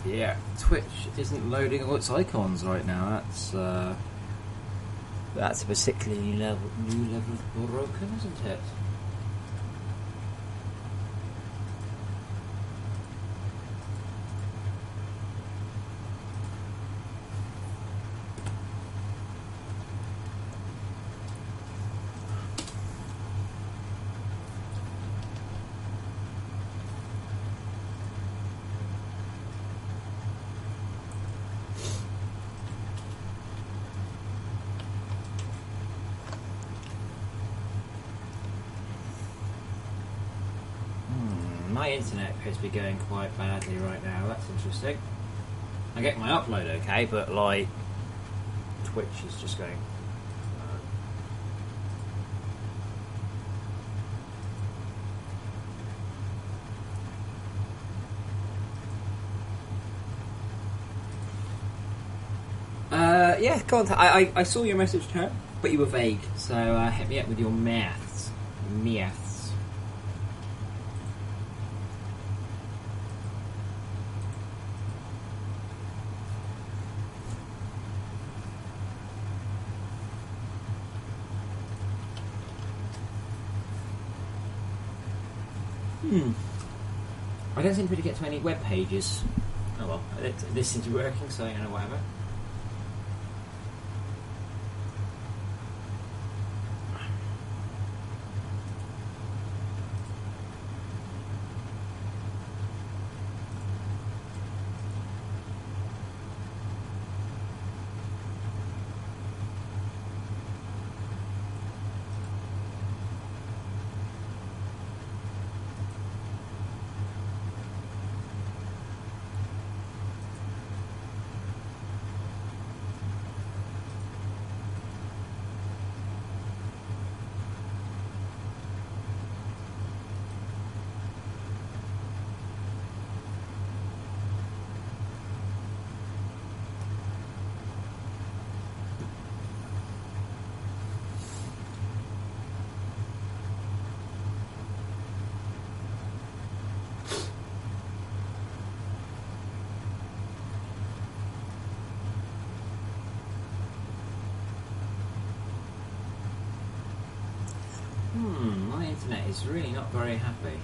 Yeah, Twitch isn't loading all its icons right now. That's a particularly new level of broken, isn't it? My internet appears to be going quite badly right now. That's interesting. I get my upload okay, but like Twitch is just going. Yeah, go on. I saw your message, Tom, but you were vague. So hit me up with your maths. I don't seem to be able to get to any web pages. Oh well, this seems to be working, so you know, whatever. My internet is really not very happy.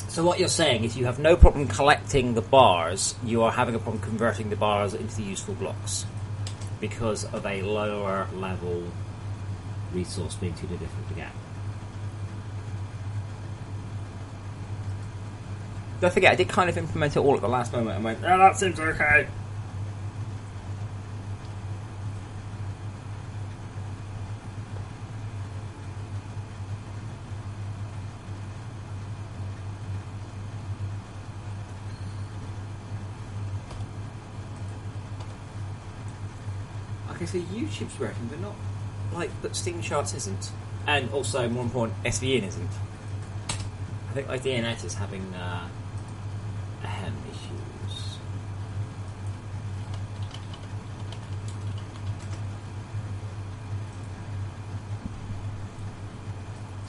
So what you're saying is you have no problem collecting the bars, you are having a problem converting the bars into useful blocks because of a lower level resource being too difficult to get. Don't forget, I did kind of implement it all at the last moment and went, oh, that seems okay. Okay, so YouTube's working, but not like, but Steam Charts isn't. And also, more important, SVN isn't. I think like DNS is having ahem issues.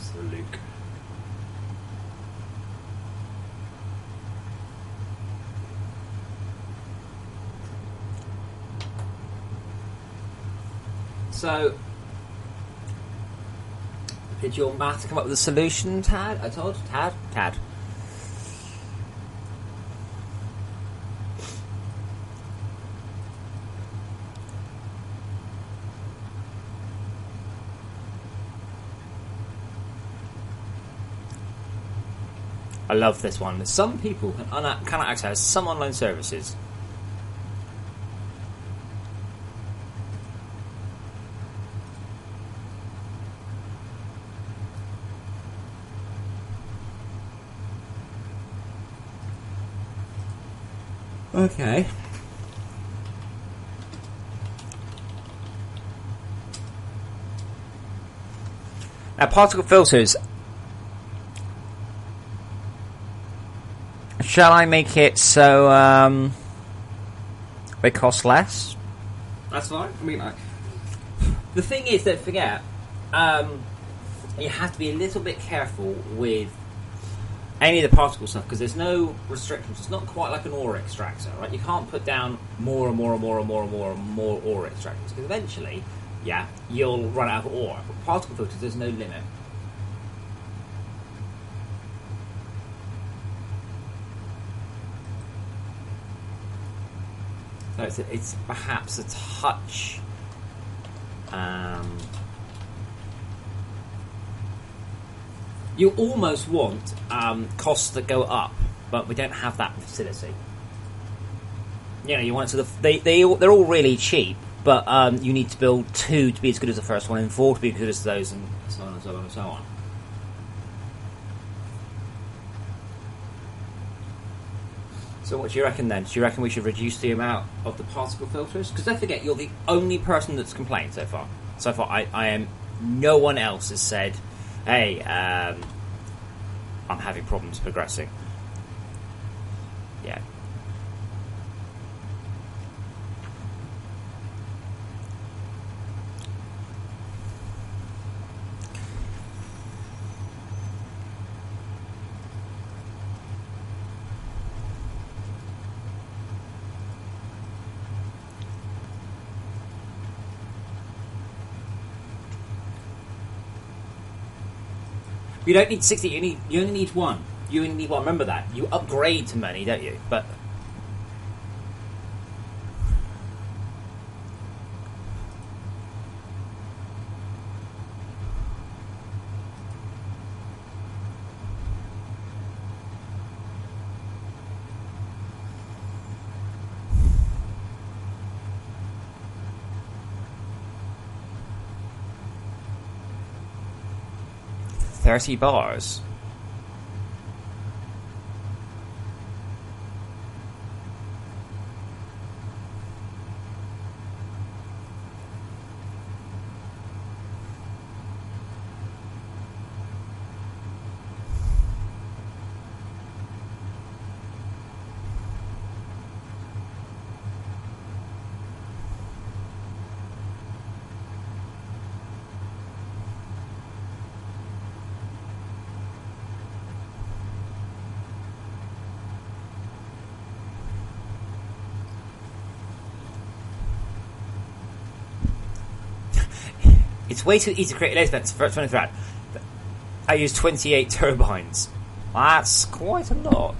for Luke. So, did your math come up with a solution, Tad? I told you, Tad. I love this one. Some people cannot access some online services. Okay. Now, particle filters. Shall I make it so they cost less? That's fine. I mean, the thing is, don't forget, you have to be a little bit careful with any of the particle stuff because there's no restrictions. It's not quite like an ore extractor, right? You can't put down more and more ore extractors because eventually, yeah, you'll run out of ore. But particle filters, there's no limit. So it's perhaps a touch. You almost want costs that go up, but we don't have that facility. You know, you want to they're all really cheap, but you need to build 2 to be as good as the first one, and 4 to be as good as those, and so on and so on and so on. So what do you reckon then? Do you reckon we should reduce the amount of the particle filters? Because don't forget, you're the only person that's complained so far. So far, I am. No one else has said, "Hey, I'm having problems progressing." Yeah. You don't need 60. You only need 1. You only need 1. Remember that. You upgrade to many, don't you? But $30. It's way too easy to create an expense for 20 thread. I use 28 turbines. That's quite a lot.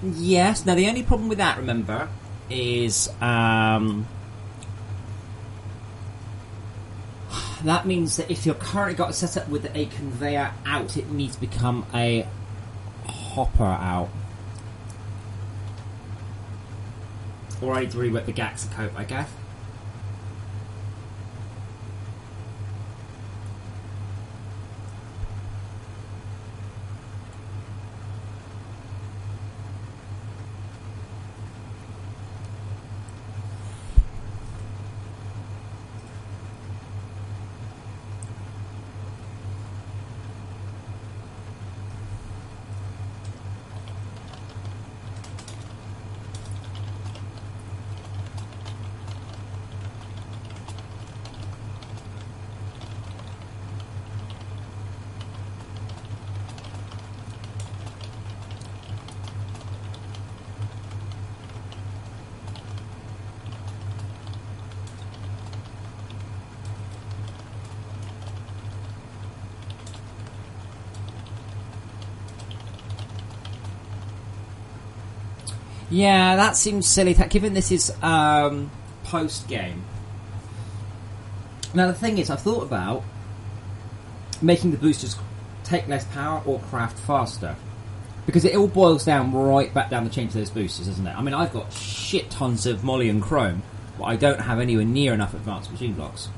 Yes. Now the only problem with that, remember, is that means that if you're currently got it set up with a conveyor out, it needs to become a hopper out. Or I need to rework the Gaxa cope, I guess. Yeah, that seems silly, given this is post-game. Now, the thing is, I've thought about making the boosters take less power or craft faster. Because it all boils down right back down the chain to those boosters, isn't it? I mean, I've got shit tons of Molly and Chrome, but I don't have anywhere near enough advanced machine blocks.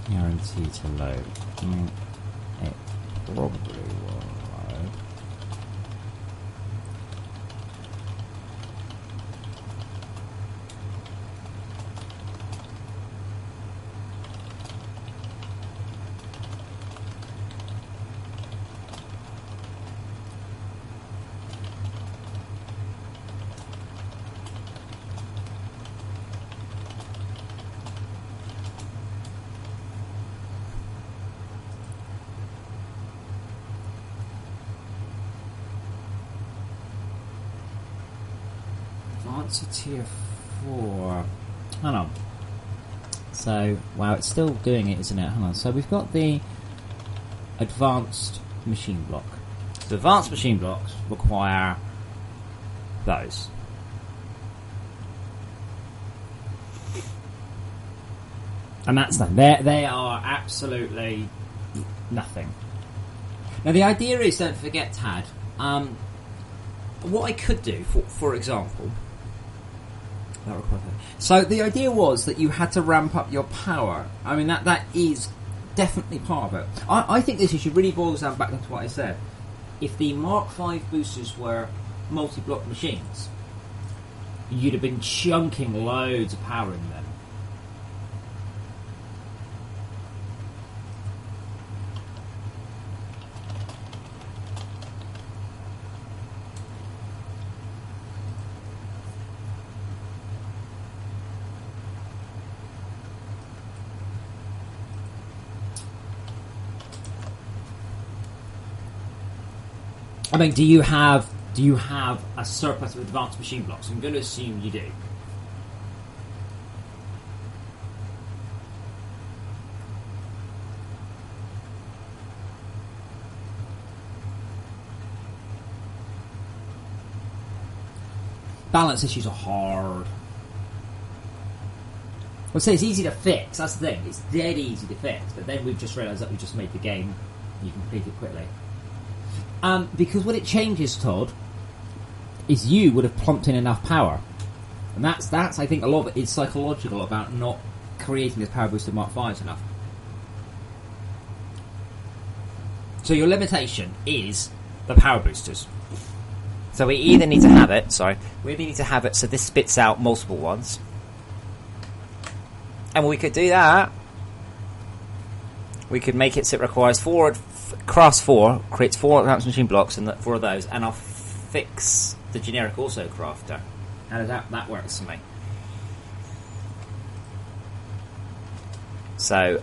Guarantee to load. It probably will load. To tier 4. Hang on. So, wow, it's still doing it, isn't it? Hang on. So we've got the advanced machine block. So advanced machine blocks require those. And that's them. They are absolutely nothing. Now the idea is, don't forget, Tad, what I could do, for example... So the idea was that you had to ramp up your power. I mean, that is definitely part of it. I think this issue really boils down back to what I said. If the Mark V boosters were multi-block machines, you'd have been chunking loads of power in them. I mean, do you have a surplus of advanced machine blocks? I'm going to assume you do. Balance issues are hard. Well, say it's easy to fix. That's the thing. It's dead easy to fix. But then we've just realised that we just made the game. You can complete it quickly. Because when it changes, Todd, is you would have pumped in enough power. And that's I think a lot of it is psychological about not creating this power booster Mark 5s enough. So your limitation is the power boosters. So we either need to have it, so this spits out multiple ones. And we could do that. We could make it so it requires class 4, creates 4 advanced machine blocks, and 4 of those, and I'll fix the generic also crafter. How does that works for me? So,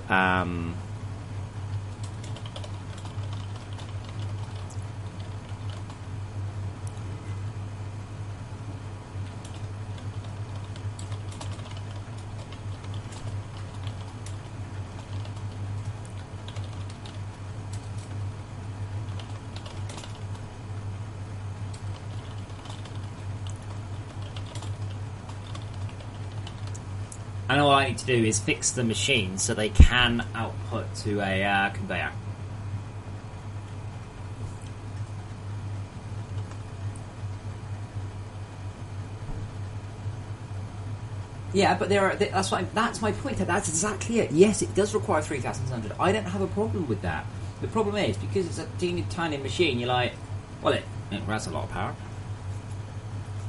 and all I need to do is fix the machine so they can output to a conveyor. Yeah, but that's my point. That's exactly it. Yes, it does require 3,700. I don't have a problem with that. The problem is, because it's a teeny tiny machine, you're like, well, it has a lot of power.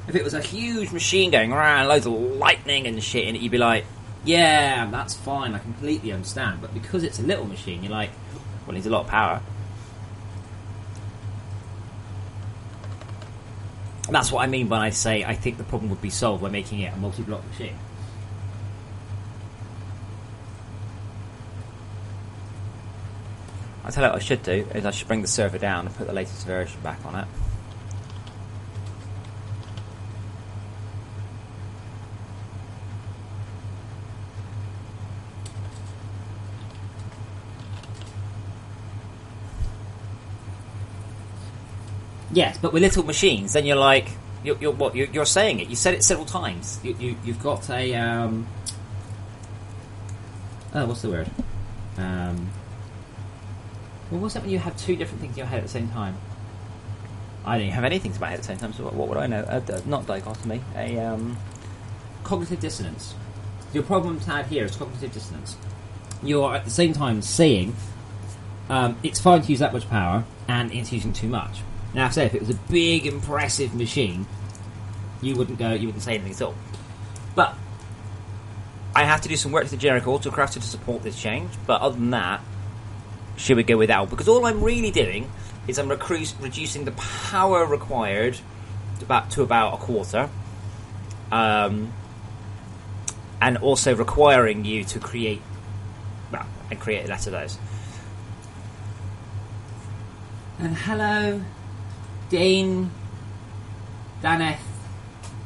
If it was a huge machine going around, loads of lightning and shit in it, you'd be like, yeah, that's fine, I completely understand. But because it's a little machine, you're like, well, it needs a lot of power. And that's what I mean when I say I think the problem would be solved by making it a multi-block machine. I'll tell you what I should do, is I should bring the server down and put the latest version back on it. Yes, but with little machines, then you're like, you're saying it. You said it several times. You've got a what's the word? Well, what's that when you have two different things in your head at the same time? I don't have anything in my head at the same time. So what would I know? Not dichotomy. Cognitive dissonance. Your problem to have here is cognitive dissonance. You're at the same time saying it's fine to use that much power, and it's using too much. Now, say if it was a big, impressive machine, you wouldn't say anything at all. But I have to do some work to the generic autocrafter to support this change. But other than that, should we go without? Because all I'm really doing is I'm reducing the power required to about a quarter, and also requiring you to create less of those. And hello, Daneth,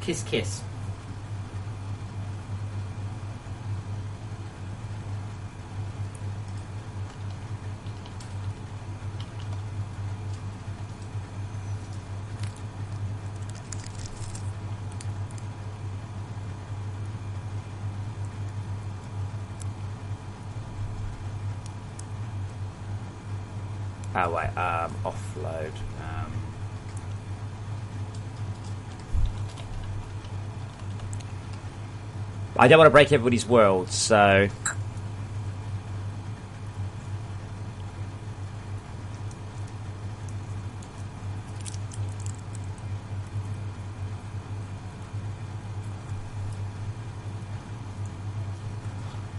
kiss. Oh wait, offload. I don't want to break everybody's world, so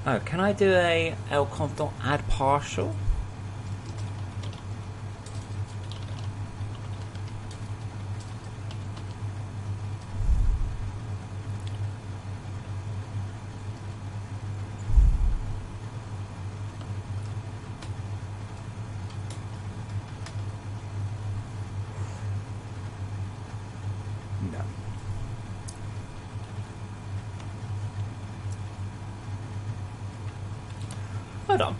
oh, can I do a lconf.add partial? Hold on.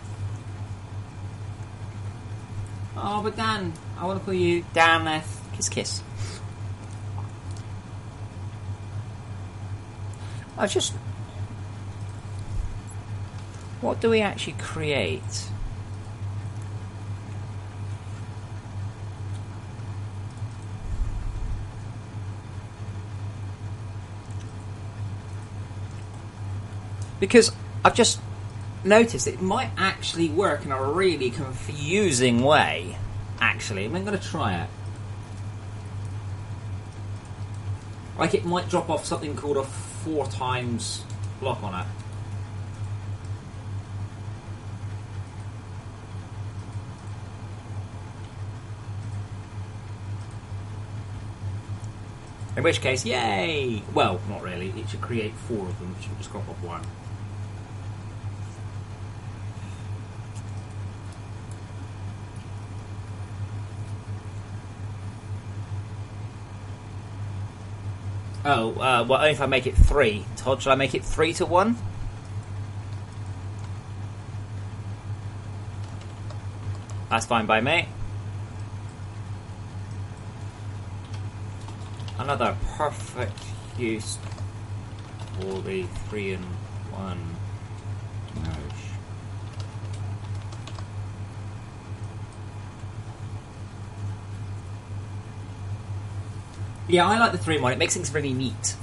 Oh, but Dan, I want to call you Daneth. Kiss. What do we actually create? Because I've just noticed it might actually work in a really confusing way. Actually, I'm going to try it. Like it might drop off something called a 4 times block on it. In which case, yay! Well, not really. It should create 4 of them. It should just drop off 1. Oh, well, only if I make it 3. Todd, shall I make it 3 to 1? That's fine by me. Another perfect use for the 3-in-1 merge. Yeah, I like the 3-in-1. It makes things really neat.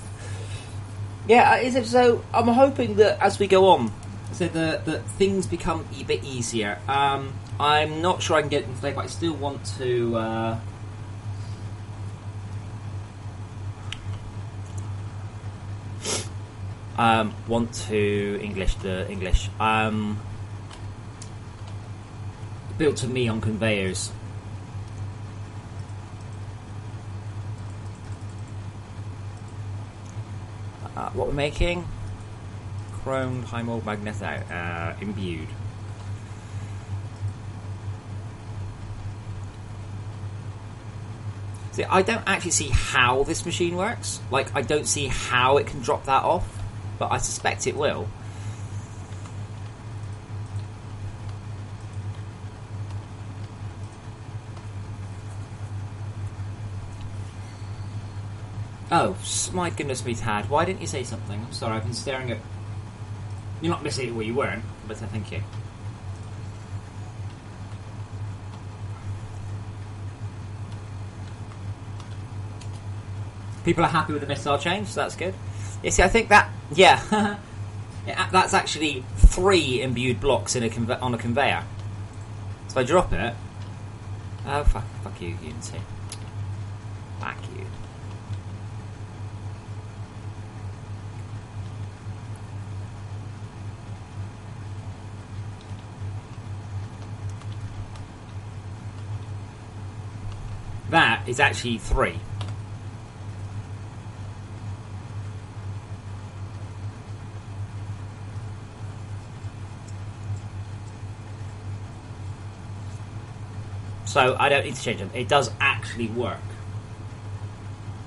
Yeah, is it so? I'm hoping that as we go on, so the things become a bit easier. I'm not sure I can get it in today, but I still want to. Want to English the English. Built to me on conveyors. What we're making? Chromed high mold magnetic imbued. See, I don't actually see how this machine works. Like, I don't see how it can drop that off, but I suspect it will. Oh, my goodness me, Tad. Why didn't you say something? I'm sorry, I've been staring at... You're not missing it where you weren't, but thank you. People are happy with the missile change, so that's good. You see, I think that... Yeah. Yeah, that's actually 3 imbued blocks in on a conveyor. So if I drop it... Oh, fuck you, Unity. Fuck you. That is actually 3. So I don't need to change them. It does actually work.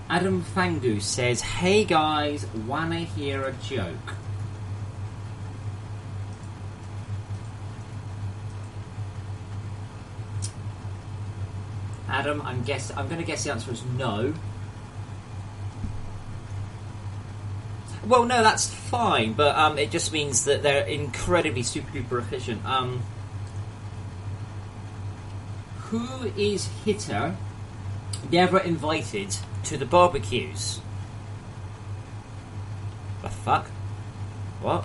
Adam Fangu says, "Hey guys, wanna hear a joke?" Adam, I'm going to guess the answer is no. Well, no, that's fine, but it just means that they're incredibly super duper efficient. Who is Hitter never invited to the barbecues? The fuck? What?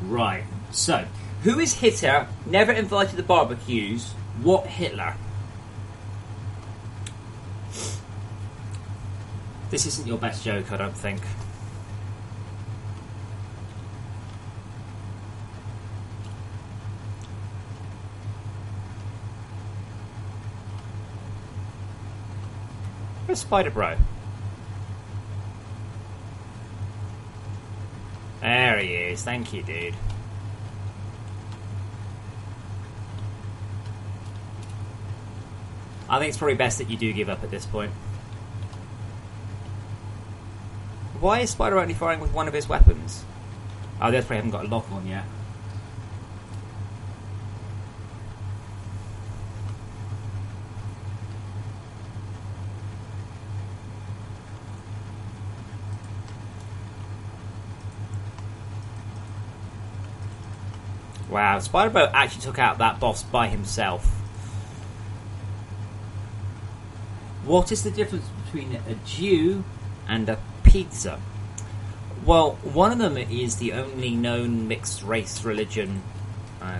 Right, so, who is Hitler, never invited to the barbecues, what Hitler? This isn't your best joke, I don't think. Where's Spider Bro? There he is, thank you, dude. I think it's probably best that you do give up at this point. Why is Spider only firing with one of his weapons? Oh, they probably haven't got a lock on yet. Wow, Spider-Boat actually took out that boss by himself. What is the difference between a Jew and a pizza? Well, one of them is the only known mixed race religion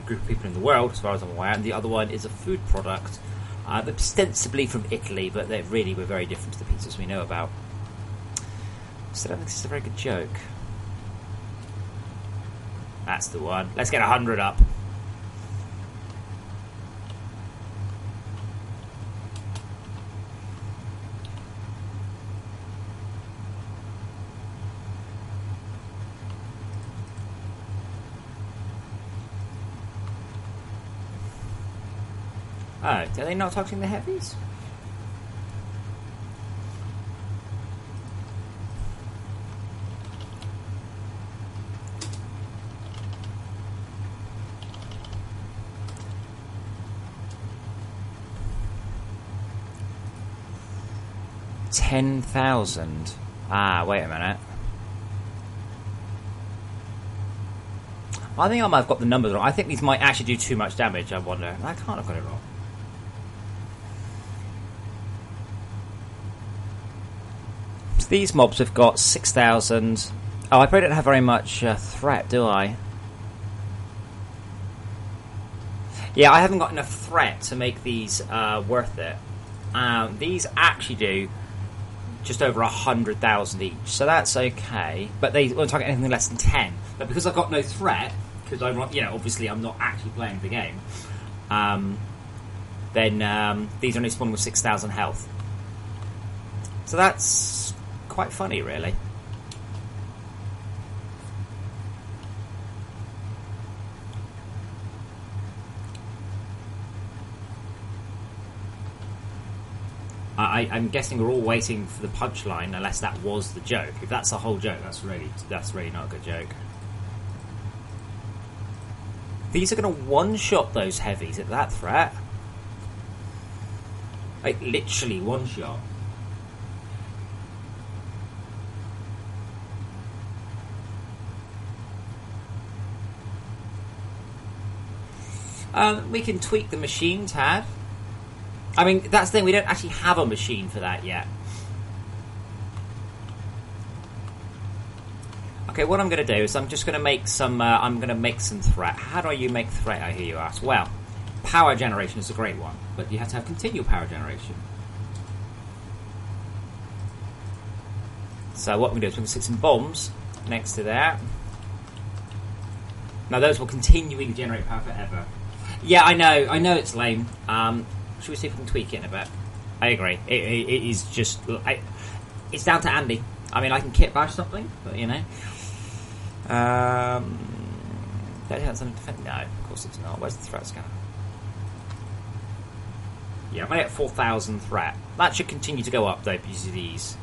group of people in the world, as far as I'm aware, and the other one is a food product, ostensibly from Italy, but they really were very different to the pizzas we know about. So I don't think this is a very good joke. That's the one. Let's get 100 up. Oh, are they not touching the heavies? $10,000. Ah, wait a minute. I think I might have got the numbers wrong. I think these might actually do too much damage, I wonder. I can't have got it wrong. So these mobs have got 6,000. Oh, I probably don't have very much threat, do I? Yeah, I haven't got enough threat to make these worth it. These actually do just over 100,000 each, so that's okay. But they won't target anything less than 10. But because I've got no threat, because obviously I'm not actually playing the game, then these only spawn with 6,000 health. So that's quite funny, really. I'm guessing we're all waiting for the punchline, unless that was the joke. If that's the whole joke, that's really not a good joke. These are going to one-shot those heavies at that threat. Like, literally one-shot. We can tweak the machine, Tad. I mean, that's the thing, we don't actually have a machine for that yet. Okay, what I'm going to do is I'm just going to make some threat. How do you make threat, I hear you ask? Well, power generation is a great one, but you have to have continual power generation. So what we're going to do is we're going to stick some bombs next to that. Now those will continually generate power forever. Yeah, I know it's lame. Should we see if we can tweak it in a bit? I agree. It is just... it's down to Andy. I mean, I can kit bash something, but, you know. Don't you have something to defend? No, of course it's not. Where's the threat scanner? Yeah, I'm only at 4,000 threat. That should continue to go up, though, because of these.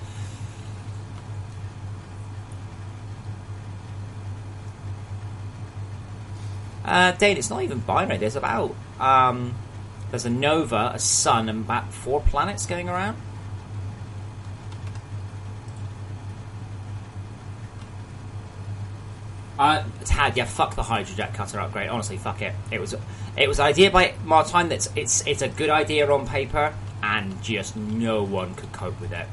Dane, it's not even binary. There's about... there's a nova, a sun, and about 4 planets going around. Tad, yeah, fuck the Hydrojet cutter upgrade. Honestly, fuck it. It was an idea by Martine that's it's a good idea on paper, and just no one could cope with it.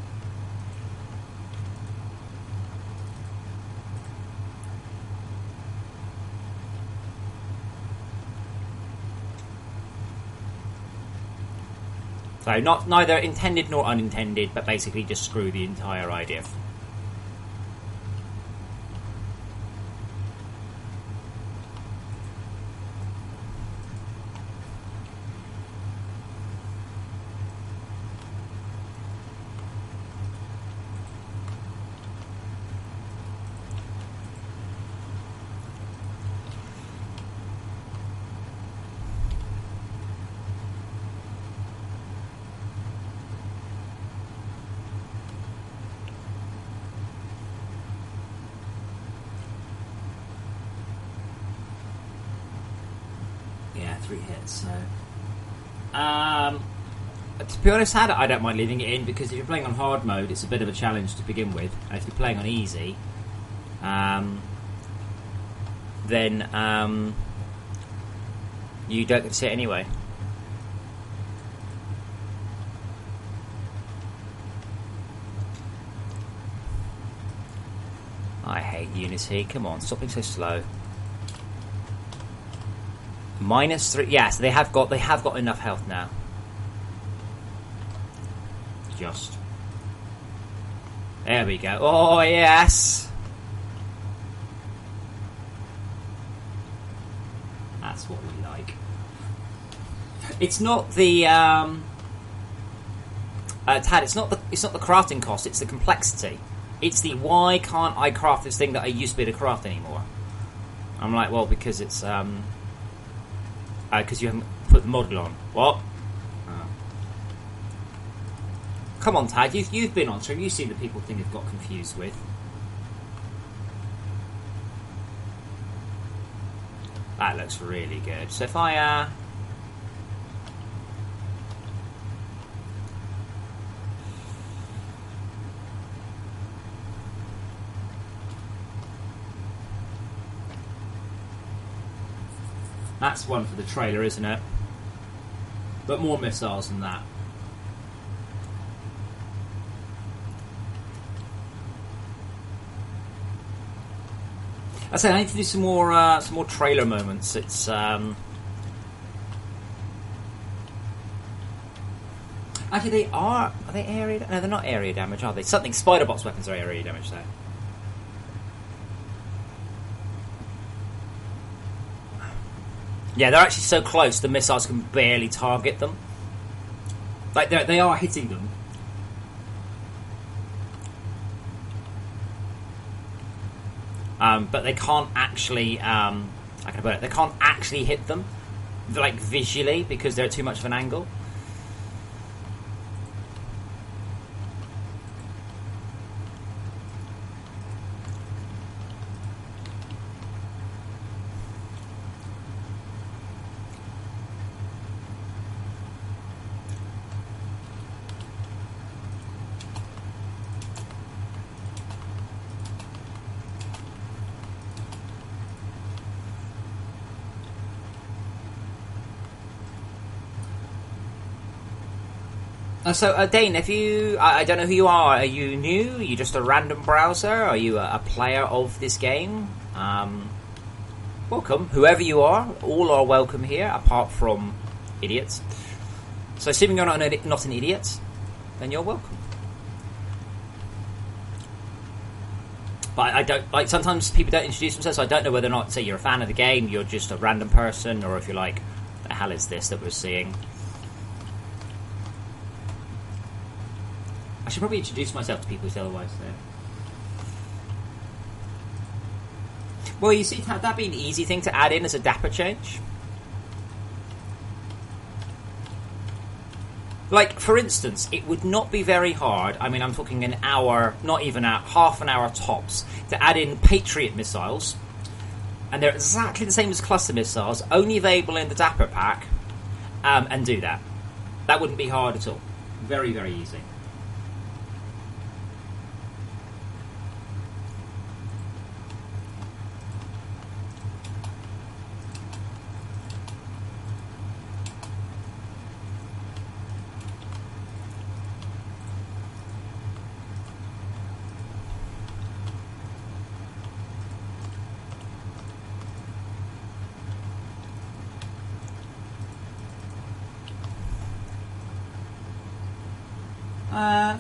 So neither intended nor unintended, but basically just screw the entire idea. Yeah, 3 hits, so... to be honest, I don't mind leaving it in, because if you're playing on hard mode, it's a bit of a challenge to begin with. And if you're playing on easy, then You don't get to see it anyway. I hate Unity. Come on, stop being so slow. -3. Yes, they have got enough health now. Just. There we go. Oh yes. That's what we like. It's not the Tad. It's not the crafting cost. It's the complexity. It's the why can't I craft this thing that I used to be able to craft anymore? I'm like, well, because it's because you haven't put the model on. What? Oh. Come on, Tad. You've been on stream. You've seen the people thing have got confused with. That looks really good. So if I that's one for the trailer, isn't it? But more missiles than that. I say I need to do some more trailer moments. It's actually they are they area? No, they're not area damage, are they? Something spider box weapons are area damage though. Yeah, they're actually so close the missiles can barely target them. Like they are hitting them. But they can't actually they can't actually hit them like visually because they're at too much of an angle. So, Dane, if you... I don't know who you are. Are you new? Are you just a random browser? Are you a player of this game? Welcome. Whoever you are, all are welcome here, apart from idiots. So, assuming you're not an idiot, then you're welcome. But I don't... Like, sometimes people don't introduce themselves, so I don't know whether or not, say, you're a fan of the game, you're just a random person, or if you're like, the hell is this that we're seeing? I should probably introduce myself to people otherwise there. Well, you see, that'd be an easy thing to add in as a dapper change. Like, for instance, it would not be very hard, I mean, I'm talking an hour, not even half an hour tops, to add in Patriot missiles. And they're exactly the same as cluster missiles, only available in the dapper pack, and do that. That wouldn't be hard at all. Very, very easy.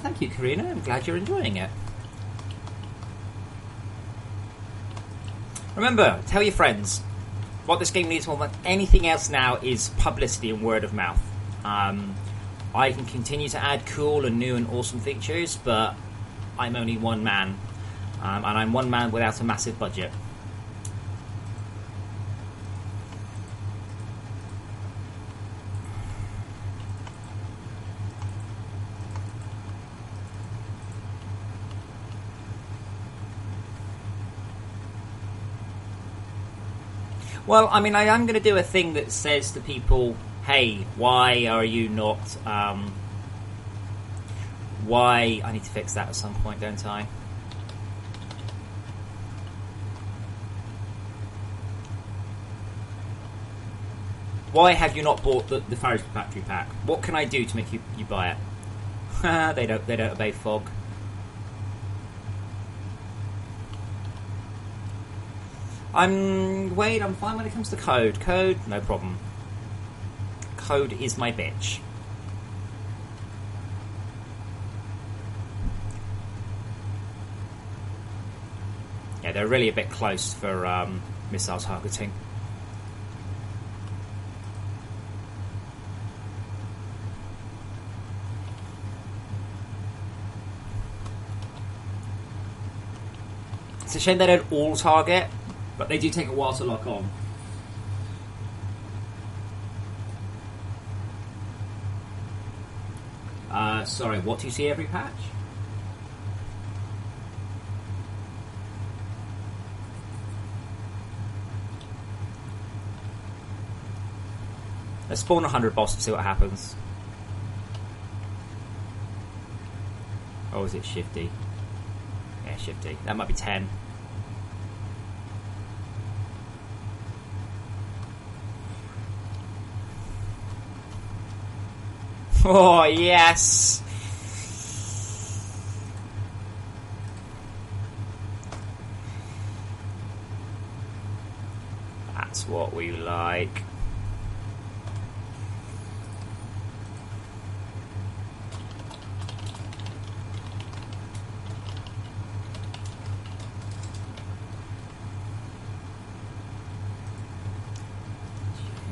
Thank you, Karina. I'm glad you're enjoying it. Remember, tell your friends. What this game needs more than anything else now is publicity and word of mouth. I can continue to add cool and new and awesome features, but I'm only one man. And I'm one man without a massive budget. Well, I mean, I am going to do a thing that says to people, hey, why are you not... why... I need to fix that at some point, don't I? Why have you not bought the Farage Factory pack? What can I do to make you buy it? they don't obey fog. I'm fine when it comes to code. Code, no problem. Code is my bitch. Yeah, they're really a bit close for missile targeting. It's a shame they don't all target, but they do take a while to lock on. Sorry, what do you see every patch? Let's spawn 100 boss and see what happens. Oh, is it Shifty? Yeah, Shifty. That might be 10. Oh, yes! That's what we like.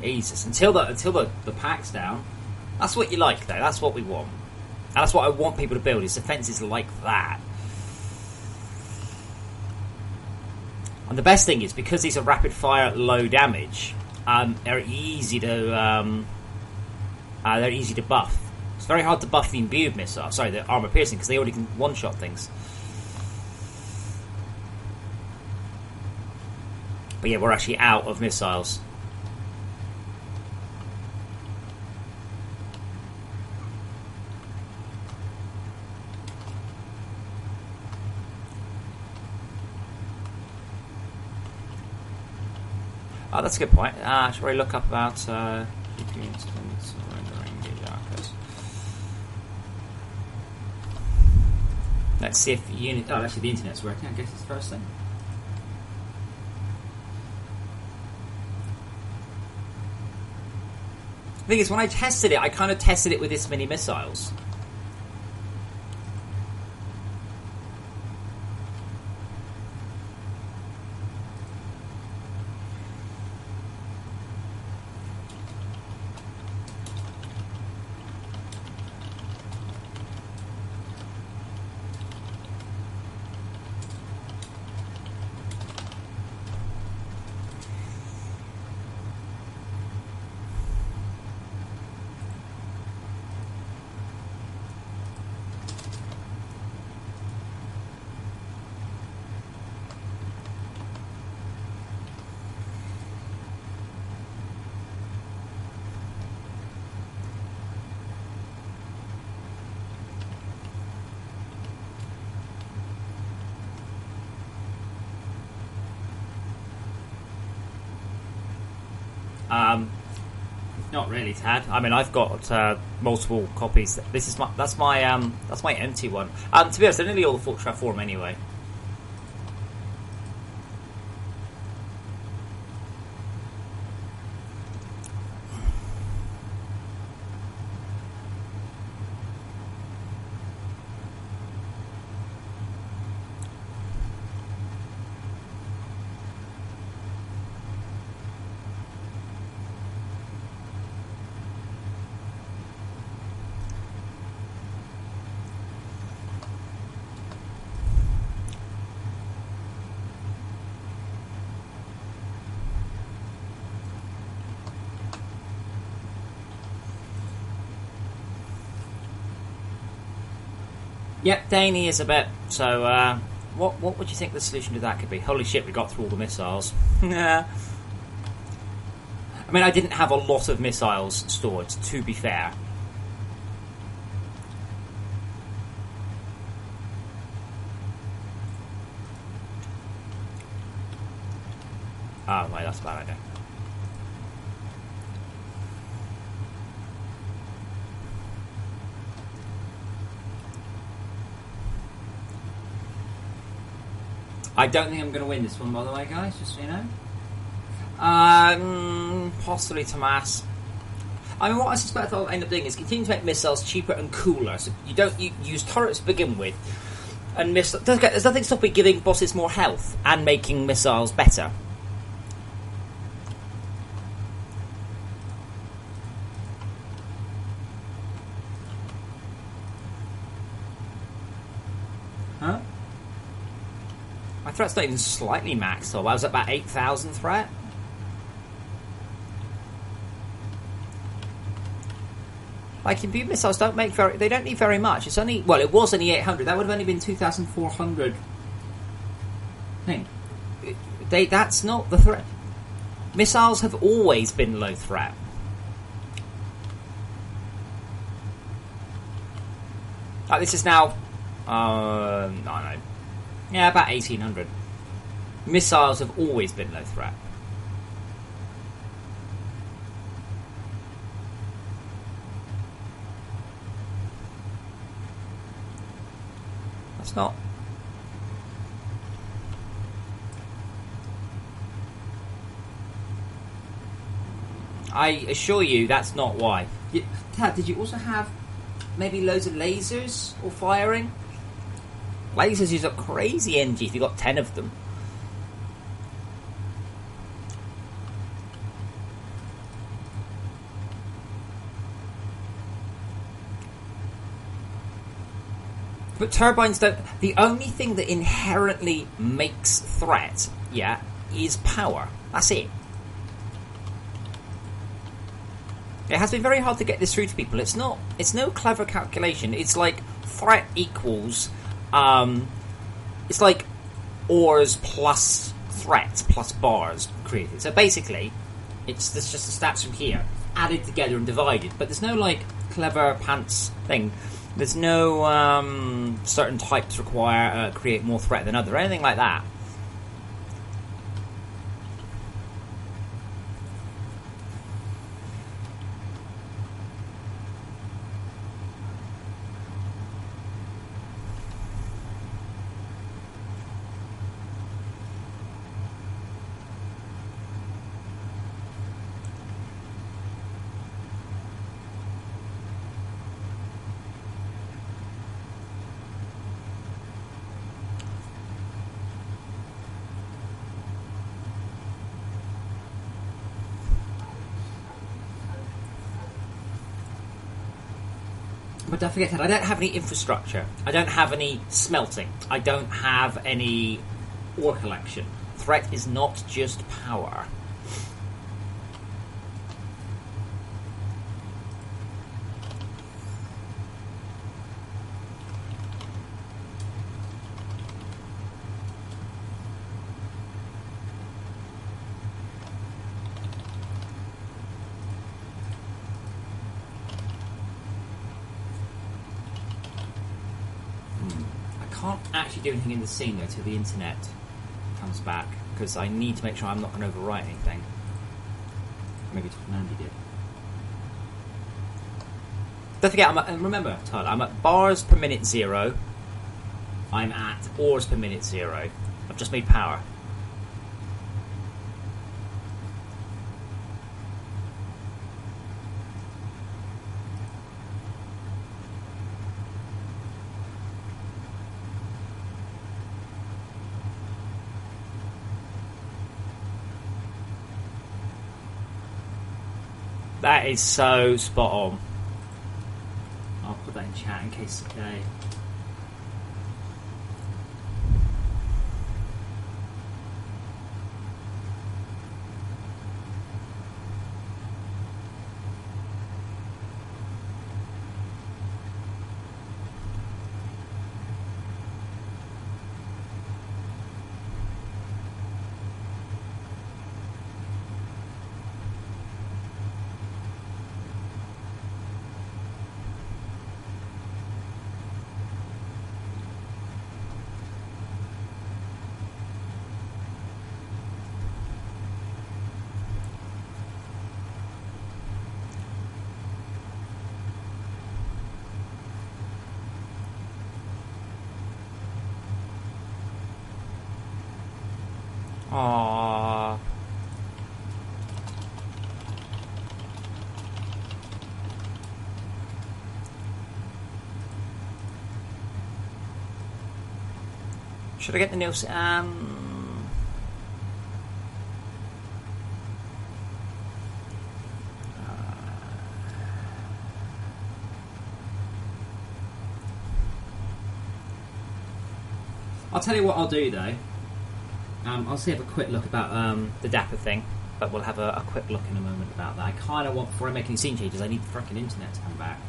Jesus, until the pack's down. That's what you like, though. That's what we want. And that's what I want people to build, is defences like that. And the best thing is, because these are rapid fire, low damage, they're easy to buff. It's very hard to buff the imbued missile. Sorry, the armor piercing, because they already can one-shot things. But yeah, we're actually out of missiles. Oh, that's a good point. Should we look up about GPU incidents rendering the Arcos? Let's see if unit. Oh, actually, the internet's working. I guess it's the first thing. The thing is, when I tested it, I kind of tested it with this many missiles. Not really, Tad. I mean, I've got multiple copies. That's my empty one. To be honest, they're nearly all the Fortress Forum anyway. Yep, Daney is a bit. So, what would you think the solution to that could be? Holy shit, we got through all the missiles. Nah. I mean, I didn't have a lot of missiles stored, to be fair. Oh, wait, that's a bad idea. I don't think I'm going to win this one, by the way, guys, just so you know. Possibly Tomas. I mean, what I suspect I'll end up doing is continue to make missiles cheaper and cooler, so you don't use turrets to begin with. And there's nothing stopping giving bosses more health and making missiles better. Huh? My threat's not even slightly maxed, so I was at about 8,000 threat. Like, imbued missiles don't need very much. It's only, well, it was only 800. That would have only been 2,400 thing. That's not the threat. Missiles have always been low threat. Like, this is now, I don't know. Yeah, about 1,800. Missiles have always been low threat. That's not. I assure you, that's not why. Tad, did you also have maybe loads of lasers or firing? Lasers use up crazy energy if you got 10 of them. But turbines don't. The only thing that inherently makes threat, yeah, is power. That's it. It has been very hard to get this through to people. It's no clever calculation. It's like threat equals. It's like ores plus threat plus bars created. So basically, there's just the stats from here added together and divided. But there's no like clever pants thing. There's no certain types create more threat than other or anything like that. But don't forget that I don't have any infrastructure. I don't have any smelting. I don't have any ore collection. Threat is not just power. Can't actually do anything in the scene though till the internet comes back, because I need to make sure I'm not going to overwrite anything. Maybe Andy did. Don't forget, remember, Tyler, I'm at bars per minute 0. I'm at ores per minute 0. I've just made power. That is so spot on. I'll put that in chat in case today. Aww. Should I get the Nielsen? I'll tell you what I'll do though. I'll see have a quick look about The Dapper thing, but we'll have a quick look in a moment about that. I kind of want, before I make any scene changes, I need the freaking internet to come back.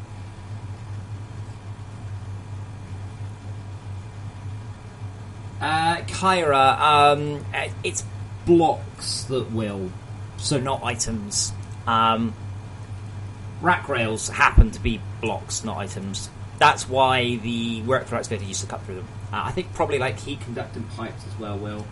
Kyra, it's Blocks that will. so not items. Rack rails happen to be blocks, not items. That's why the work for excavator used to cut through them. I think probably like heat conducting pipes as well will.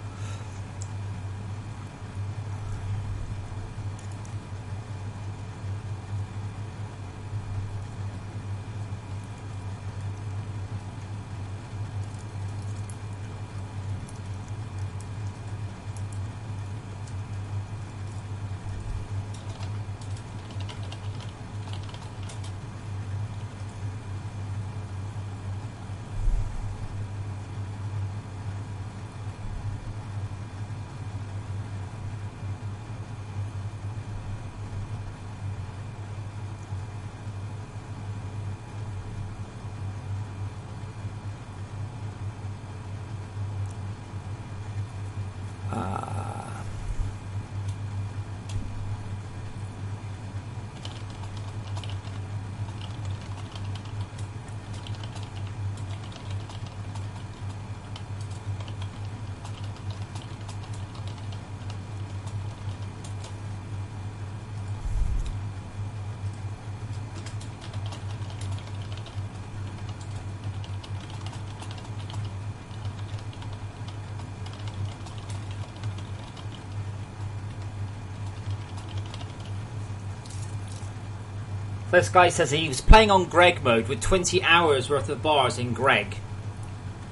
This guy says he was playing on Greg mode with 20 hours worth of bars in Greg,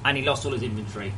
and he lost all his inventory.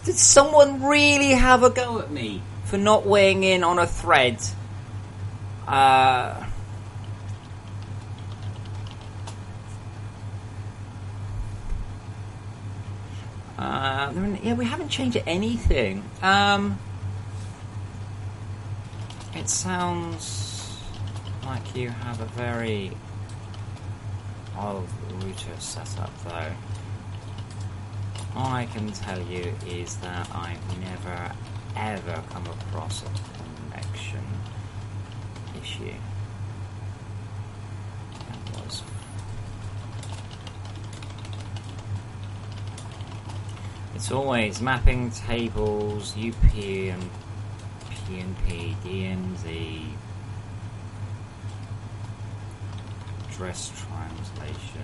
Did someone really have a go at me for not weighing in on a thread? Yeah, we haven't changed anything. It sounds like you have a very old router set up, though. All I can tell you is that I've never ever come across a connection issue. That was it's always mapping tables, UP and PNP, DMZ, address translation.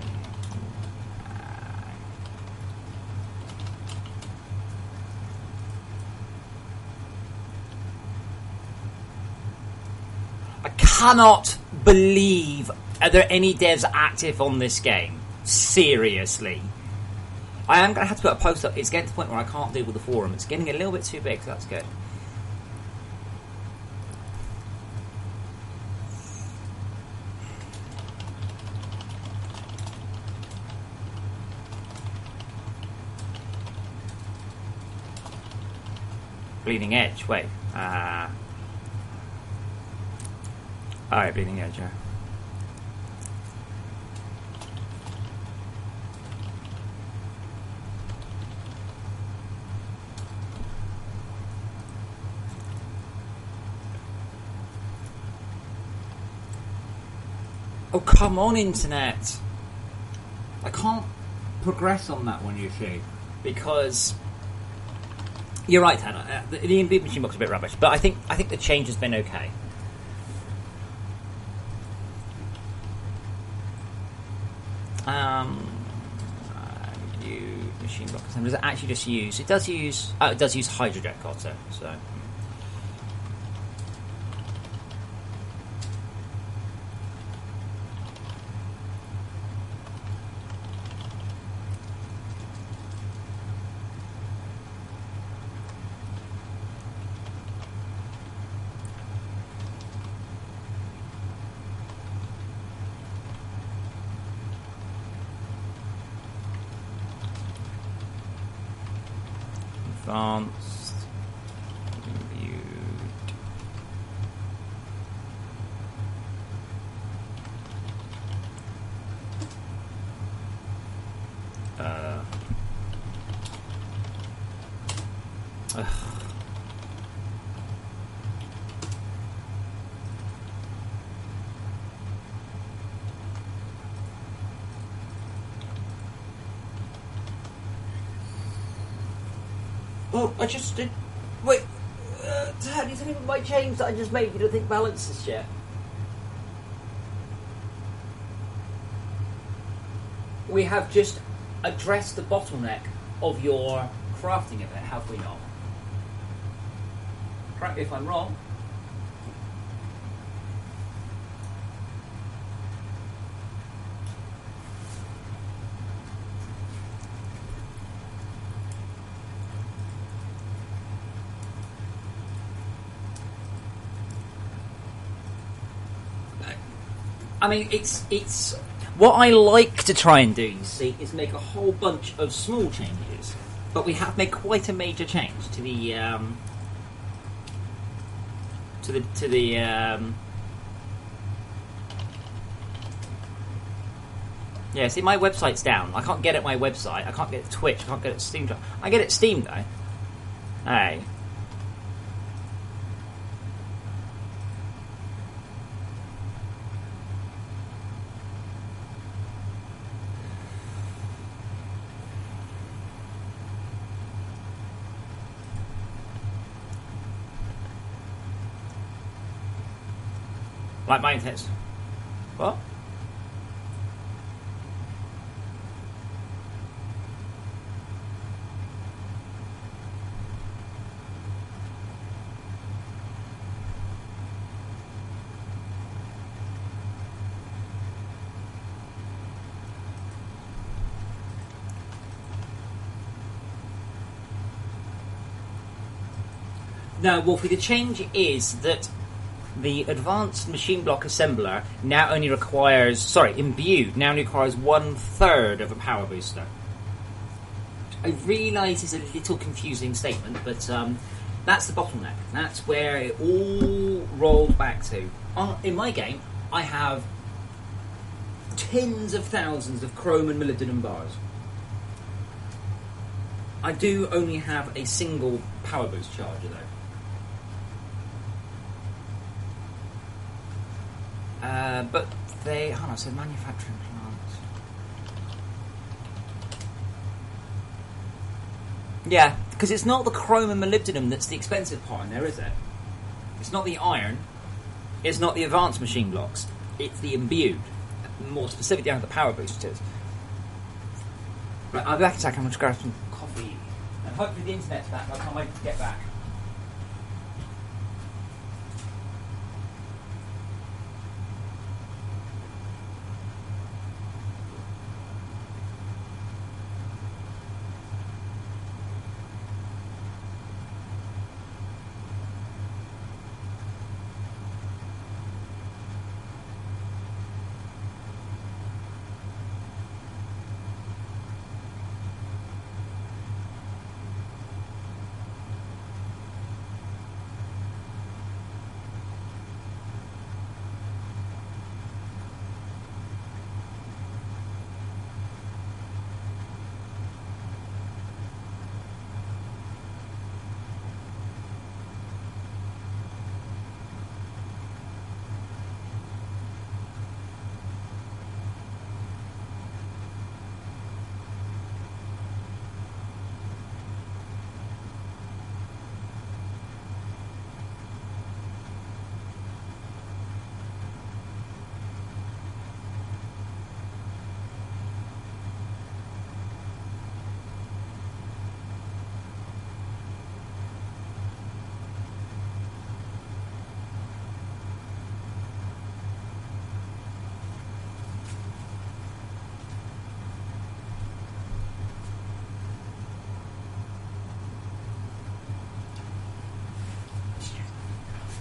I cannot believe, are there any devs active on this game? Seriously. I am going to have to put a post up. It's getting to the point where I can't deal with the forum. It's getting a little bit too big, so that's good. Bleeding Edge, wait. Alright, Bleeding Edge, yeah. Oh, come on, Internet! I can't progress on that one, you see. Because... You're right, Hannah. The Imbued Machine Block's a bit rubbish, but I think the change has been okay. Imbued Machine Block Assembler, does it actually just use... It does use Hydrojet Cotter, so... Advanced, imbued. Well, I just did. Wait, Dad, you think my change that I just made you don't think balances yet? We have just addressed the bottleneck of your crafting of it, have we not? Correct me if I'm wrong. I mean, it's what I like to try and do, you see, is make a whole bunch of small changes, but we have made quite a major change to the yeah. See, my website's down. I can't get at my website. I can't get at Twitch. I can't get at Steam. I get at Steam though. Hey. Like my intents. What? No, Wolfie, the change is that the Advanced Machine Block Assembler now only requires... Imbued now only requires 1/3 of a power booster. I realise it's a little confusing statement, but that's the bottleneck. That's where it all rolled back to. In my game, I have tens of thousands of chrome and molybdenum bars. I do only have a single power boost charger, though. But they... Hold on, so manufacturing plants. Yeah, because it's not the chrome and molybdenum that's the expensive part in there, is it? It's not the iron. It's not the advanced machine blocks. It's the imbued. More specific down to the power boosters. Right, I'll be back in a second. I'm going to grab some coffee. And hopefully the internet's back. I can't wait to get back.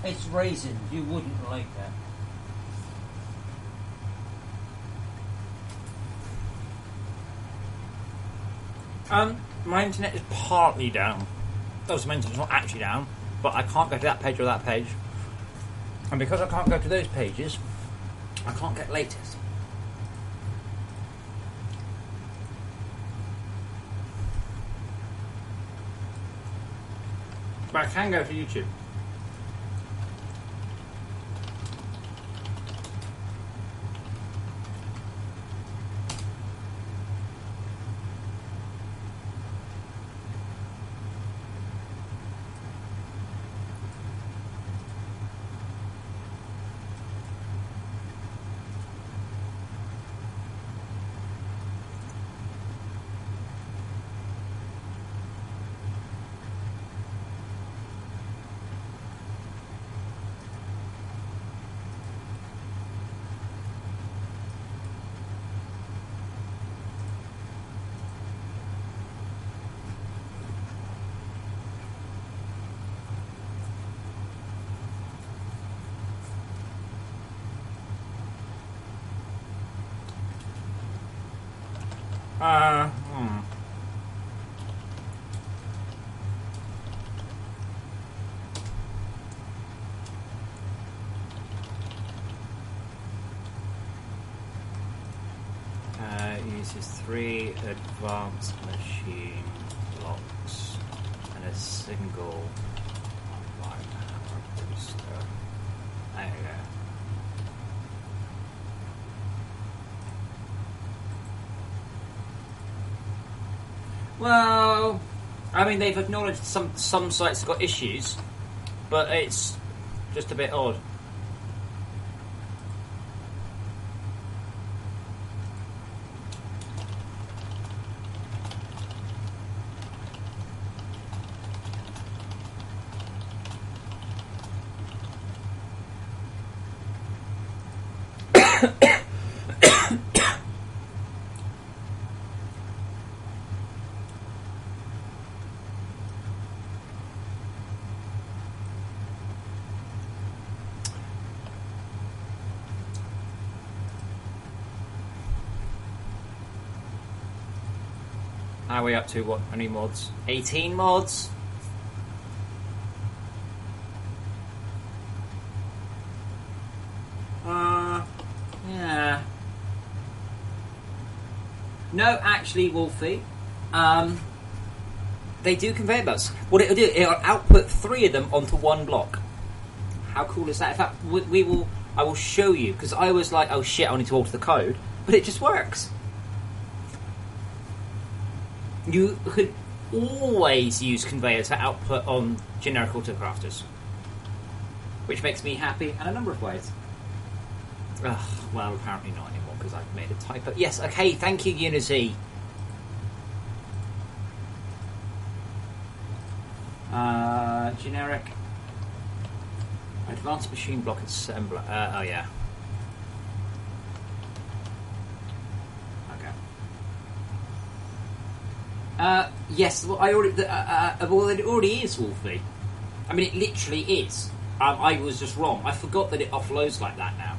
It's raisins. You wouldn't like that. My internet is partly down. Those my internet's not actually down, but I can't go to that page or that page. And because I can't go to those pages, I can't get latest. But I can go to YouTube. Hmm. Uses 3 advanced machine blocks and a single online hammer booster. There you go. Well, I mean, they've acknowledged some sites have got issues, but it's just a bit odd. How are we up to? What? How many mods? 18 mods? Yeah. No, actually, Wolfie. They do conveyor belts. What it'll do, it'll output 3 of them onto one block. How cool is that? In fact, I will show you, because I was like, oh shit, I need to alter the code, but it just works. You could always use conveyor to output on generic autocrafters, which makes me happy in a number of ways. Ugh, well, apparently not anymore because I've made a typo. Yes, okay, thank you, Unity. Generic advanced machine block assembler. Oh yeah. Yes, well, well, it already is, Wolfie. I mean, it literally is. I was just wrong. I forgot that it offloads like that now.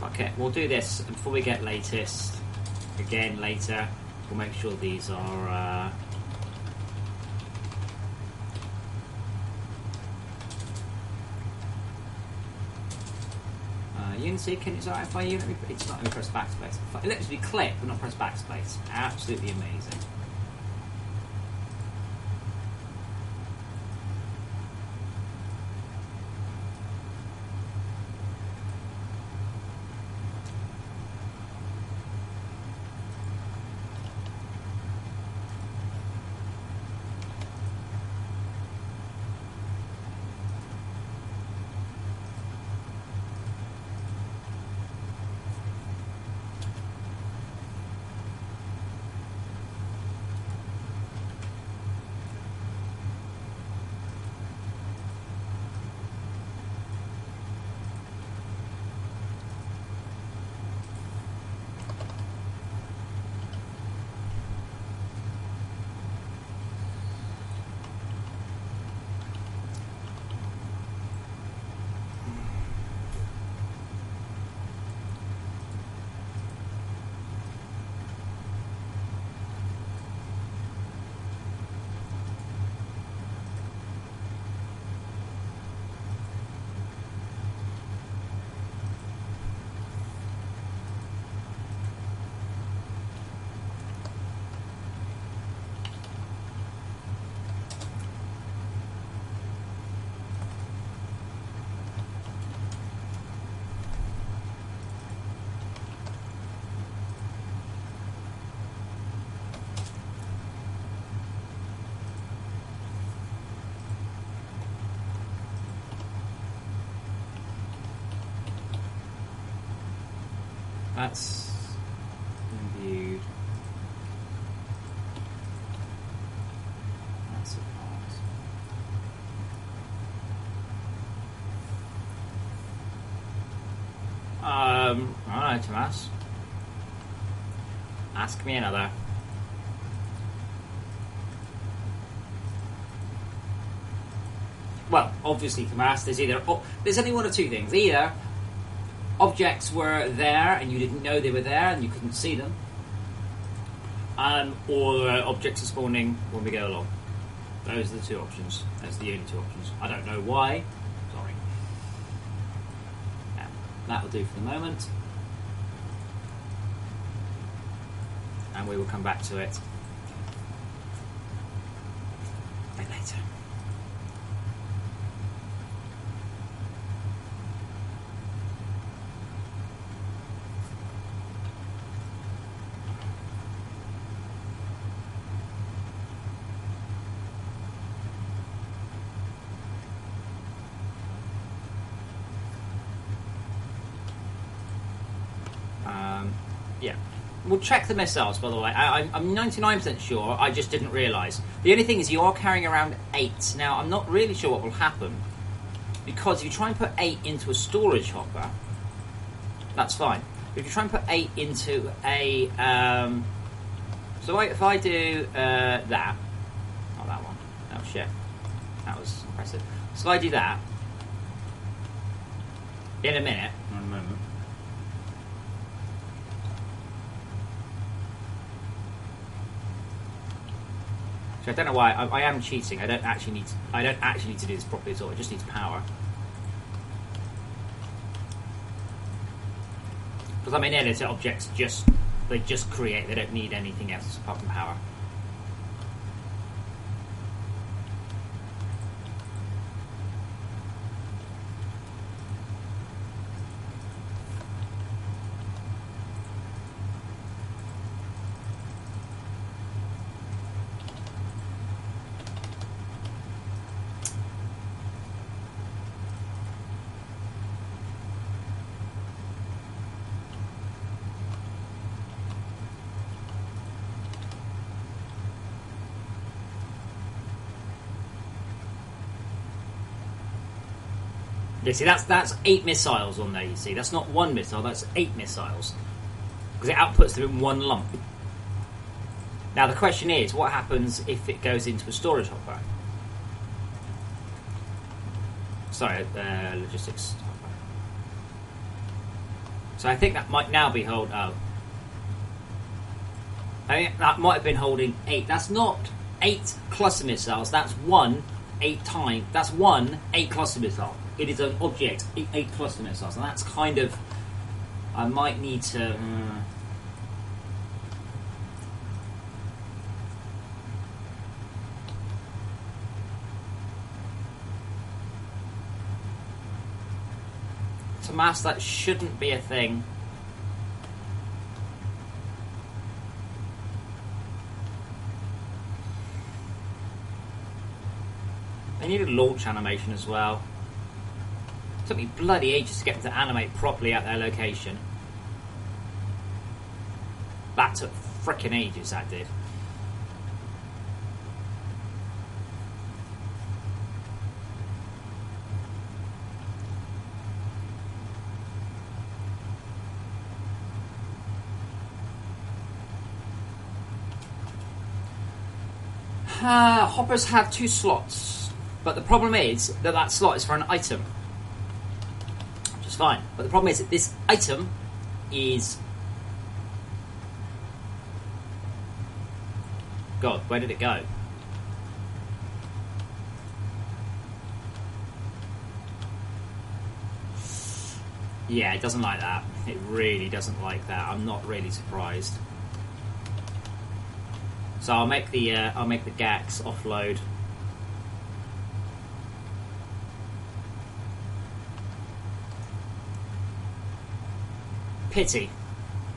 Okay, we'll do this before we get latest. Again, later. We'll make sure these are... Unity, can it if I it's not, let me press backspace. It lets me click, but not press backspace. Absolutely amazing. That's viewed. That's a part. I don't know, Tomas. Ask me another. Well, obviously, Tomas, there's only one of two things. Either objects were there and you didn't know they were there and you couldn't see them, or objects are spawning when we go along. Those are the two options. That's the only two options. I don't know why. Sorry. Yeah, that will do for the moment. And we will come back to it a bit later. Yeah. We'll check the missiles, by the way. I'm 99% sure, I just didn't realise. The only thing is you are carrying around 8. Now, I'm not really sure what will happen, because if you try and put 8 into a storage hopper, that's fine. But if you try and put 8 into a... so if I do that... Not that one. Oh, shit. That was impressive. So if I do that, in a minute... In a moment. I don't know why I am cheating. I don't actually need to do this properly at all. It just needs power. Because I'm in editor, objects they just create. They don't need anything else apart from power. You see, that's 8 missiles on there, you see. That's not 1 missile, that's 8 missiles. Because it outputs them in one lump. Now the question is, what happens if it goes into a storage hopper? Sorry, logistics hopper. So I think that might now be I think that might have been holding 8. That's not 8 cluster missiles, that's 1 8 times. That's 1 8 cluster missile. It is an object, 8 cluster missiles, and that's kind of... I might need to... Tomas, that shouldn't be a thing. I need a launch animation as well. Took me bloody ages to get them to animate properly at their location. That took frickin' ages, that did. Hoppers have 2 slots, but the problem is that slot is for an item. Fine, but the problem is that this item is... God, where did it go? Yeah, it doesn't like that. It really doesn't like that. I'm not really surprised. So I'll make the GAX offload. Pity,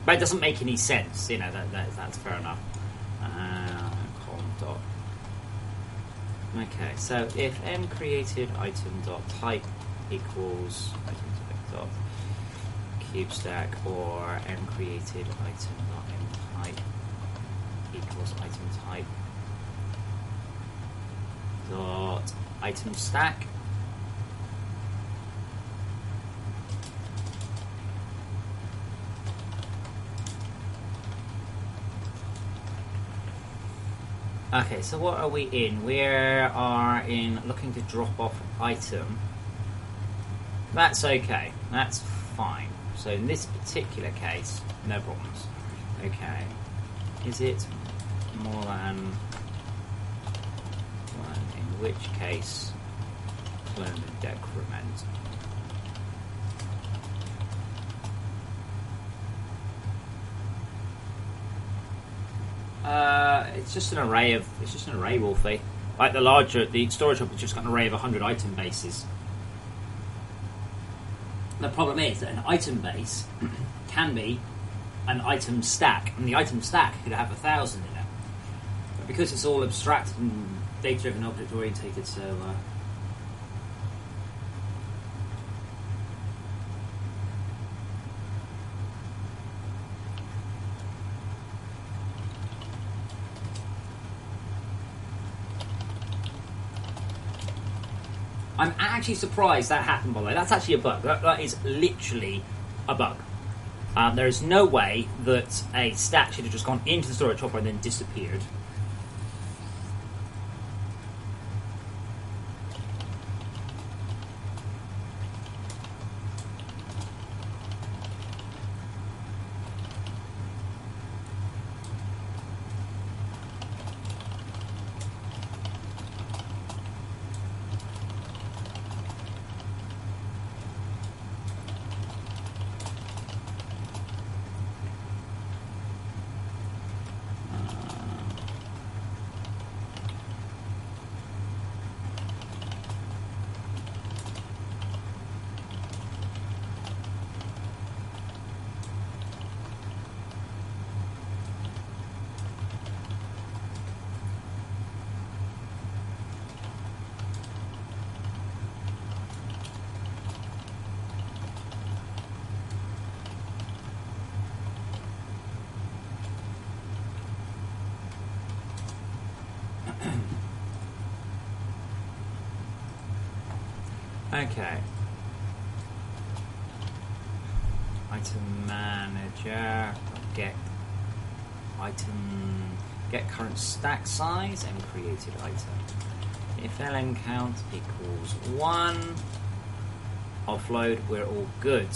but it doesn't make any sense. You know, that's fair enough. Dot. Okay, so if n created item dot type equals item dot cube stack or m created item dot m type equals item type dot item stack. Okay, so what are we in? We are in looking to drop off item. That's okay. That's fine. So in this particular case, no problems. Okay. Is it more than one? In which case, clone and decrement. It's just an array, Wolfie. Like the storage hub has just got an array of 100 item bases. The problem is that an item base can be an item stack, and the item stack could have 1,000 in it. But because it's all abstract and data-driven, object-orientated, so I'm actually surprised that happened, by the way. That's actually a bug. That is literally a bug. There is no way that a stack should have just gone into the storage hopper and then disappeared. Okay. Item manager. Get item. Get current stack size and created item. If ln count equals 1, offload. We're all good.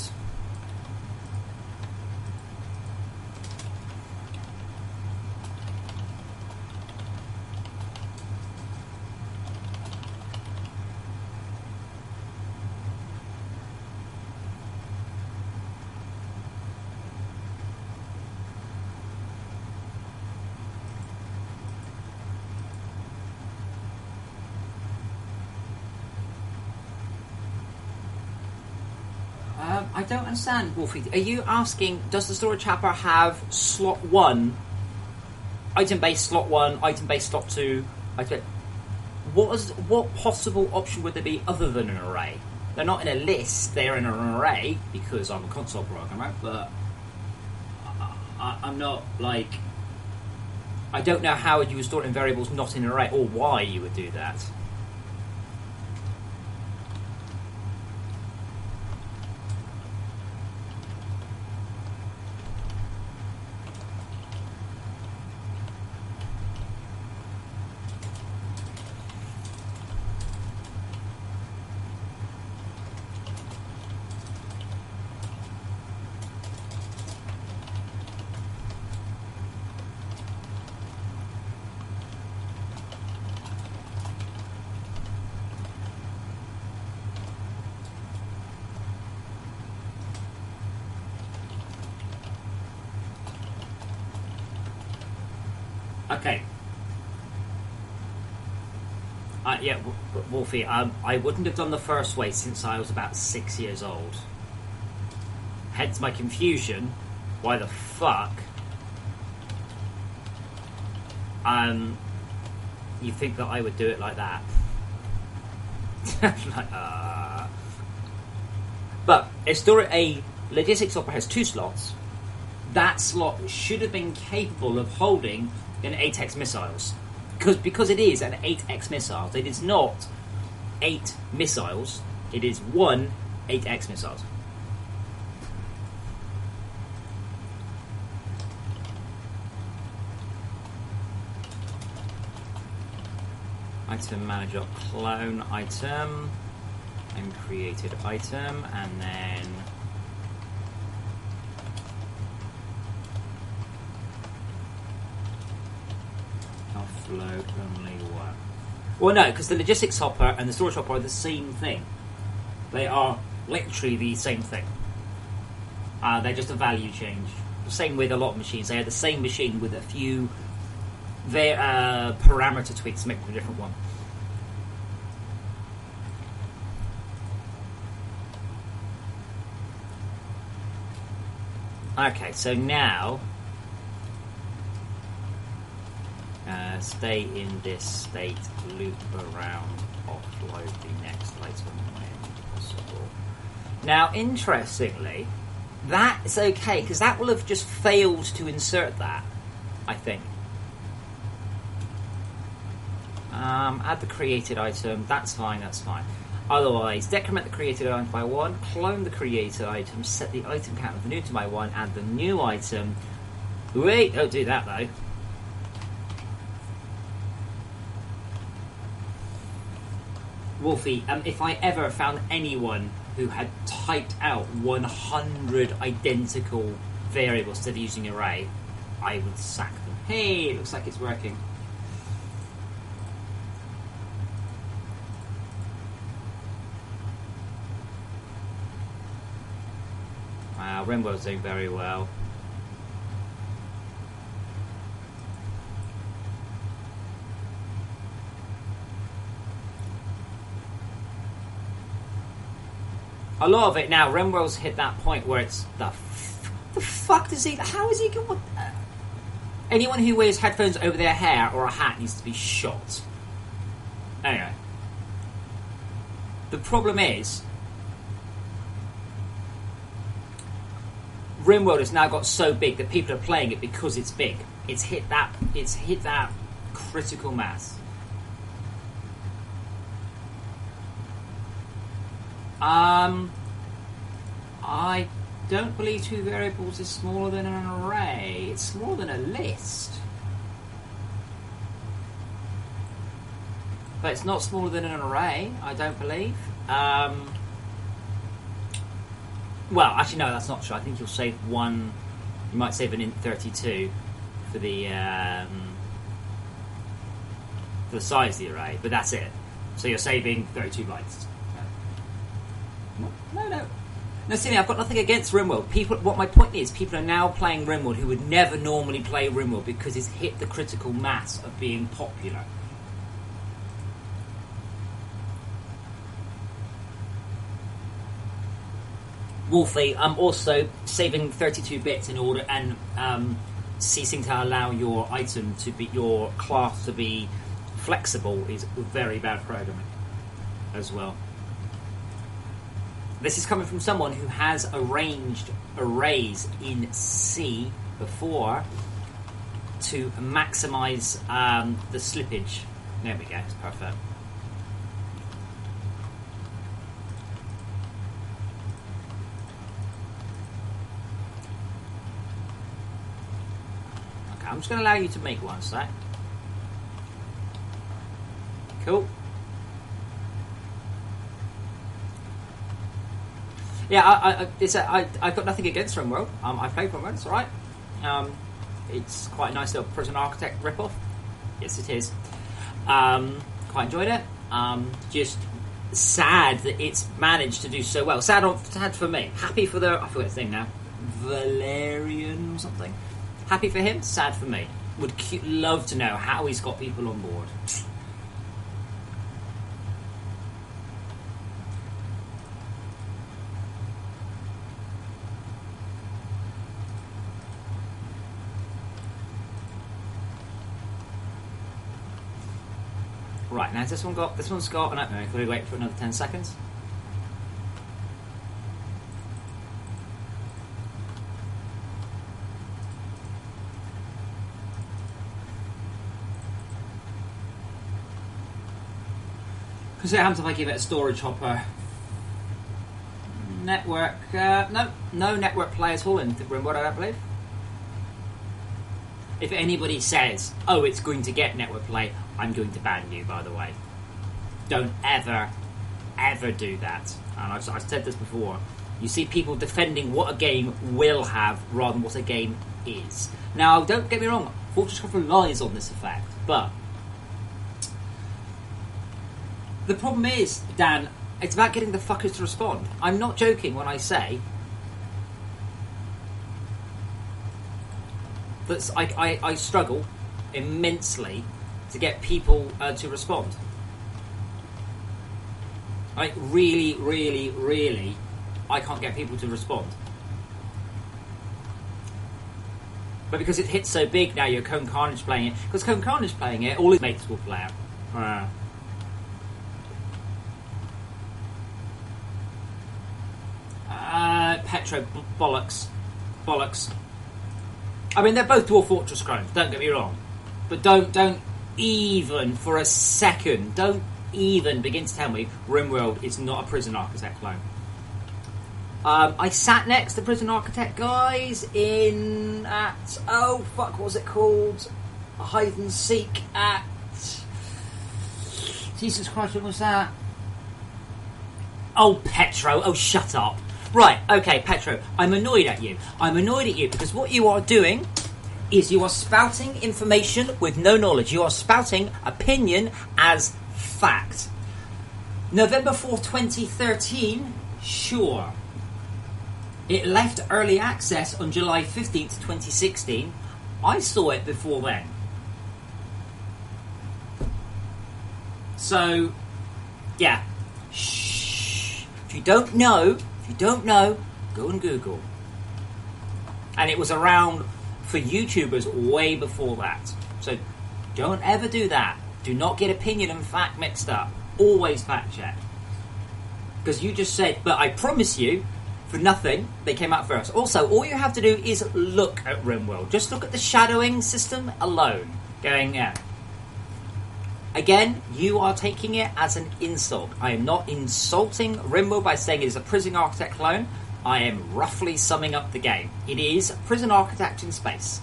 I don't understand, Wolfie. Are you asking, does the storage hopper have slot 1, item base slot 1, item base slot 2? What possible option would there be other than an array? They're not in a list, they're in an array, because I'm a console programmer, but I'm not, like... I don't know how you would store it in variables not in an array, or why you would do that. Okay. Yeah, Wolfie, I wouldn't have done the first way since I was about 6 years old. Hence my confusion. Why the fuck? You think that I would do it like that? Like, But it's still a Logistics Hopper has 2 slots. That slot should have been capable of holding an 8x missiles. Because it is an 8x missile. It is not 8 missiles. It is 1 8x missiles. Item manager, clone item, and created item, and then offload only one. Well, no, because the logistics hopper and the storage hopper are the same thing. They are literally the same thing. They're just a value change. The same with a lot of machines. They are the same machine with a few parameter tweaks to make them a different one. Okay, so now stay in this state, loop around, offload the next item when possible. Now, interestingly, that's okay, because that will have just failed to insert that, I think. Add the created item, that's fine. Otherwise, decrement the created item by 1, clone the created item, set the item count of the new item by 1, add the new item. Wait, don't do that though. Wolfie, if I ever found anyone who had typed out 100 identical variables instead of using array, I would sack them. Hey, it looks like it's working. Wow, Rimworld's doing very well. A lot of it now, Rimworld's hit that point where it's the fuck does he? How is he going? Anyone who wears headphones over their hair or a hat needs to be shot. Anyway, the problem is, Rimworld has now got so big that people are playing it because it's big. It's hit that critical mass. I don't believe 2 variables is smaller than an array. It's smaller than a list. But it's not smaller than an array, I don't believe. Well, actually, no, that's not true. I think you'll save 1. You might save an int 32 for the size of the array, but that's it. So you're saving 32 bytes. No. No, Cindy, I've got nothing against Rimworld. What my point is, people are now playing Rimworld who would never normally play Rimworld because it's hit the critical mass of being popular. Wolfie, I'm also saving 32 bits in order and ceasing to allow your item to be, your class to be flexible is very bad programming as well. This is coming from someone who has arranged arrays in C before to maximise the slippage. There we go, it's perfect. Okay, I'm just going to allow you to make one stack. Cool. Yeah, I've got nothing against Rimworld. I played Rimworld, it's alright. It's quite a nice little Prison Architect ripoff. Yes, it is. Quite enjoyed it. Just sad that it's managed to do so well. Sad for me. Happy for I forget his name now. Valerian or something. Happy for him, sad for me. Would love to know how he's got people on board. Right, now has this one's got, no, can we wait for another 10 seconds? Because it happens if I give it a storage hopper. Network, no network play at all in RimWorld, I don't believe. If anybody says, oh, it's going to get network play, I'm going to ban you, by the way. Don't ever do that. And I've said this before. You see people defending what a game will have rather than what a game is. Now, don't get me wrong, Fortress Cove relies on this effect, but the problem is, Dan, it's about getting the fuckers to respond. I'm not joking when I say that I struggle immensely to get people to respond. Like, really, I can't get people to respond. But because it hits so big now, you're Cone Carnage playing it. Because Cone Carnage playing it, all his mates will play it. Petro, bollocks. I mean, they're both Dwarf Fortress clones, don't get me wrong. But don't even for a second, don't even begin to tell me RimWorld is not a Prison Architect clone. I sat next to Prison Architect guys what was it called? Hide and Seek at... Jesus Christ, what was that? Oh, Petro, oh, shut up. Right, okay, Petro, I'm annoyed at you. I'm annoyed at you because what you are doing is you are spouting information with no knowledge. You are spouting opinion as fact. November 4th, 2013, sure. It left early access on July 15th, 2016. I saw it before then. So, yeah. Shh. If you don't know, go and Google. And it was around for YouTubers way before that. So don't ever do that. Do not get opinion and fact mixed up. Always fact check. Because you just said, but I promise you, for nothing, they came out first. Also, all you have to do is look at RimWorld. Just look at the shadowing system alone. Going, yeah. Again, you are taking it as an insult. I am not insulting RimWorld by saying it is a Prison Architect clone. I am roughly summing up the game. It is Prison Architect in space.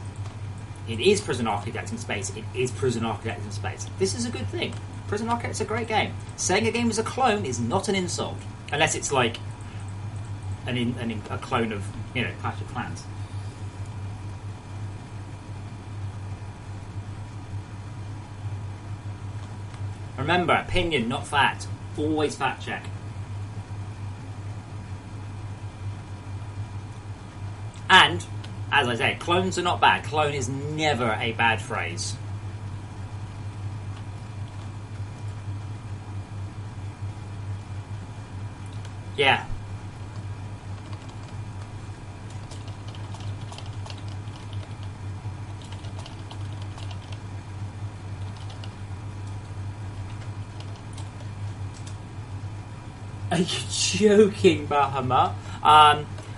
It is Prison Architect in space. It is Prison Architect in space. This is a good thing. Prison Architect's a great game. Saying a game is a clone is not an insult. Unless it's like a clone of, Clash of Clans. Remember, opinion, not fact. Always fact check. And, as I say, clones are not bad. Clone is never a bad phrase. Yeah. Are you joking, Bahama?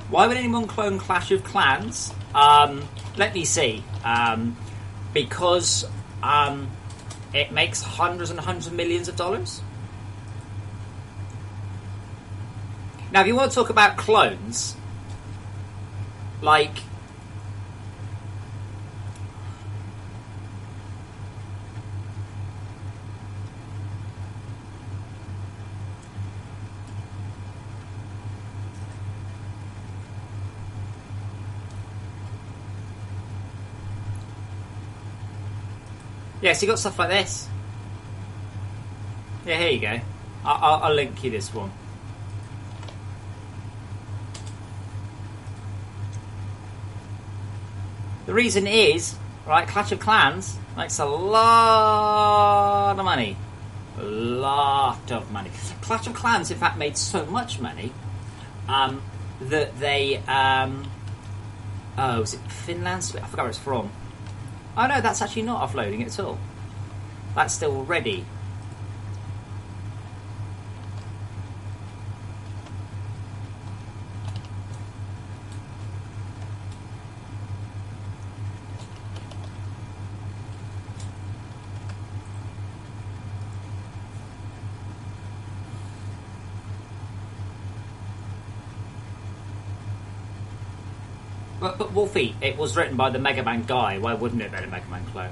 Why would anyone clone Clash of Clans? Let me see. Because it makes hundreds and hundreds of millions of dollars. Now, if you want to talk about clones, like... Yeah, so you got stuff like this. Yeah, here you go. I'll link you this one. The reason is, right, Clash of Clans makes a lot of money. A lot of money. Clash of Clans, in fact, made so much money that they... was it Finland? I forgot where it's from. Oh no, that's actually not offloading it at all. That's still ready. But Wolfie, it was written by the Mega Man guy. Why wouldn't it be a Mega Man clone?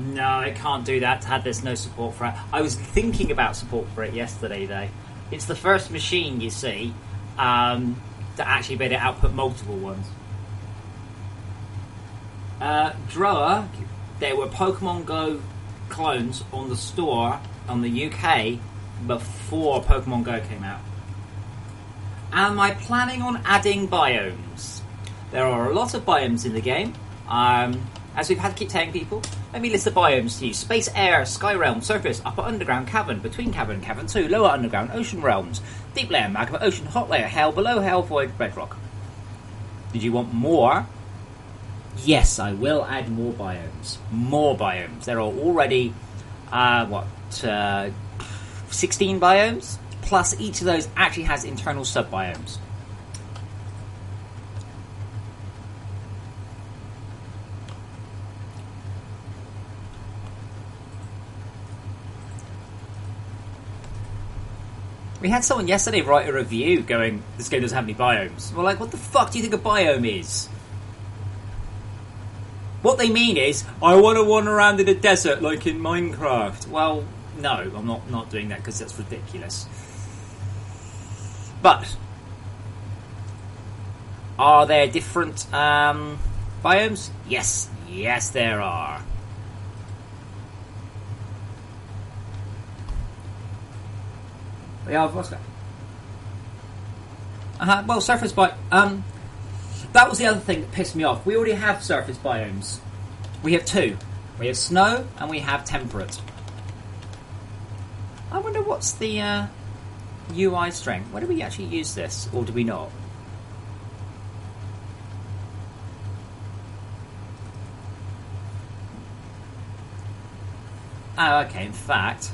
No, it can't do that. There's no support for it. I was thinking about support for it yesterday, though. It's the first machine, you see, that actually be able to output multiple ones. Droa, there were Pokemon Go clones on the store on the UK before Pokemon Go came out. Am I planning on adding biomes? There are a lot of biomes in the game. As we've had to keep telling people, let me list the biomes to you. Space, air, sky realm, surface, upper underground, cavern, between cavern, cavern 2, lower underground, ocean realms, deep layer, magma, ocean, hot layer, hell, below hell, void, bedrock. Did you want more? Yes, I will add more biomes. More biomes. There are already, 16 biomes? Plus each of those actually has internal sub-biomes. We had someone yesterday write a review going, this game doesn't have any biomes. We're like, what the fuck do you think a biome is? What they mean is, I want to wander around in a desert like in Minecraft. Well, no, I'm not doing that because that's ridiculous. But, are there different biomes? Yes, there are. Yeah, I've lost that. Well, surface biome. That was the other thing that pissed me off. We already have surface biomes. We have two. We have snow and we have temperate. I wonder what's the UI strength. Where do we actually use this, or do we not? Oh, okay. In fact,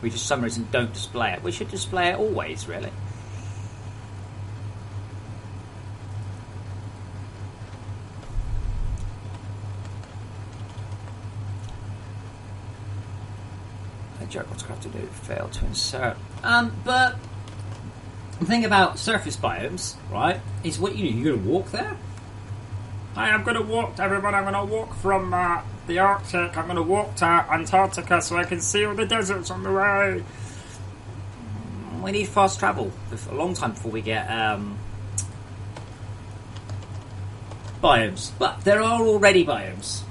we just for some reason don't display it. We should display it always, really. A jerk, what's going to have to do? Fail to insert. But the thing about surface biomes, right, is what you're going to walk there. Hi, I'm going to walk, everyone. I'm going to walk from the Arctic. I'm going to walk to Antarctica so I can see all the deserts on the way. We need fast travel a long time before we get biomes. But there are already biomes.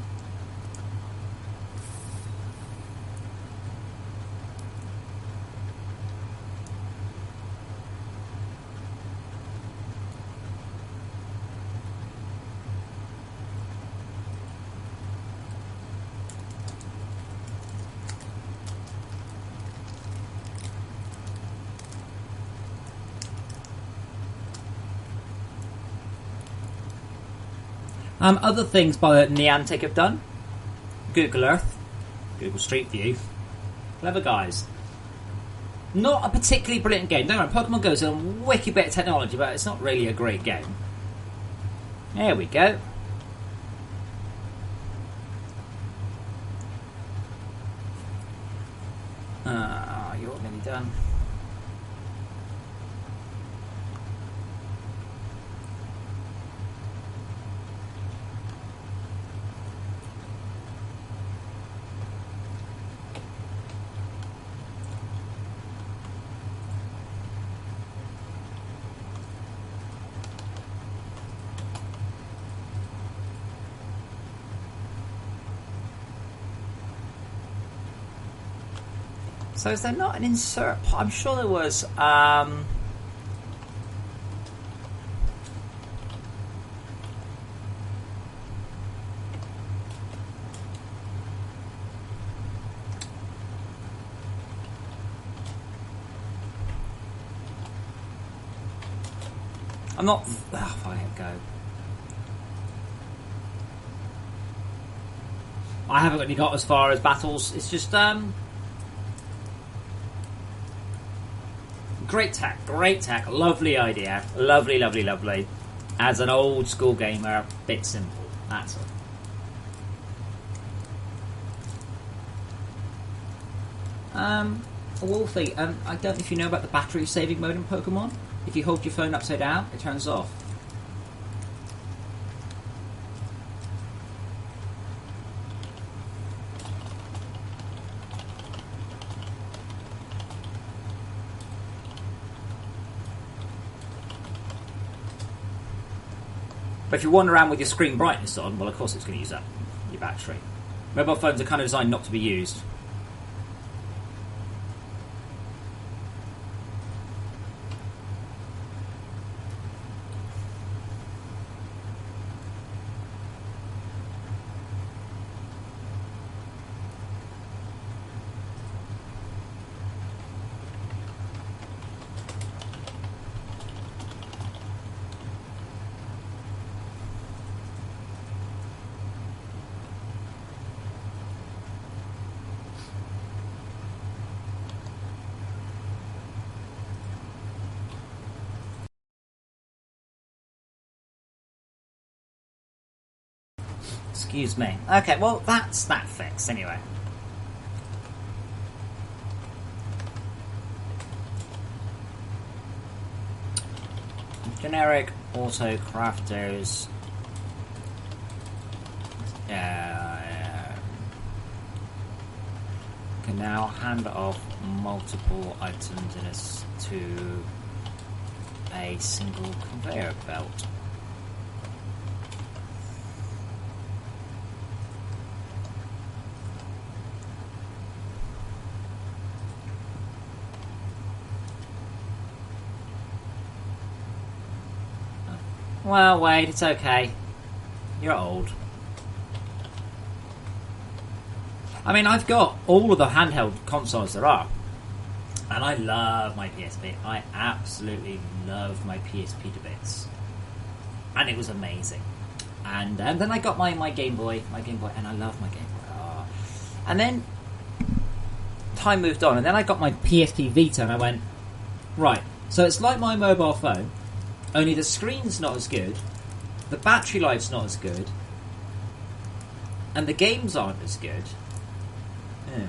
Other things by Niantic have done. Google Earth, Google Street View. Clever guys. Not a particularly brilliant game. Don't worry, Pokemon Go is a wicked bit of technology, but it's not really a great game. There we go. You're nearly done. So is there not an insert? I'm sure there was. I'm not. Oh, I let go. I haven't really got as far as battles. It's just great tech, lovely idea, lovely. As an old school gamer, bit simple. That's all. Wolfie, I don't know if you know about the battery saving mode in Pokemon. If you hold your phone upside down, it turns off. But if you wander around with your screen brightness on, well, of course it's going to use up your battery. Mobile phones are kind of designed not to be used. Excuse me. Okay, well, that's that fixed anyway. Generic auto crafters. Can now hand off multiple items to a single conveyor belt. Well, wait, it's okay. You're old. I mean, I've got all of the handheld consoles there are. And I love my PSP. I absolutely love my PSP to bits. And it was amazing. And then I got my Game Boy, and I love my Game Boy. Oh. And then time moved on, and then I got my PSP Vita, and I went, right, so it's like my mobile phone, only the screen's not as good, the battery life's not as good, and the games aren't as good. Yeah.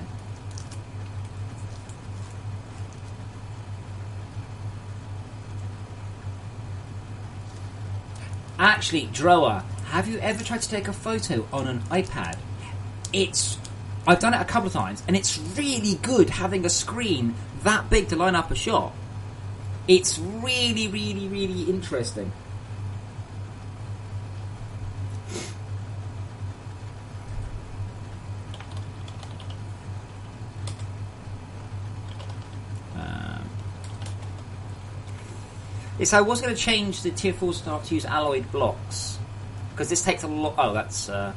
Actually, Droa, have you ever tried to take a photo on an iPad? I've done it a couple of times, and it's really good having a screen that big to line up a shot. It's really, really, really interesting. Yes, I was going to change the Tier 4 staff to use alloyed blocks, because this takes a lot... Oh, that's... I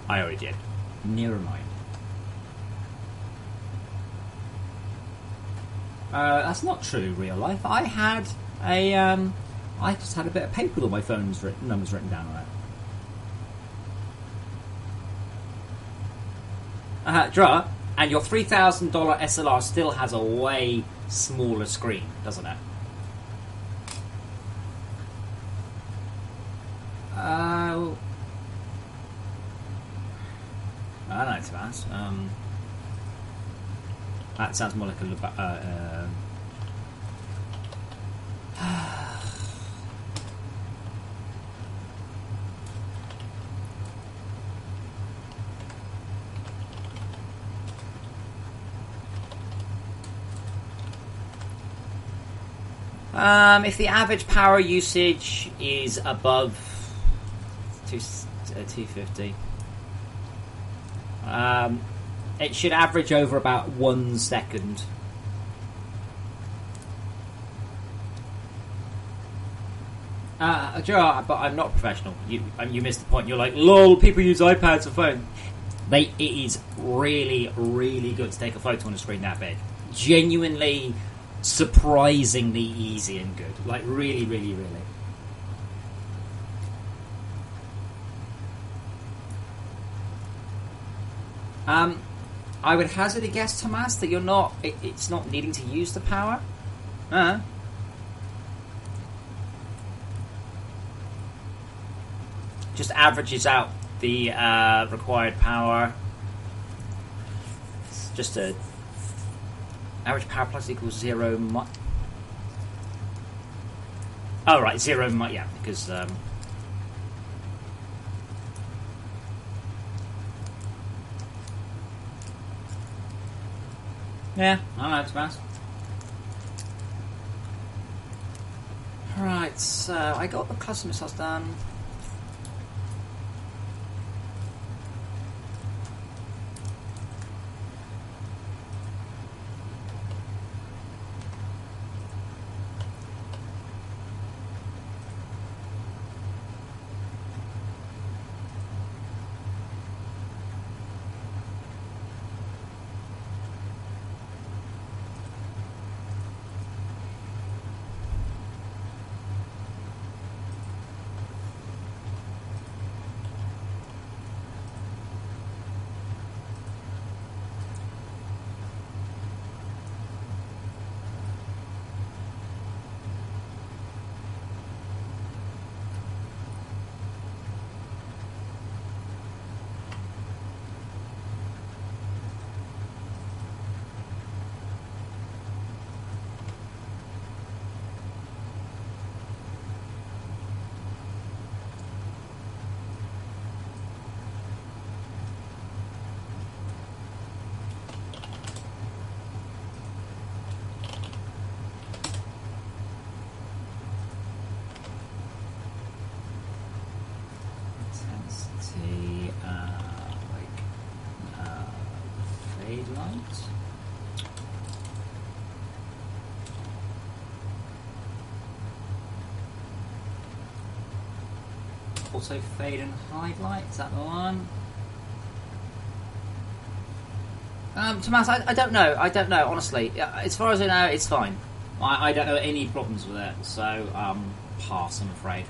already did. Never mind. That's not true in real life. I had a... I just had a bit of paper with all my phone's numbers written down on it. Dra, and your $3,000 SLR still has a way smaller screen, doesn't it? I don't know, to ask. That sounds more like a... if the average power usage is above 250, it should average over about 1 second. Joe, but I'm not professional. You missed the point. You're like, lol, people use iPads for phone. It is really, really good to take a photo on a screen that big. genuinely, surprisingly easy and good. Like, really, really, really. I would hazard a guess, Tomas, that you're not. It's not needing to use the power. Just averages out the required power. It's just a average power plus equals 0. Oh right, 0. Yeah, because. Yeah, I know, Tomas. Right, so I got the cluster missiles done. Fade light. Also fade and hide light, is that the one? Tomas, I don't know. I don't know, honestly. As far as I know, it's fine. I don't know any problems with it, so pass, I'm afraid.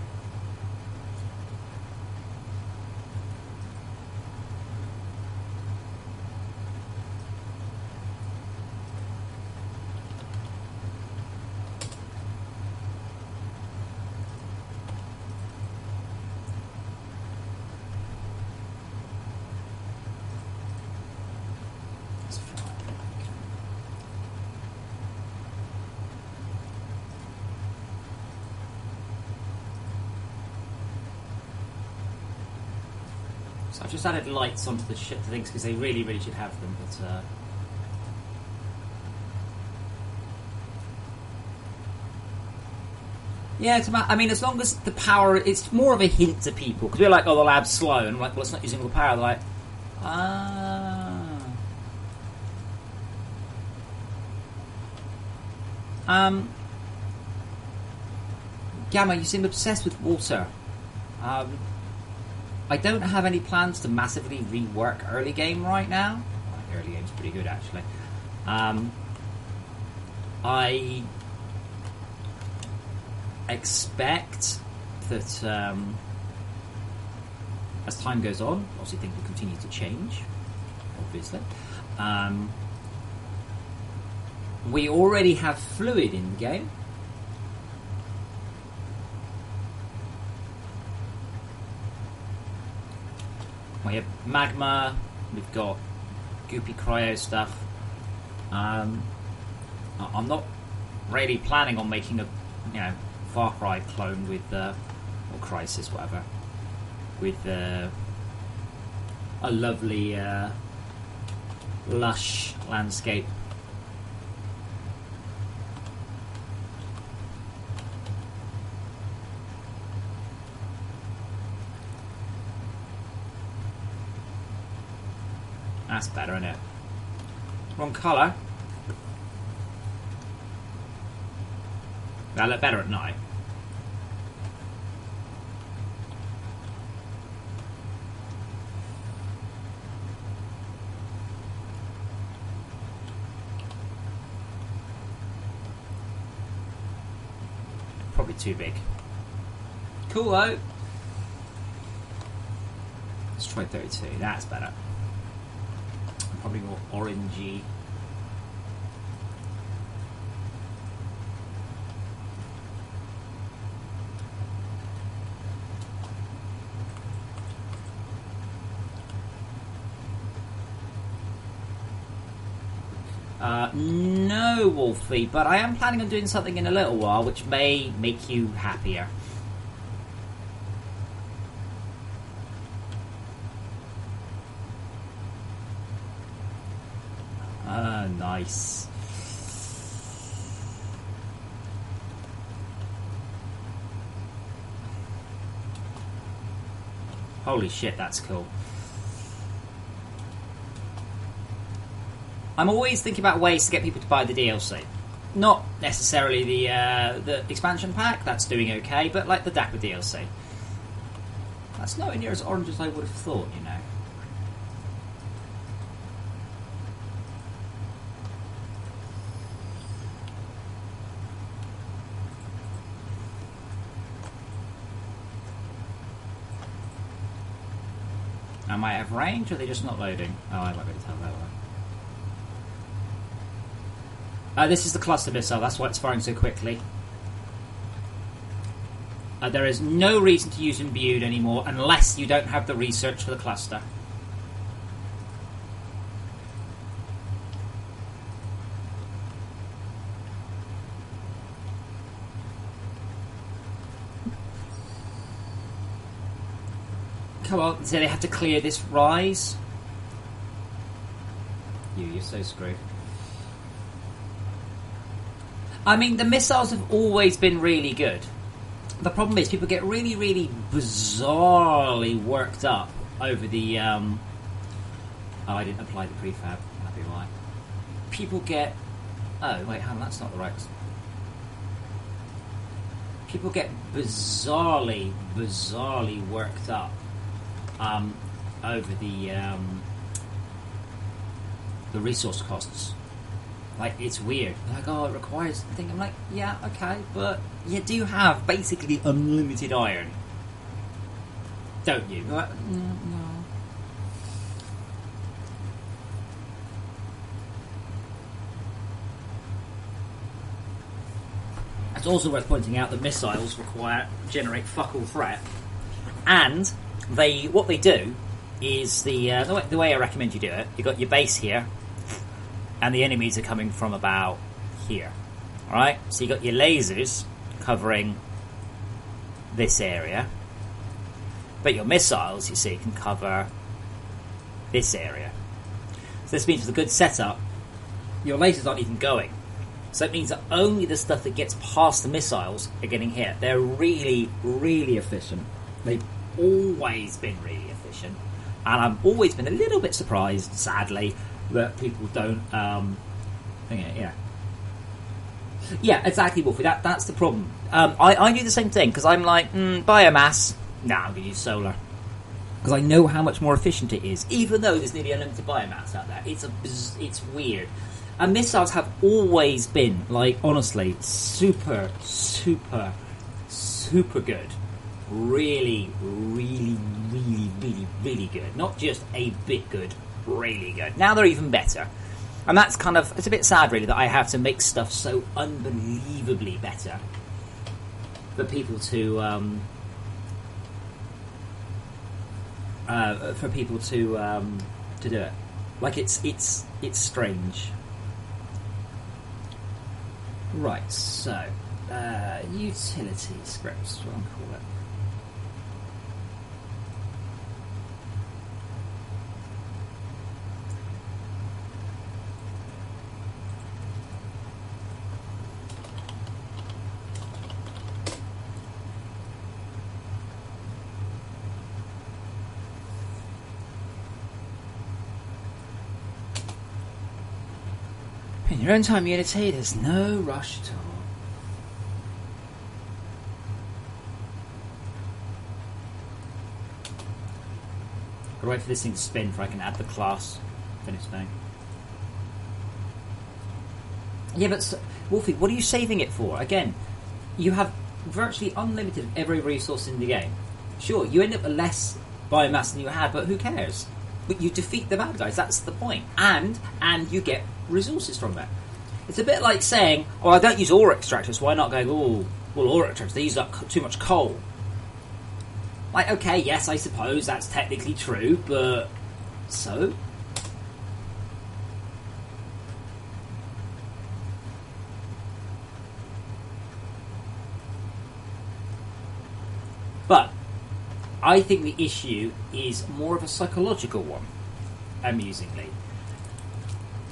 So I've just added lights onto the things because they really, really should have them, but yeah, I mean, as long as the power, it's more of a hint to people because we're like, oh, the lab's slow, and I'm like, well, it's not using all the power. They're like, Gamma, you seem obsessed with water. I don't have any plans to massively rework early game right now. Well, early game's pretty good, actually. I expect that as time goes on, obviously things will continue to change, obviously. We already have fluid in the game. We have magma, we've got goopy cryo stuff. I'm not really planning on making a, Far Cry clone with, or Crysis, whatever, with a lovely, lush landscape. That's better, isn't it? Wrong colour. That'll look better at night. probably too big. Cool though. Let's try 32. That's better. Probably more orangey. No, Wolfie, but I am planning on doing something in a little while which may make you happier. Nice. Holy shit, that's cool. I'm always thinking about ways to get people to buy the DLC. Not necessarily the expansion pack, that's doing okay, but like the Dapper DLC. That's nowhere near as orange as I would have thought, you know. I might have range, or are they just not loading? Oh, I might be able to tell that one. This is the cluster missile, that's why it's firing so quickly. There is no reason to use imbued anymore unless you don't have the research for the cluster. Come on, so they have to clear this rise. You're so screwed. I mean, the missiles have always been really good. The problem is people get really, really bizarrely worked up over the... Oh, I didn't apply the prefab. That'd be why. People get... Oh, wait, hang on, that's not the right... People get bizarrely worked up over the resource costs. Like, it's weird. Like, oh, it requires the thing. I'm like, yeah, okay, but you do have basically unlimited iron, don't you? Like, no. It's also worth pointing out that missiles generate fuck all threat, and what they do is the way I recommend you do it. You got your base here, and the enemies are coming from about here. Alright? So you got your lasers covering this area, but your missiles, you see, can cover this area. So this means with a good setup, your lasers aren't even going. So it means that only the stuff that gets past the missiles are getting hit. They're really, really efficient. They've always been really efficient. And I've always been a little bit surprised, sadly, that people don't yeah, exactly, Wolfie. That's the problem. I do the same thing because I'm like, biomass. Nah, I'm gonna use solar because I know how much more efficient it is. Even though there's nearly unlimited biomass out there, it's weird. And missiles have always been, like, honestly, super good. Really, really, really, really, really good. Not just a bit good. Really good. Now they're even better. And that's kind of... It's a bit sad, really, that I have to make stuff so unbelievably better for people to... to do it. Like, it's strange. Right, so... utility scripts, what I'm calling it. In your own time, Unity, there's no rush at all. I'll wait for this thing to spin before I can add the class. Finish thing. Yeah, but Wolfie, what are you saving it for? Again, you have virtually unlimited of every resource in the game. Sure, you end up with less biomass than you had, but who cares? But you defeat the bad guys, that's the point. And you get resources from that. It's a bit like saying, oh, I don't use ore extractors, why not going, oh, well, ore extractors, they use up too much coal. Like, okay, yes, I suppose that's technically true, but so? But I think the issue is more of a psychological one, amusingly.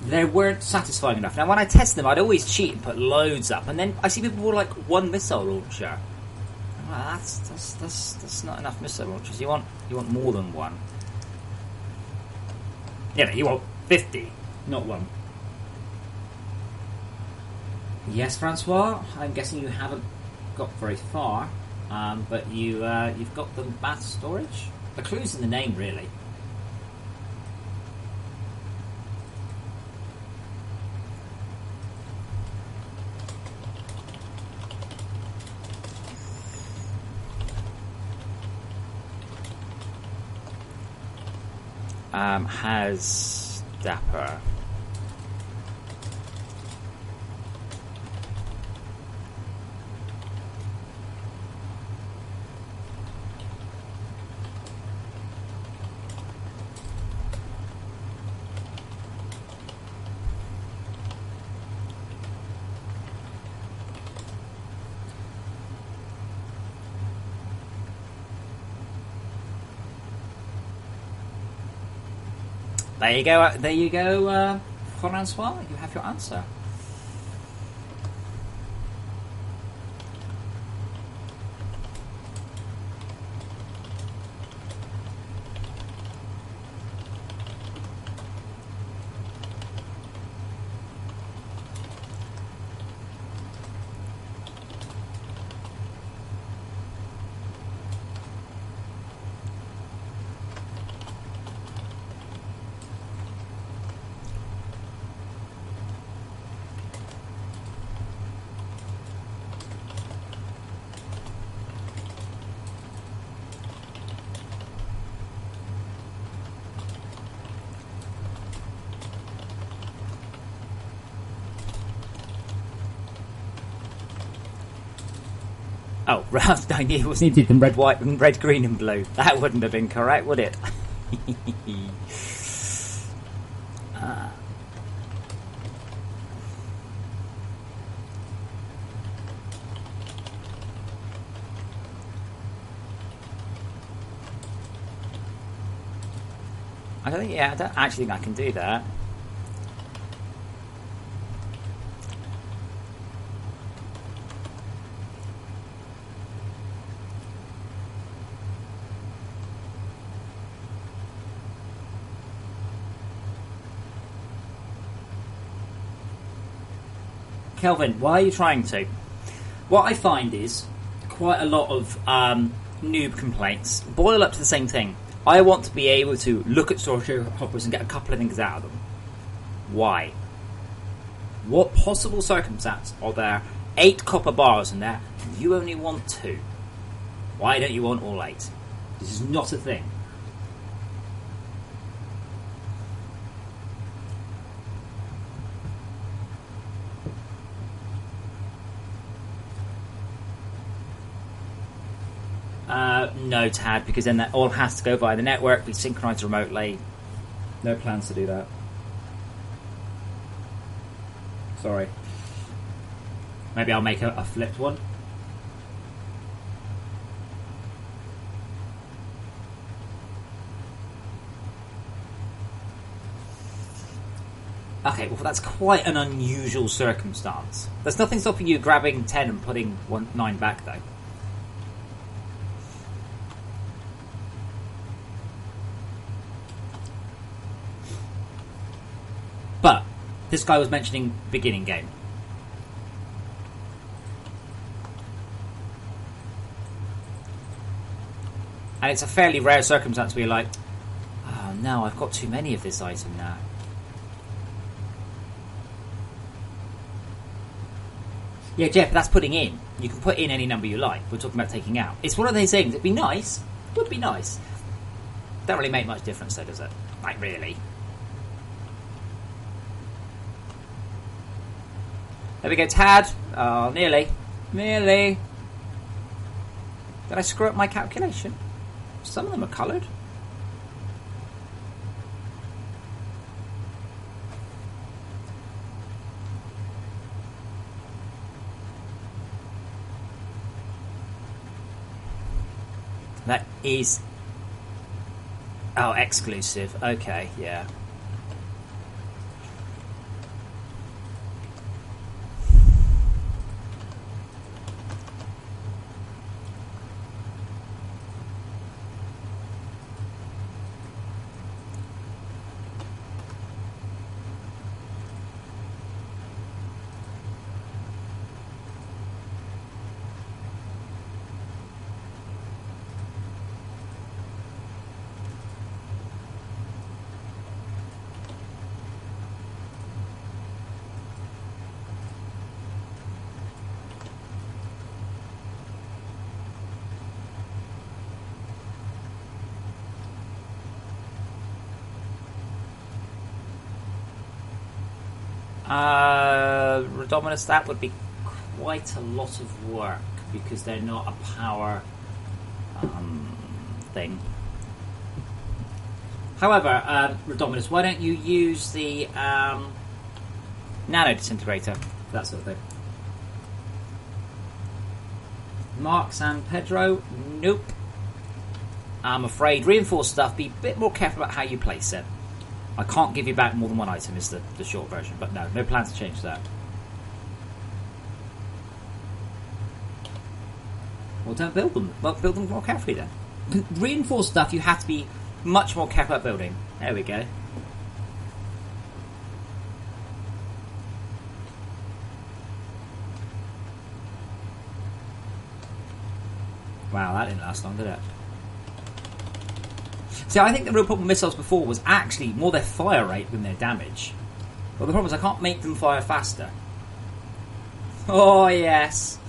They weren't satisfying enough. Now, when I test them, I'd always cheat and put loads up, and then I see people with like one missile launcher. I'm like, that's not enough missile launchers. You want more than one. Yeah, you want 50, not one. Yes, Francois. I'm guessing you haven't got very far, but you've got the mass storage. The clue's in the name, really. Has Dapper. There you go, Francois, you have your answer. Oh, I knew it was needed in red, white, and red, green, and blue. That wouldn't have been correct, would it? I don't actually think I can do that. Kelvin, why are you trying to? What I find is quite a lot of noob complaints boil up to the same thing. I want to be able to look at storage hoppers and get a couple of things out of them. Why? What possible circumstance are there 8 copper bars in there and you only want 2? Why don't you want all 8? This is not a thing. No, Tad, because then that all has to go via the network, be synchronized remotely. No plans to do that. Sorry. Maybe I'll make a flipped one. Okay, well that's quite an unusual circumstance. There's nothing stopping you grabbing 10 and putting 9 back, though. But this guy was mentioning beginning game. And it's a fairly rare circumstance where you're like, oh no, I've got too many of this item now. Yeah, Jeff, that's putting in. You can put in any number you like. We're talking about taking out. It's one of those things. It'd be nice. Would be nice. Don't really make much difference, though, does it? Like, really. There we go, Tad. Oh, nearly. Nearly. Did I screw up my calculation? Some of them are coloured. That is... Oh, exclusive. Okay, yeah. Redominus, that would be quite a lot of work because they're not a power thing. However, Redominus, why don't you use the nano disintegrator, that sort of thing? Mark San Pedro, nope. I'm afraid reinforced stuff, be a bit more careful about how you place it. I can't give you back more than one item is the short version, but no plans to change that. Well, don't build them. Well, build them more carefully then. Reinforced stuff you have to be much more careful about building. There we go. Wow, that didn't last long, did it? See, I think the real problem with missiles before was actually more their fire rate than their damage. But the problem is I can't make them fire faster. Oh, yes.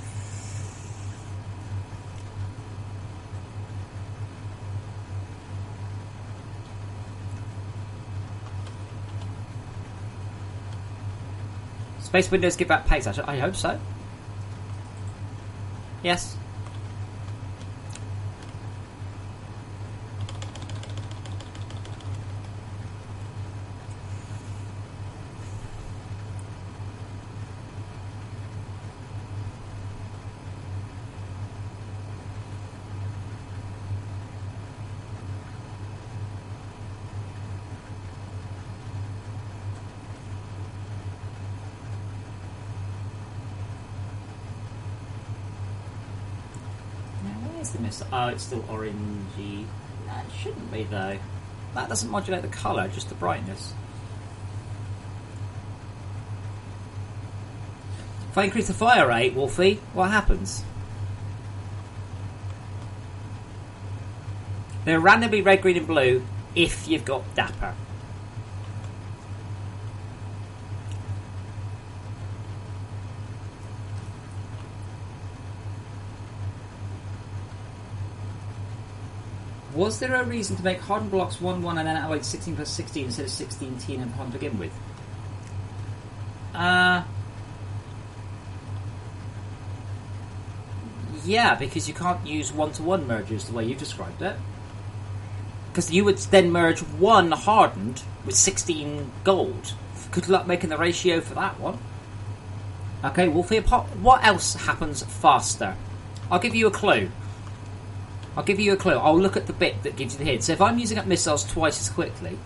Space Windows give back pace. I hope so. Yes. The missile. Oh, it's still orangey. No, it shouldn't be though. That doesn't modulate the colour, just the brightness. If I increase the fire rate, Wolfie, what happens? They're randomly red, green and blue if you've got Dapper. Was there a reason to make hardened blocks 1-1 and then alloy 16 plus 16 instead of 16 and hardened to begin with? Yeah, because you can't use 1-to-1 mergers the way you described it. Because you would then merge 1 hardened with 16 gold. Good luck making the ratio for that one. Okay, Wolfie, what else happens faster? I'll give you a clue. I'll look at the bit that gives you the hint. So if I'm using up missiles twice as quickly,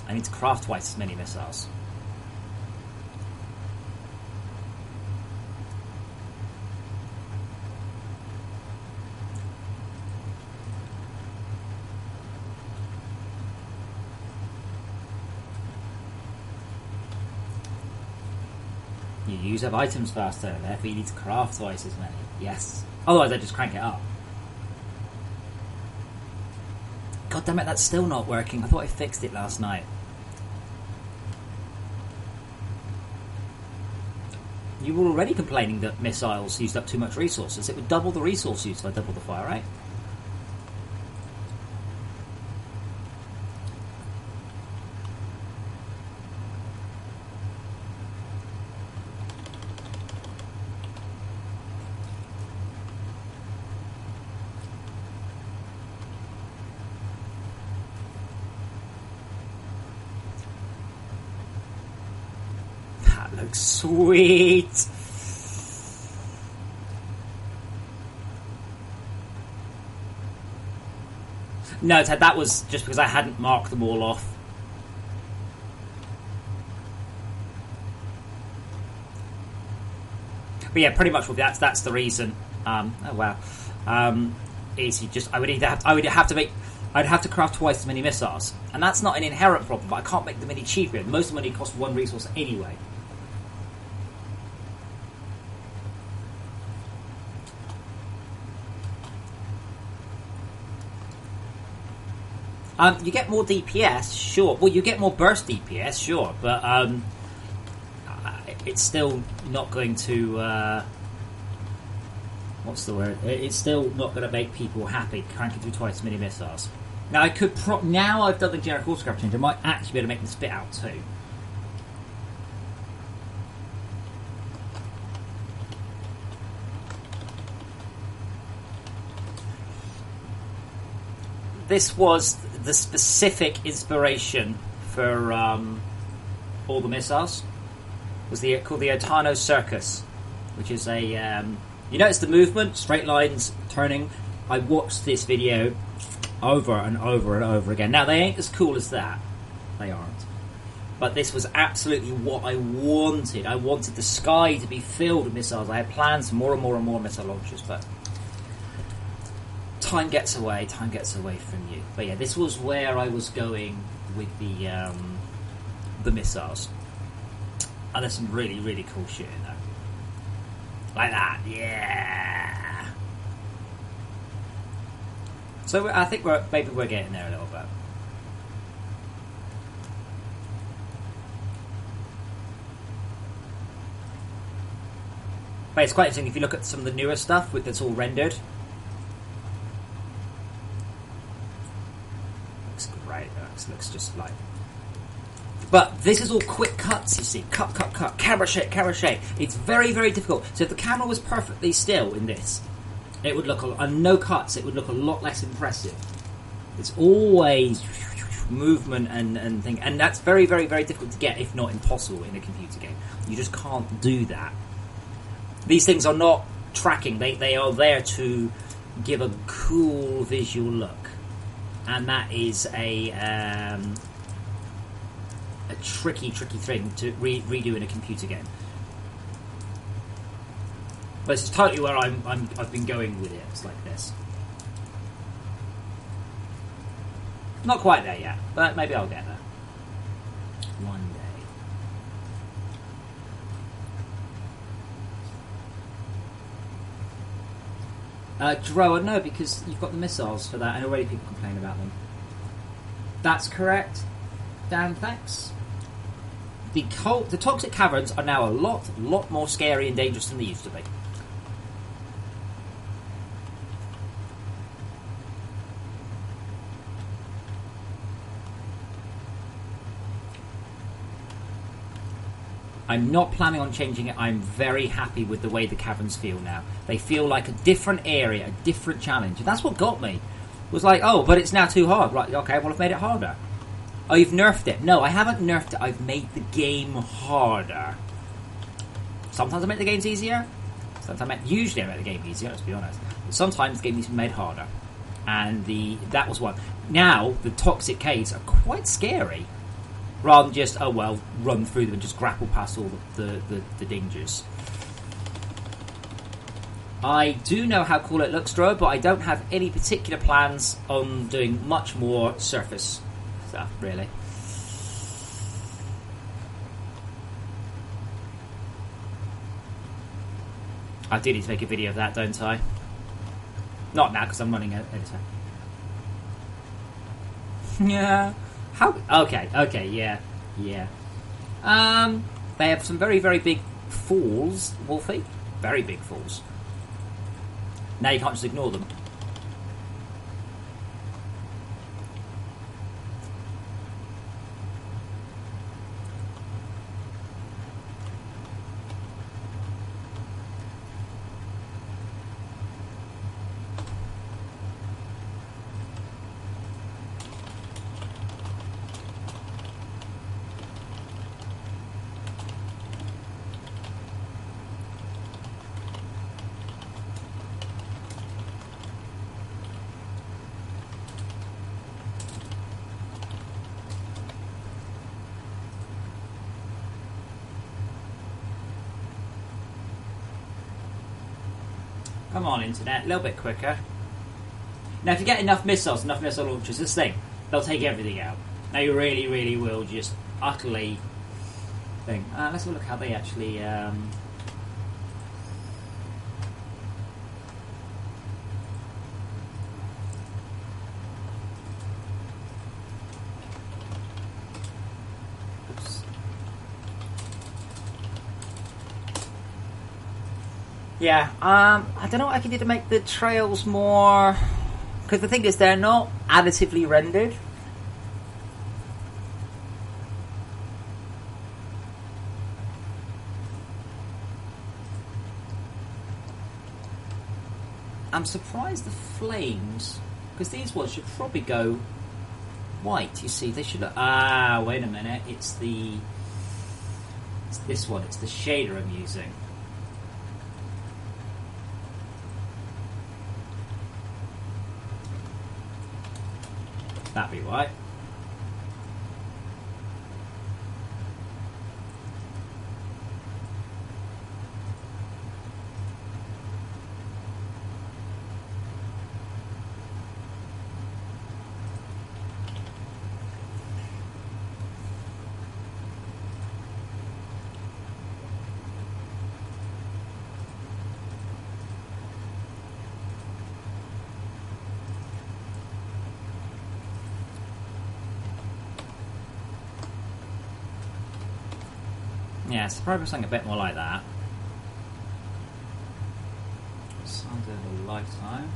I need to craft twice as many missiles. You use up items faster, therefore you need to craft twice as many. Yes. Otherwise I just crank it up. God damn it, that's still not working. I thought I fixed it last night. You were already complaining that missiles used up too much resources. It would double the resource use if I double the fire rate. That looks sweet. No, Ted, that was just because I hadn't marked them all off. But yeah, pretty much that's the reason. Oh wow. Is you just I'd have to craft twice as many missiles, and that's not an inherent problem. But I can't make them any cheaper. Most of them only cost one resource anyway. You get more DPS, sure. Well, you get more burst DPS, sure, but it's still not going to. What's the word? It's still not going to make people happy. Cranking through twice as many missiles. Now I could. Now I've done the generic autograph change. I might actually be able to make them spit out too. This was the specific inspiration for all the missiles. Was called the Otano Circus, which is a you notice the movement, straight lines, turning. I watched this video over and over and over again. Now they ain't as cool as that, they aren't. But this was absolutely what I wanted. I wanted the sky to be filled with missiles. I had plans for more and more and more missile launchers, but time gets away from you. But yeah, this was where I was going with the missiles. And there's some really, really cool shit in there. Like that, yeah. So I think maybe we're getting there a little bit. But it's quite interesting if you look at some of the newer stuff that's all rendered. Looks just like. But this is all quick cuts, you see. Cut. Camera shake. It's very, very difficult. So if the camera was perfectly still in this, it would look, and no cuts, it would look a lot less impressive. It's always movement and thing. And that's very, very, very difficult to get, if not impossible, in a computer game. You just can't do that. These things are not tracking. They are there to give a cool visual look. And that is a tricky thing to redo in a computer game. But it's totally where I've been going with it. It's like this. Not quite there yet, but maybe I'll get there one day. Jeroa, no, because you've got the missiles for that, and already people complain about them. That's correct. Dan, thanks. The toxic caverns are now a lot more scary and dangerous than they used to be. I'm not planning on changing it. I'm very happy with the way the caverns feel now. They feel like a different area, a different challenge. And that's what got me. It was like, oh, but it's now too hard. Right, okay, well, I've made it harder. Oh, you've nerfed it. No, I haven't nerfed it. I've made the game harder. Sometimes I make the games easier. Usually I make the game easier, let's be honest. But sometimes the game needs to be made harder. And that was one. Now, the toxic caves are quite scary. Rather than just, oh well, run through them and just grapple past all the dangers. I do know how cool it looks, Dro, but I don't have any particular plans on doing much more surface stuff, really. I do need to make a video of that, don't I? Not now, because I'm running an editor. Yeah. How? Okay, yeah. They have some very, very big falls, Wolfie. Very big falls. Now you can't just ignore them. Come on, internet, a little bit quicker. Now, if you get enough missiles, enough missile launchers, this thing, they'll take everything out. Now, you really, really will just utterly think. Let's have a look how they actually. Yeah, I don't know what I can do to make the trails more... Because the thing is, they're not additively rendered. I'm surprised the flames... Because these ones should probably go white, you see. They should... wait a minute. It's this one. It's the shader I'm using. That'd be right. Yeah, it's probably something a bit more like that. Signs of a lifetime.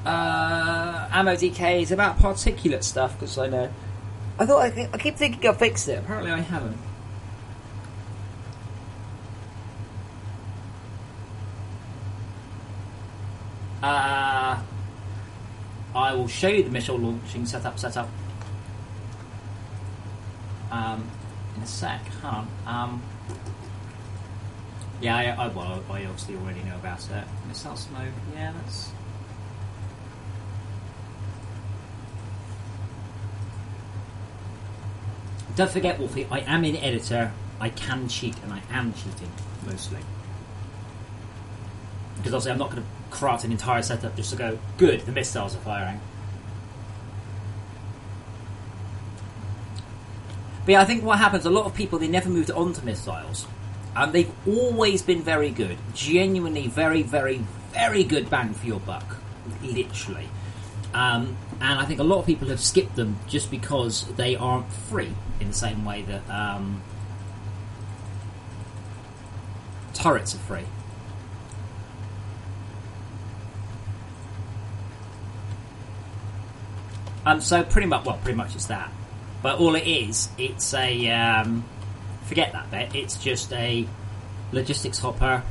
Ammo DK is about particulate stuff, because I know. I keep thinking I fixed it. Apparently I haven't. I will show you the missile launching setup. In a sec, huh? Yeah, I obviously already know about it. Missile smoke, yeah, that's... Don't forget, Wolfie, I am in editor. I can cheat, and I am cheating, mostly. Because obviously I'm not going to craft an entire setup just to go, good, the missiles are firing. But yeah, I think what happens, a lot of people, they never moved on to missiles. And they've always been very good. Genuinely very, very, very good bang for your buck. Literally. And I think a lot of people have skipped them just because they aren't free in the same way that turrets are free. So pretty much it's that. But all it is, it's a forget that bit. It's just a logistics hopper.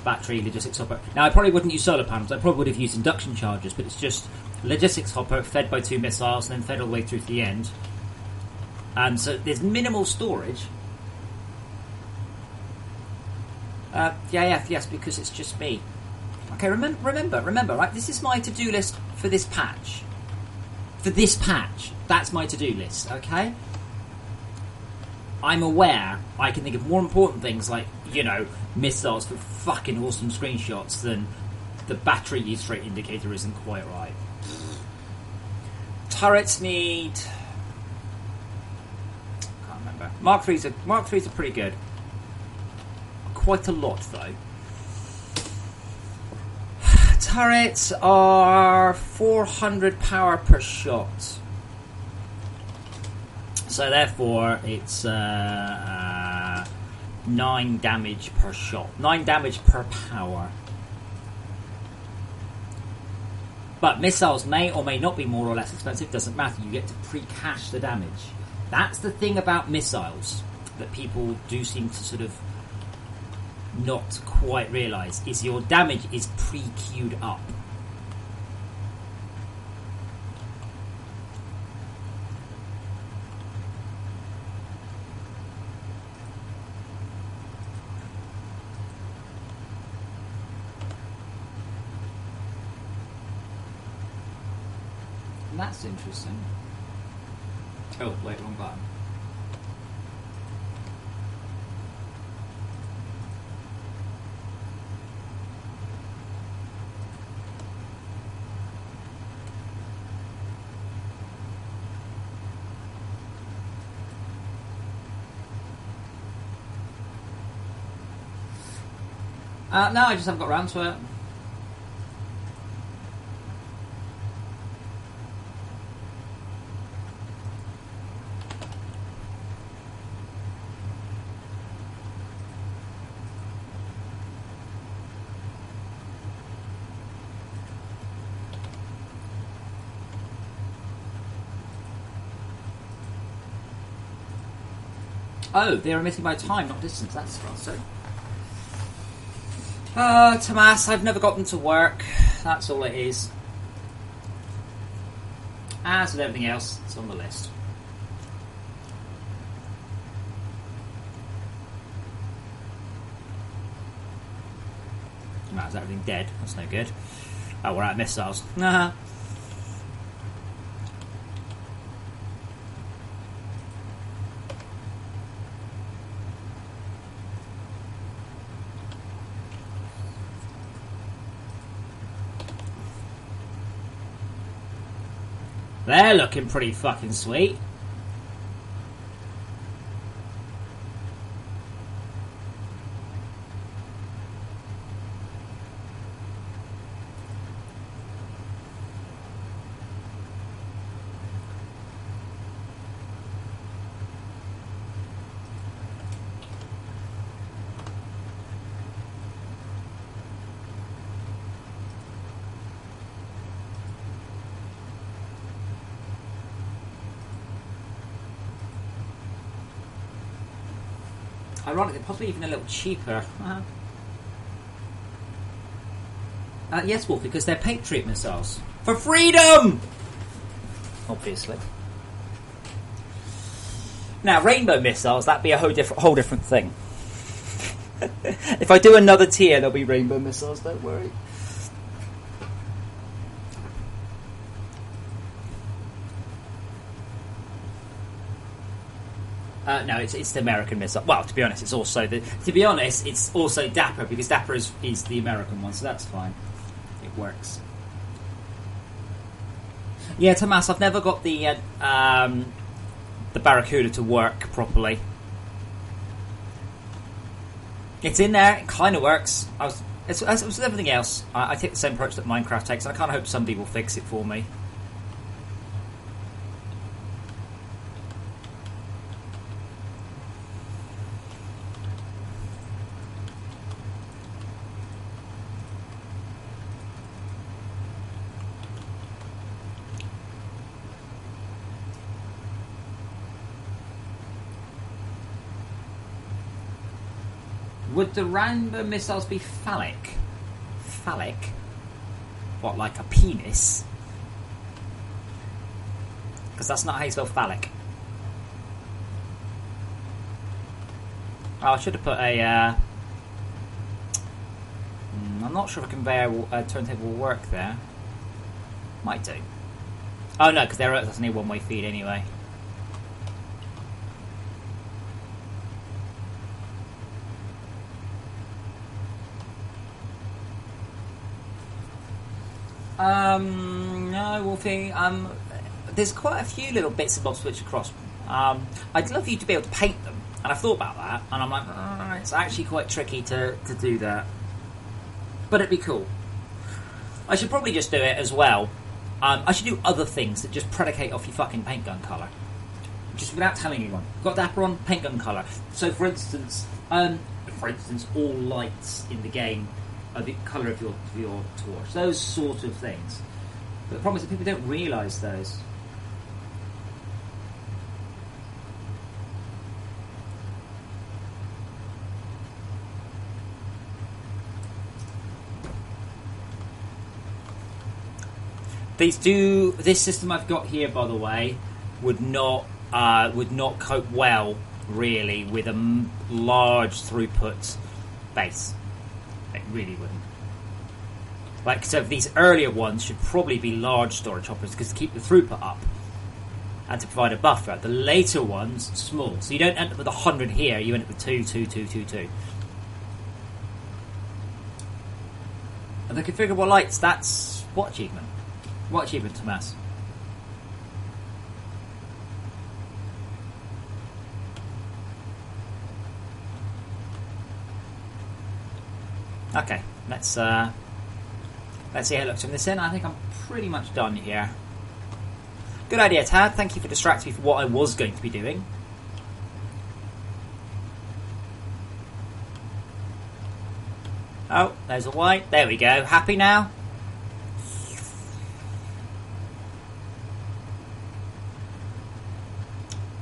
Battery, logistics hopper. Now, I probably wouldn't use solar panels. I probably would have used induction chargers, but it's just logistics hopper fed by 2 missiles and then fed all the way through to the end. And so there's minimal storage. Yes, because it's just me. Okay, remember, right? This is my to-do list for this patch. That's my to-do list, okay? I'm aware I can think of more important things like, missiles for fucking awesome screenshots than the battery use rate indicator isn't quite right. Turrets need whatever. Mark 3s are pretty good. Quite a lot though. Turrets are 400 power per shot. So therefore, it's 9 damage per shot. 9 damage per power. But missiles may or may not be more or less expensive. Doesn't matter. You get to pre-cache the damage. That's the thing about missiles that people do seem to sort of not quite realise, is your damage is pre-queued up. That's interesting. Oh, wait, wrong button. No, I just haven't got round to it. Oh, they're emitting by time, not distance. That's faster. Tomas, I've never got them to work. That's all it is. As with everything else, it's on the list. Tomas, is everything dead? That's no good. Oh, we're out of missiles. Nah. They're looking pretty fucking sweet. Ironically, possibly even a little cheaper. Yes, Wolf, because they're Patriot missiles. For freedom! Obviously. Now, Rainbow missiles, that'd be a whole different thing. If I do another tier, there'll be Rainbow missiles, don't worry. No, it's the American missile. Well, to be honest, it's also Dapper, because Dapper is the American one, so that's fine. It works. Yeah, Tomas, I've never got the Barracuda to work properly. It's in there. It kind of works. It's with everything else. I take the same approach that Minecraft takes. I kind of hope somebody will fix it for me. Would the Rainbow missiles be phallic? Phallic? What, like a penis? Because that's not how you spell phallic. Oh, I should have put a... I'm not sure if a conveyor turntable will work there. Might do. Oh no, because that's only a one-way feed anyway. No, Wolfie. there's quite a few little bits and bobs switch across. I'd love you to be able to paint them, and I've thought about that, and I'm like, it's actually quite tricky to do that. But it'd be cool. I should probably just do it as well. I should do other things that just predicate off your fucking paint gun colour. Just without telling anyone. Got Dapper on, paint gun colour. So for instance, all lights in the game are the colour of your torch. Those sort of things. But the problem is that people don't realise those. This system I've got here, by the way, would not cope well, really, with a large throughput base. It really wouldn't. Like, so these earlier ones should probably be large storage hoppers because to keep the throughput up and to provide a buffer. The later ones, small. So you don't end up with 100 here, you end up with 2, 2, 2, 2, 2. And the configurable lights, that's what achievement? What achievement, Tomas? Okay, let's see how it looks from this end. I think I'm pretty much done here. Good idea, Tad. Thank you for distracting me from what I was going to be doing. Oh, there's a white. There we go. Happy now?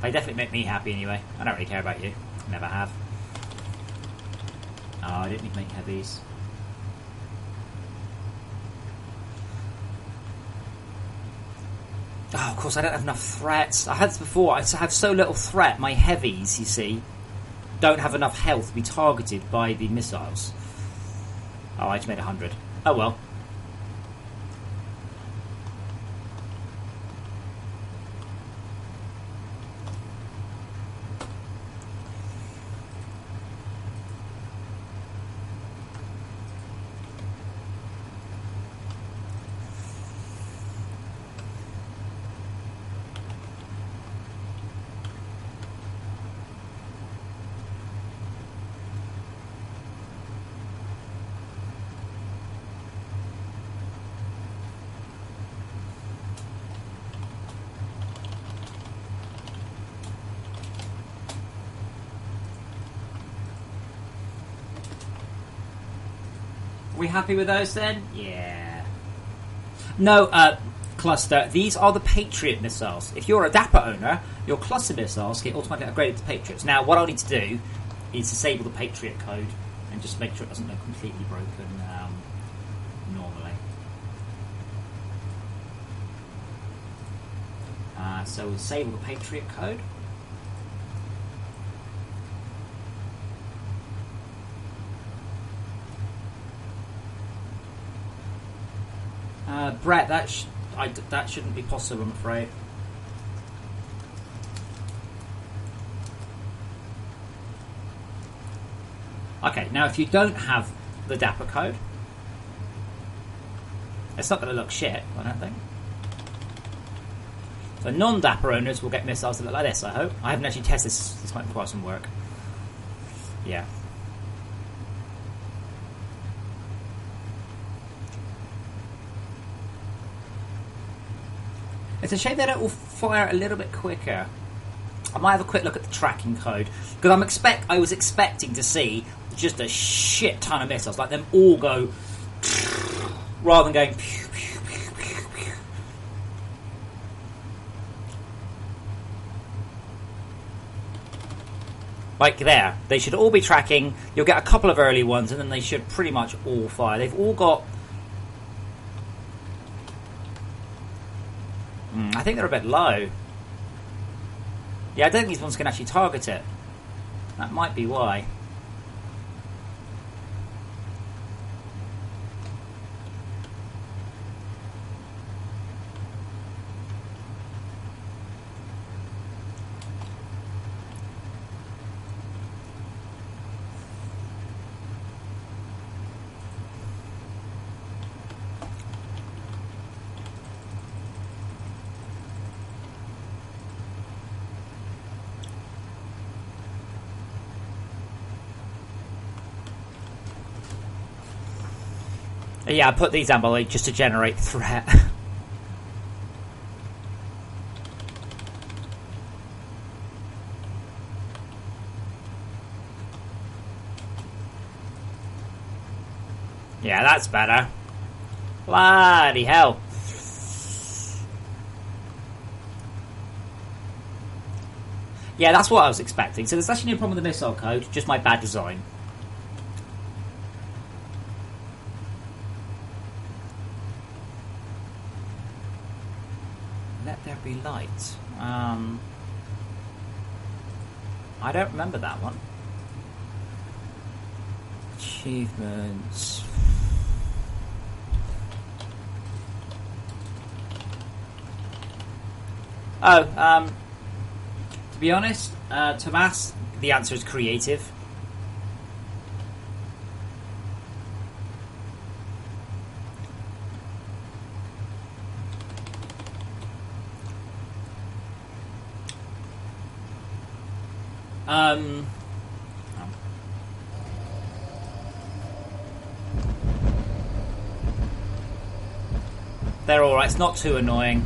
They definitely make me happy anyway. I don't really care about you. Never have. Oh, I didn't need to make heavies. Oh, of course, I don't have enough threats. I had this before. I have so little threat. My heavies, you see, don't have enough health to be targeted by the missiles. Oh, I just made 100. Oh, well. We happy with those then? Yeah. No, Cluster, these are the Patriot missiles. If you're a Dapper owner, your Cluster missiles get automatically upgraded to Patriots. Now, what I'll need to do is disable the Patriot code and just make sure it doesn't look completely broken normally. So we'll disable the Patriot code. Brett, that shouldn't be possible, I'm afraid. Okay, now if you don't have the Dapper code, it's not going to look shit, I don't think. So non-Dapper owners will get missiles that look like this, I hope. I haven't actually tested this. This might require some work. Yeah. It's a shame they don't all fire a little bit quicker. I might have a quick look at the tracking code because I was expecting to see just a shit ton of missiles, like them all go rather than going pew, pew, pew, pew, pew. Like there, they should all be tracking. You'll get a couple of early ones, and then they should pretty much all fire. They've all got. I think they're a bit low. Yeah, I don't think these ones can actually target it. That might be why. Yeah, I put these down by the way just to generate threat. Yeah, that's better. Bloody hell. Yeah, that's what I was expecting. So there's actually no problem with the missile code, just my bad design. Let there be light. I don't remember that one. Achievements. Oh, to be honest, Tomas, the answer is creative. They're alright, it's not too annoying.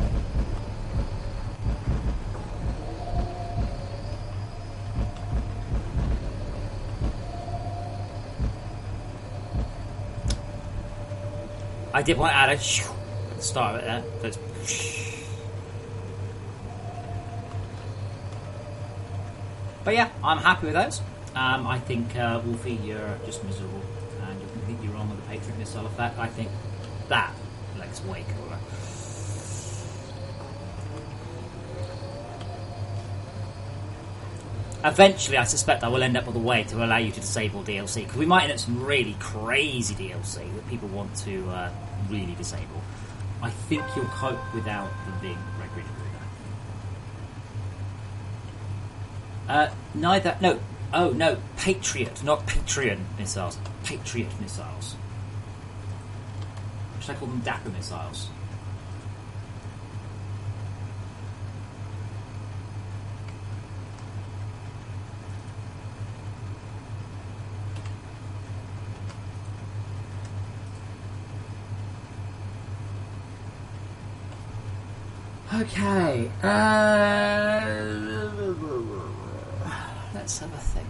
I did want to add a at the start of it there. So it's but yeah, I'm happy with those. I think Wolfie, you're just miserable, and you're completely wrong on the Patriot missile effect. I think that looks way cooler. Eventually, I suspect I will end up with a way to allow you to disable DLC, because we might end up some really crazy DLC that people want to really disable. I think you'll cope without them being regularly. Neither. No. Oh no. Patriot, not Patreon missiles. Patriot missiles. Should I call them Dapper missiles? Okay. Let's have a think.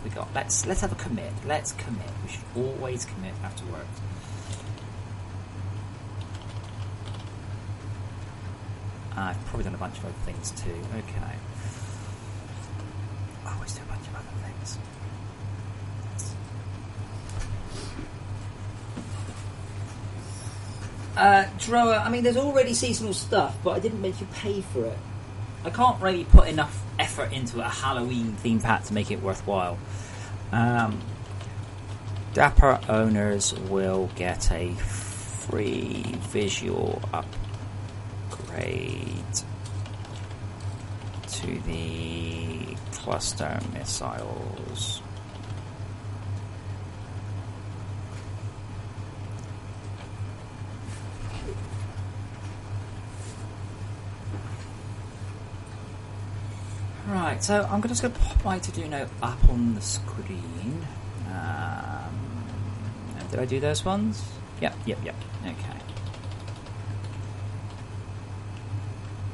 We got. Let's have a commit. Let's commit. We should always commit afterwards. I've probably done a bunch of other things too. Okay. I always do a bunch of other things. Droa, I mean, there's already seasonal stuff, but I didn't make you pay for it. I can't really put enough effort into a Halloween theme pack to make it worthwhile. Dapper owners will get a free visual upgrade to the cluster missiles. Right, so I'm just going to pop my to-do note up on the screen. Did I do those ones? Yep. Okay.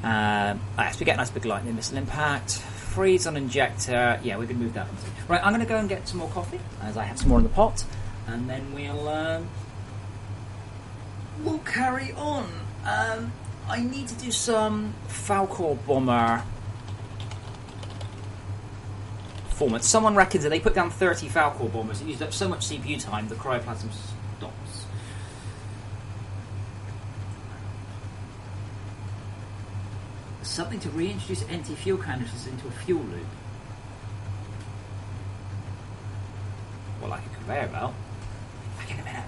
Yes, we get a nice big lightning missile impact. Freeze on injector. Yeah, we can move that one. Right, I'm going to go and get some more coffee, as I have some more in the pot, and then we'll carry on. I need to do some Falcor bomber performance. Someone reckons that they put down 30 Falcor bombers and used up so much CPU time the cryoplasm stops. Something to reintroduce anti-fuel canisters into a fuel loop. Well, like a conveyor belt. Back in a minute.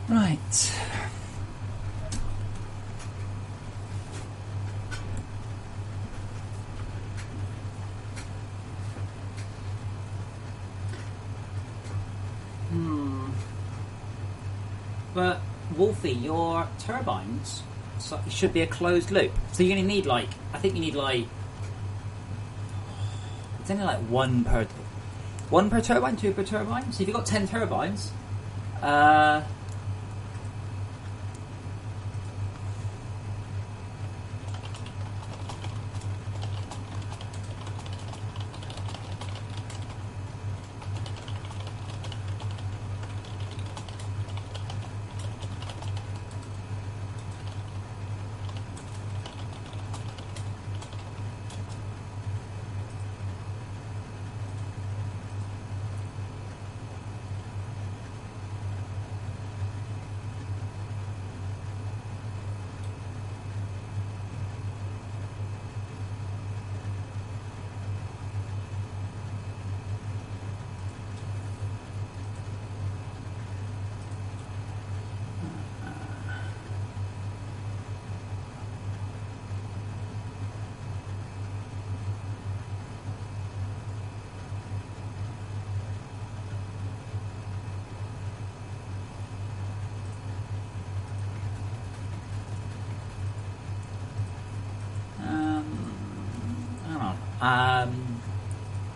Right. But Wolfie, your turbines should be a closed loop. So you're going to need I think you need it's only one per turbine, two per turbine. So if you've got 10 turbines,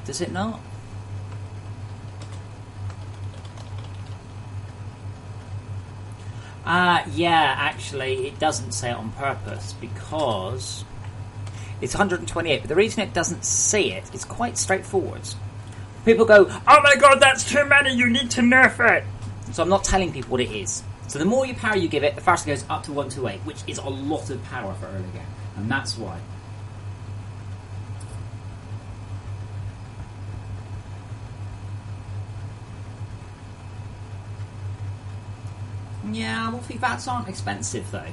does it not? Yeah, actually, it doesn't say it on purpose because it's 128. But the reason it doesn't say it is quite straightforward. People go, Oh my god, that's too many, you need to nerf it! so I'm not telling people what it is. So the more power you give it, the faster it goes up to 128, which is a lot of power for early game, and that's why. Yeah, Wolfie, VATs aren't expensive though.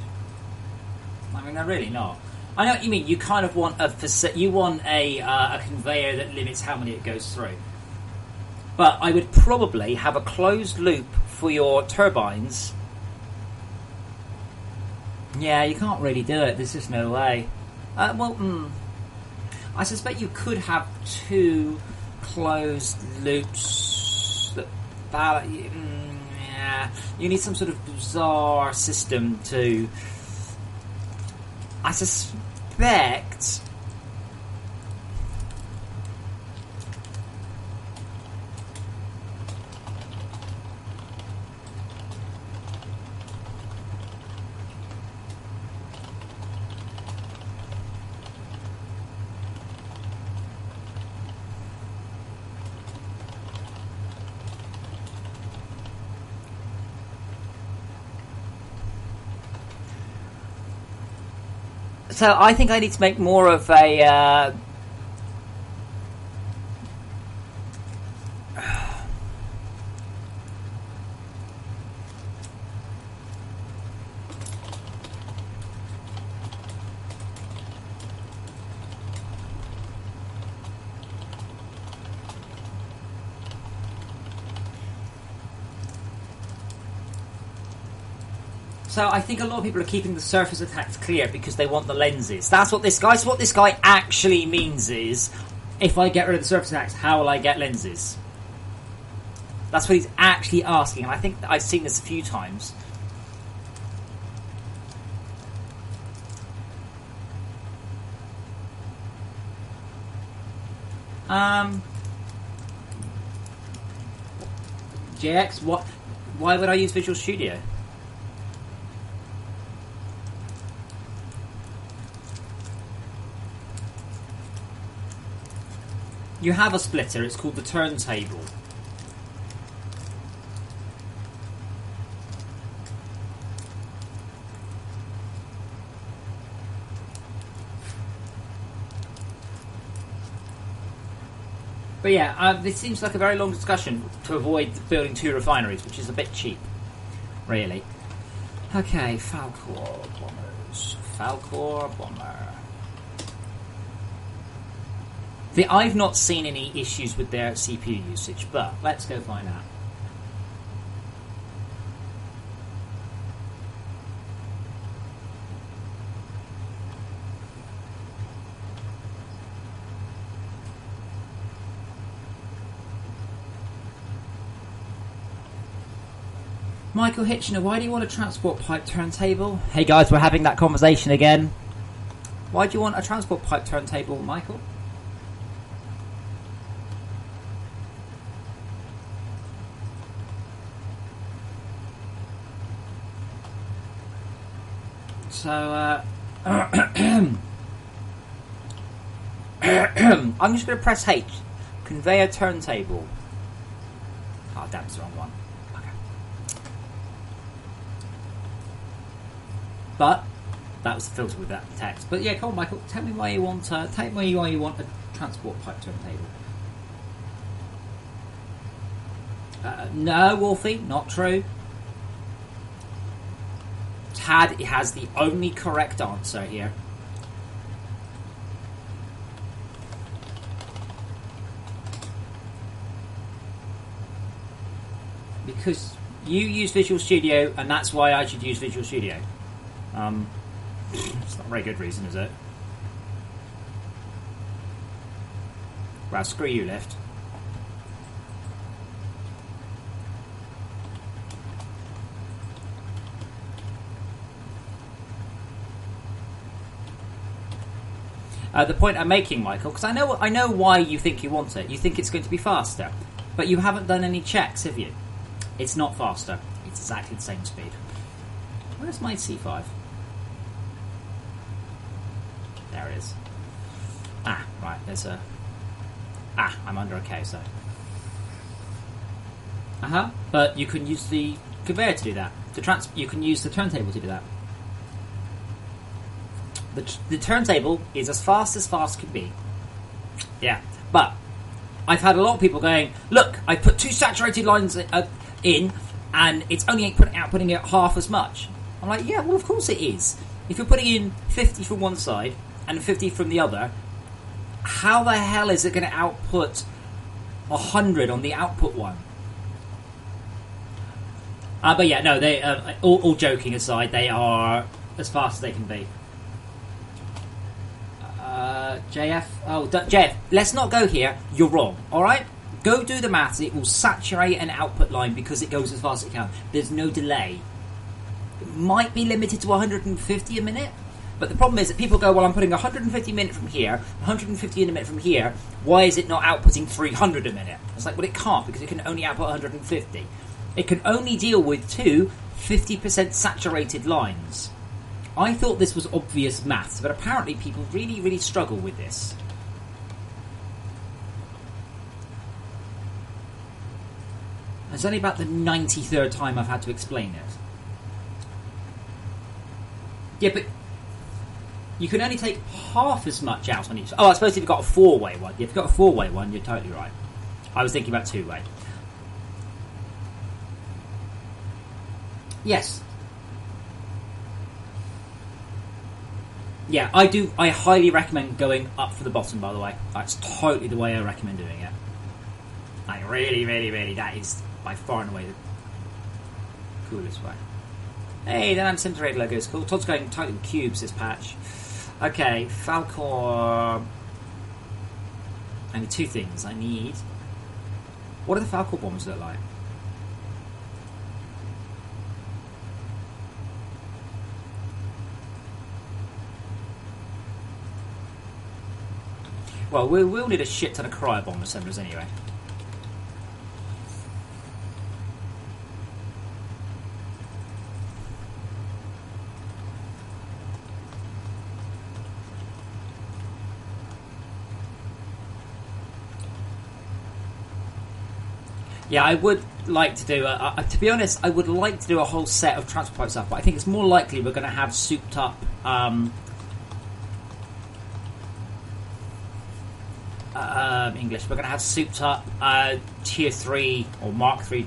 I mean, they're really not. I know what you mean. You kind of want a conveyor that limits how many it goes through. But I would probably have a closed loop for your turbines. Yeah, you can't really do it. There's just no way. I suspect you could have two closed loops that yeah, you need some sort of bizarre system to. I suspect. So I think I need to make more of a. So I think a lot of people are keeping the surface attacks clear because they want the lenses. That's what this guy. So what this guy actually means is, if I get rid of the surface attacks, how will I get lenses? That's what he's actually asking, and I think I've seen this a few times. JX, what? Why would I use Visual Studio? You have a splitter, it's called the turntable. But yeah, this seems like a very long discussion to avoid building two refineries, which is a bit cheap, really. Okay, Falcor bombers. Falcor bomber. I've not seen any issues with their CPU usage, but let's go find out. Michael Hitchener, why do you want a transport pipe turntable? Hey guys, we're having that conversation again. Why do you want a transport pipe turntable, Michael? So, I'm just going to press H. Conveyor turntable. Oh, damn, it's the wrong one. Okay. But that was the filter with that text. But yeah, come on, Michael. Tell me why you want. Tell me why you want a transport pipe turntable. No, Wolfie, not true. Tad has the only correct answer here. Because you use Visual Studio, and that's why I should use Visual Studio. It's not a very good reason, is it? Well, screw you, Lift. The point I'm making, Michael, because I know why you think you want it. You think it's going to be faster, but you haven't done any checks, have you? It's not faster. It's exactly the same speed. Where's my C5? There it is. Ah, right. There's a. Ah, I'm under a K, so. But you can use the conveyor to do that. You can use the turntable to do that. The turntable is as fast can be. Yeah, but I've had a lot of people going, look, I put 2 saturated lines in, and it's only outputting it half as much. I'm like, yeah, well, of course it is. If you're putting in 50 from one side and 50 from the other, how the hell is it going to output 100 on the output one? But yeah, no, they all joking aside, they are as fast as they can be. JF, JF, let's not go here. You're wrong. All right, go do the maths. It will saturate an output line because it goes as fast as it can. There's no delay. It might be limited to 150 a minute, but the problem is that people go, well, I'm putting 150 a minute from here, 150 in a minute from here. Why is it not outputting 300 a minute? It's like, well, it can't because it can only output 150. It can only deal with 2 50% saturated lines. I thought this was obvious maths, but apparently people really, really struggle with this. It's only about the 93rd time I've had to explain it. Yeah, but you can only take half as much out on each. Oh, I suppose if you've got a 4-way one. If you've got a 4-way one, you're totally right. I was thinking about 2-way. Yes. Yeah, I do. I highly recommend going up for the bottom, by the way. That's totally the way I recommend doing it. Like, really, really, really, that is by far and away the coolest way. Hey, the Disintegrate logo is cool. Todd's going totally with cubes this patch. Okay, Falcor. I need 2 things. I need. What do the Falcor bombs look like? Well, we'll need a shit ton of cryo-bomb assemblers anyway. Yeah, I would like to do, to be honest, I would like to do a whole set of transport pipe stuff, but I think it's more likely we're going to have souped up English. We're going to have souped up Tier 3 or Mark 3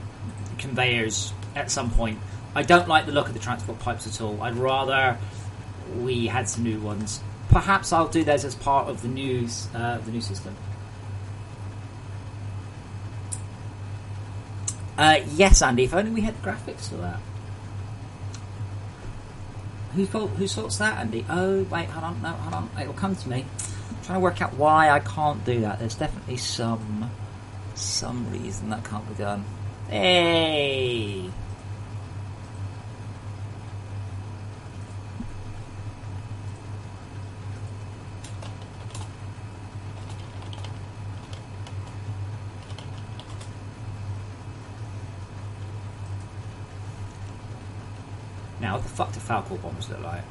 conveyors at some point. I don't like the look of the transport pipes at all. I'd rather we had some new ones. Perhaps I'll do those as part of the new system. Yes, Andy, if only we had graphics for that. Who sorts that, Andy? Oh, wait, hold on. It'll come to me. I'm trying to work out why I can't do that. There's definitely some reason that can't be done. Hey! Now, what the fuck do Falcor bombers look like?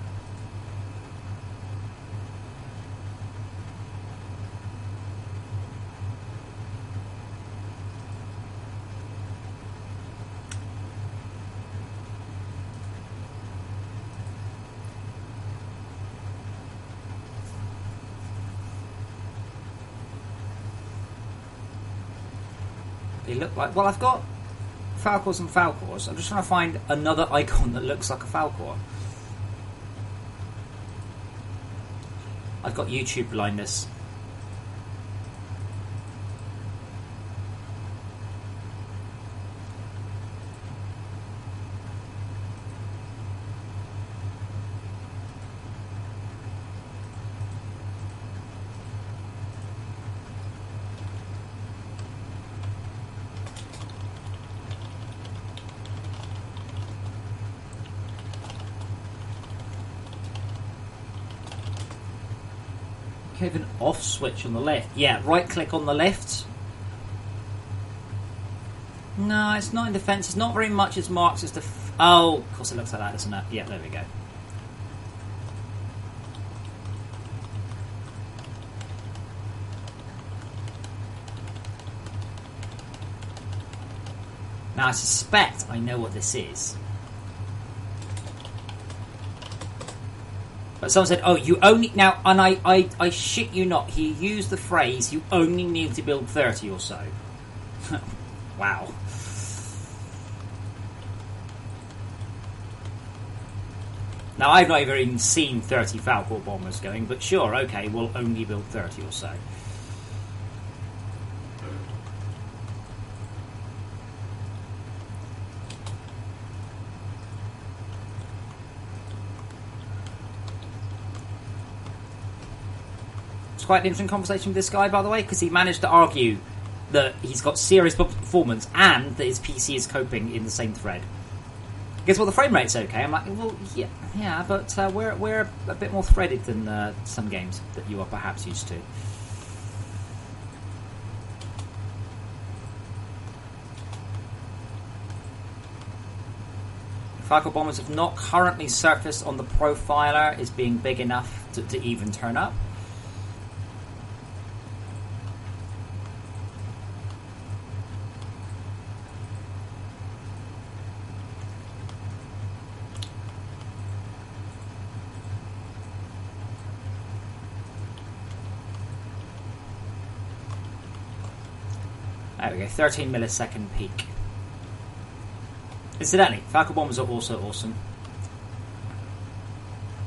They look like... Well, I've got Falcors and Falcors. I'm just trying to find another icon that looks like a Falcor. I've got YouTube blindness. Have an off switch on the left. Yeah, right click on the left. No, it's not in defense. It's not very much as marks as the... Oh, of course it looks like that, doesn't it? Yeah, there we go. Now, I suspect I know what this is. But someone said, oh, you only... Now, and I shit you not, he used the phrase, you only need to build 30 or so. Wow. Now, I've not even seen 30 Falcor bombers going, but sure, okay, we'll only build 30 or so. It's quite an interesting conversation with this guy, by the way, because he managed to argue that he's got serious performance and that his PC is coping in the same thread. Guess well, the frame rate's okay. I'm like, well, yeah, but we're a bit more threaded than some games that you are perhaps used to. Falcor bombers have not currently surfaced on the profiler as being big enough to even turn up. There we go, 13 millisecond peak. Incidentally, Falcor bombers are also awesome.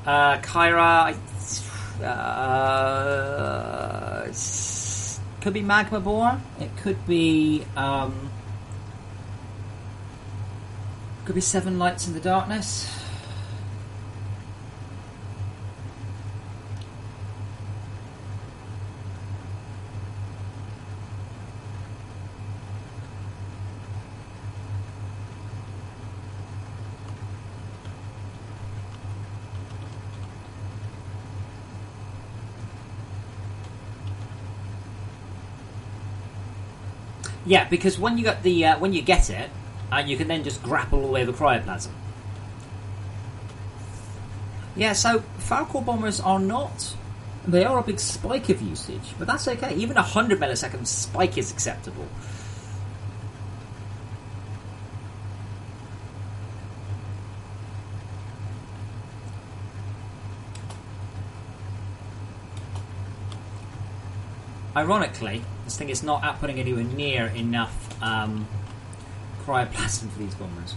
Kyra, could be Magma Boar. It could be Seven Lights in the Darkness. Yeah, because when you get the when you get it, you can then just grapple all the way over cryoplasm. Yeah, so Falcor bombers are not... They are a big spike of usage, but that's okay. Even 100 millisecond spike is acceptable. Ironically, this thing is not outputting anywhere near enough cryoplasm for these bombers.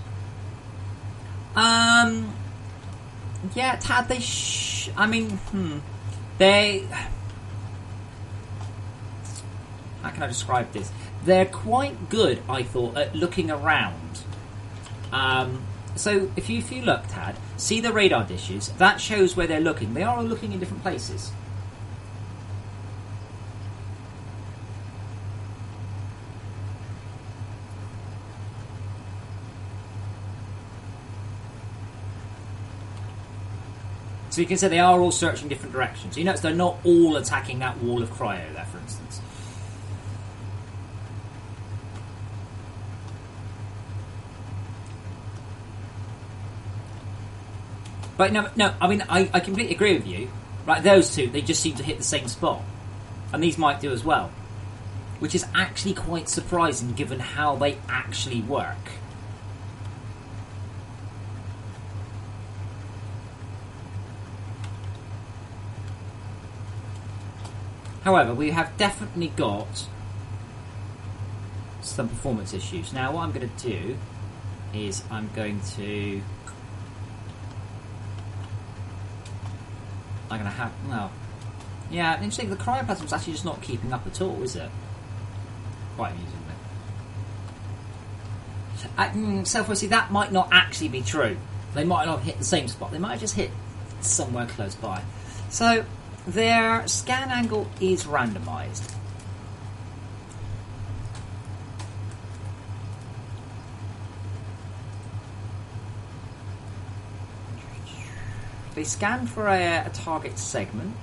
Yeah, Tad, they they... How can I describe this? They're quite good, I thought, at looking around. So, if you look, Tad, see the radar dishes, that shows where they're looking. They are looking in different places. So you can say they are all searching different directions. You notice they're not all attacking that wall of cryo there, for instance. But no. I mean, I completely agree with you. Right, those two, they just seem to hit the same spot, and these might do as well, which is actually quite surprising given how they actually work. However, we have definitely got some performance issues. Now, what I'm going to do is I'm going to have... Well, yeah, interesting. The cryoplasm's actually just not keeping up at all, is it? Quite amusing. Self-see, that might not actually be true. They might not have hit the same spot. They might have just hit somewhere close by. So, their scan angle is randomised. They scan for a target segment.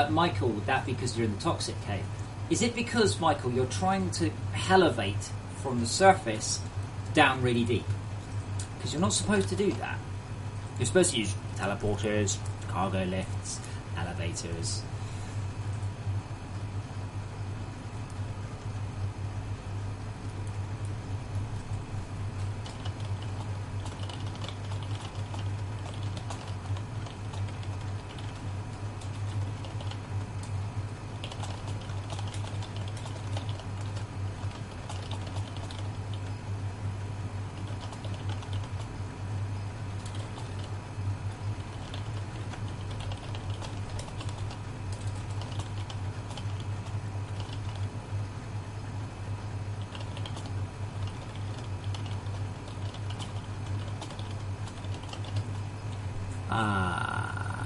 Michael, would that be because you're in the toxic cave? Is it because, Michael, you're trying to elevate from the surface down really deep? Because you're not supposed to do that. You're supposed to use teleporters, cargo lifts, elevators.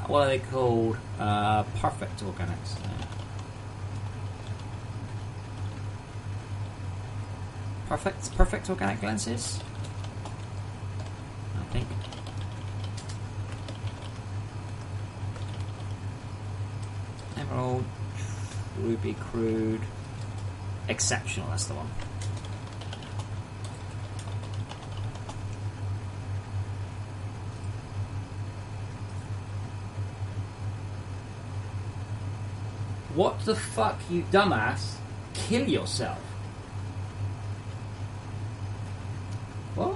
What are they called? Perfect organics. Perfect organic lenses, I think. Emerald, ruby, crude, exceptional. That's the one. What the fuck, you dumbass? Kill yourself. What?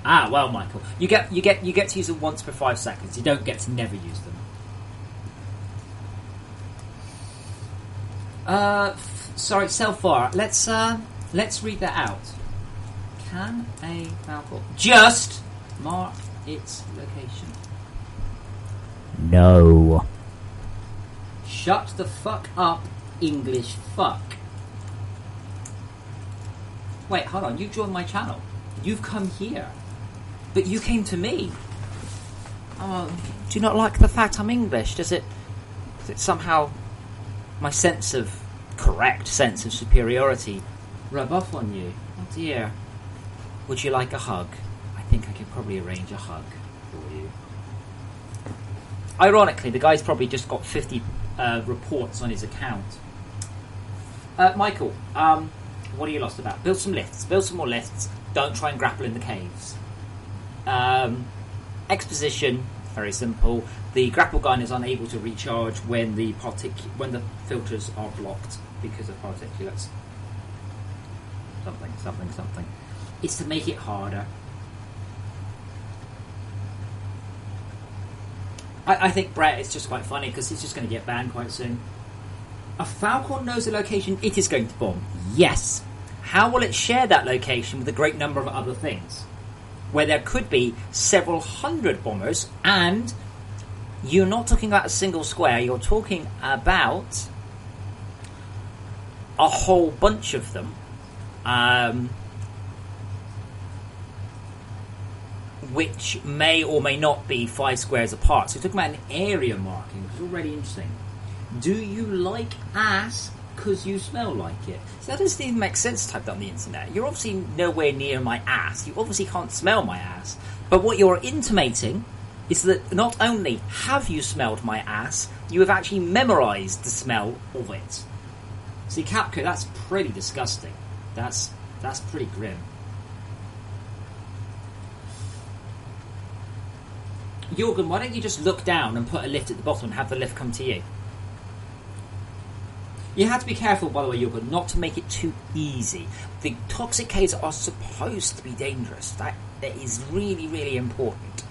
Ah, well, Michael, you get to use them once per 5 seconds. You don't get to never use them. Sorry, Self-far. Let's read that out. Can a Falcon just mark its location? No. Shut the fuck up, English fuck. Wait, hold on. You joined my channel. You've come here. But you came to me. Oh, do you not like the fact I'm English? Does it somehow... my correct sense of superiority rub off on you? Oh dear. Would you like a hug? I think I could probably arrange a hug for you. Ironically, the guy's probably just got 50 reports on his account. Michael, what are you lost about? Build some lifts. Build some more lifts. Don't try and grapple in the caves. Exposition, very simple. The grapple gun is unable to recharge when the filters are blocked because of particulates. Something. It's to make it harder. I think Brett is just quite funny because he's just going to get banned quite soon. A Falcon knows the location it is going to bomb. Yes. How will it share that location with a great number of other things? Where there could be several hundred bombers, and you're not talking about a single square, you're talking about a whole bunch of them, which may or may not be 5 squares apart. So you're talking about an area marking, which is already interesting. Do you like ass because you smell like it. So that doesn't even make sense to type that on the internet. You're obviously nowhere near my ass. You obviously can't smell my ass. But what you're intimating is that not only have you smelled my ass, you have actually memorised the smell of it. See, Capco, that's pretty disgusting. That's pretty grim. Jorgen, why don't you just look down and put a lift at the bottom and have the lift come to you? You have to be careful, by the way, Jorgen, not to make it too easy. The toxic caves are supposed to be dangerous. That is really, really important.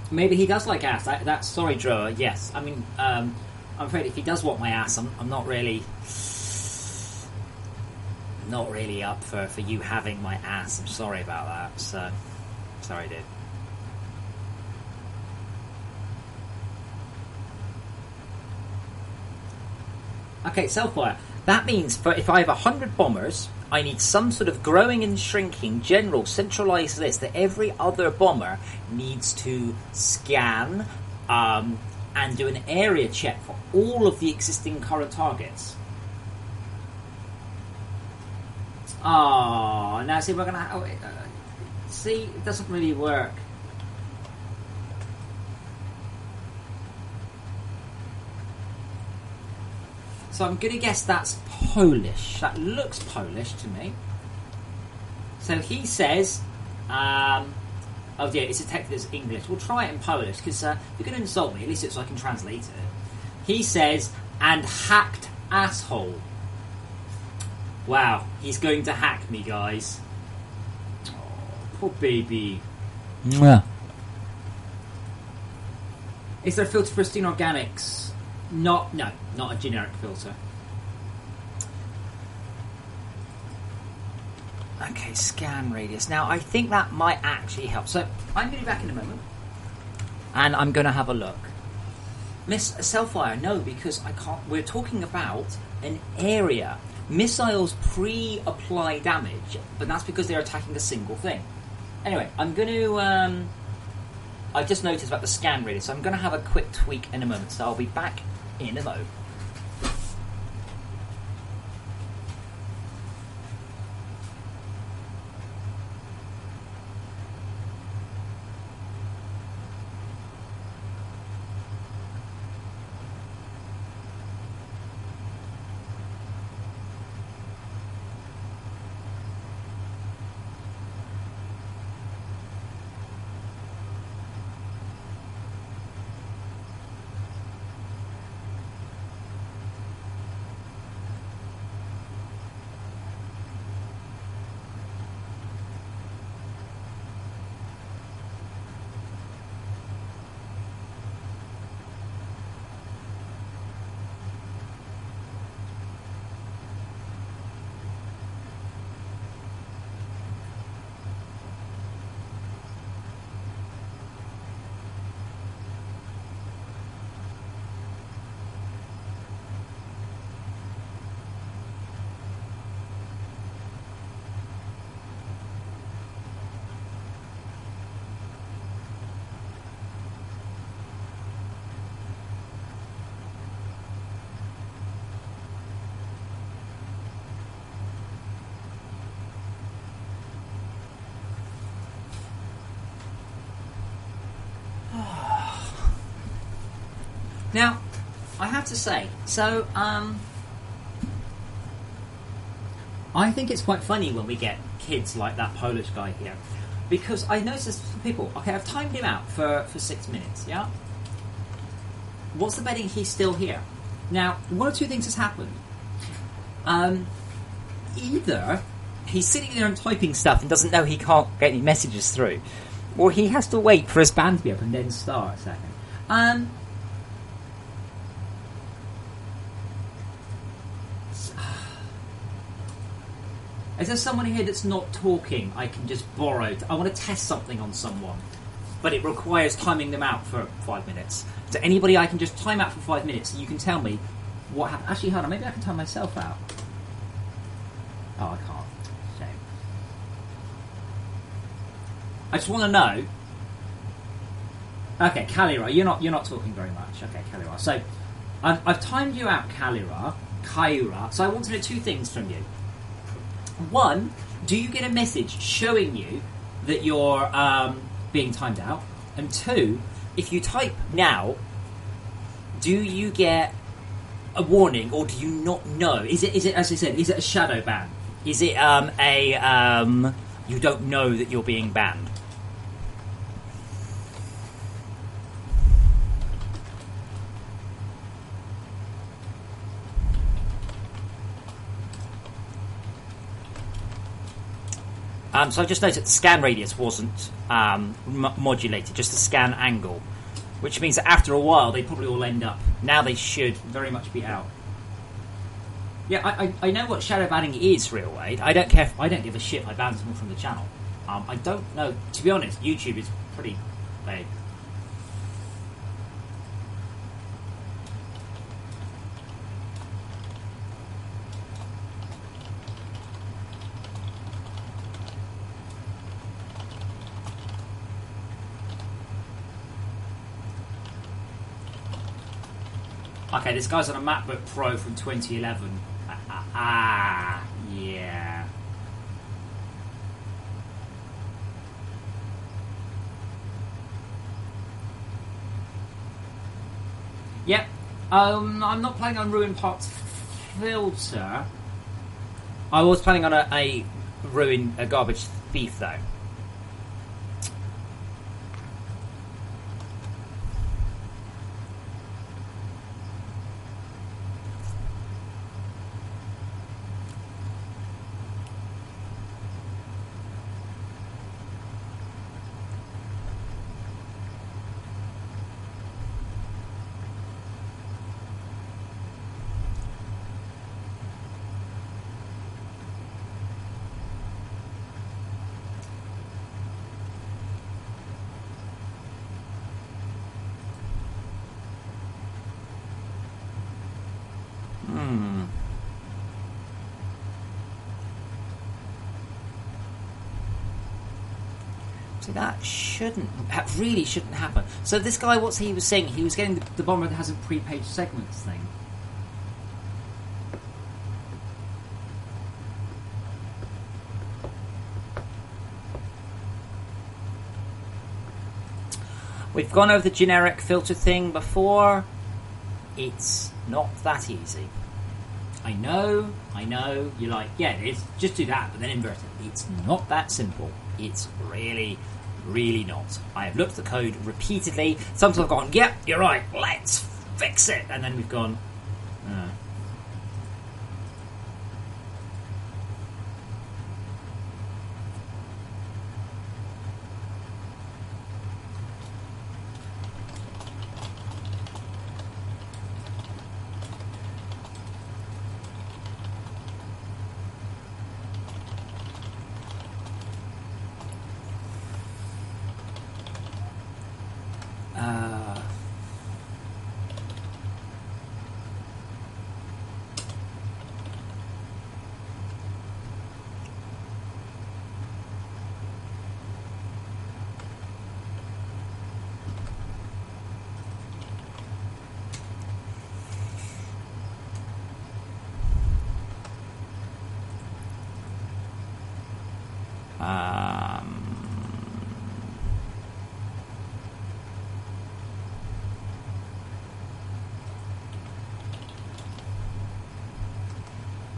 Maybe he does like ass. That's sorry, Droa. Yes, I mean, I'm afraid if he does want my ass, I'm not really up for you having my ass. I'm sorry about that. So, sorry, dude. Okay, Selfwire. That means if I have 100 bombers, I need some sort of growing and shrinking general centralized list that every other bomber needs to scan and do an area check for all of the existing current targets. Oh, now see, we're gonna see. It doesn't really work. So I'm gonna guess that's Polish. That looks Polish to me. So he says, oh yeah, it's detected as English. We'll try it in Polish because if you're gonna insult me, at least it's so I can translate it. He says, and hacked asshole. Wow, he's going to hack me, guys. Oh, poor baby. Mwah. Is there a filter for pristine organics? No, not a generic filter. Okay, scan radius. Now, I think that might actually help. So, I'm going to be back in a moment. And I'm going to have a look. Miss Selfire, no, because I can't. We're talking about an area. Missiles pre-apply damage, but that's because they're attacking a single thing. Anyway, I'm going to... I just noticed about the scan radius, so I'm going to have a quick tweak in a moment, so I'll be back in a moment. Now, I have to say, so, I think it's quite funny when we get kids like that Polish guy here. Because I noticed people, okay, I've timed him out for 6 minutes, yeah? What's the betting he's still here? Now, one of two things has happened. Either He's sitting there and typing stuff and doesn't know he can't get any messages through, or he has to wait for his band to be up and then start a second. Is there someone here that's not talking I can just borrow? I want to test something on someone, but it requires timing them out for 5 minutes. Is there anybody I can just time out for 5 minutes so you can tell me what happened? Actually, hold on, maybe I can time myself out. Oh, I can't. Shame. I just want to know. Okay, Kalira, you're not talking very much. Okay, Kalira. So I've timed you out, Kalira. So I want to know two things from you. One, do you get a message showing you that you're being timed out? And two, if you type now, do you get a warning, or do you not know? Is it as I said? Is it a shadow ban? Is it you don't know that you're being banned? So I just noticed the scan radius wasn't modulated, just the scan angle, which means that after a while they probably all end up. Now they should very much be out. Yeah, I know what shadow banning is, Real Wade. I don't care. I don't give a shit. I ban someone from the channel. I don't know. To be honest, YouTube is pretty vague. Okay, this guy's on a MacBook Pro from 2011. Yeah. Yep. I'm not planning on Ruin Parts filter. I was planning on a garbage thief though. See, that really shouldn't happen. So this guy, what's he was saying? He was getting the bomber that has a pre-page segments thing. We've gone over the generic filter thing before. It's not that easy. I know, you're like, yeah, it is. Just do that, but then invert it. It's not that simple. It's really, really not. I have looked at the code repeatedly. Sometimes I've gone, yep, you're right, let's fix it. And then we've gone,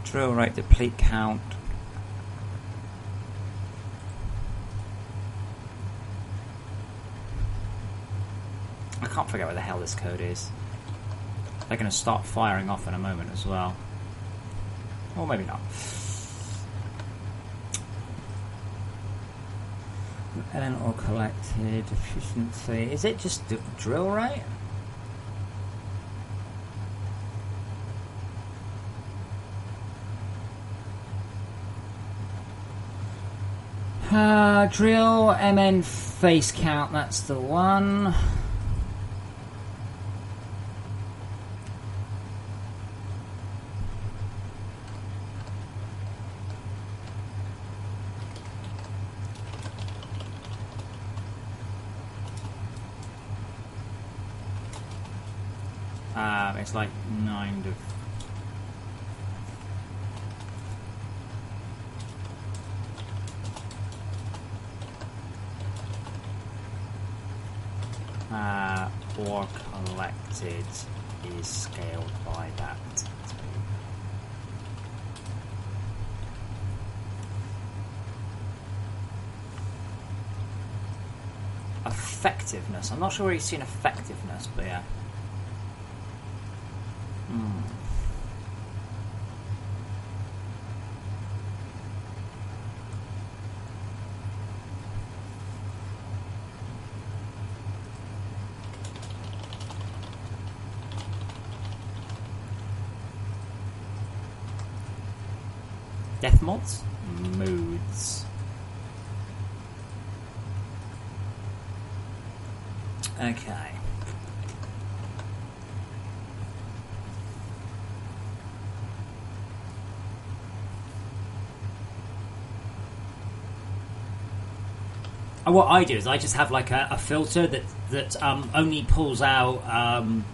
drill rate, deplete count. I can't figure out where the hell this code is. They're going to start firing off in a moment as well. Or maybe not. Element or collected efficiency. Is it just drill rate? Drill MN face count, that's the one. It's like 9 to... Ore collected is scaled by that. Effectiveness. I'm not sure where you've seen effectiveness, but yeah. Death mods? Moods. Okay. What I do is I just have like a filter that only pulls out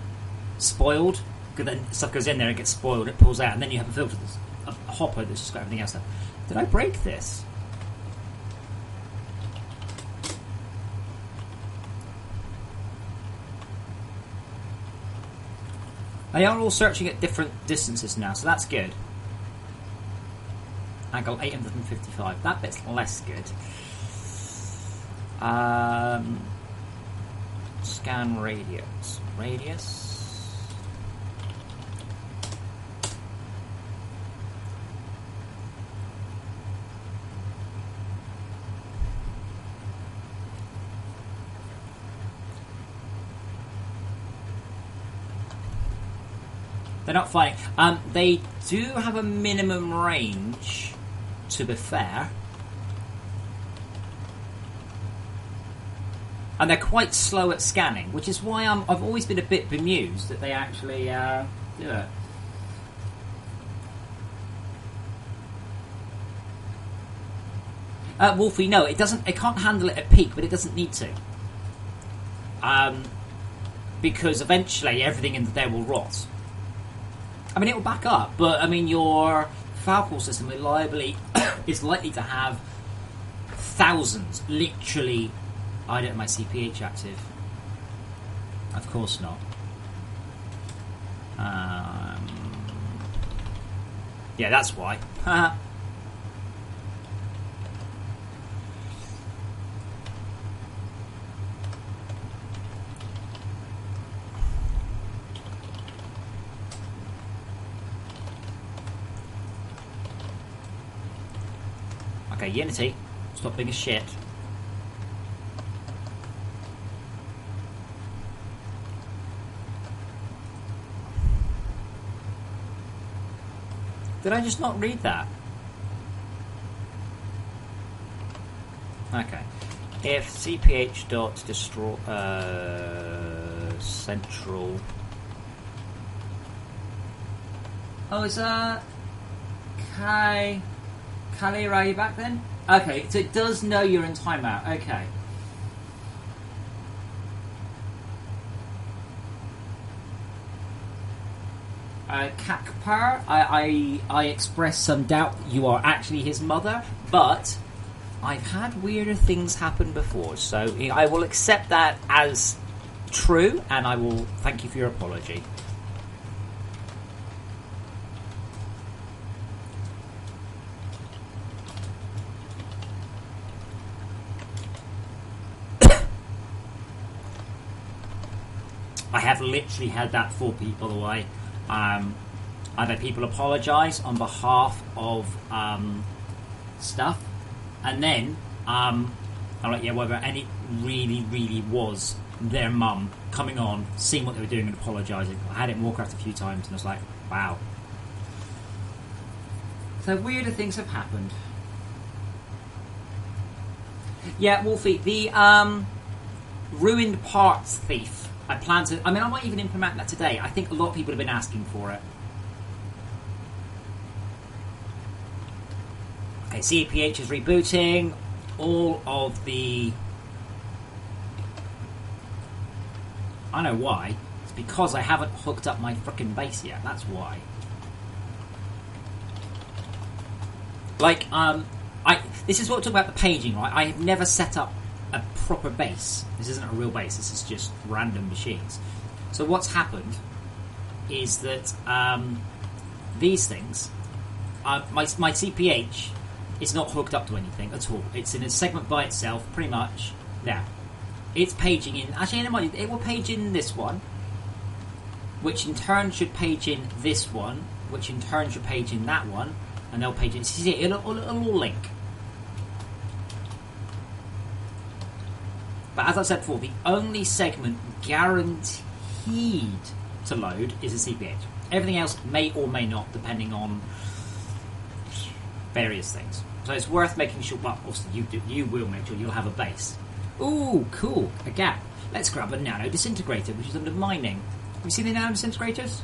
spoiled, because then stuff goes in there and gets spoiled, it pulls out, and then you have a filter that's a hopper that's just got everything else there. Did I break this? They are all searching at different distances now, so that's good. Angle 855. That bit's less good. Scan radius. Radius. They're not fighting. They do have a minimum range, to be fair. And they're quite slow at scanning, which is why I've always been a bit bemused that they actually do it. Wolfie, no, it doesn't. It can't handle it at peak, but it doesn't need to. Because eventually everything in there will rot. I mean, it will back up, but I mean, your Falcor system reliably is likely to have thousands, literally. I don't have my CPH active. Of course not. Yeah, that's why. Okay, Unity, stop being a shit. Did I just not read that? Okay. If CPH dot destroy central. Oh, is that Kai? Kali, are you back then? Okay, so it does know you're in timeout. Okay. Kakpar, I express some doubt that you are actually his mother, but I've had weirder things happen before, so I will accept that as true, and I will thank you for your apology. I have literally had that for people away. I've had people apologise on behalf of stuff, and then I'm like, yeah, whether, and it really, really was their mum coming on, seeing what they were doing and apologising. I had it in Warcraft a few times, and I was like, wow. So weirder things have happened. Yeah, Wolfie, the ruined parts thief. I plan to. I mean, I might even implement that today. I think a lot of people have been asking for it. Okay, CPH is rebooting. All of the. I know why. It's because I haven't hooked up my frickin' base yet. That's why. Like, this is what we're talking about the paging, right? I have never set up a proper base. This isn't a real base. This is just random machines. So what's happened is that these things, my CPH is not hooked up to anything at all. It's in a segment by itself, pretty much. Now, it's paging in. Actually, never mind. It will page in this one, which in turn should page in this one, which in turn should page in that one, and they'll page in. See, it'll all link. But as I've said before, the only segment guaranteed to load is a CPH. Everything else may or may not, depending on various things. So it's worth making sure. Well, obviously you will make sure you'll have a base. Ooh, cool, a gap. Let's grab a nano disintegrator, which is under mining. Have you seen the nano disintegrators?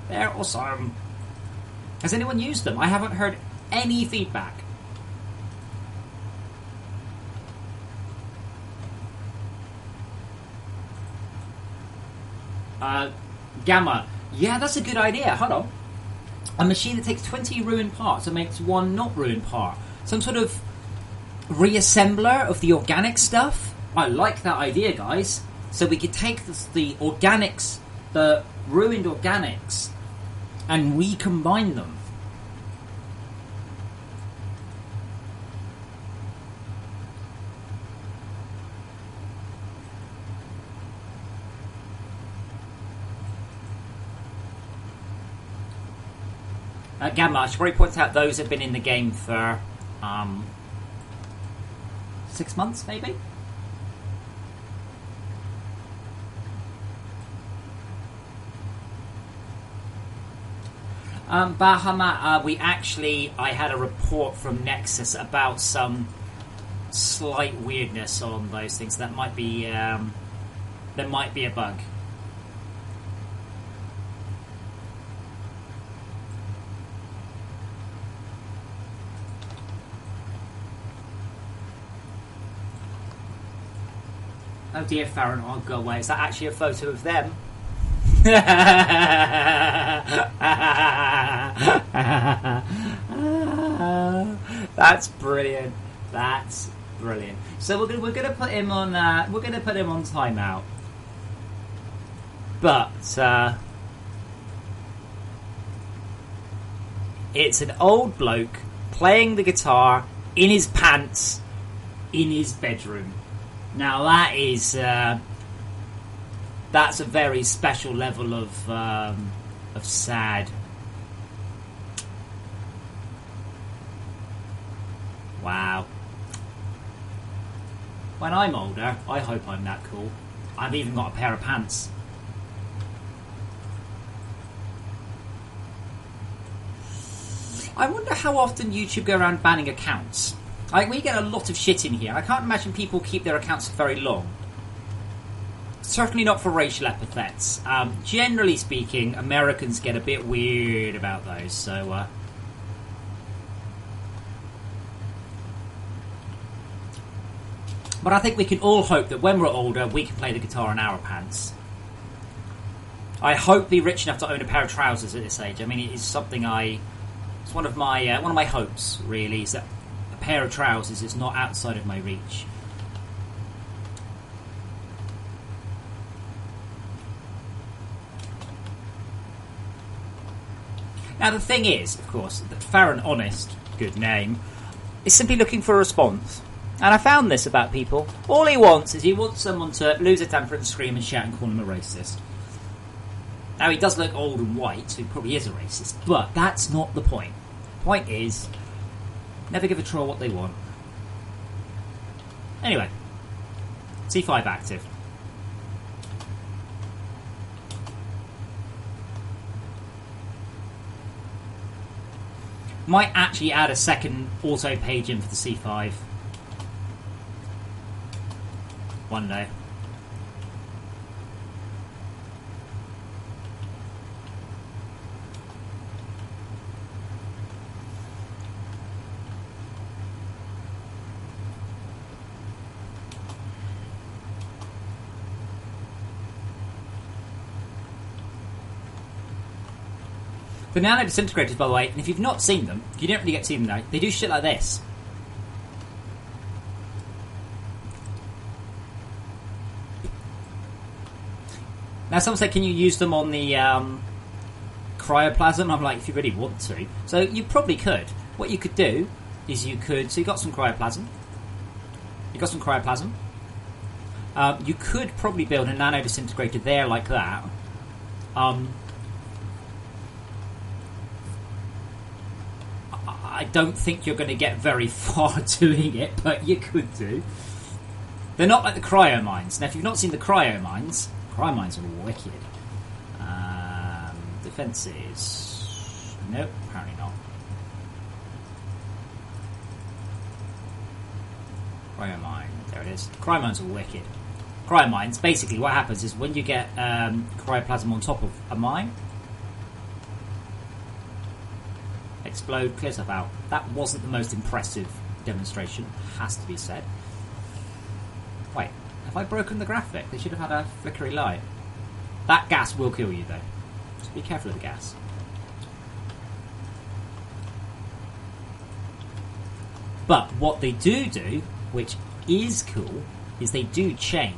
They're awesome. Has anyone used them? I haven't heard any feedback. Gamma. Yeah, that's a good idea. Hold on. A machine that takes 20 ruined parts and makes one not ruined part. Some sort of reassembler of the organic stuff. I like that idea, guys. So we could take the organics, the ruined organics, and recombine them. Gamma, I should probably point out those have been in the game for 6 months, maybe? Bahamut, I had a report from Nexus about some slight weirdness on those things. That might be, there might be a bug. Oh dear, Farron, I'll go away. Is that actually a photo of them? That's brilliant. That's brilliant. So we're gonna put him on timeout. But it's an old bloke playing the guitar in his pants in his bedroom. Now that is that's a very special level of sad. Wow. When I'm older, I hope I'm that cool. I've even got a pair of pants. I wonder how often YouTube go around banning accounts. Like, we get a lot of shit in here. I can't imagine people keep their accounts for very long. Certainly not for racial epithets. Generally speaking, Americans get a bit weird about those, so... But I think we can all hope that when we're older, we can play the guitar in our pants. I hope be rich enough to own a pair of trousers at this age. I mean, it is something it's one of my hopes, really, is that a pair of trousers is not outside of my reach. Now, the thing is, of course, that Farron Honest, good name, is simply looking for a response. And I found this about people. All he wants is someone to lose a temper and scream and shout and call him a racist. Now, he does look old and white, so he probably is a racist, but that's not the point. The point is, never give a troll what they want. Anyway, C5 active. Might actually add a second auto page in for the C5. One day. The nano disintegrators, by the way, and if you've not seen them, you don't really get to see them now. They do shit like this. Now, someone said, can you use them on the cryoplasm? I'm like, if you really want to. So you probably could. What you could do is you could... So you got some cryoplasm. You could probably build a nano disintegrator there like that. I don't think you're going to get very far doing it, but you could do. They're not like the cryo mines. Now, if you've not seen the cryo mines are wicked. Defenses. Nope, apparently not. Cryo mine. There it is. Cryo mines are wicked. Cryo mines, basically what happens is when you get cryoplasm on top of a mine, explode, clear stuff out. That wasn't the most impressive demonstration, has to be said. Wait, have I broken the graphic? They should have had a flickery light. That gas will kill you, though. Just be careful of the gas. But what they do, which is cool, is they do chain.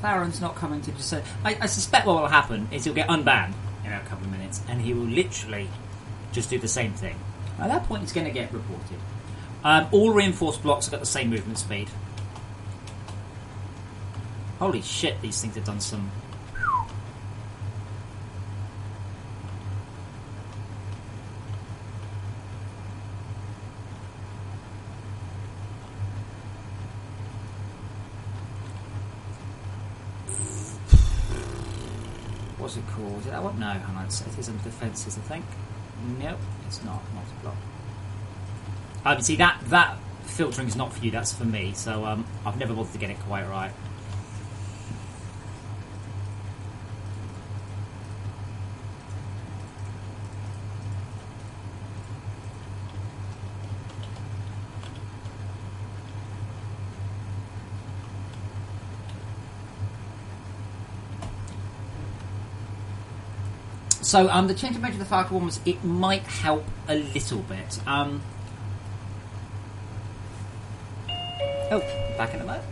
Farron's not coming to just say... I suspect what will happen is he'll get unbanned in a couple of minutes and he will literally just do the same thing. At that point he's going to get reported. All reinforced blocks have got the same movement speed. Holy shit, these things have done some... What's it called? Is it that one? No, hang on. It is under defences, I think. Nope, it's not. Multi-block. See, that filtering is not for you, that's for me. So I've never bothered to get it quite right. So the change of motor of the Falcon 1 was, it might help a little bit. Oh, back in a moment.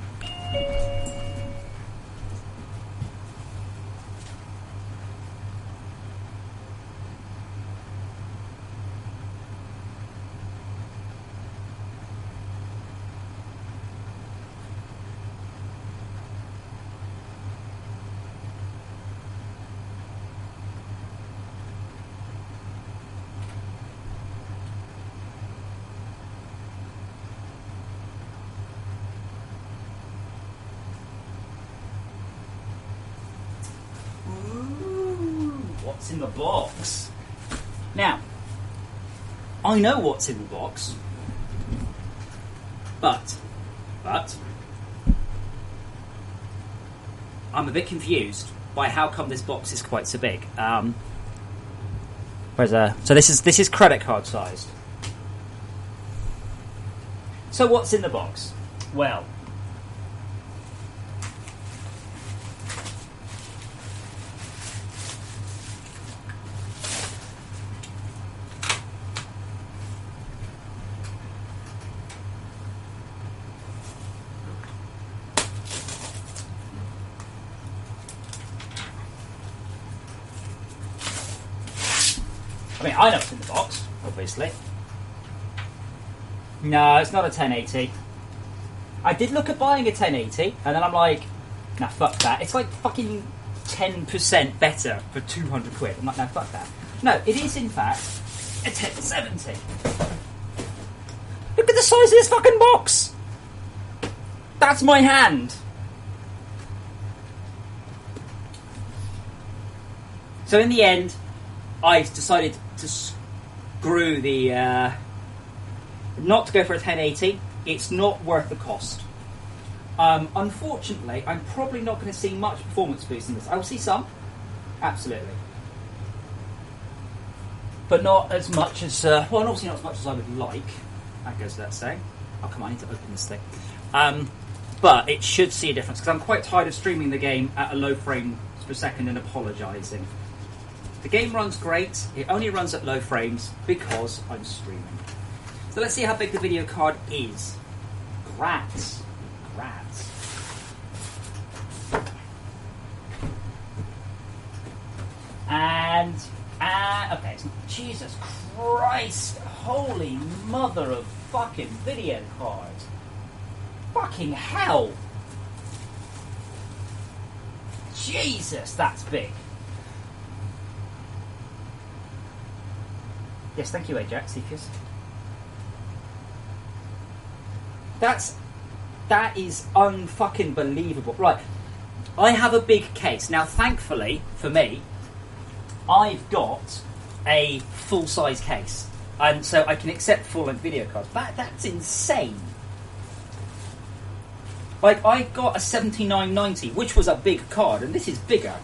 What's in the box? Now, I know what's in the box, but I'm a bit confused by how come this box is quite so big. So this is credit card sized. So what's in the box? Well, I mean, I know what's in the box, obviously. No, it's not a 1080. I did look at buying a 1080, and then I'm like, nah, fuck that. It's like fucking 10% better for 200 quid. I'm like, no, fuck that. No, it is, in fact, a 1070. Look at the size of this fucking box! That's my hand! So in the end, I've decided to screw the... not to go for a 1080. It's not worth the cost. Unfortunately, I'm probably not going to see much performance boost in this. I will see some, absolutely. but not as much as well, and obviously not as much as I would like. That goes without saying. Oh come on, I need to open this thing. But it should see a difference because I'm quite tired of streaming the game at a low frame per second and apologising. The game runs great. It only runs at low frames because I'm streaming. So let's see how big the video card is. Grats. And, okay, Jesus Christ, holy mother of fucking video card. Fucking hell. Jesus, that's big. Yes, thank you, Ajax Seekers. That is unfucking believable. Right, I have a big case. Now, thankfully, for me, I've got a full-size case. And so I can accept full-length video cards. That's insane. Like, I got a 7990, which was a big card, and this is bigger.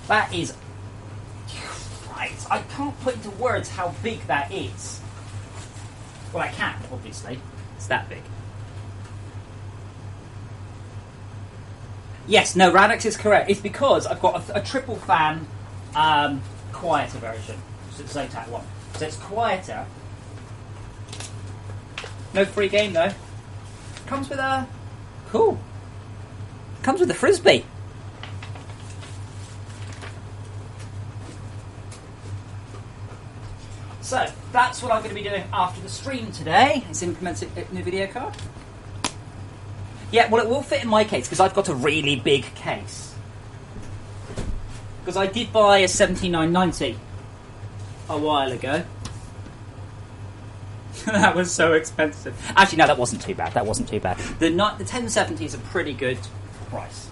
That is... Right, I can't put into words how big that is. Well, I can, obviously. It's that big. Yes, no, Radix is correct. It's because I've got a triple fan quieter version. So it's Zotac 1. So it's quieter. No free game, though. Comes with a... Cool. Comes with a Frisbee. So, that's what I'm going to be doing after the stream today, is implementing a new video card. Yeah, well, it will fit in my case, because I've got a really big case. Because I did buy a 7990 a while ago. That was so expensive. Actually, no, that wasn't too bad. The 1070 is a pretty good price.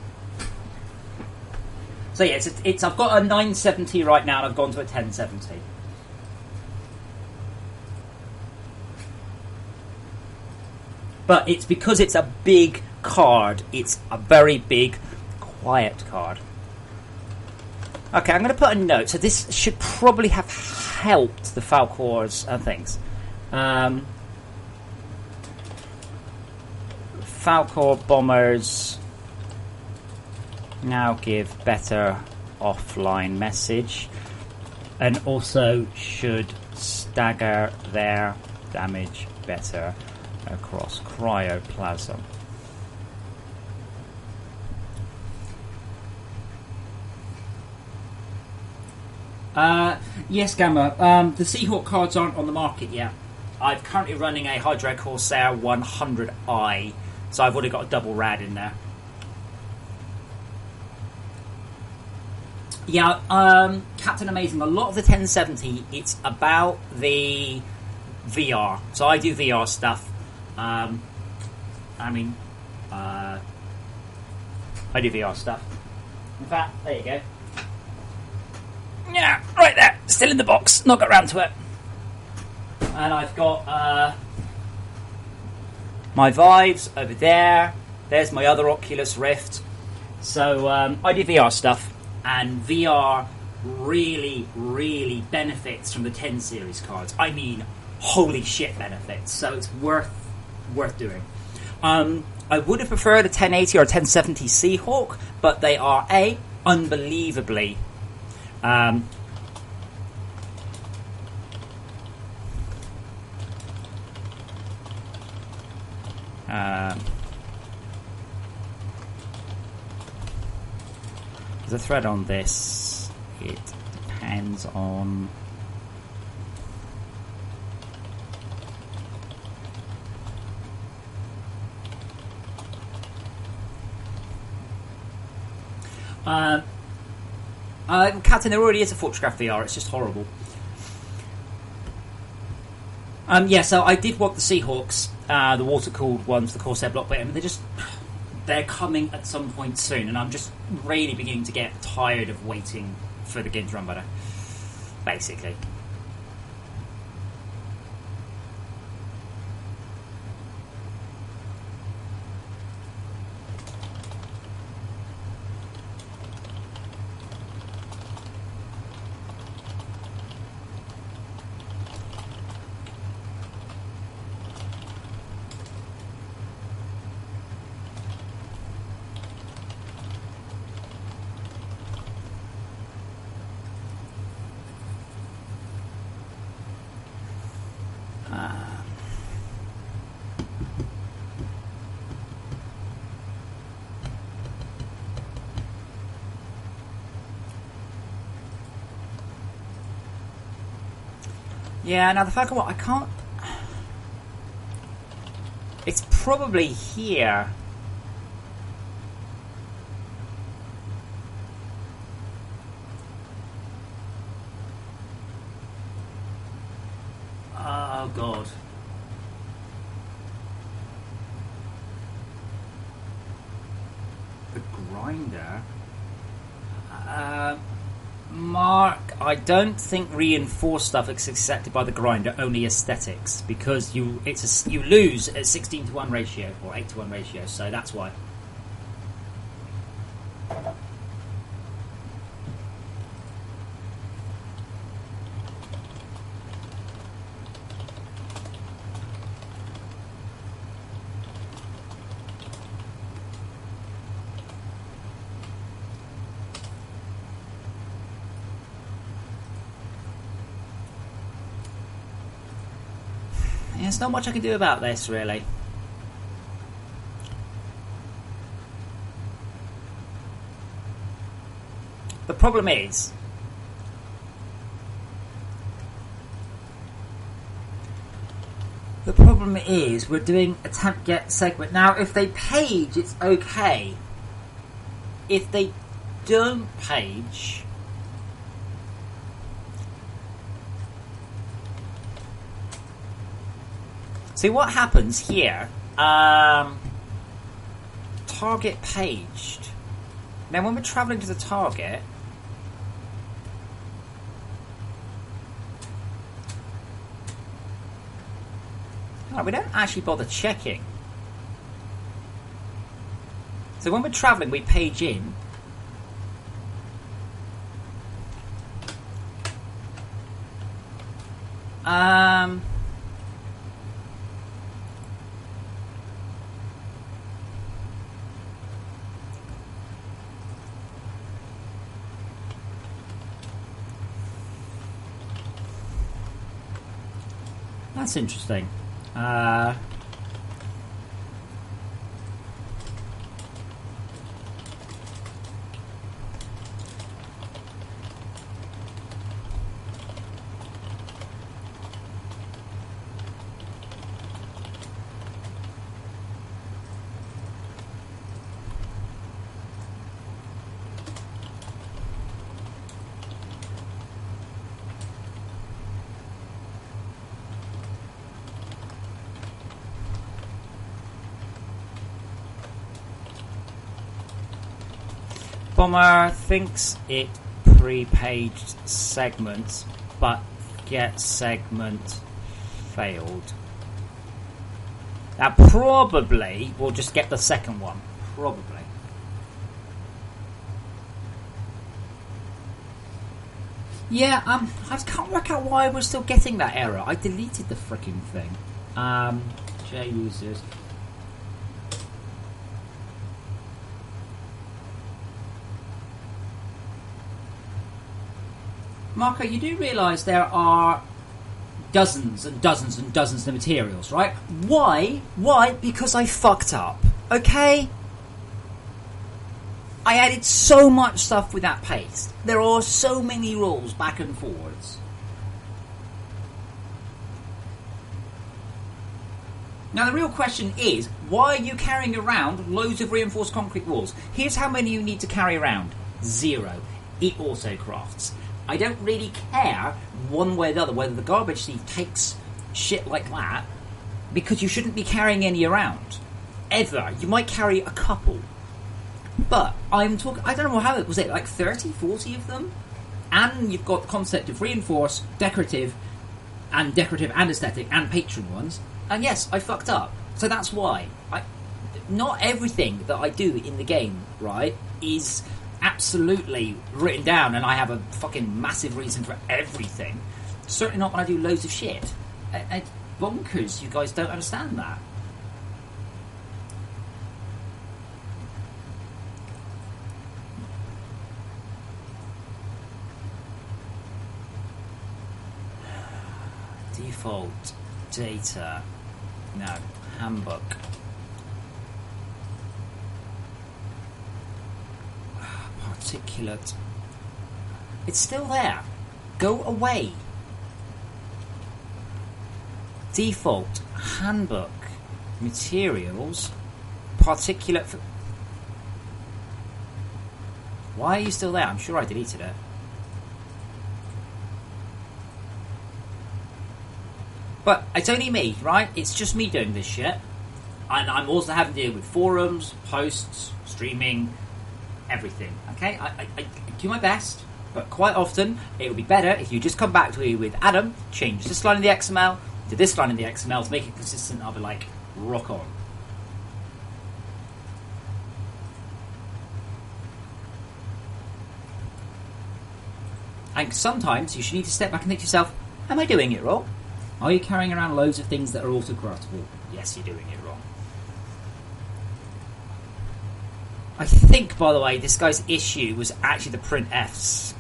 So yeah, it's I've got a 970 right now, and I've gone to a 1070. But it's because it's a big card. It's a very big, quiet card. Okay, I'm going to put a note. So this should probably have helped the Falcors and things. Falcor bombers now give better offline message, and also should stagger their damage better across cryoplasm. Yes, Gamma. The Seahawk cards aren't on the market yet. I'm currently running a Hydro Corsair 100i, so I've already got a double rad in there. Yeah, Captain Amazing. A lot of the 1070, it's about the VR. So I do VR stuff. I do VR stuff. In fact, there you go. Yeah, right there. Still in the box. Not got round to it. And I've got my Vives over there. There's my other Oculus Rift. So I do VR stuff. And VR really, really benefits from the 10 series cards. I mean, holy shit benefits. So it's worth doing. I would have preferred a 1080 or a 1070 Seahawk, but they are unbelievably the thread on this, it depends on Captain, there already is a Fortresscraft VR, it's just horrible. Yeah, so I did want the Seahawks, the water-cooled ones, the Corsair block, but they're coming at some point soon, and I'm just really beginning to get tired of waiting for the game to run better, basically. Yeah, now the fact of what I can't. It's probably here. Oh god. The grinder. Mark, I don't think reinforced stuff is accepted by the grinder, only aesthetics, because you lose at 16-1 ratio or 8-1 ratio, so that's why. There's not much I can do about this, really. The problem is, we're doing attempt get segment. Now, if they page, it's okay. If they don't page... See what happens here. Target paged. Now when we're travelling to the target, we don't actually bother checking. So when we're travelling, we page in. That's interesting. Bomber thinks it pre-paged segment, but get segment failed. Now probably we'll just get the second one. Probably. Yeah, I can't work out why we're still getting that error. I deleted the freaking thing. J users. Marco, you do realise there are dozens and dozens and dozens of materials, right? Why? Why? Because I fucked up. Okay? I added so much stuff with that paste. There are so many rules back and forwards. Now the real question is, why are you carrying around loads of reinforced concrete walls? Here's how many you need to carry around. 0. It also crafts. I don't really care one way or the other whether the garbage thief takes shit like that, because you shouldn't be carrying any around. Ever. You might carry a couple. But I'm talking, I don't know how it was, it like 30, 40 of them? And you've got the concept of reinforced, decorative and aesthetic and patron ones. And yes, I fucked up. So that's why. Not everything that I do in the game, right, is absolutely written down and I have a fucking massive reason for everything. Certainly not when I do loads of shit. It's bonkers. You guys don't understand that. Default data. No. Handbook. Particulate. It's still there. Go away. default handbook materials particulate. Why are you still there? I'm sure I deleted it. But it's only me, right? It's just me doing this shit. And I'm also having to deal with forums, posts, streaming, everything. Okay? I do my best, but quite often it would be better if you just come back to me with Adam, change this line in the XML to this line in the XML to make it consistent. I'll be like, rock on. And sometimes you should need to step back and think to yourself, am I doing it wrong? Are you carrying around loads of things that are autocorrectable? Yes, you're doing it wrong. I think, by the way, this guy's issue was actually the printfs.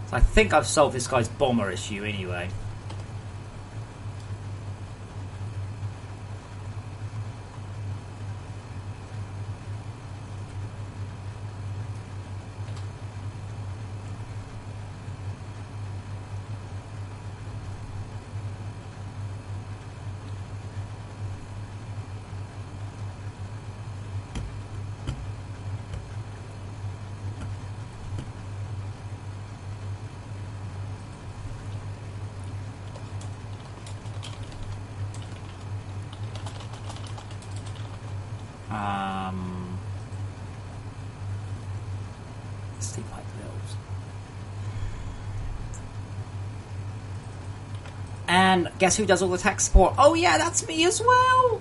So I think I've solved this guy's bomber issue anyway. Steve Pipe Bills. And guess who does all the tech support? Oh yeah, that's me as well!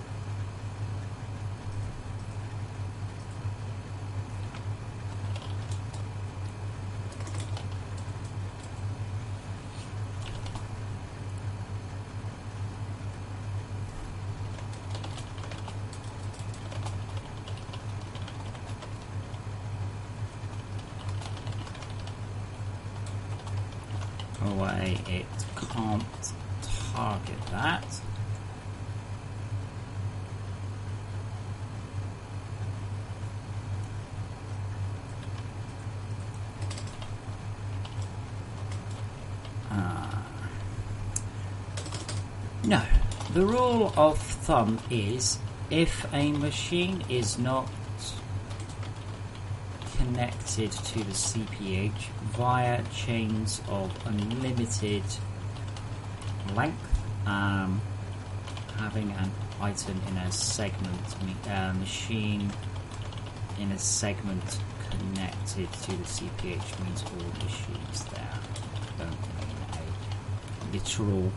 Away, it can't target that. No, the rule of thumb is if a machine is not connected to the CPH via chains of unlimited length, having an item in a segment, machine in a segment connected to the CPH means all machines there. Don't mean a literal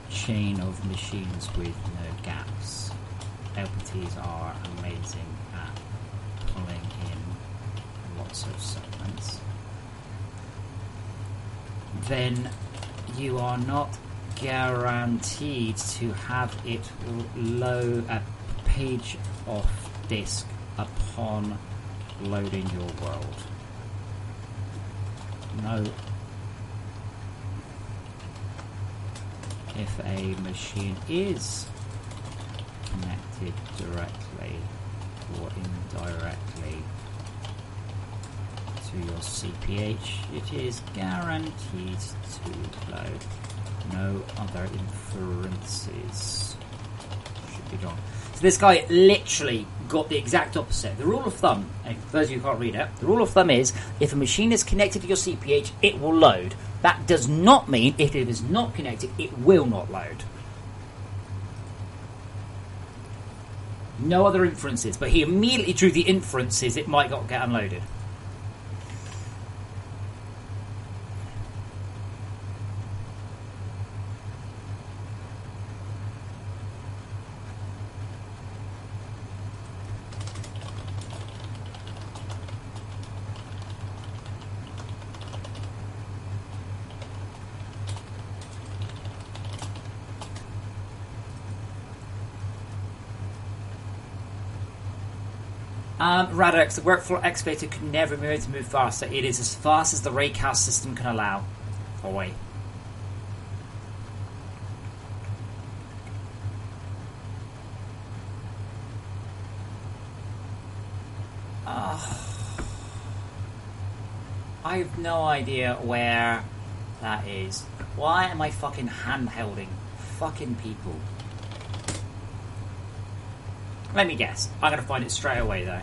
chain of machines with no gaps. LPTs are amazing at pulling in lots of segments. Then you are not guaranteed to have it load a page off disk upon loading your world. No. If a machine is connected directly or indirectly to your CPH, it is guaranteed to load. No other inferences should be done. So this guy literally got the exact opposite. The rule of thumb, and for those of you who can't read it, the rule of thumb is if a machine is connected to your CPH, it will load. That does not mean if it is not connected, it will not load. No other inferences, but he immediately drew the inferences it might not get unloaded. Radox, the workflow excavator could never be made to move faster. It is as fast as the raycast system can allow. Away. I have no idea where that is. Why am I fucking handholding fucking people? Let me guess. I'm going to find it straight away, though.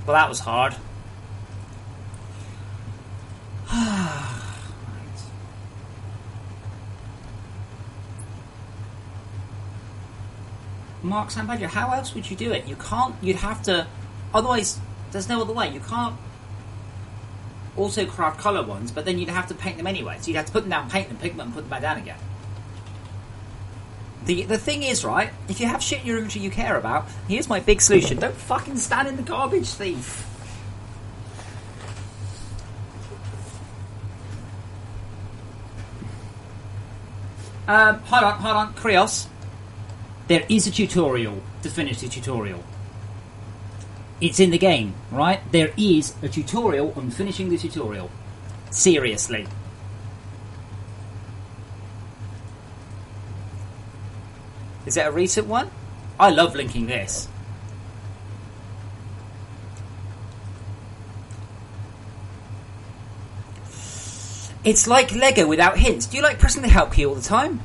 Well, that was hard. Mark Sambadger, how else would you do it? You can't, you'd have to, otherwise, there's no other way. You can't also craft colour ones, but then you'd have to paint them anyway. So you'd have to put them down, paint them, pick them up and put them back down again. The thing is, right, if you have shit in your inventory you care about, here's my big solution. Don't fucking stand in the garbage, thief. Hold on, Krios. There is a tutorial to finish the tutorial. It's in the game, right? There is a tutorial on finishing the tutorial. Seriously. Is it a recent one? I love linking this. It's like Lego without hints. Do you like pressing the help key all the time?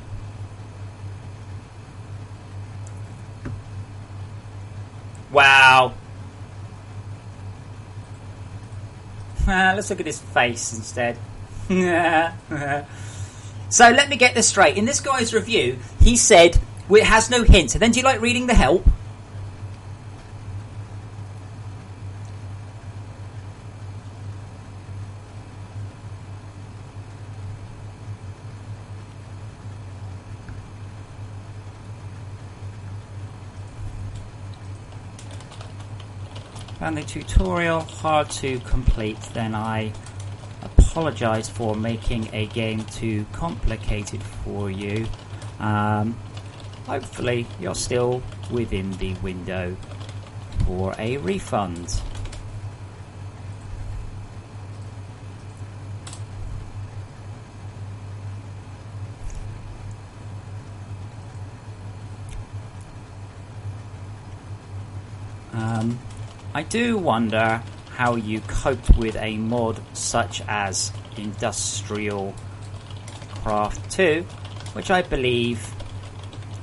Wow. Let's look at his face instead. So let me get this straight. In this guy's review, he said, well, it has no hints. And then do you like reading the help? Found the tutorial hard to complete, then I apologise for making a game too complicated for you. Hopefully you're still within the window for a refund. I do wonder how you coped with a mod such as Industrial Craft 2, which I believe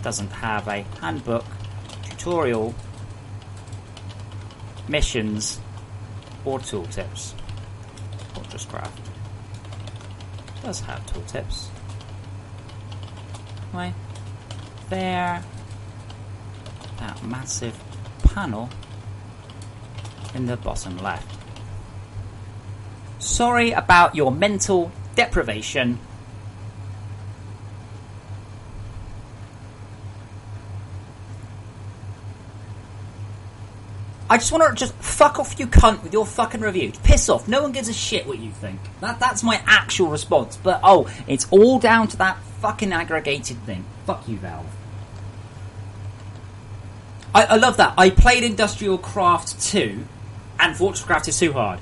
doesn't have a handbook, tutorial, missions, or tooltips. Fortress Craft does have tooltips. Right there, that massive panel in the bottom left. Sorry about your mental deprivation. I just want to just fuck off, you cunt, with your fucking review. Piss off. No one gives a shit what you think. That's my actual response. But, oh, it's all down to that fucking aggregated thing. Fuck you, Valve. I love that. I played Industrial Craft 2, and Fortress Craft is too hard.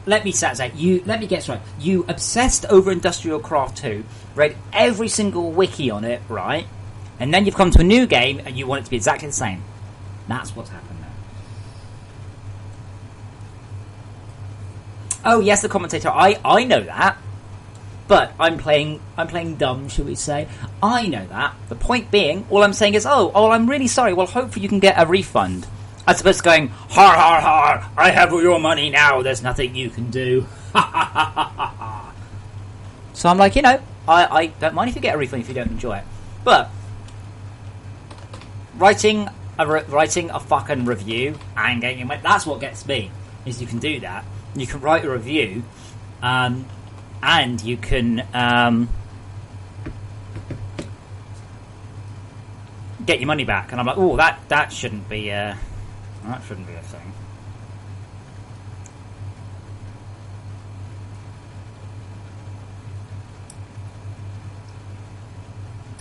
Let me get this right. You obsessed over Industrial Craft 2, read every single wiki on it, right? And then you've come to a new game, and you want it to be exactly the same. That's what's happened there. Oh yes, the commentator. I know that, but I'm playing dumb, shall we say? I know that. The point being, all I'm saying is, oh, I'm really sorry. Well, hopefully you can get a refund. As opposed to going, har har har, I have all your money now. There's nothing you can do. So I'm like, I don't mind if you get a refund if you don't enjoy it, but writing a fucking review and getting it, that's what gets me. Is you can do that. You can write a review, and you can get your money back. And I'm like, oh, that shouldn't be a thing.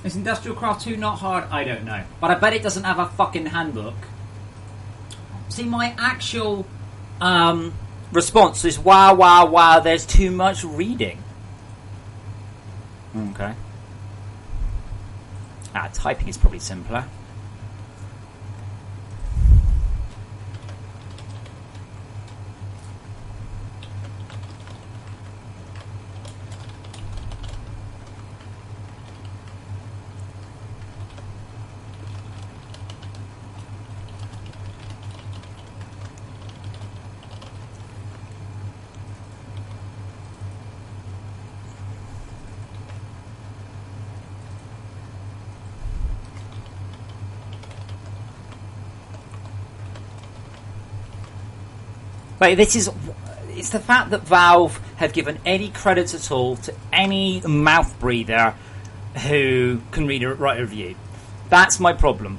Is Industrial Craft 2 not hard? I don't know. But I bet it doesn't have a fucking handbook. See, my actual response is, wow, there's too much reading. Okay. Typing is probably simpler. But it's the fact that Valve have given any credits at all to any mouth breather who can write a review. That's my problem.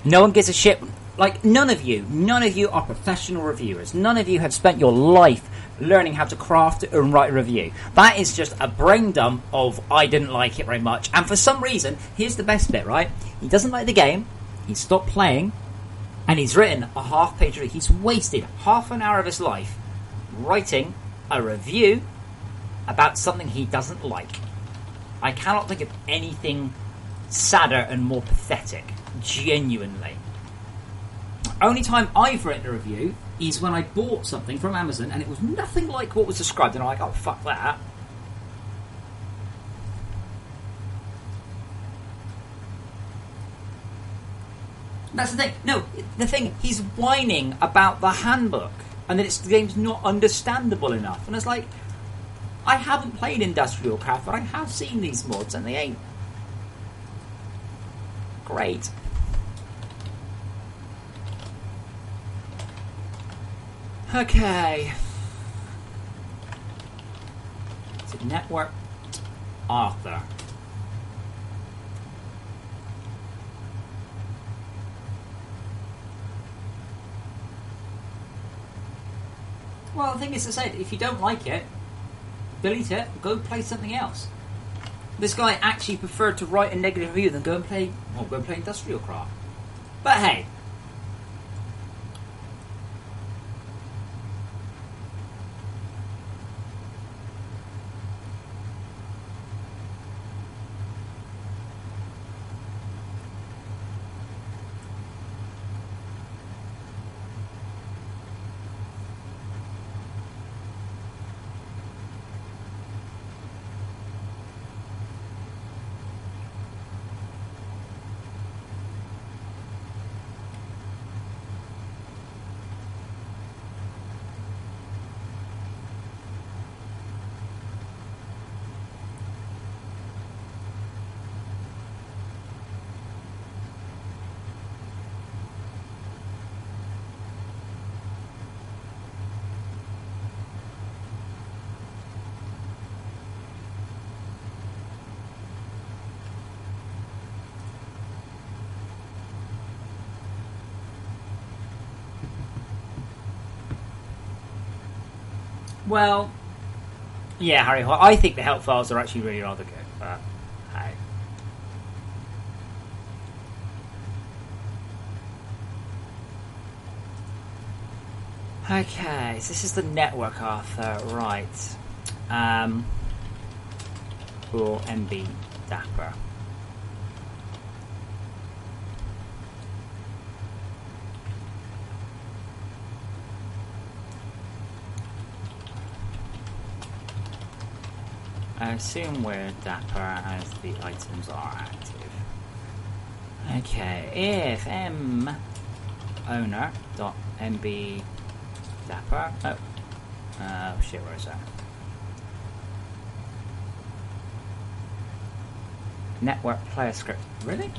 No one gives a shit. Like, none of you are professional reviewers. None of you have spent your life learning how to craft and write a review. That is just a brain dump of, I didn't like it very much. And for some reason, here's the best bit, right? He doesn't like the game. He stopped playing, and he's written a half-page review. He's wasted half an hour of his life writing a review about something he doesn't like. I cannot think of anything sadder and more pathetic, genuinely. The only time I've written a review is when I bought something from Amazon, and it was nothing like what was described, and I'm like, oh, fuck that. That's the thing. No, the thing, he's whining about the handbook and that the game's not understandable enough. And it's like, I haven't played Industrial Craft, but I have seen these mods and they ain't great. Okay. So Network Arthur. Well, the thing is, I said, if you don't like it, delete it, go play something else. This guy actually preferred to write a negative review than go and play Industrial Craft. But hey. Well, yeah, Harry, I think the help files are actually really rather good, but hey. Okay, so this is the Network Arthur, right. For MB Dapper. I assume where Dapper as the items are active. Okay, if m owner.mb Dapper. Oh shit, where is that? Network player script. Really?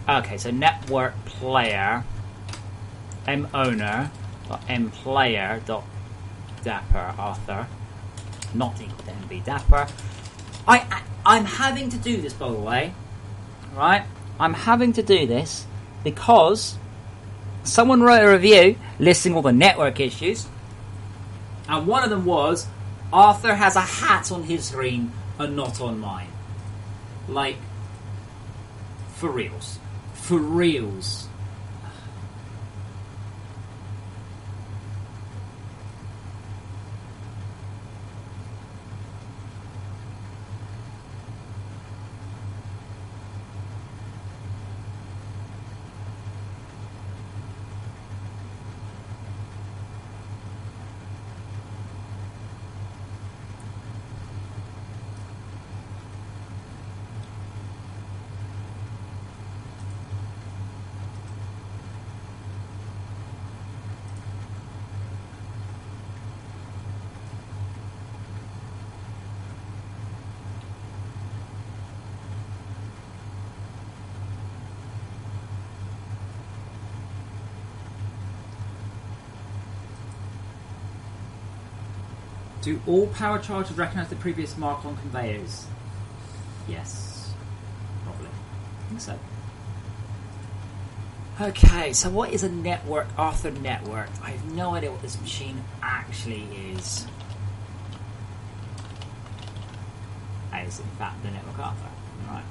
Okay, so network player mowner dot mplayer dot dapper Arthur not equal to MB Dapper. I'm having to do this, by the way, right? I'm having to do this because someone wrote a review listing all the network issues, and one of them was Arthur has a hat on his screen and not on mine. Like, for reals. For reals. Do all power chargers recognise the previous mark on conveyors? Yes. Probably. I think so. Okay, so what is a network, Arthur network? I have no idea what this machine actually is. Is in fact the network Arthur. Right.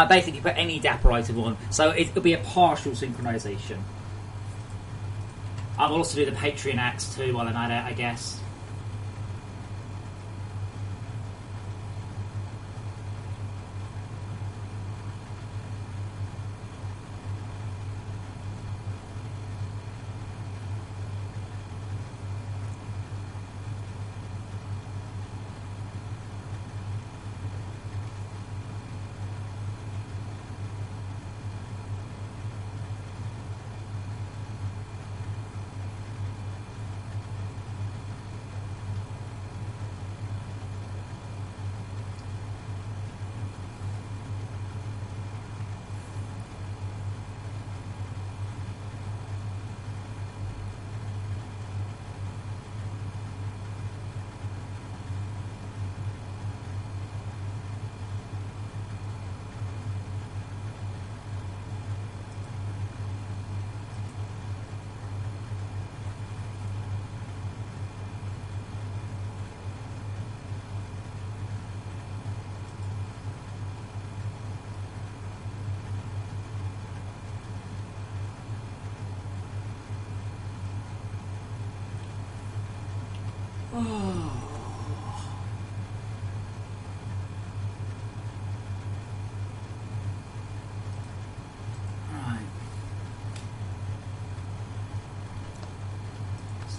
Basically, put any Dapper item on, so it'll be a partial synchronization. I'll also do the Patreon axe too while I'm at it, I guess.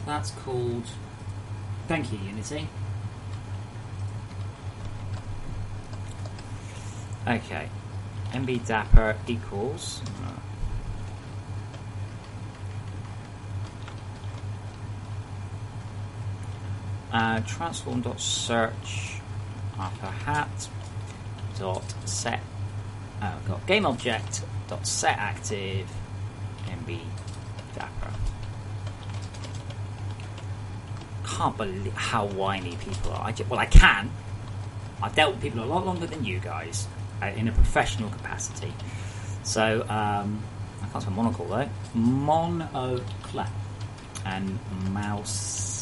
That's called... Thank you, Unity. Okay. MB Dapper equals... transform.search Arthur hat dot set got game object dot set active MB Dapper. Can't believe how whiny people are. I can. I've dealt with people a lot longer than you guys in a professional capacity. So I can't say monocle though. Monocle and mouse.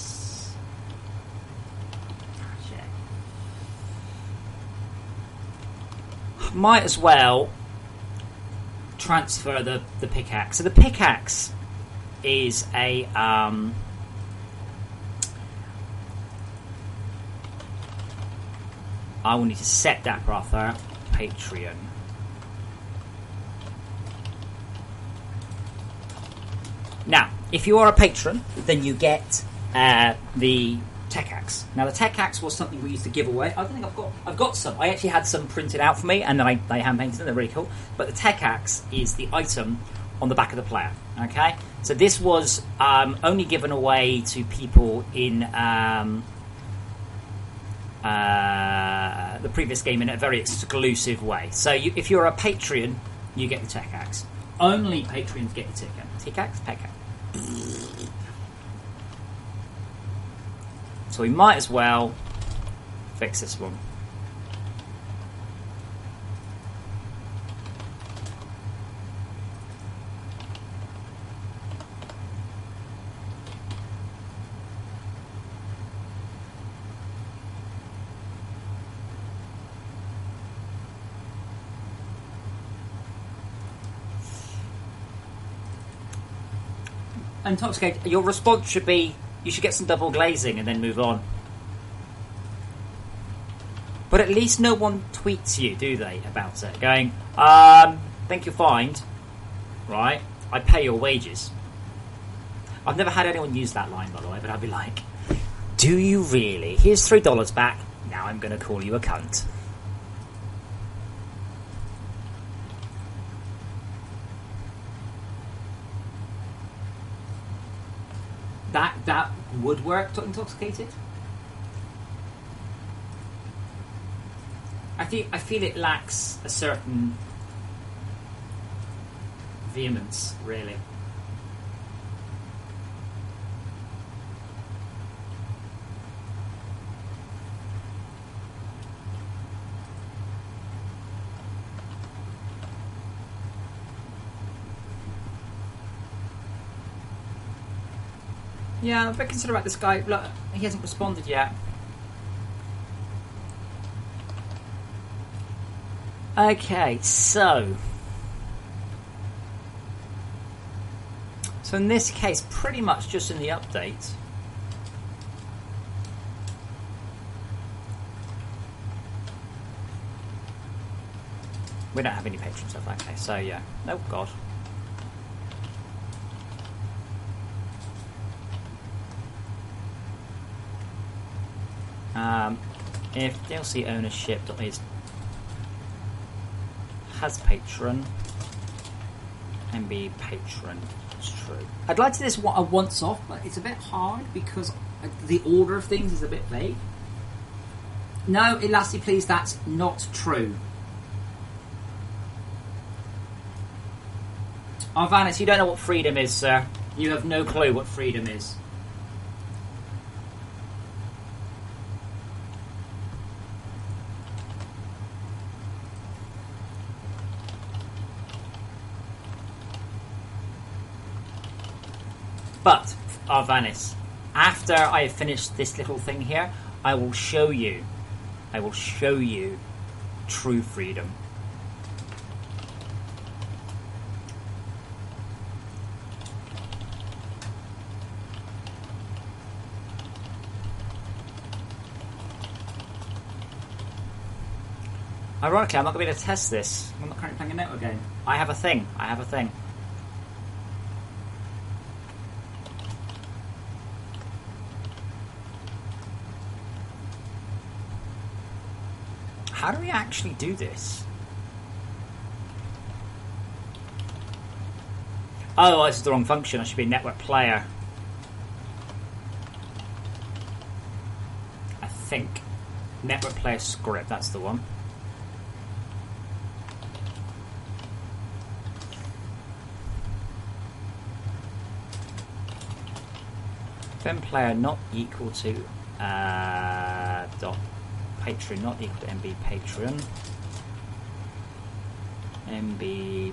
Might as well transfer the pickaxe. So the pickaxe is a I will need to set Dapper Arthur Patreon. Now, if you are a patron, then you get the Tech Axe. Now, the Tech Axe was something we used to give away. I don't think I've got some. I actually had some printed out for me, and then I hand painted them. They're really cool. But the Tech Axe is the item on the back of the player. Okay, so this was only given away to people in the previous game in a very exclusive way. So if you're a Patreon, you get the Tech Axe. Only Patreons get the Tech Axe. So we might as well fix this one. Intoxicate, your response should be, you should get some double glazing and then move on. But at least no one tweets you, do they, about it? Going, think you'll find, right, I pay your wages. I've never had anyone use that line, by the way, but I'd be like, do you really? Here's $3 back, now I'm going to call you a cunt. That would work to Intoxicated. I feel it lacks a certain vehemence, really. Yeah, I'm a bit concerned about this guy. Look, he hasn't responded yet. Okay, so in this case, pretty much just in the update, we don't have any patron stuff. Okay, so yeah. Oh God. If DLC ownership has patron, MB patron, it's true. I'd like to do this a once off, but it's a bit hard because the order of things is a bit vague. No, Elasty, please, that's not true. Arvanis, you don't know what freedom is, sir. You have no clue what freedom is. But, Arvanis, after I have finished this little thing here, I will show you true freedom. Ironically, I'm not going to be able to test this. I'm not currently playing a network game. I have a thing. How do we actually do this? Oh, this is the wrong function. I should be a network player. I think. Network player script, that's the one. Then player not equal to dot patron not equal to MB patron. MB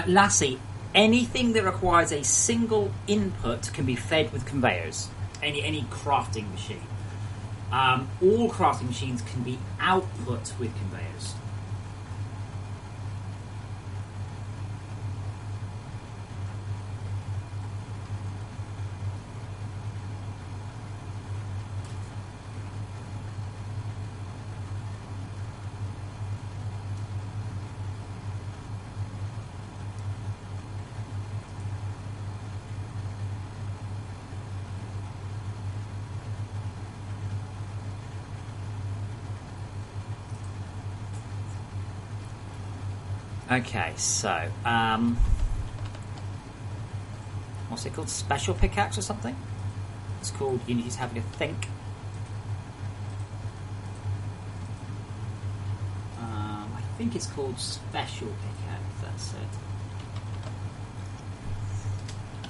Lassie, anything that requires a single input can be fed with conveyors. Any crafting machine. All crafting machines can be output with conveyors. Okay, so what's it called? Special pickaxe or something? It's called Unity's having a think. I think it's called special pickaxe. That's it.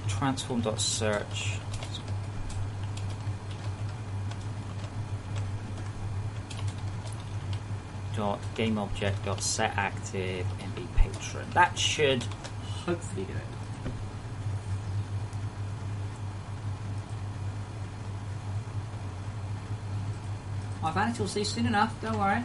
Transform.search. .gameObject.setActive MB patron. That should hopefully do it. My vanity will see soon enough, don't worry.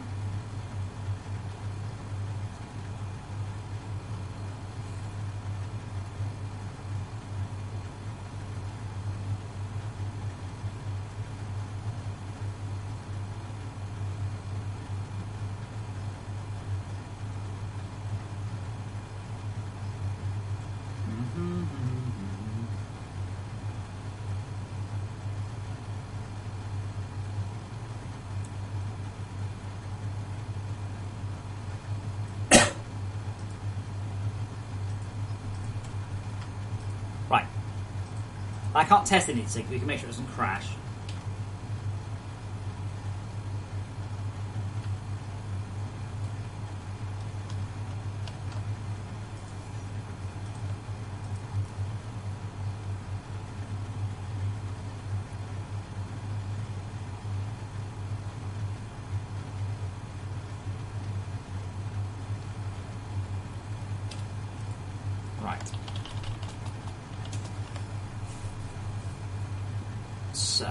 Right. I can't test anything, so we can make sure it doesn't crash. Right. So.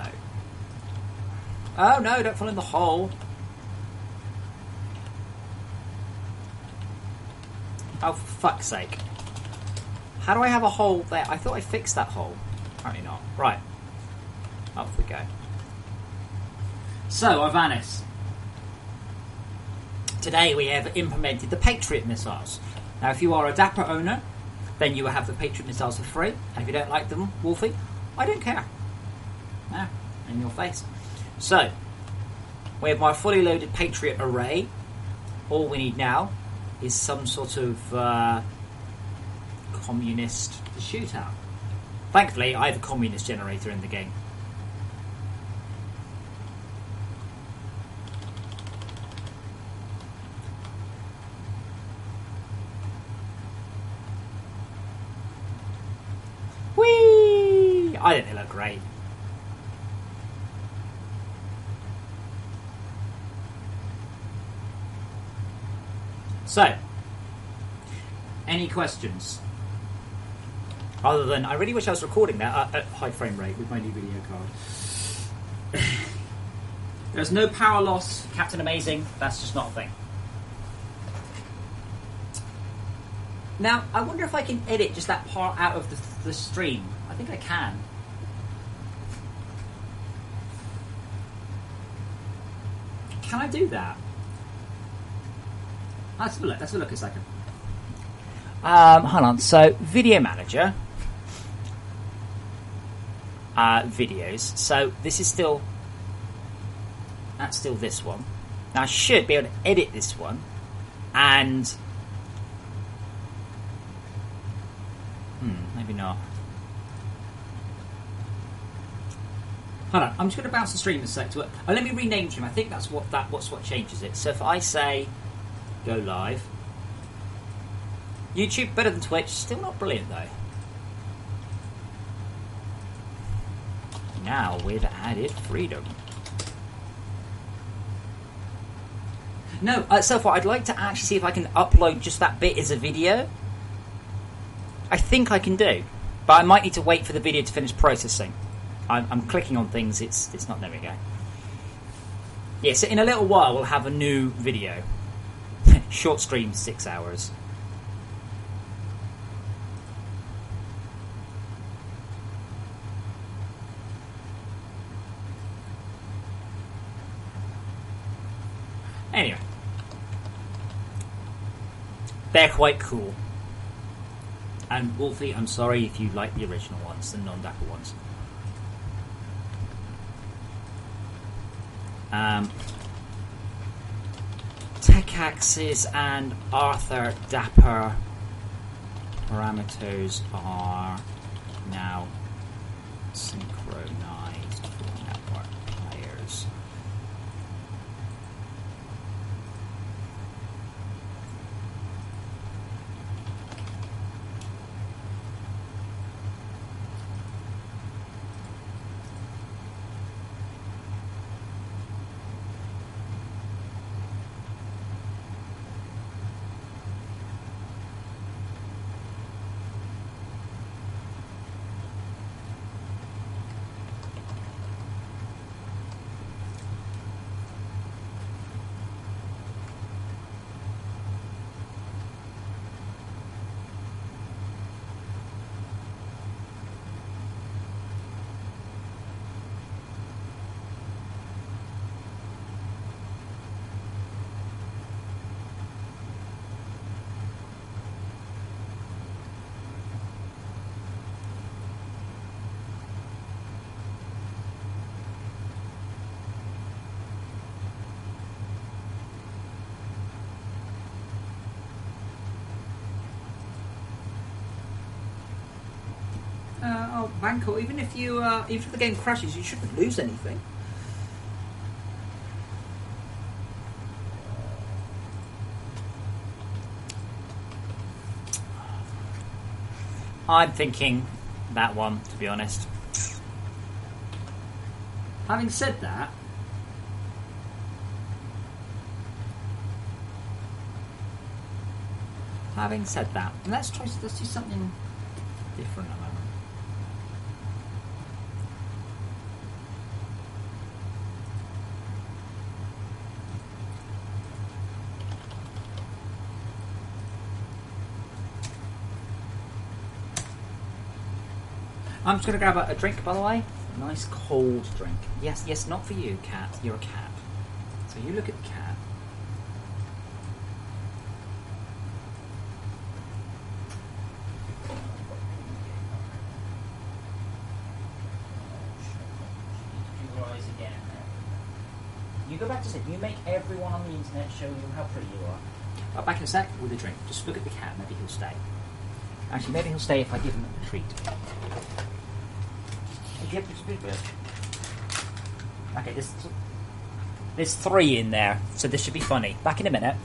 Oh no, don't fall in the hole. Oh, for fuck's sake. How do I have a hole there? I thought I fixed that hole. Apparently not. Right. Off we go. So, Arvanis. Today we have implemented the Patriot missiles. Now, if you are a Dapper owner, then you will have the Patriot missiles for free. And if you don't like them, Wolfie, I don't care. Now, in your face. So, we have my fully loaded Patriot array. All we need now is some sort of communist to shoot at. Thankfully, I have a communist generator in the game. Whee! I think they look great. So, any questions? Other than, I really wish I was recording that at high frame rate with my new video card. There's no power loss, Captain Amazing, that's just not a thing. Now, I wonder if I can edit just that part out of the stream. I think I can. Can I do that? Let's have a look. Let's have a look a second. Hold on. So, Video Manager. Videos. So, this is still... That's still this one. Now, I should be able to edit this one. And... maybe not. Hold on. I'm just going to bounce the stream a sec to it. Let me rename him. I think that's what changes it. So, if I say... Go live. YouTube better than Twitch, still not brilliant though. Now with added freedom. No, so far I'd like to actually see if I can upload just that bit as a video. I think I can do, but I might need to wait for the video to finish processing. I'm clicking on things, it's not, there we go. Yeah, so in a little while we'll have a new video. Short stream, 6 hours. Anyway. They're quite cool. And Wolfie, I'm sorry if you like the original ones, the non-Dapper ones. pickaxes and Arthur Dapper parameters are now synchronized for network players. Vanco, even if the game crashes, you shouldn't lose anything. I'm thinking that one, to be honest. Having said that, let's do something different. I'm just going to grab a drink, by the way. A nice cold drink. Yes, not for you, cat. You're a cat. So you look at the cat. You go back to sleep. You make everyone on the internet show you how pretty you are. I'll back in a sec with a drink. Just look at the cat. Maybe he'll stay. Actually, maybe he'll stay if I give him a treat. Okay, there's 3 in there, so this should be funny. Back in a minute.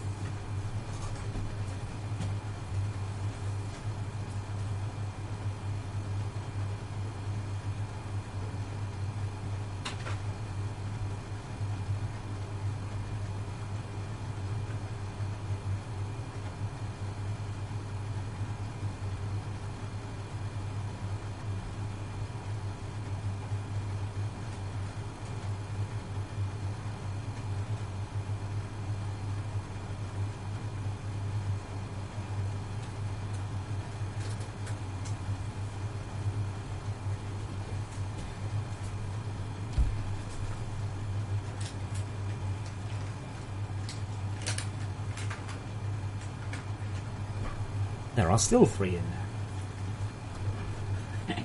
There are still 3 in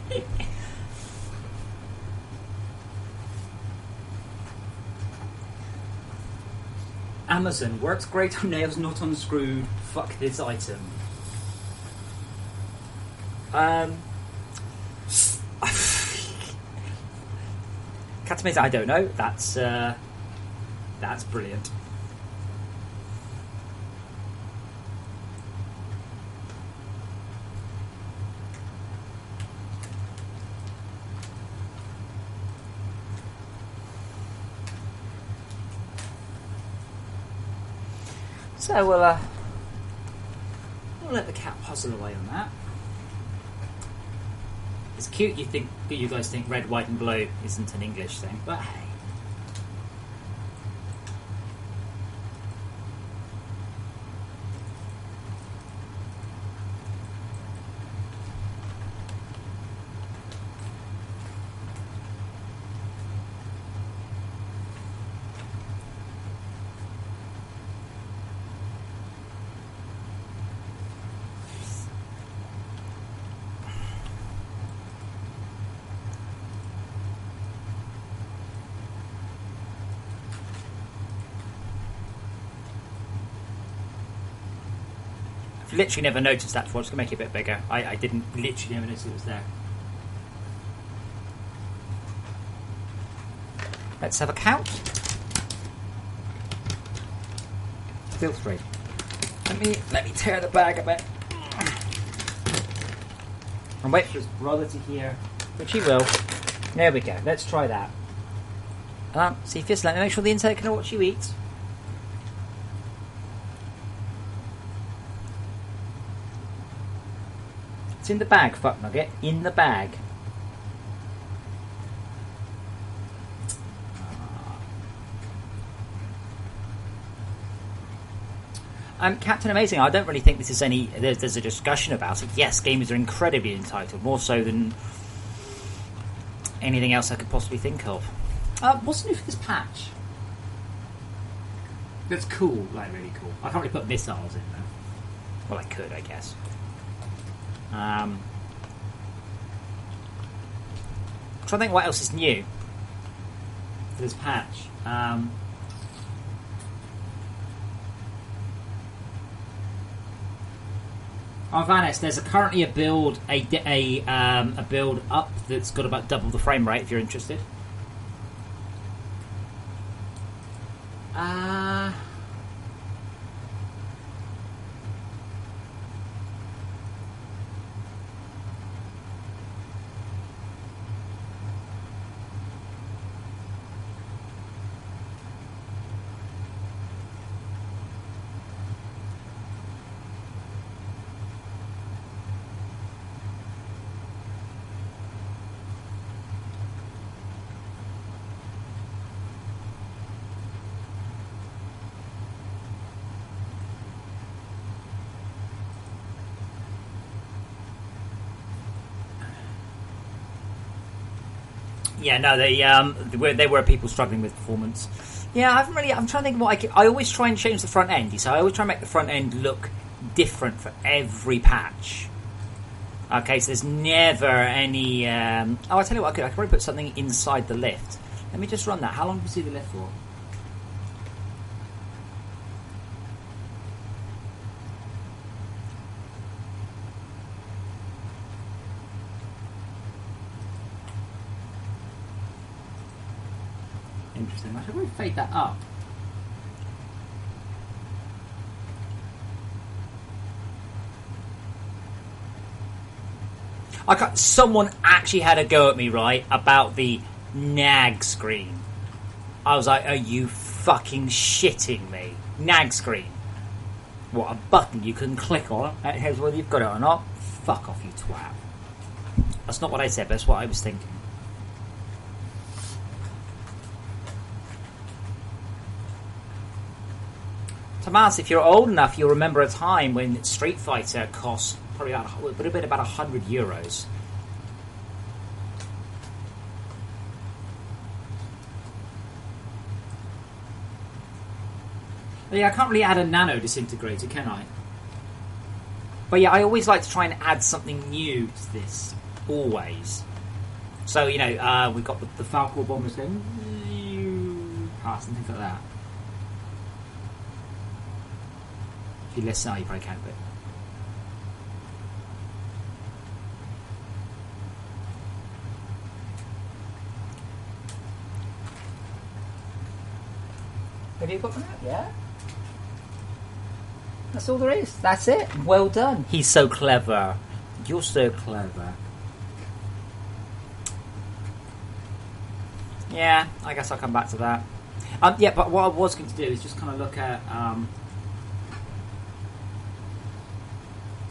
there. Amazon works great on nails, not on screwed. Fuck this item. Catamaze, I don't know. That's brilliant. So we'll let the cat puzzle away on that. It's cute. You guys think red, white, and blue isn't an English thing, but hey. I've literally never noticed that before. I'm just going to make it a bit bigger. I didn't literally never notice it was there. Let's have a count. Still 3. Let me tear the bag a bit. And wait for his brother to hear, which he will. There we go. Let's try that. See, Fist, let me make sure the insect can know what you eat. It's in the bag, fuck nugget. In the bag. Captain Amazing, I don't really think this is any... There's a discussion about it. Yes, gamers are incredibly entitled, more so than anything else I could possibly think of. What's new for this patch? That's cool, like really cool. I can't really put missiles in there. Well, I could, I guess. I'm trying to think what else is new for this patch. Vanis, there's currently a build a build up that's got about double the frame rate if you're interested. Yeah, no, they were people struggling with performance. Yeah, I'm trying to think of what I always try and change the front end. So I always try and make the front end look different for every patch. Okay, so there's never any. I tell you what, I could probably put something inside the lift. Let me just run that. How long do you see the lift for? Interesting. I should probably fade that up. Someone actually had a go at me, right, about the nag screen. I was like, are you fucking shitting me? Nag screen. What, a button you can click on? It tells whether you've got it or not? Fuck off, you twat. That's not what I said, but that's what I was thinking. Tomas, if you're old enough, you'll remember a time when Street Fighter cost probably about €100. But yeah, I can't really add a nano disintegrator, can I? But yeah, I always like to try and add something new to this. Always. So, you know, we've got the Falcor bombers going past and things like that. If you listen, you probably can, but... Have you got that? Yeah? That's all there is. That's it. Well done. He's so clever. You're so clever. Yeah, I guess I'll come back to that. Yeah, but what I was going to do is just kind of look at...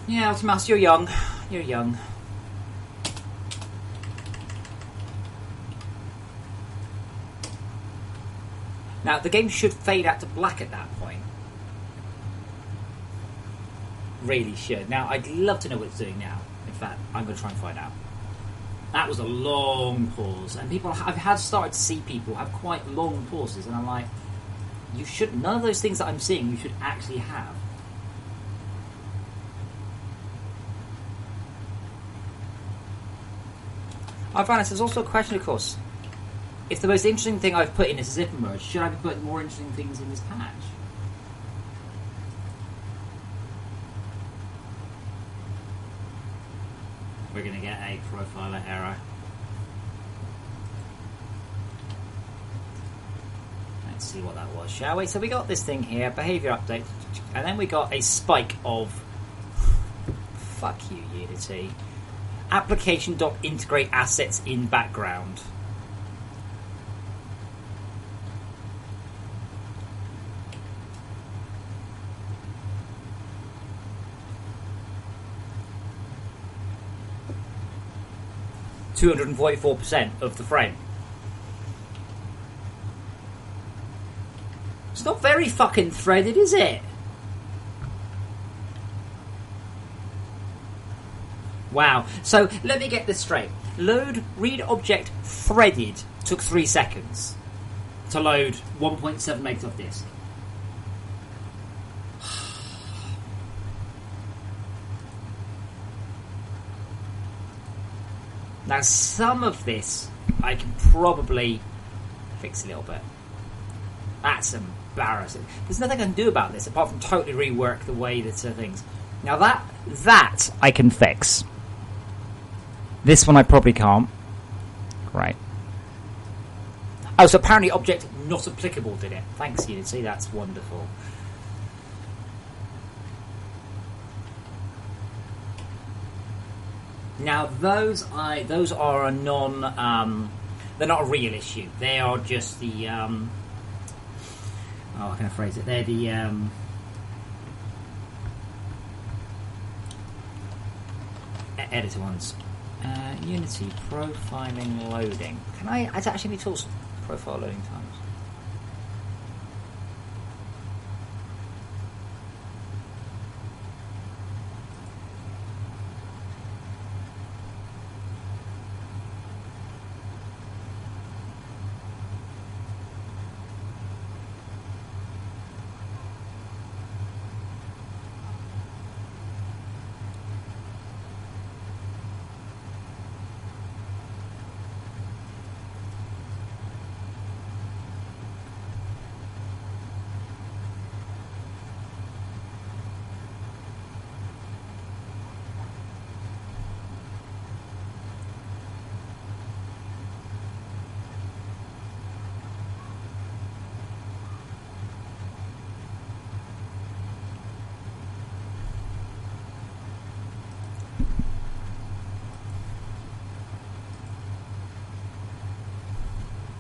Yeah, Ultimas, you're young. You're young. Now, the game should fade out to black at that point. Really should. Now, I'd love to know what it's doing now. In fact, I'm going to try and find out. That was a long pause. And I've had started to see people have quite long pauses. And I'm like, you should... None of those things that I'm seeing you should actually have. I find there's also a question, of course. If the most interesting thing I've put in is a zipper merge, should I be putting more interesting things in this patch? we're going to get a profiler error. Let's see what that was, shall we? So we got this thing here, behavior update, and then we got a spike of fuck you, Unity. Application.integrate assets in background. %244% of the frame. It's not very fucking threaded, is it? Wow. So let me get this straight. Load read object threaded took 3 seconds to load 1.7 megs of disk. Now some of this I can probably fix a little bit. That's embarrassing. There's nothing I can do about this apart from totally rework the way that things. Now that I can fix. This one I probably can't. Right. Oh, so apparently object not applicable did it. Thanks, Unity. That's wonderful. Now those are a non. They're not a real issue. They are just the. Oh, how can I phrase it? They're the. Editor ones. Unity profiling loading. Can I? It's actually any tools. Profile loading times.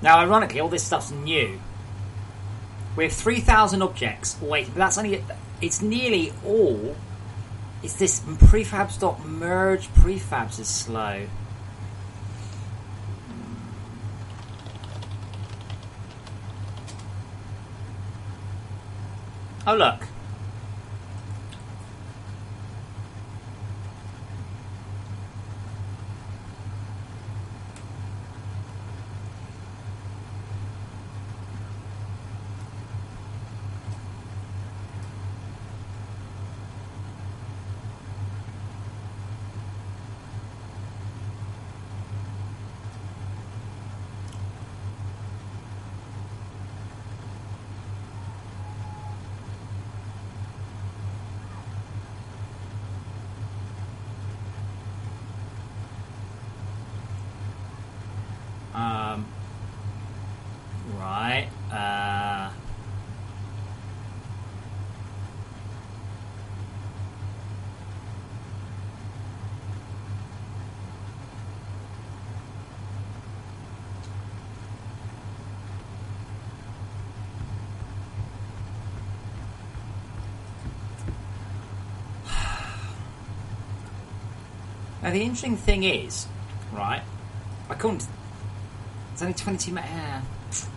Now, ironically, all this stuff's new. We have 3,000 objects. Wait, but that's only... It's nearly all... It's this prefabs.merge prefabs is slow. Oh, look. Right. Now the interesting thing is, right? I couldn't. It's only 22 minutes.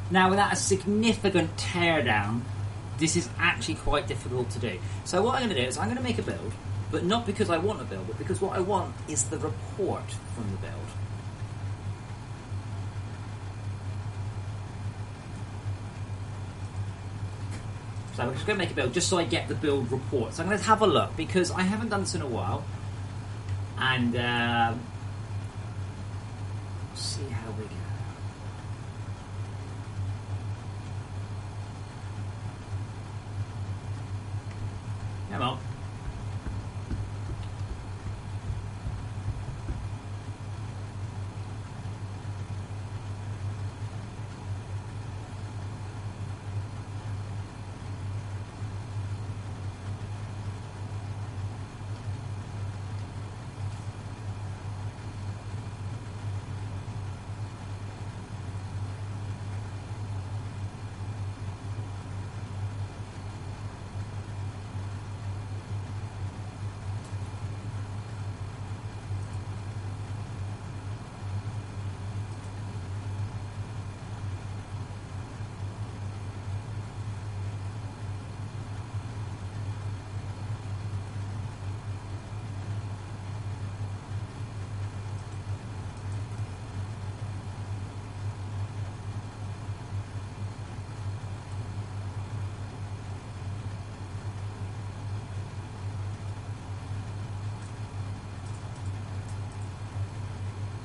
Now, without a significant teardown, this is actually quite difficult to do. So what I'm going to do is I'm going to make a build, but not because I want a build, but because what I want is the report from the build. So I'm just going to make a build just so I get the build report. So I'm going to have a look, because I haven't done this in a while. And see how we go. Come on.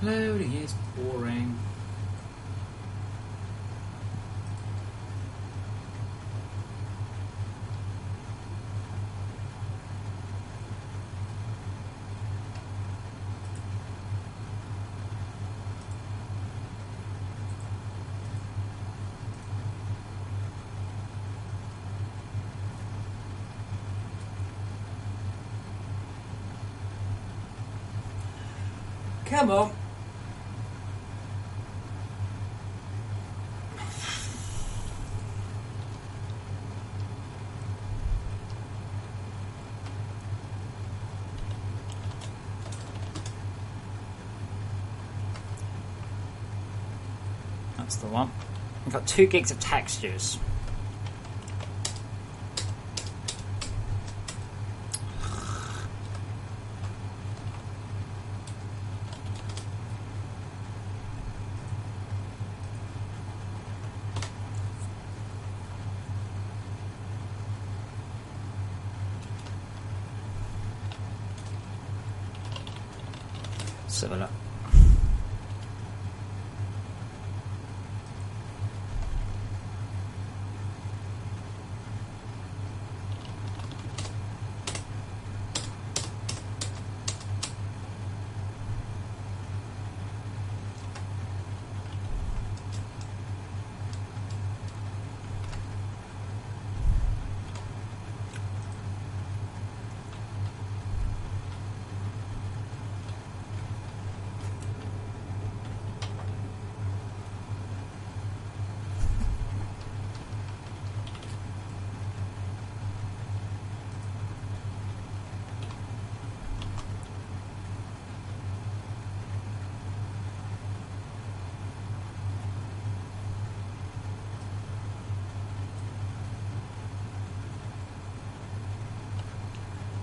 Loading is boring. Come on. That's the one. We've got 2 gigs of textures. Similar.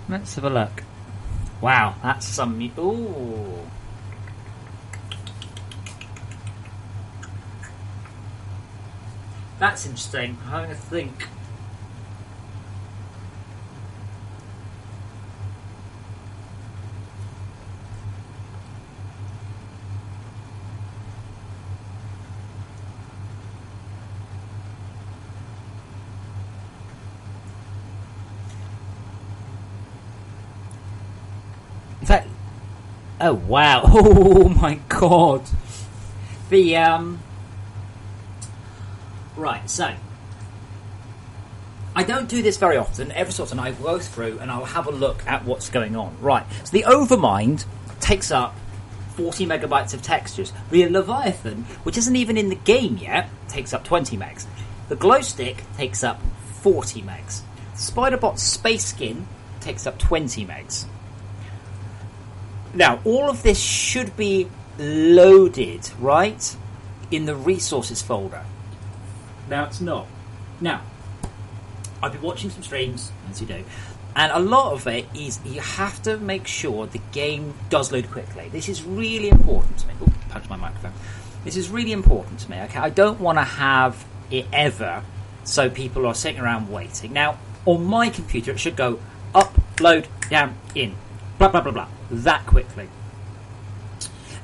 Let's have a look. Wow, that's some... Ooh. That's interesting. I'm having a think. In fact, oh wow! Oh my god! The right. So I don't do this very often. Every so often I go through and I'll have a look at what's going on. Right. So the Overmind takes up 40 megabytes of textures. The Leviathan, which isn't even in the game yet, takes up 20 megs. The Glowstick takes up 40 megs. Spiderbot Space Skin takes up 20 megs. Now, all of this should be loaded, right, in the resources folder. Now, it's not. Now, I've been watching some streams, as you do, and a lot of it is you have to make sure the game does load quickly. This is really important to me. Oh, punch my microphone. This is really important to me, okay? I don't want to have it ever so people are sitting around waiting. Now, on my computer, it should go up, load, down, in. Blah, blah, blah, blah. That quickly.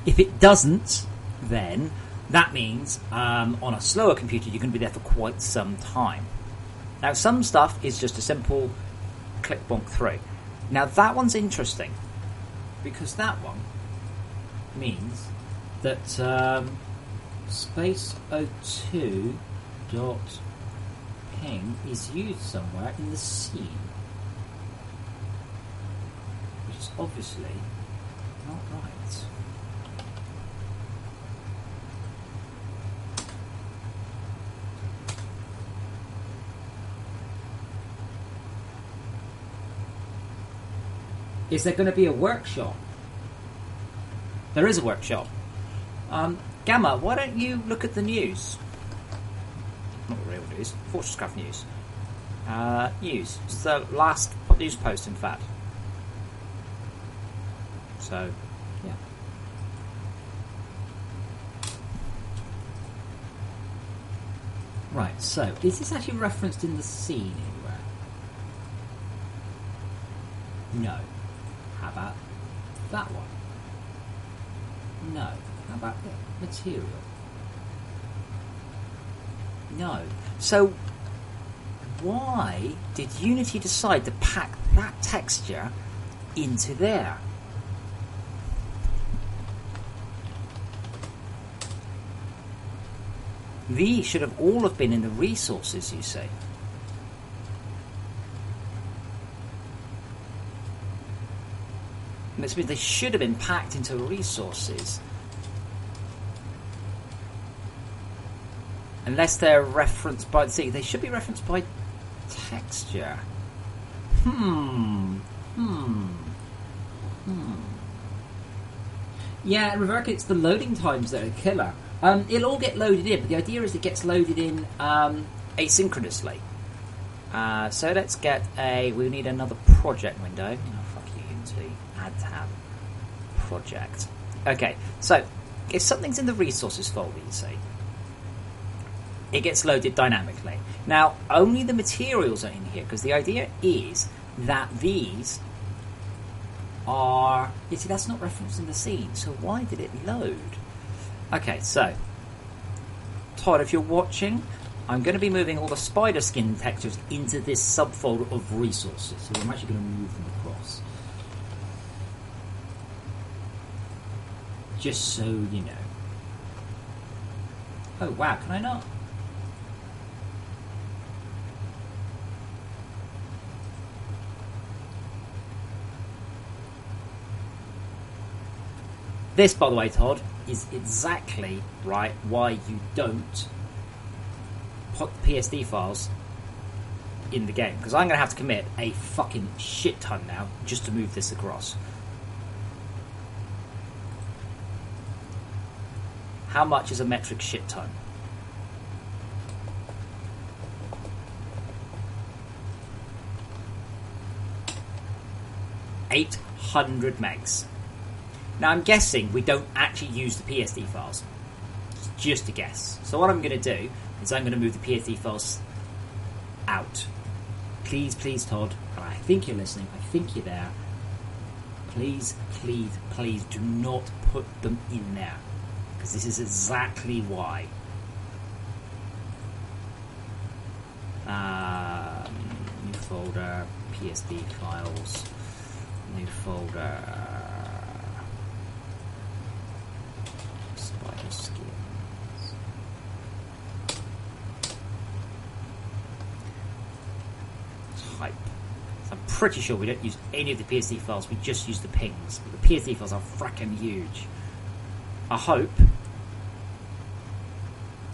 If it doesn't, then that means on a slower computer you're going to be there for quite some time. Now some stuff is just a simple click bonk through. Now that one's interesting because that one means that space02 dot ping is used somewhere in the scene. Obviously not right. Is there going to be a workshop? There is a workshop. Gamma, why don't you look at the news? Not the real news, Fortresscraft news. News. It's the last news post, in fact. So, yeah. Right, so, is this actually referenced in the scene anywhere? No. How about that one? No. about the material? No. So, why did Unity decide to pack that texture into there? These should have all have been in the resources, you see. Which means they should have been packed into resources. Unless they're referenced by... See, they should be referenced by texture. Yeah, Reverk, it's the loading times that are killer. It'll all get loaded in, but the idea is it gets loaded in... asynchronously. So let's get a... We need another project window. Oh, fuck you, Unity. Add tab. Project. Okay, so if something's in the resources folder, you see, it gets loaded dynamically. Now, only the materials are in here, because the idea is that these are... You see, that's not referenced in the scene, so why did it load? Okay, so, Todd, if you're watching, I'm going to be moving all the spider skin textures into this subfolder of resources, so I'm actually going to move them across. Just so you know. Oh, wow, can I not? This, by the way, Todd, is exactly right why you don't put the PSD files in the game. Because I'm going to have to commit a fucking shit ton now just to move this across. How much is a metric shit ton? $800 megs. Now I'm guessing we don't actually use the PSD files. It's just a guess. So what I'm going to do is I'm going to move the PSD files out. Please, please, Todd. And I think you're listening. I think you're there. Please, please, please do not put them in there. Because this is exactly why. New folder, PSD files, new folder. Spider skins. Type. I'm pretty sure we don't use any of the PSD files, we just use the pings. But the PSD files are fracking huge. I hope.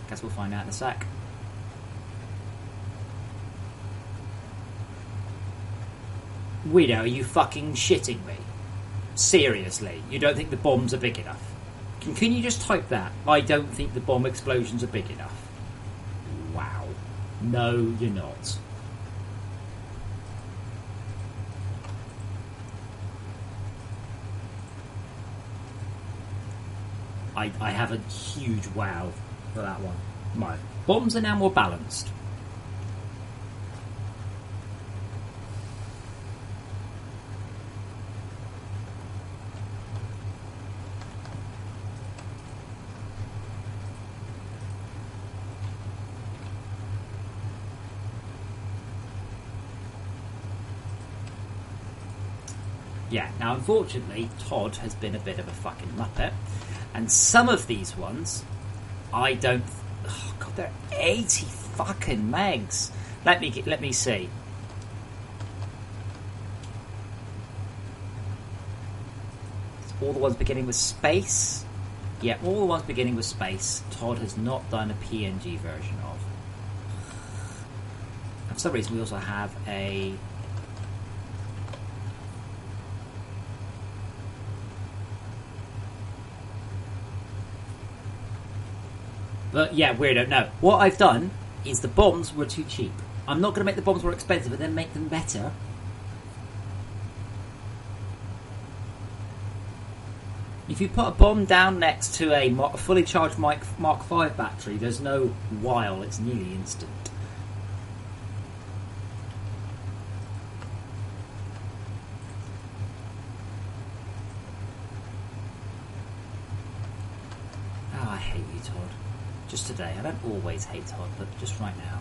Guess we'll find out in a sec. Widow, are you fucking shitting me? Seriously, you don't think the bombs are big enough? Can you just type that? I don't think the bomb explosions are big enough. Wow. No, you're not. I have a huge wow for that one. My bombs are now more balanced. Yeah, now unfortunately, Todd has been a bit of a fucking muppet. And some of these ones, I don't... Oh god, they're 80 fucking megs. Let me see. It's all the ones beginning with space. Yeah, all the ones beginning with space. Todd has not done a PNG version of. And for some reason, we also have a... But yeah, weirdo. No, what I've done is the bombs were too cheap. I'm not going to make the bombs more expensive, but then make them better. If you put a bomb down next to a fully charged Mark V battery, there's no while, it's nearly instant. Just today. I don't always hate Todd, but just right now.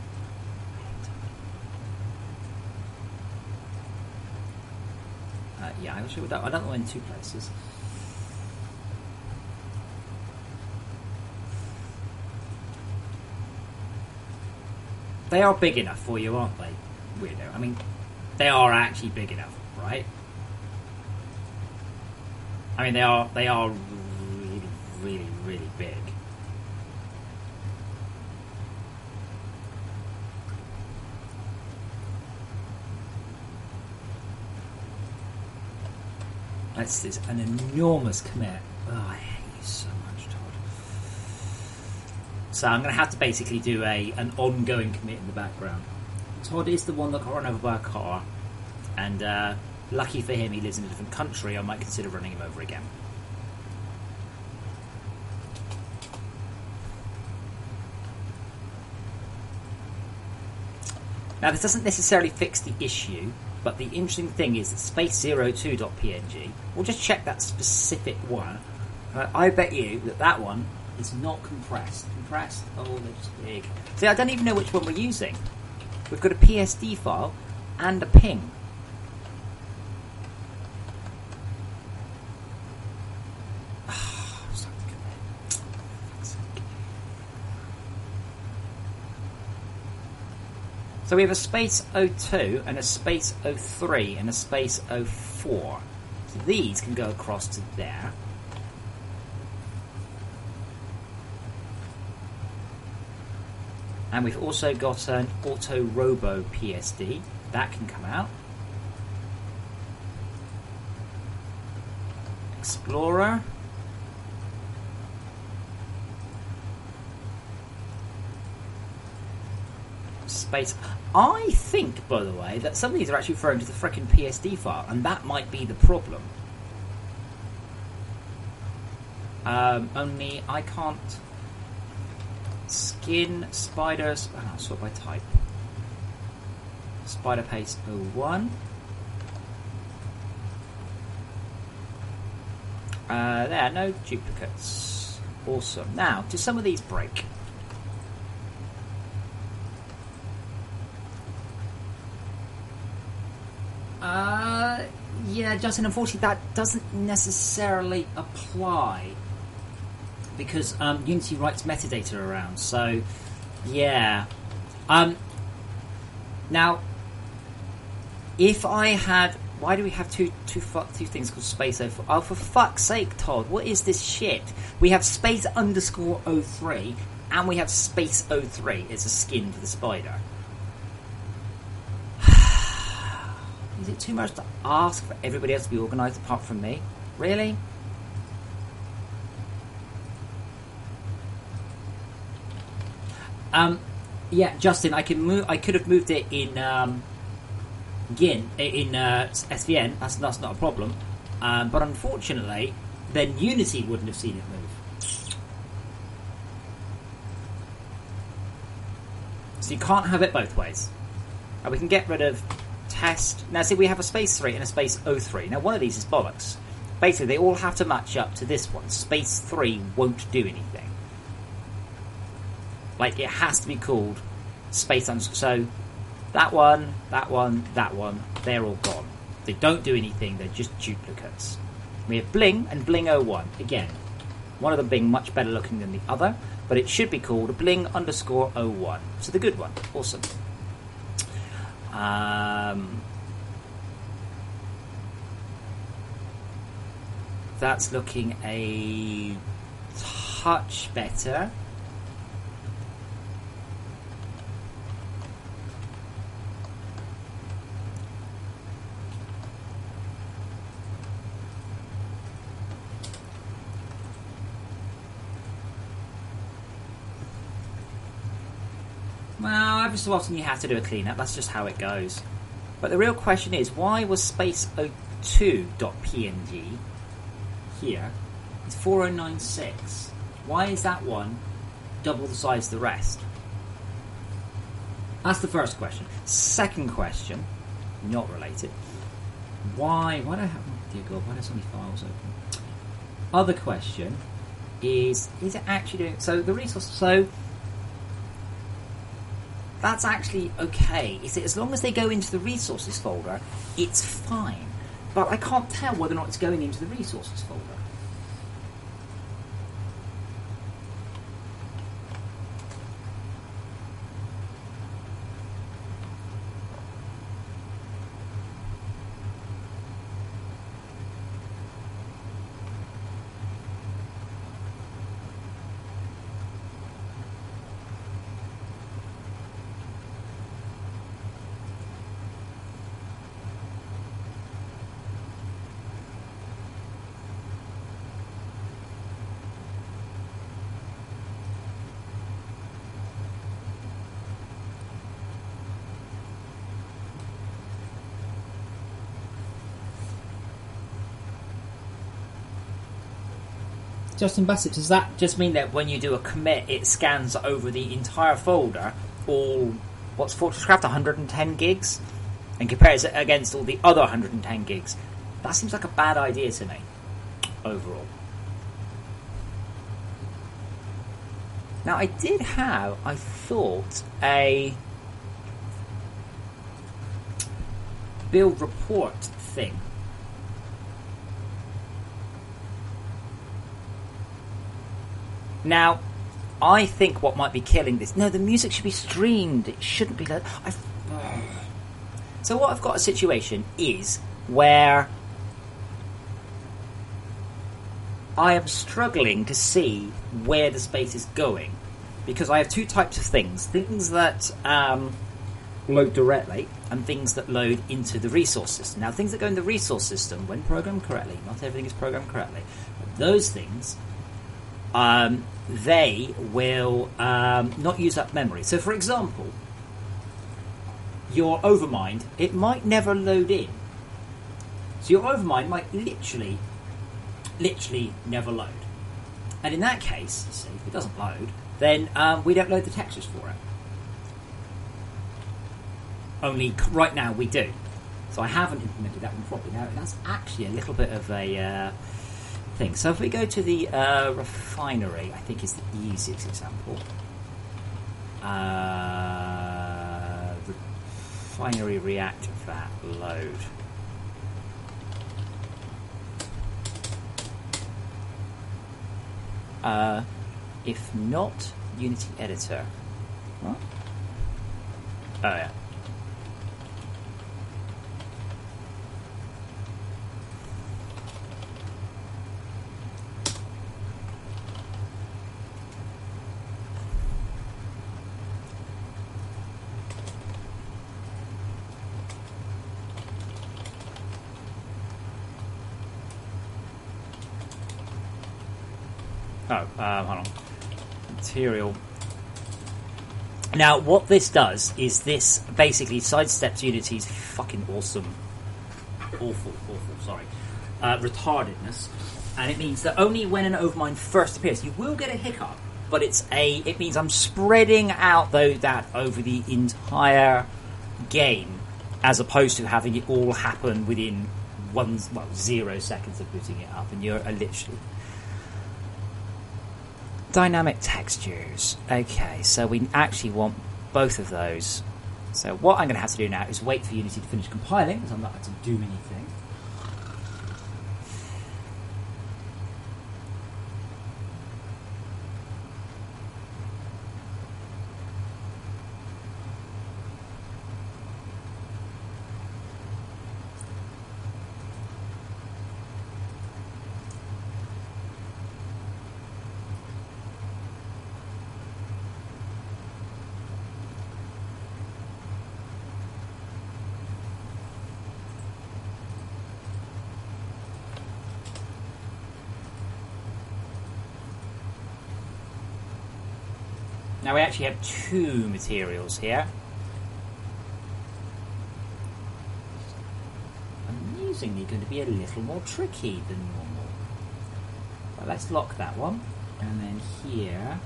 Yeah, I wish I would. I don't know in 2 places. They are big enough for you, aren't they, weirdo? I mean, they are actually big enough, right? I mean, they are really, really, really big. This is an enormous commit. Oh, I hate you so much, Todd. So I'm going to have to basically do an ongoing commit in the background. Todd is the one that got run over by a car, and lucky for him, he lives in a different country. I might consider running him over again. Now, this doesn't necessarily fix the issue, but the interesting thing is that space02.png, we'll just check that specific one. I bet you that one is not compressed. Compressed? Oh, they're just big. See, I don't even know which one we're using. We've got a PSD file and a ping. So we have a space 02 and a space 03 and a space 04. So these can go across to there. And we've also got an Auto Robo PSD. That can come out. Explorer. Space. I think, by the way, that some of these are actually referring to the frickin' PSD file, and that might be the problem. Only I can't skin spiders. Oh, no, sort by type. Spider paste 01. There, no duplicates. Awesome. Now, do some of these break? Yeah, Justin, unfortunately that doesn't necessarily apply because Unity writes metadata around, so yeah. Now, if I had... Why do we have two things called space 04? Oh, for fuck's sake, Todd, what is this shit? We have space underscore 03 and we have space 03 as a skin for the spider. Is it too much to ask for everybody else to be organised apart from me? Really? Yeah, Justin, I could have moved it in SVN. That's not a problem. But unfortunately, then Unity wouldn't have seen it move. So you can't have it both ways. We can get rid of test. Now, see, we have a space 3 and a space 03. Now, one of these is bollocks. Basically, they all have to match up to this one. Space 3 won't do anything. Like, it has to be called space underscore. So, that one, they're all gone. They don't do anything, they're just duplicates. We have Bling and Bling 01. Again, one of them being much better looking than the other, but it should be called Bling underscore 01. So, the good one. Awesome. That's looking a touch better. Well, every so often you have to do a cleanup. That's just how it goes. But the real question is, why was space02.png here? It's 4096. Why is that one double the size of the rest? That's the first question. Second question, not related. Why do I have... Dear God, why do so many files open? Other question, is it actually doing... So the resource... So that's actually okay. Is it, as long as they go into the resources folder, it's fine. But I can't tell whether or not it's going into the resources folder. Justin Bassett, does that Just mean that when you do a commit, it scans over the entire folder, all, what's Fortresscraft, 110 gigs, and compares it against all the other 110 gigs. That seems like a bad idea to me, overall. Now, I did have, I thought, a build report thing. Now, I think what might be killing this... No, the music should be streamed. It shouldn't be... So what I've got a situation is where I am struggling to see where the space is going. Because I have two types of things. Things that load directly and things that load into the resource system. Now, things that go in the resource system, when programmed correctly, not everything is programmed correctly, but those things... they will not use up memory. So, for example, your Overmind, it might never load in. So your Overmind might literally never load. And in that case, see, if it doesn't load, then we don't load the textures for it. Only right now we do. So I haven't implemented that one properly. Now, that's actually a little bit of a... thing. So if we go to the refinery, I think is the easiest example. Refinery react vat load. If not, Unity editor. What? Oh yeah. Oh, hold on. Material. Now, what this does is this basically sidesteps Unity's fucking awesome, awful, sorry, retardedness, and it means that only when an Overmind first appears, you will get a hiccup, but it means I'm spreading out that over the entire game, as opposed to having it all happen within 0 seconds of booting it up, and you're literally... Dynamic textures. Okay, so we actually want both of those. So what I'm going to have to do now is wait for Unity to finish compiling, because I'm not going to do anything. Now we actually have two materials here. Amusingly going to be a little more tricky than normal. But let's lock that one. And then here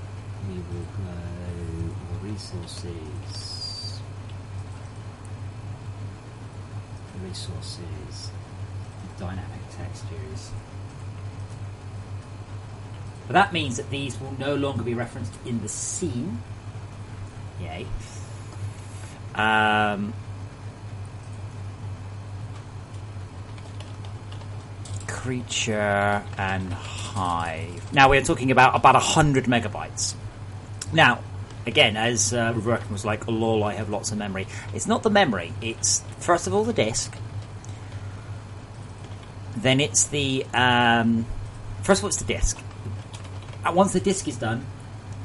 we will go resources. Resources. Dynamic textures. But that means that these will no longer be referenced in the scene. Yay. Creature and Hive. Now we're talking about 100 megabytes. Now, again, as Reverkin was like, oh, lol, I have lots of memory. It's not the memory. It's, first of all, the disk. Then it's the... first of all, it's the disk. Once the disk is done,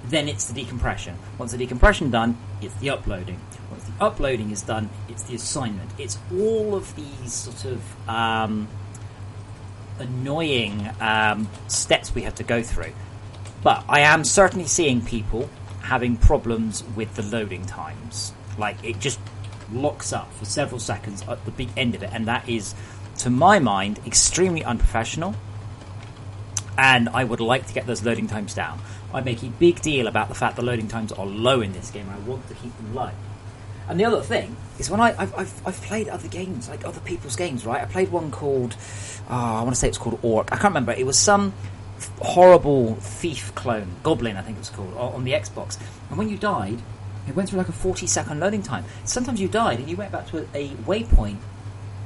then it's the decompression. Once the decompression done, it's the uploading. Once the uploading is done, it's the assignment. It's all of these sort of annoying steps we have to go through. But I am certainly seeing people having problems with the loading times. Like, it just locks up for several seconds at the big end of it, and that is, to my mind, extremely unprofessional. And I would like to get those loading times down. I make a big deal about the fact the loading times are low in this game. I want to keep them low. And the other thing is, when I've played other games, like other people's games, right? I played one called, I want to say it's called Orc. I can't remember. It was some horrible thief clone, Goblin, I think it was called, on the Xbox. And when you died, it went through like a 40-second loading time. Sometimes you died and you went back to a waypoint,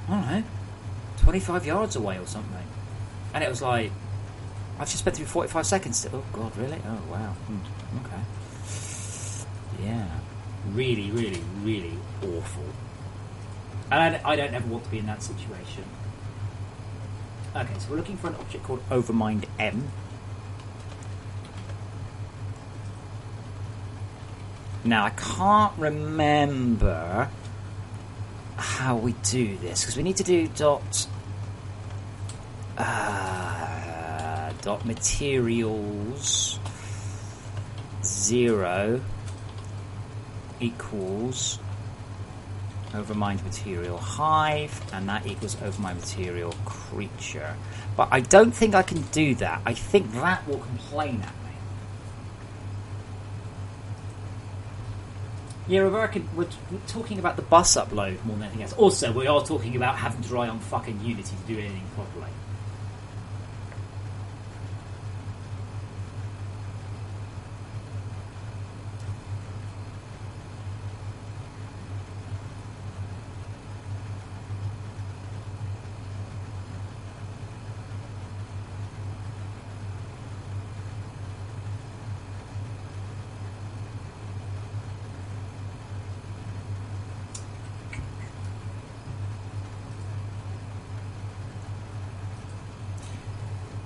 I don't know, 25 yards away or something. And it was like, I've just spent through 45 seconds. Oh, God, really? Oh, wow. Okay. Yeah. Really, really, really awful. And I don't ever want to be in that situation. Okay, so we're looking for an object called Overmind M. Now, I can't remember how we do this, because we need to do dot materials 0 equals Overmind material Hive, and that equals Overmind material creature. But I don't think I can do that. I think that will complain at me. Yeah, we're talking about the bus upload more than anything else. Also, we are talking about having to rely on fucking Unity to do anything properly.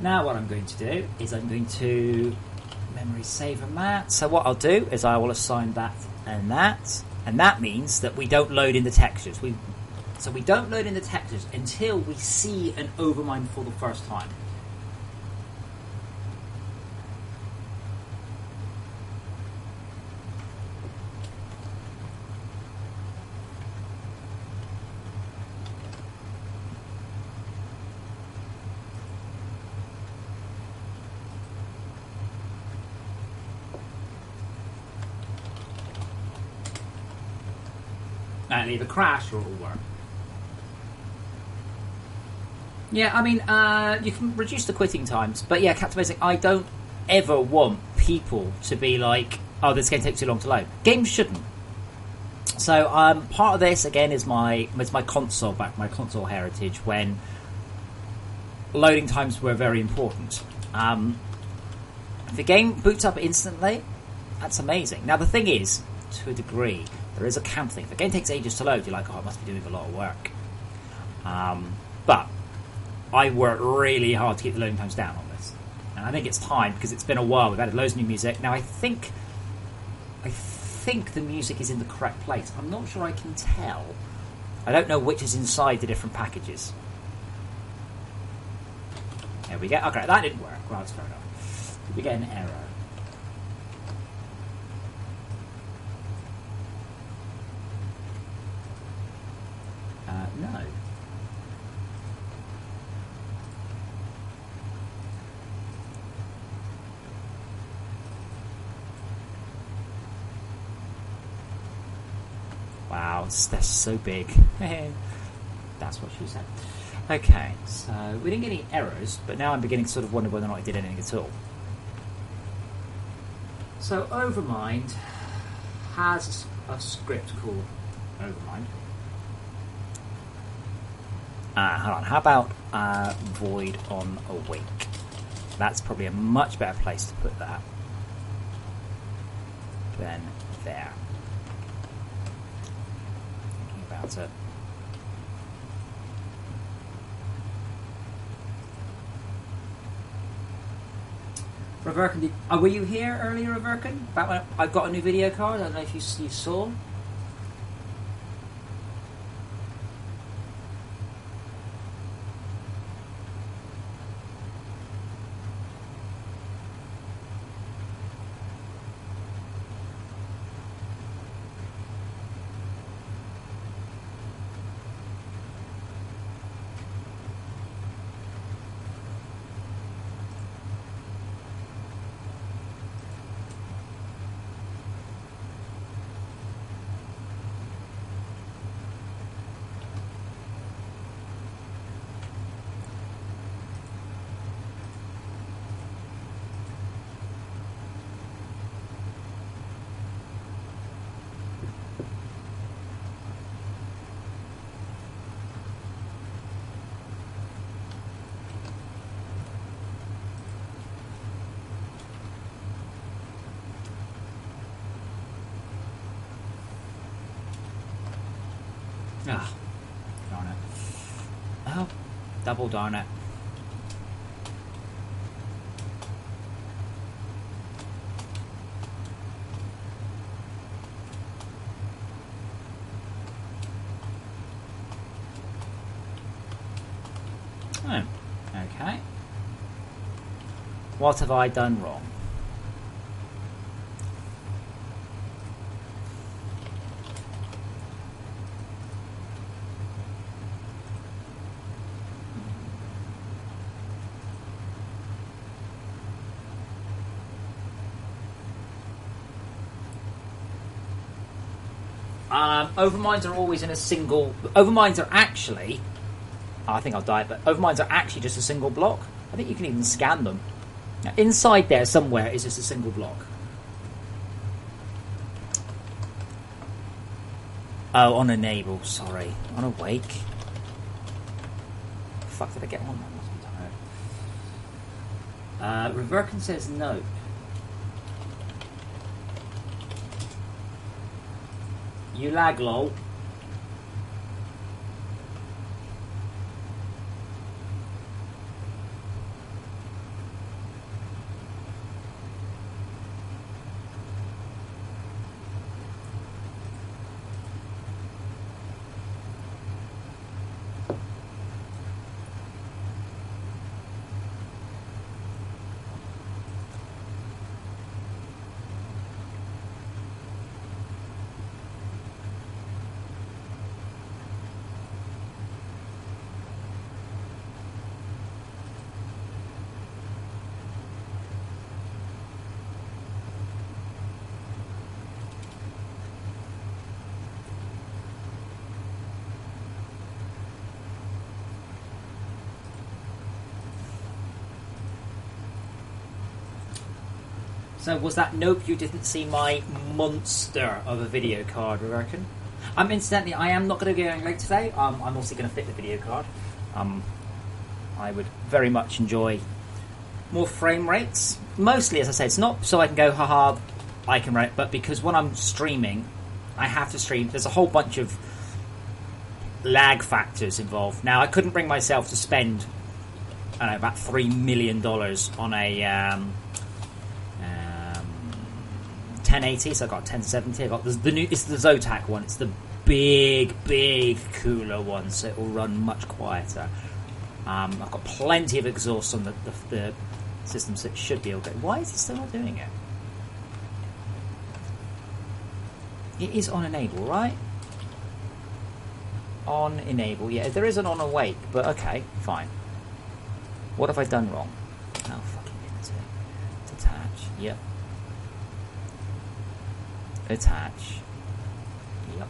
Now what I'm going to do is I'm going to memory save on that. So what I'll do is I will assign that, and that means that we don't load in the textures. So we don't load in the textures until we see an Overmind for the first time. And either crash or it'll work. Yeah, I mean, you can reduce the quitting times, but yeah, Captain Basic, I don't ever want people to be like, oh, this game takes too long to load. Games shouldn't. So part of this, again, is my console console heritage, when loading times were very important. If the game boots up instantly, that's amazing. Now, the thing is, to a degree, there is a camp thing. If the game takes ages to load, you're like, oh, I must be doing a lot of work. But I work really hard to keep the loading times down on this. And I think it's time, because it's been a while. We've added loads of new music. Now, I think the music is in the correct place. I'm not sure I can tell. I don't know which is inside the different packages. There we go. Okay, that didn't work. Well, that's fair enough. Did we get an error? No. Wow, that's so big. That's what she said. Okay, so we didn't get any errors, but now I'm beginning to sort of wonder whether or not I did anything at all. So Overmind has a script called Overmind. Hold on. How about Void on Awake? That's probably a much better place to put that than there. Thinking about it. Reverkin, were you here earlier, Reverkin? About when I got a new video card? I don't know if you saw. Ah, darn it. Oh, double darn it. Oh, okay. What have I done wrong? Overminds are always in a single... Overminds are actually... I think I'll die, but Overminds are actually just a single block. I think you can even scan them. Now, inside there somewhere is just a single block. Oh, on Enable, sorry. On Awake. Fuck, did I get on? I'm tired. Reverkin says no. You lag, lol. So was that nope, you didn't see my monster of a video card, I reckon? Incidentally, I am not going to be going late today. I'm also going to fit the video card. I would very much enjoy more frame rates. Mostly, as I say, it's not so I can go, haha, I can rate, but because when I'm streaming, I have to stream. There's a whole bunch of lag factors involved. Now, I couldn't bring myself to spend, I don't know, about $3 million on a 1080, so I got 1070. I got the new. It's the Zotac one. It's the big, cooler one, so it will run much quieter. I've got plenty of exhaust on the system, so it should be okay. Why is it still not doing it? It is on Enable, right? On Enable, yeah. There is an on Awake, but okay, fine. What have I done wrong? Oh, fucking Unity. Detach, yep. Attach. Yep.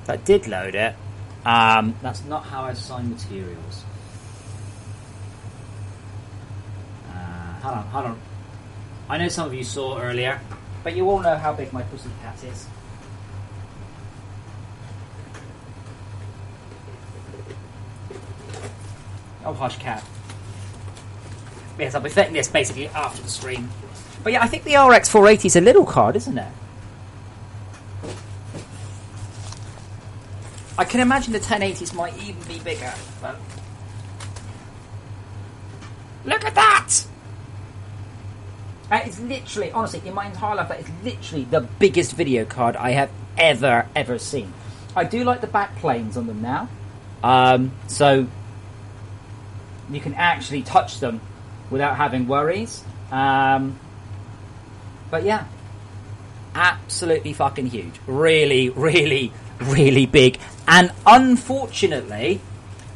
That did load it. That's not how I assign materials. Hold on. I know some of you saw earlier, but you all know how big my pussycat is. Oh, hush, cat. Yes, I'll be fitting this basically after the stream. But yeah, I think the RX 480 is a little card, isn't it? I can imagine the 1080s might even be bigger. But look at that! That is literally, honestly, in my entire life, that is literally the biggest video card I have ever seen. I do like the back planes on them now. So you can actually touch them without having worries. But yeah, absolutely fucking huge. Really, really, really big. And unfortunately,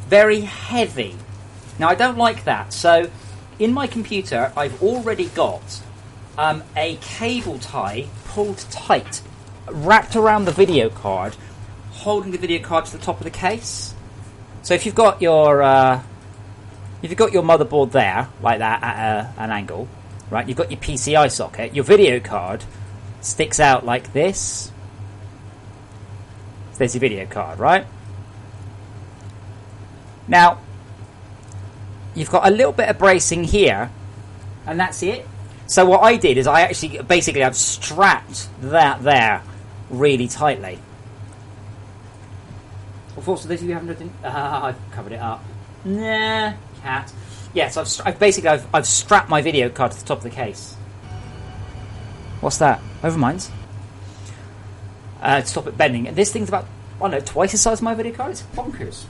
very heavy. Now, I don't like that. So in my computer, I've already got a cable tie pulled tight, wrapped around the video card, holding the video card to the top of the case. So if you've got your motherboard there, like that, at an angle, right? You've got your PCI socket. Your video card sticks out like this. So there's your video card, right? Now, you've got a little bit of bracing here, and that's it. So what I did is I've strapped that there really tightly. Of course, for those of you who haven't done, I've covered it up. Nah, cat. Yeah, so I've strapped my video card to the top of the case. What's that? Overminds. To stop it bending. And this thing's about, I don't know, twice the size of my video card. It's bonkers.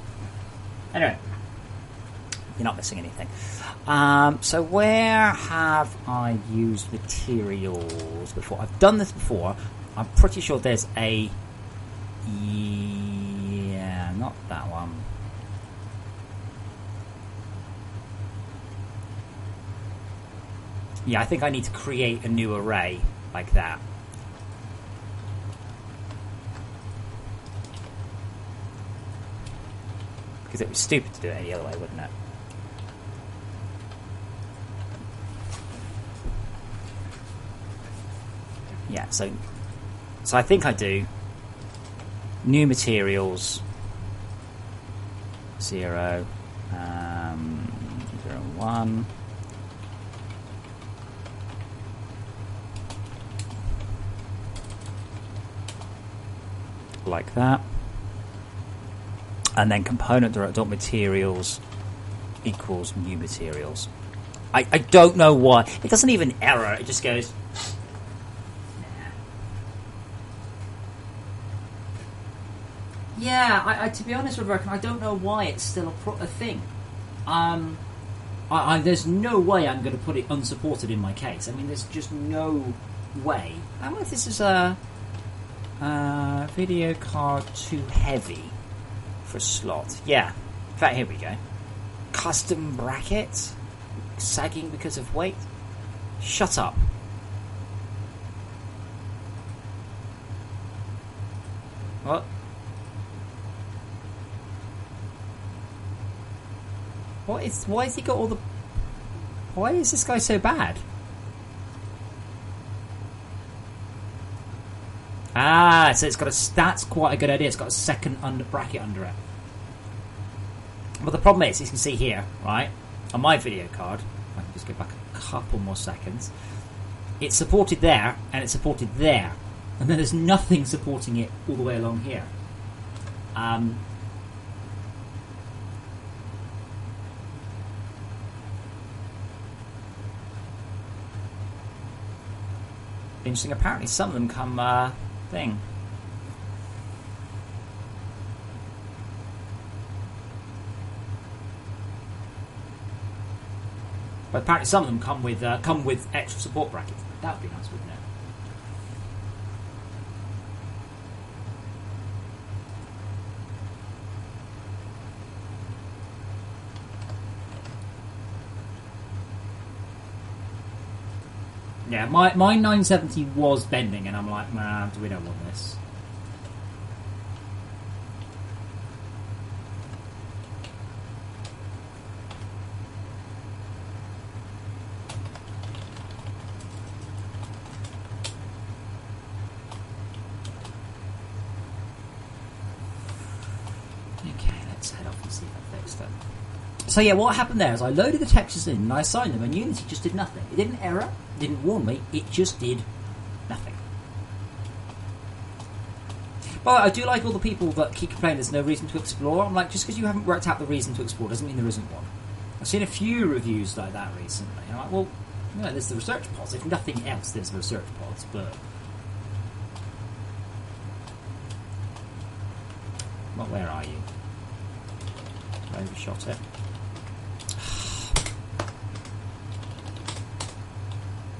Anyway, you're not missing anything. So where have I used materials before? I've done this before. I'm pretty sure there's a... Yeah, not that one. Yeah, I think I need to create a new array like that. Because it was stupid to do it any other way, wouldn't it? Yeah, so I think I do new materials 0 1 like that, and then component.materials equals new materials. I don't know why it doesn't even error, it just goes yeah. I to be honest with Reckon, I don't know why it's still a thing. There's no way I'm going to put it unsupported in my case. I mean, there's just no way. I wonder if this is a video card too heavy for slot. Yeah. In fact, here we go. Custom bracket sagging because of weight. Shut up. What? Why has he got all the... Why is this guy so bad? Ah, so it's got that's quite a good idea. It's got a second bracket under it. But the problem is, as you can see here, right, on my video card, I can just go back a couple more seconds, it's supported there, and it's supported there. And then there's nothing supporting it all the way along here. Interesting. Apparently, some of them come thing. But apparently, some of them come with extra support brackets. That would be nice, wouldn't it? Yeah, my 970 was bending, and I'm like, nah, we don't want this. Let's head off and see if that fixed it. So yeah, what happened there is I loaded the textures in and I assigned them, and Unity just did nothing. It didn't error, it didn't warn me, it just did nothing. Well, I do like all the people that keep complaining there's no reason to explore. I'm like, just because you haven't worked out the reason to explore doesn't mean there isn't one. I've seen a few reviews like that recently. I'm like, well, you know, there's the research pods. If nothing else, there's the research pods, but... Well, where are you? I overshot it.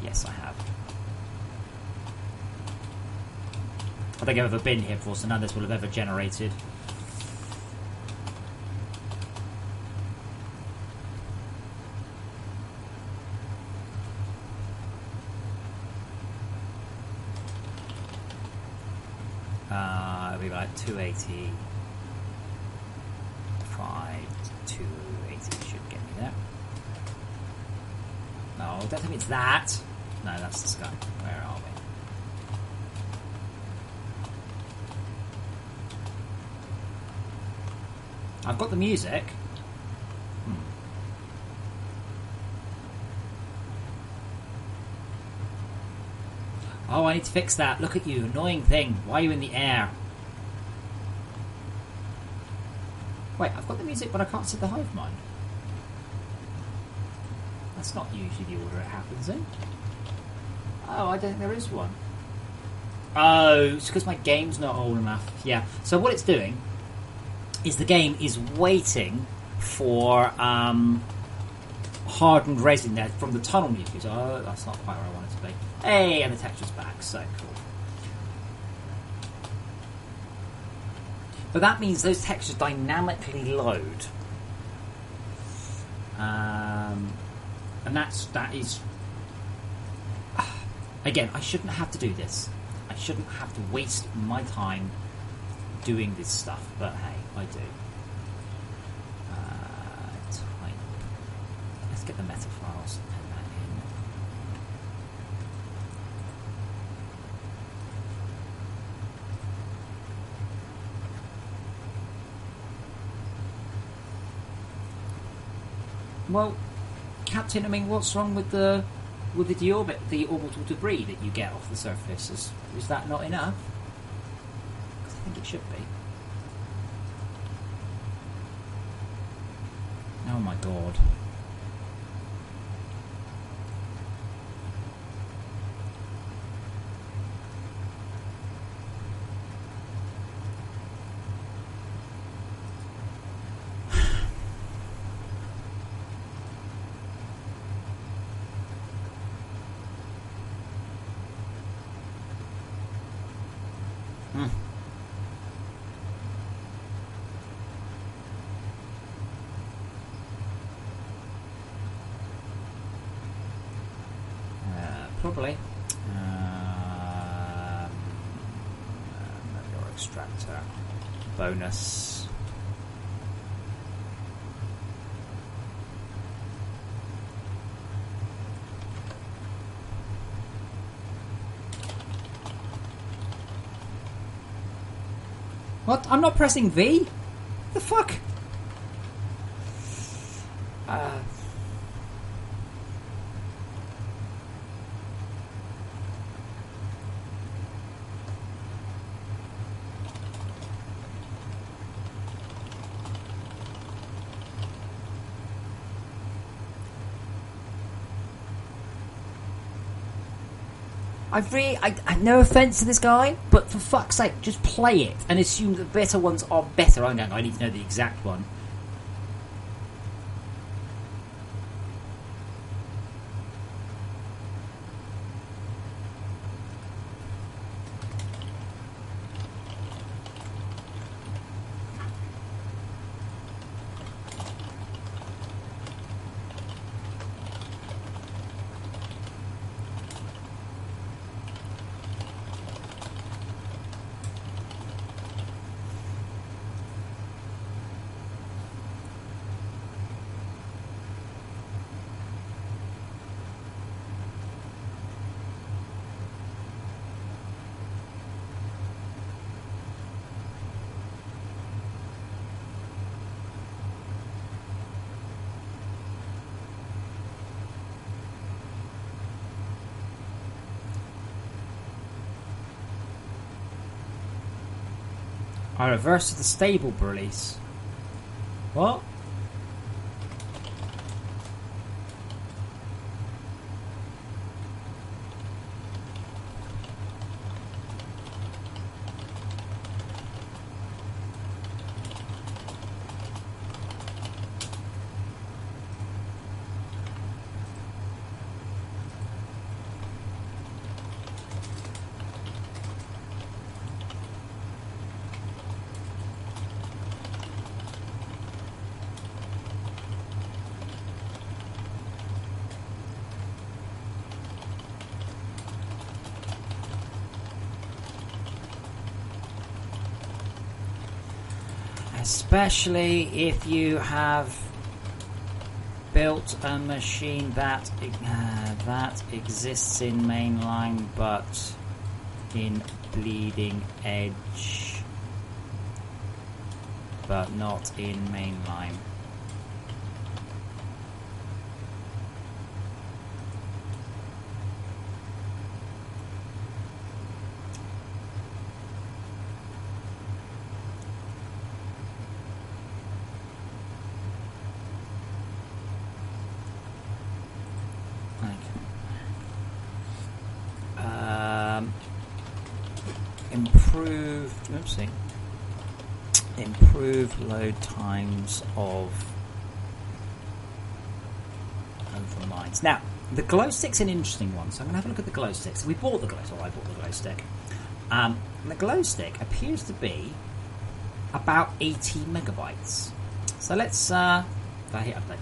Yes, I have. I think I've ever been here before, so none of this will have ever generated. It'll be like 280. 280 should get me there. No, don't tell me it's that. No, that's the sky. Where are we? I've got the music. Oh, I need to fix that. Look at you, annoying thing. Why are you in the air? Wait, I've got the music, but I can't see the hive mind. That's not usually the order it happens in. Oh, I don't think there is one. Oh, it's because my game's not old enough. Yeah, so what it's doing is the game is waiting for hardened resin there from the tunnel music. Oh, that's not quite where I want it to be. Hey, and the texture's back, so cool. But that means those textures dynamically load. And that is... Again, I shouldn't have to do this. I shouldn't have to waste my time doing this stuff, but hey, I do. Type. Let's get the meta files and put that in. Well, Captain, I mean, what's wrong with the orbital debris that you get off the surface? Is that not enough? 'Cause I think it should be. Oh my god. Probably. Motor extractor. Bonus. What? I'm not pressing V? The fuck? I no offence to this guy, but for fuck's sake, just play it and assume that better ones are better. I need to know the exact one. I reverse to the stable release. What? Especially if you have built a machine that exists in mainline but in Bleeding Edge, but not in mainline. Improved load times of overminds. Now, the glow stick's an interesting one, so I'm going to have a look at the glow sticks. We bought the glow, so I bought the glow stick. And the glow stick appears to be about 80 megabytes. So let's if I hit update.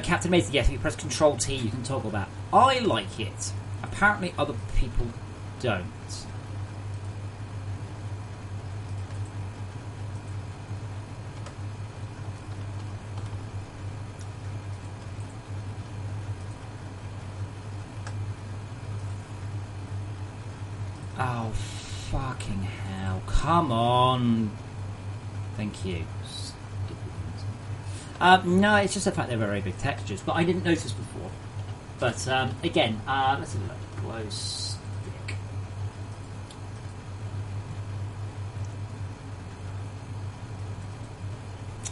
Captain Mason, yes, if you press Control T, you can toggle that. I like it. Apparently, other people don't. Oh, fucking hell. Come on. Thank you. No, it's just the fact they're very big textures, but I didn't notice before. But again, let's have a look. Glow stick.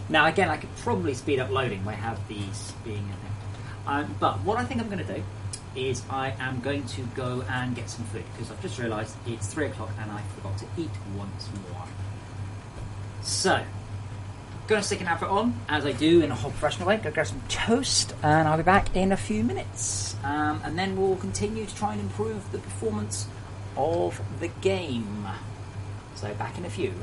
Now, again, I could probably speed up loading by have these being in there. But what I think I'm going to do is I am going to go and get some food, because I've just realised it's 3 o'clock and I forgot to eat once more. So, going to stick an advert on, as I do in a whole professional way. Go grab some toast, and I'll be back in a few minutes. And then we'll continue to try and improve the performance of the game. So back in a few.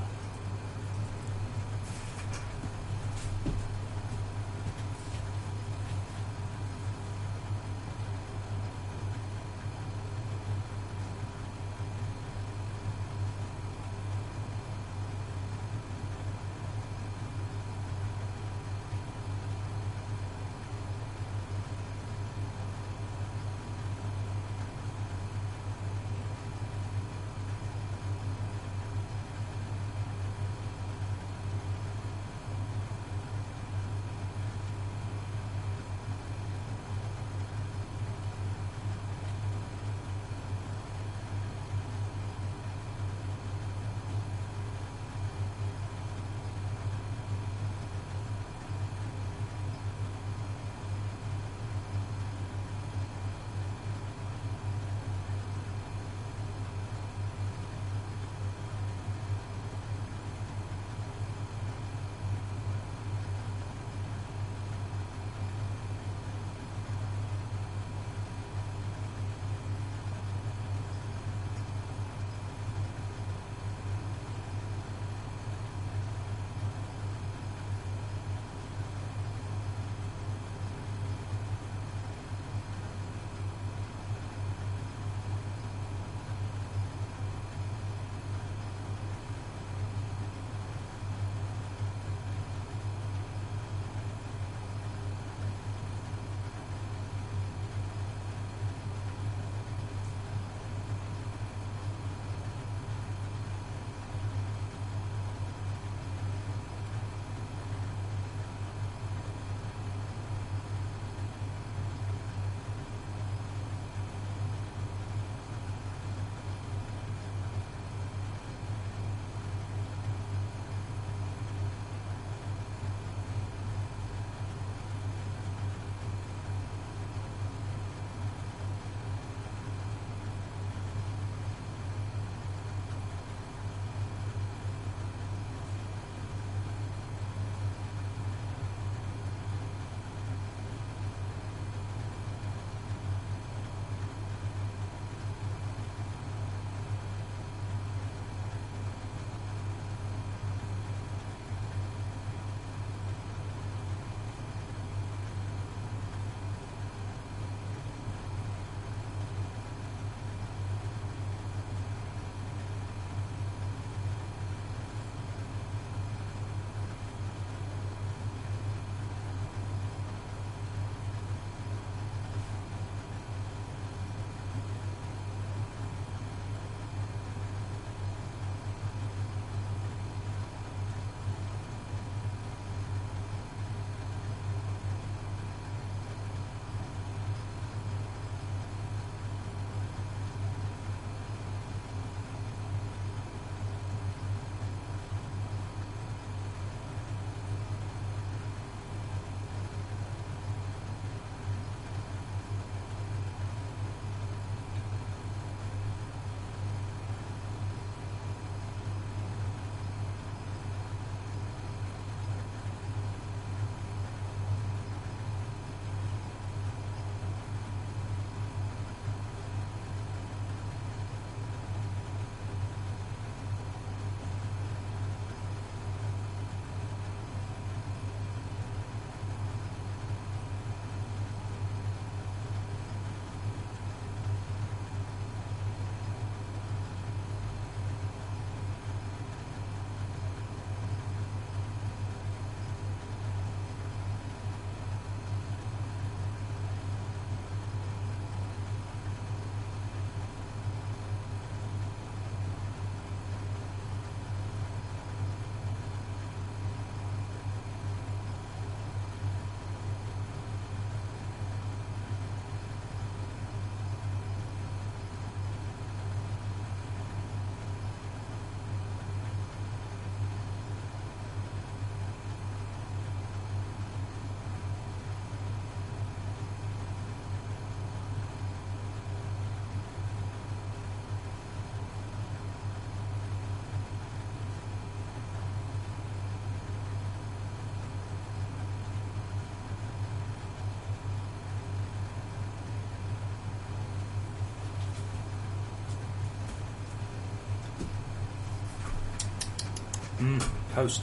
Post.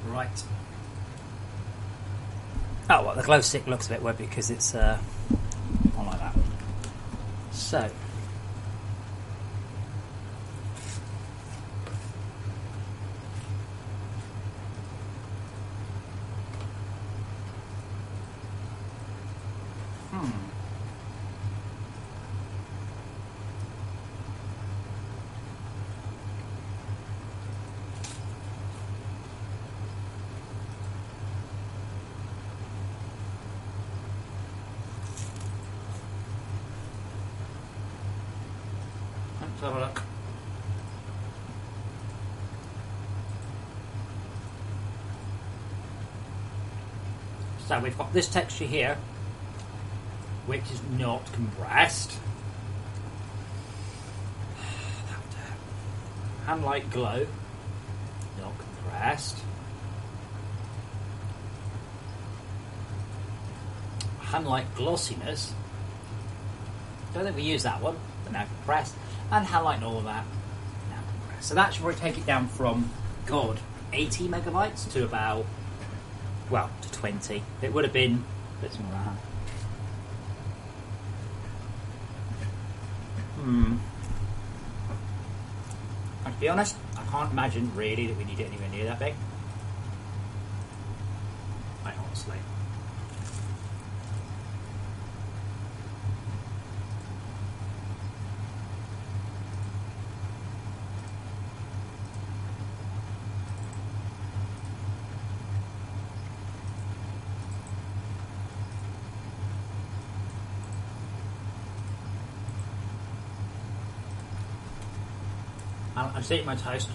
Right. Oh, well, the glow stick looks a bit weird because it's not like that. So. Let's have a look. So we've got this texture here, which is not compressed. Handlight glow, not compressed. Handlight glossiness. Don't think we use that one, but now compressed. And handlight and all of that, now compressed. So that should probably take it down from, God, 80 megabytes to about, well, to 20. It would have been a bit smaller than that. And to be honest, I can't imagine really that we need it anywhere near that big. Quite honestly. I'm just eating my toast.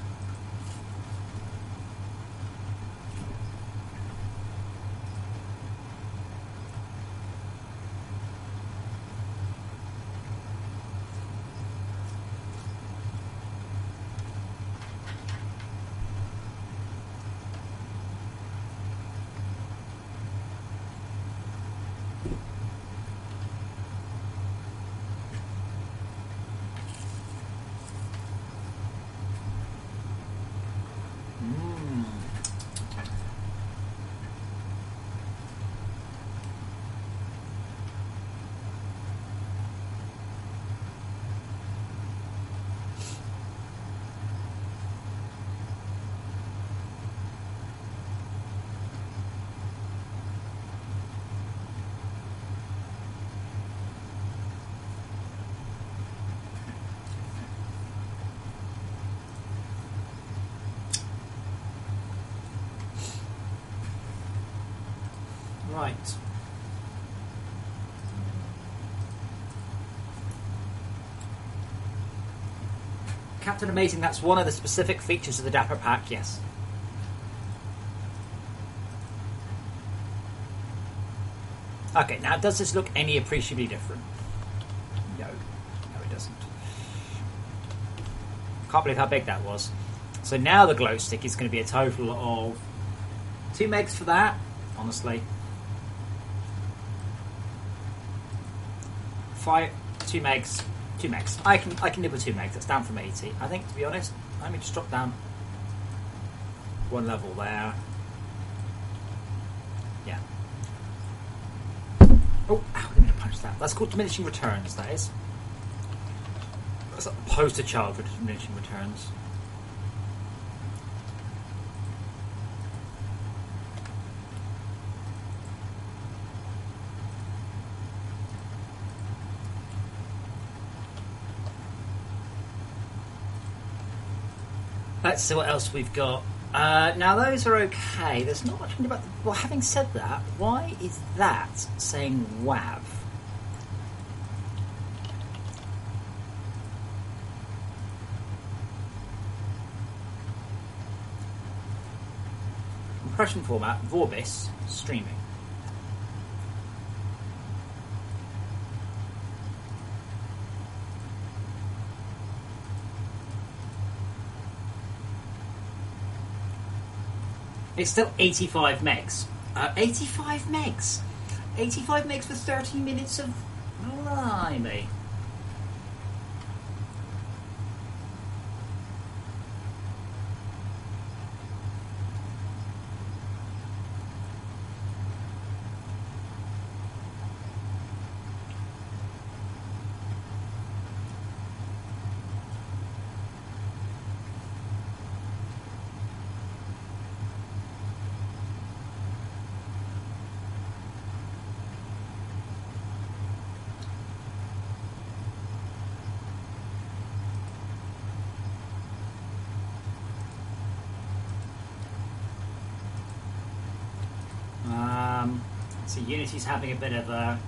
Right. Captain Amazing, that's one of the specific features of the Dapper Pack, yes. Okay, now does this look any appreciably different? No. No, it doesn't. Can't believe how big that was. So now the glow stick is going to be a total of 2 megs for that, honestly. 2 megs. 2 megs. I can live with 2 megs. That's down from 80. I think, to be honest, let me just drop down one level there. Yeah. Oh, ow, let me punch that. That's called diminishing returns, that is. That's like the poster child for diminishing returns. Let's see what else we've got. Now those are okay. There's not much about them. Well, having said that, why is that saying WAV? Compression format, Vorbis, streaming. It's still 85 megs. 85 megs? 85 megs for 30 minutes of... Blimey. So Unity's having a bit of a...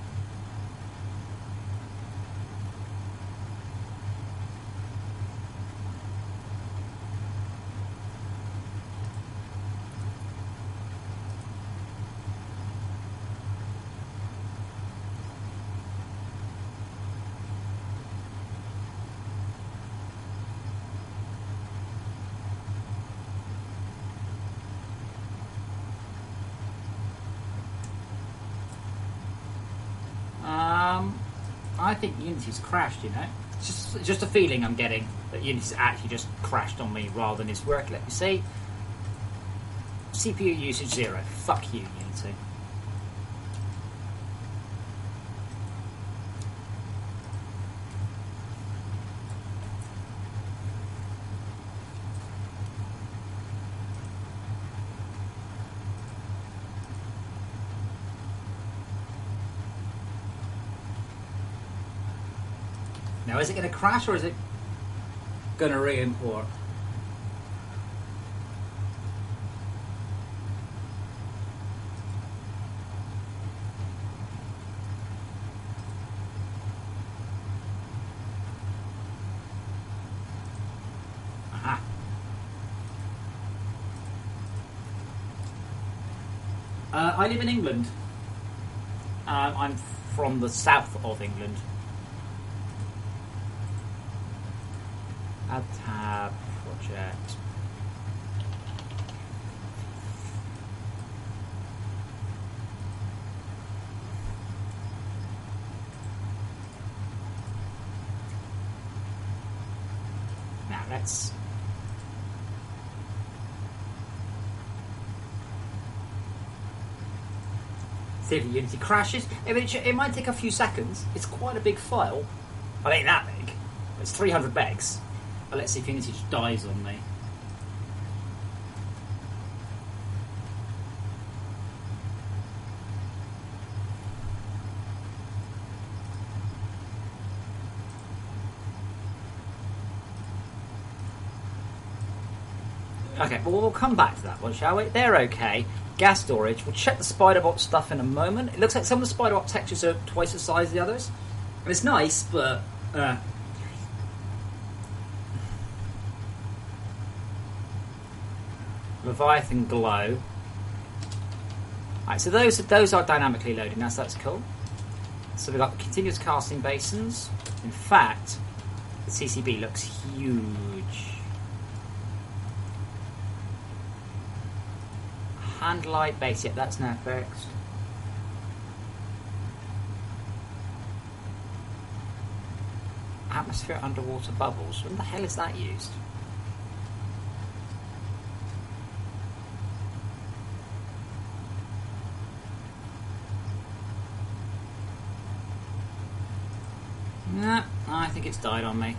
I think Unity's crashed, you know? It's just a feeling I'm getting that Unity's actually just crashed on me rather than it's working. Let me see. CPU usage 0. Fuck you, Unity. Now, is it going to crash or is it going to re-import? Aha. I live in England. I'm from the south of England. Add tab, project. Now let's see if Unity crashes. It might take a few seconds. It's quite a big file. Well, it ain't that big. It's 300 megs. But let's see if Unity just dies on me. Okay, well, we'll come back to that one, shall we? They're okay. Gas storage. We'll check the Spiderbot stuff in a moment. It looks like some of the Spiderbot textures are twice the size of the others. And it's nice, but... Leviathan Glow. Alright, so those are dynamically loading. That's cool. So we've got continuous casting basins. In fact, the CCB looks huge. Hand light base, yep, that's now fixed. Atmosphere underwater bubbles. When the hell is that used? Nah, I think it's died on me.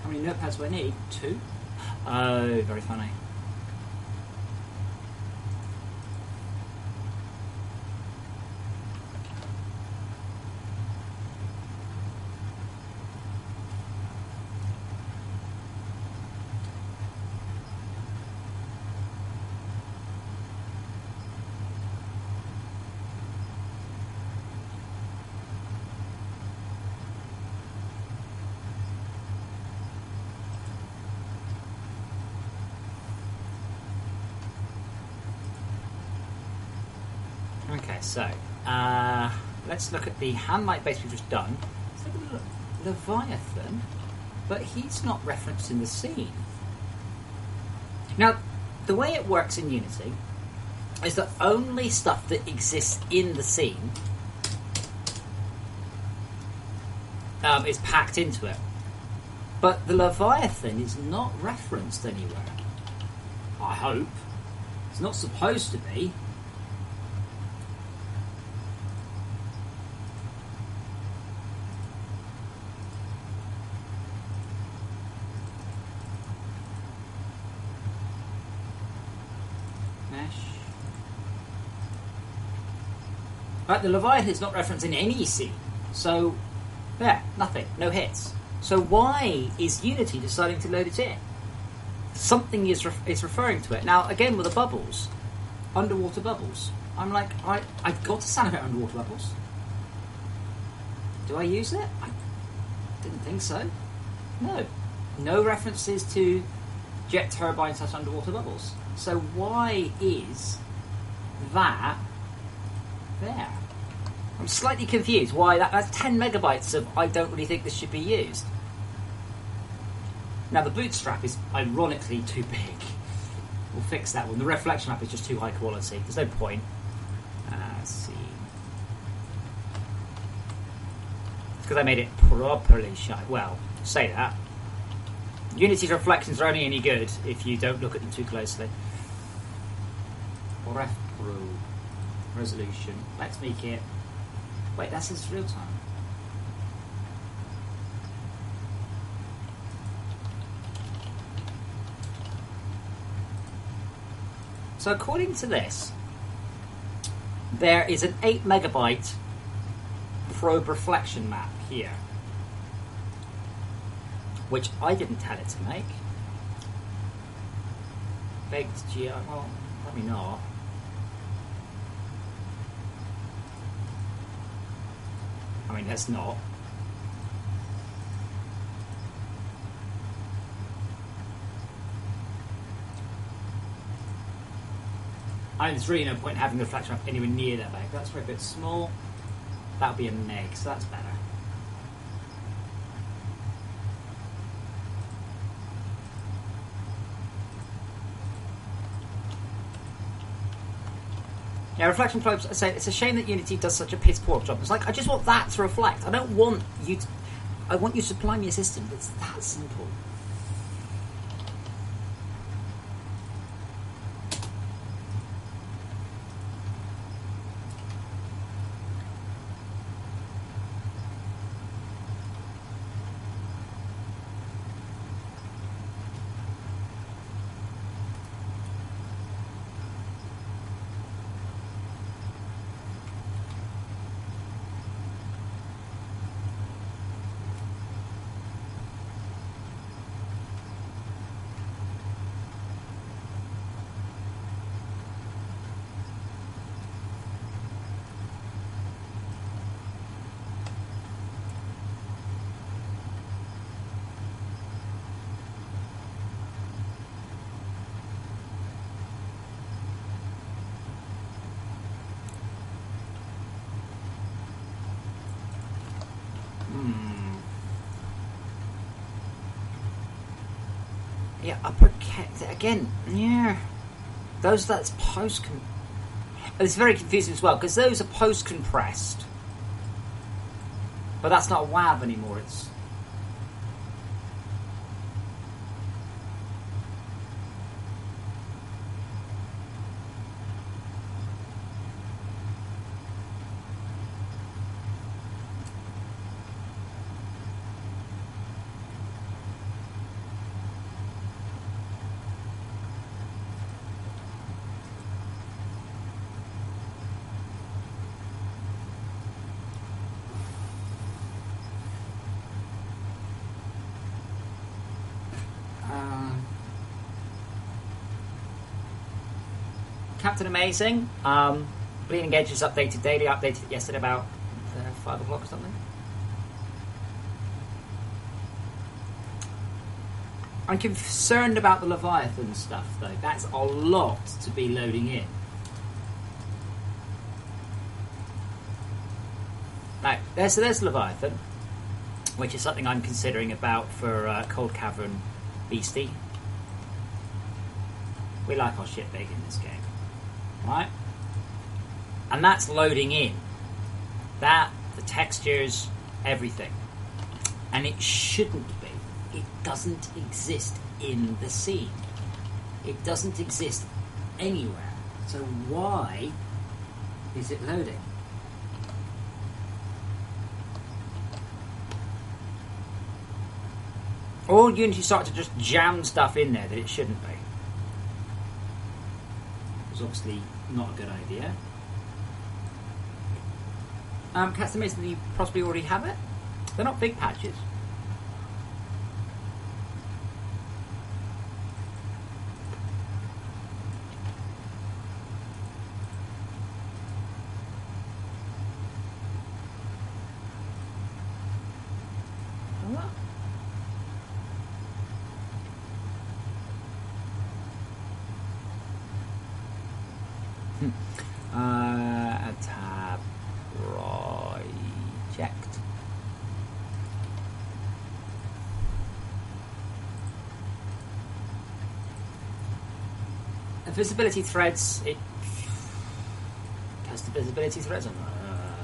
How many notepads do I need? 2? Oh, very funny. Okay, so let's look at the hand light base we've just done. Let's look at Leviathan, but he's not referenced in the scene. Now, the way it works in Unity is that only stuff that exists in the scene is packed into it. But the Leviathan is not referenced anywhere. I hope. It's not supposed to be. Right, the Leviathan is not referenced in any scene, so yeah, nothing, no hits. So why is Unity deciding to load it in? something is referring to it. Now, again, with the bubbles, underwater bubbles. I'm like, I've got to sound about underwater bubbles. Do I use it? I didn't think so. No. No references to jet turbines / underwater bubbles. So why is that there? I'm slightly confused why that's 10 megabytes of I don't really think this should be used. Now the bootstrap is ironically too big. We'll fix that one. The reflection map is just too high quality. There's no point. Let's see. It's because I made it properly shiny. Well, say that. Unity's reflections are only any good if you don't look at them too closely. Ref Pro resolution. Let's make it. Wait, that's his real time. So according to this, there is an 8 megabyte probe reflection map here, which I didn't tell it to make. Baked GI, well, probably not. I mean, that's not. There's really no point in having the reflection map anywhere near that big. That's probably a bit small. That would be a meg, so that's better. Yeah, reflection probes, I say, it's a shame that Unity does such a piss poor job. It's like, I just want that to reflect. I don't want you to... I want you to supply me a system that's that simple. Yeah, again, yeah. That's post. It's very confusing as well because those are post compressed, but that's not a WAV anymore. It's Captain Amazing. Bleeding Edge is updated daily. I updated it yesterday about 5 o'clock or something. I'm concerned about the Leviathan stuff, though. That's a lot to be loading in. Now, there's Leviathan, which is something I'm considering about for Cold Cavern Beastie. We like our shit big in this game. Right? And that's loading in. That, the textures, everything. And it shouldn't be. It doesn't exist in the scene. It doesn't exist anywhere. So why is it loading? Or Unity started to just jam stuff in there that it shouldn't be. It's obviously not a good idea. Customization, you possibly already have it. They're not big patches. Add tab. Project. Visibility threads. It has the visibility threads on.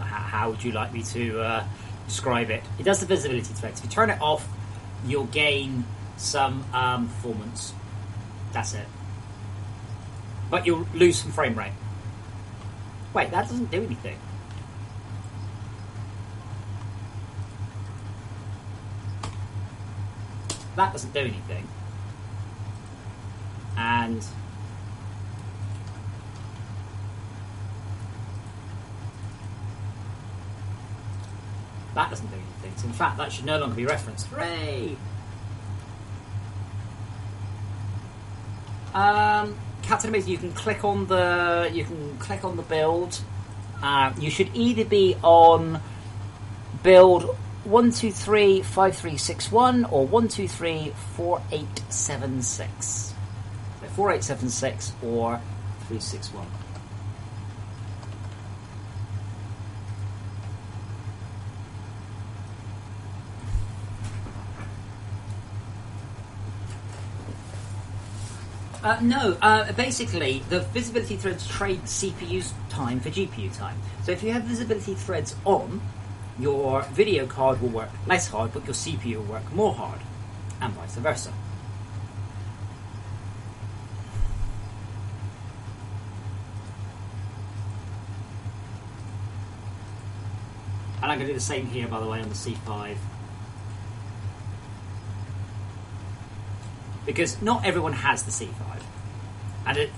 How would you like me to describe it? It does the visibility threads. If you turn it off, you'll gain some performance. That's it. But you'll lose some frame rate. Wait, that doesn't do anything. That doesn't do anything. And that doesn't do anything. So in fact, that should no longer be referenced. Hooray! Captain Amazing, you can click on the build. You should either be on build 1235361 or 1234876. So 4876 or 361. No, basically the visibility threads trade CPU time for GPU time. So if you have visibility threads on, your video card will work less hard, but your CPU will work more hard, and vice versa. And I'm going to do the same here, by the way, on the C5. Because not everyone has the C5. And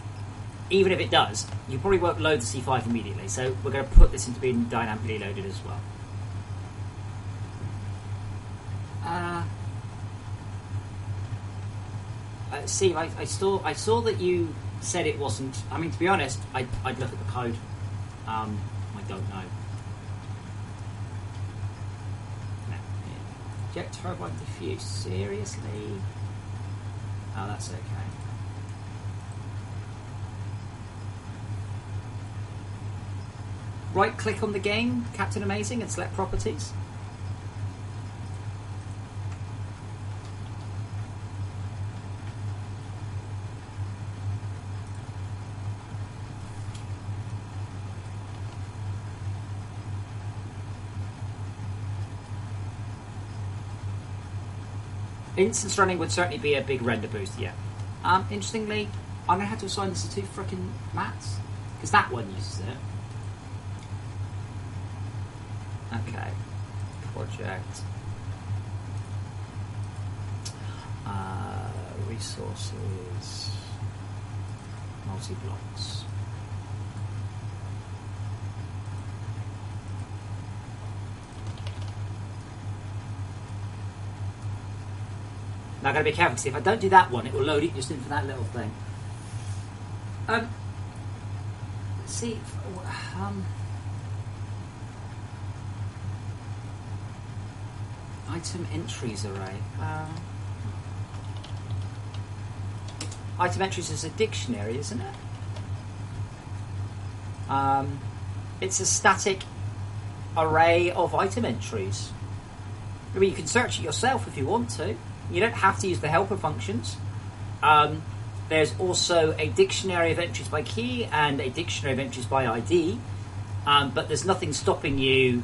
even if it does, you probably won't load the C5 immediately. So we're going to put this into being dynamically loaded as well. Steve, I saw that you said it wasn't. I mean, to be honest, I'd look at the code. I don't know. No. Jet turbine diffuse. Seriously? Oh, that's okay. Right click on the game, Captain Amazing, and select properties. Instance running would certainly be a big render boost, yeah. Interestingly, I'm going to have to assign this to two frickin' mats, because that one uses it. Okay. Project. Resources. Multi-blocks. Now I've got to be careful, because if I don't do that one, it will load it just into that little thing. See, item entries array. Item entries is a dictionary, isn't it? It's a static array of item entries. I mean, you can search it yourself if you want to. You don't have to use the helper functions. There's also a dictionary of entries by key and a dictionary of entries by ID, but there's nothing stopping you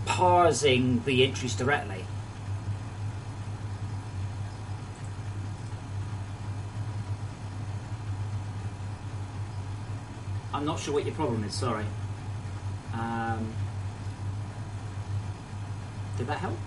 parsing the entries directly. I'm not sure what your problem is, sorry. Did that help?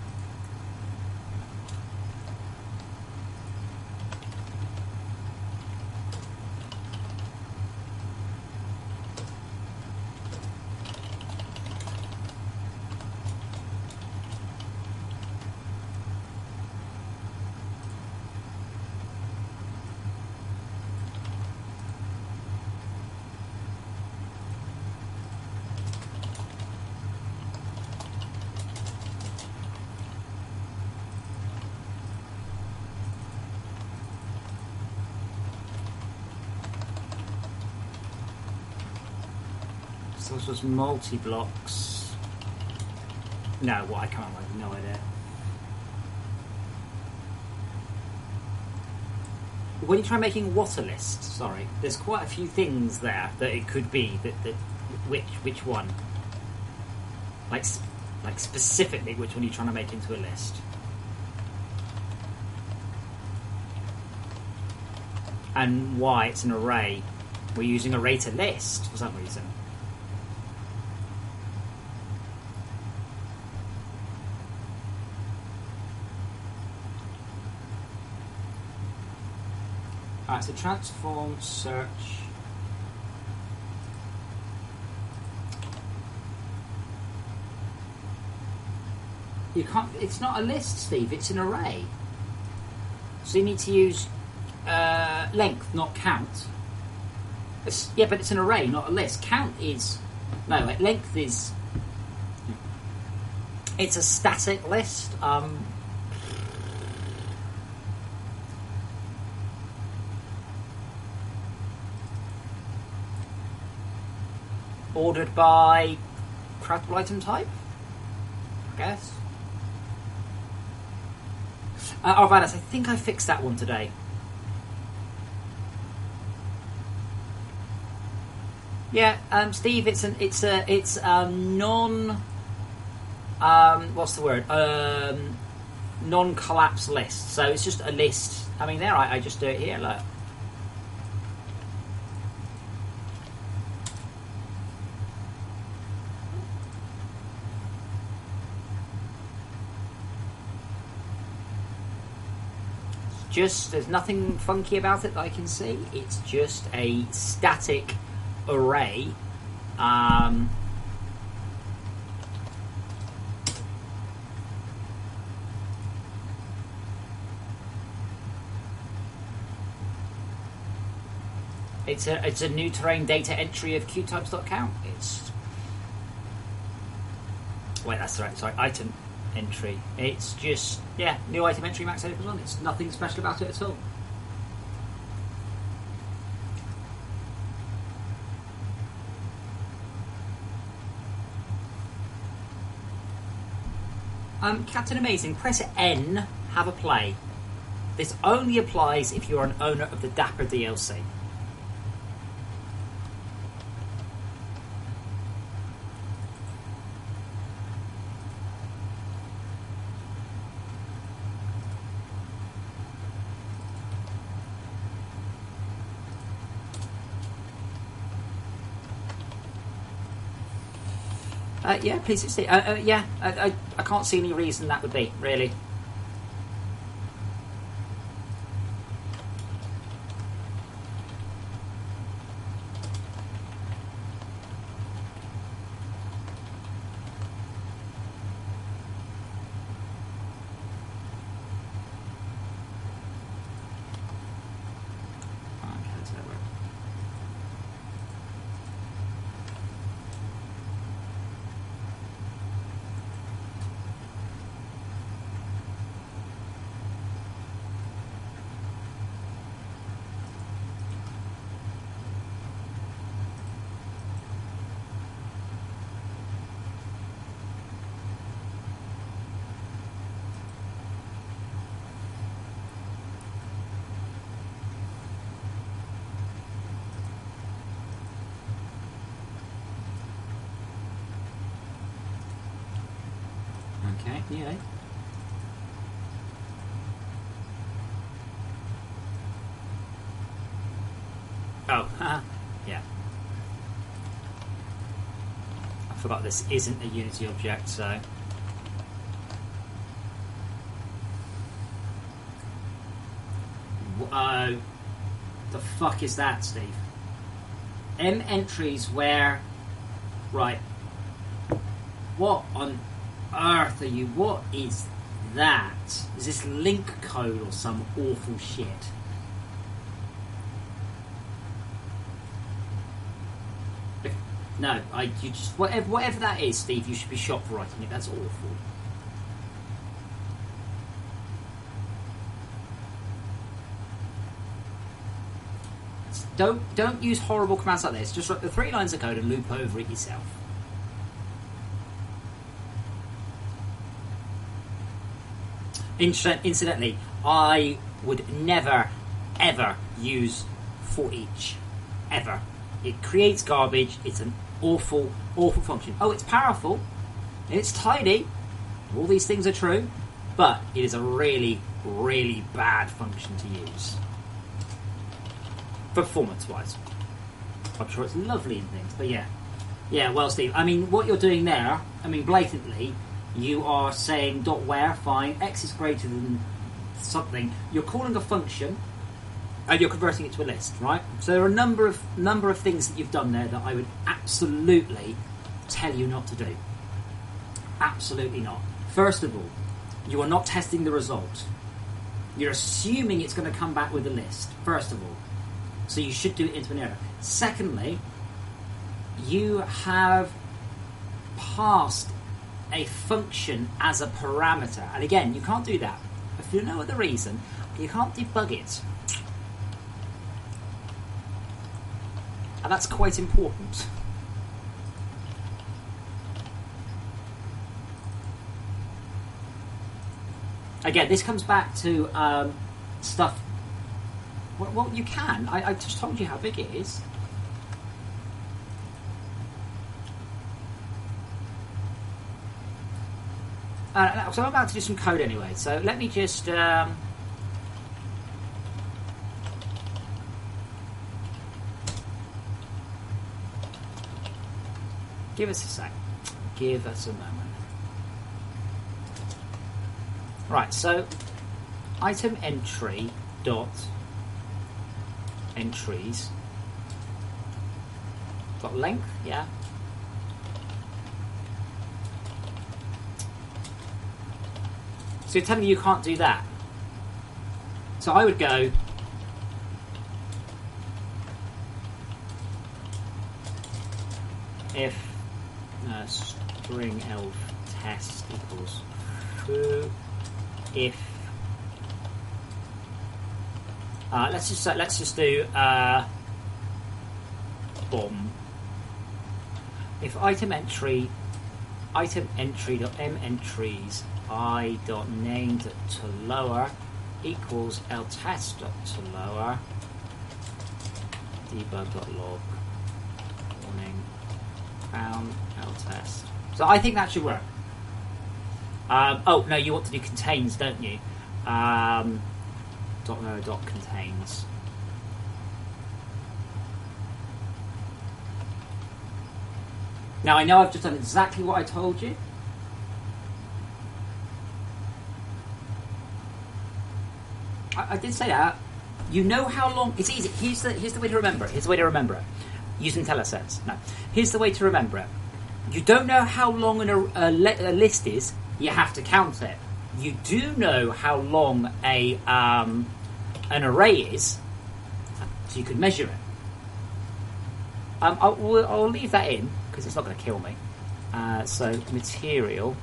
So this was multi-blocks. No, what I can't. I have no idea. When you try making what a list, sorry, there's quite a few things there that it could be. That which one? Like specifically, which one are you trying to make into a list? And why it's an array? We're using array to list for some reason. Alright, so transform, search. You can't, it's not a list, Steve, it's an array. So you need to use length, not count. Yeah, but it's an array, not a list. Count is... No, length is... It's a static list. Ordered by craftable item type, I guess. Arvadas, I think I fixed that one today. Yeah, Steve, it's non. What's the word? Non-collapse list. So it's just a list. I mean, there I just do it here. Look. Just there's nothing funky about it that I can see. It's just a static array. It's a new terrain data entry of qtypes.count. It's wait, that's right. Sorry, item entry. It's just new item entry max equals 1. It's nothing special about it at all. Captain Amazing, press N, have a play. This only applies if you're an owner of the Dapper DLC. Yeah, please stay. I can't see any reason that would be, really. Okay, yeah. Oh, yeah. I forgot this isn't a Unity object, so... The fuck is that, Steve? M entries where... Right. What on earth are you? What is that? Is this link code or some awful shit? No, you just whatever that is, Steve. You should be shot for writing it. That's awful. It's don't use horrible commands like this. Just write the 3 lines of code and loop over it yourself. Incidentally, I would never, ever use for each. Ever. It creates garbage. It's an awful, awful function. Oh, it's powerful. It's tidy. All these things are true. But it is a really, really bad function to use. Performance-wise. I'm sure it's lovely and things, but yeah. Yeah, well, Steve, I mean, what you're doing there, I mean, blatantly, you are saying .where, fine, x is greater than something. You're calling a function, and you're converting it to a list, right? So there are a number of things that you've done there that I would absolutely tell you not to do. Absolutely not. First of all, you are not testing the result. You're assuming it's going to come back with a list, first of all. So you should do it into an error. Secondly, you have passed a function as a parameter. And again, you can't do that. If you know the reason, you can't debug it. And that's quite important. Again, this comes back to stuff. Well, you can. I just told you how big it is. So I'm about to do some code anyway. So let me just. Give us a sec. Give us a moment. Right, so item entry dot entries dot length, yeah. So you're telling me you can't do that. So I would go if string elf test equals true. If let's just do bomb. If item entry dot m entries I dot named to lower equals l test dot to lower debug dot log warning found l test. So I think that should work. Oh no, you want to do contains, don't you? Dot no dot contains. Now I know I've just done exactly what I told you. I did say that. You know how long. It's easy. Here's the way to remember it. Here's the way to remember it. Use IntelliSense. No. Here's the way to remember it. You don't know how long a list is. You have to count it. You do know how long an array is, so you can measure it. I'll leave that in because it's not going to kill me. So material.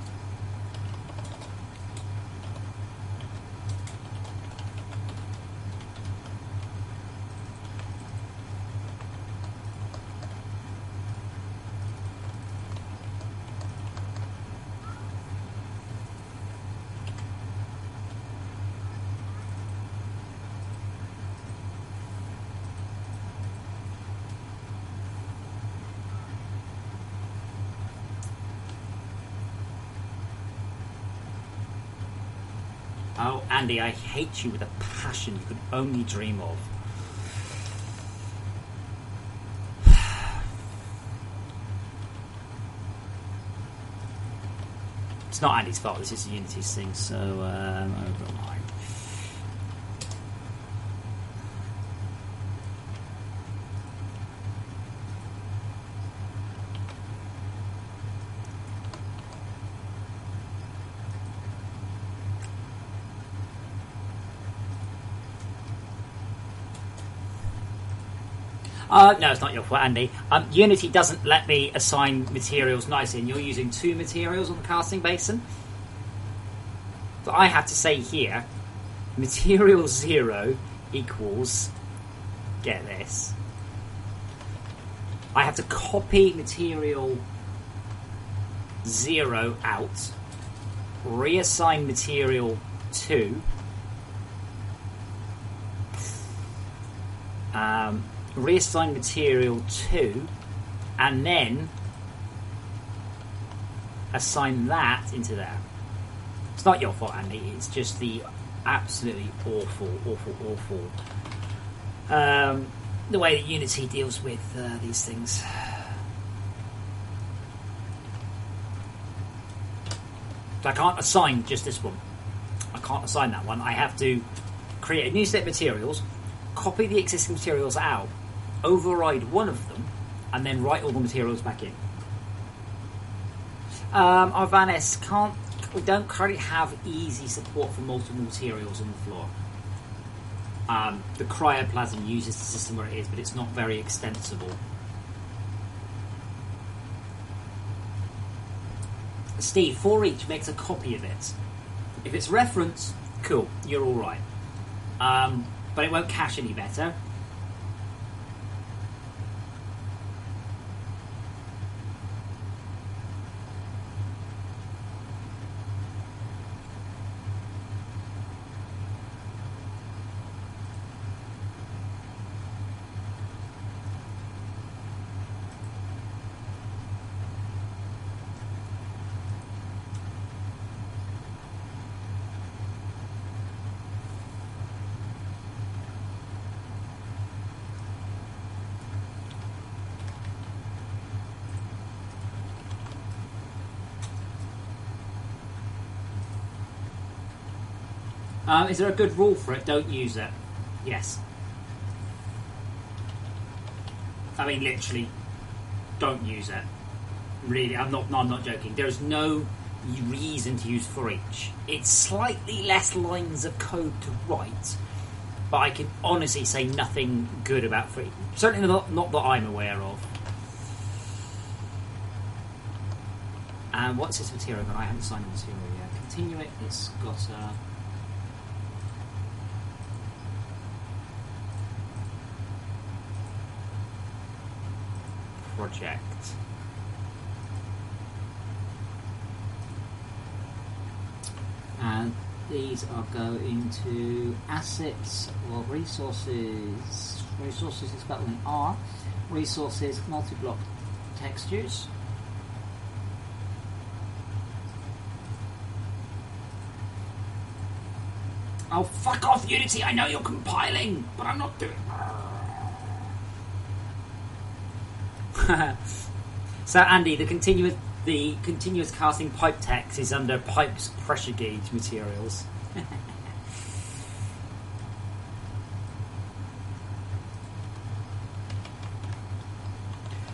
Oh, Andy, I hate you with a passion you could only dream of. It's not Andy's fault, this is Unity's thing, so over mine. No, it's not your fault, Andy. Unity doesn't let me assign materials nicely, and you're using 2 materials on the casting basin. So I have to say here, material 0 equals, get this, I have to copy material 0 out, reassign material 2, reassign material 2, and then assign that into there. It's not your fault, Andy. It's just the absolutely awful the way that Unity deals with these things. So I can't assign just this one. I can't assign that one. I have to create a new set of materials, copy the existing materials out, override one of them, and then write all the materials back in. Arvanis, we don't currently have easy support for multiple materials on the floor. The cryoplasm uses the system where it is, but it's not very extensible. Steve, for each makes a copy of it. If it's reference, cool, you're alright. But it won't cache any better. Is there a good rule for it? Don't use it. Yes. I mean, literally, don't use it. Really, I'm not joking. There is no reason to use for each. It's slightly less lines of code to write, but I can honestly say nothing good about for each. Certainly not that I'm aware of. And what's this material? I haven't signed the material yet. Continue it. It's got a... project. And these are going to assets or resources. Resources is spelled with R. Resources, multi-block textures. Oh, fuck off, Unity! I know you're compiling, but I'm not doing. So Andy, the continuous casting pipe text is under pipes pressure gauge materials.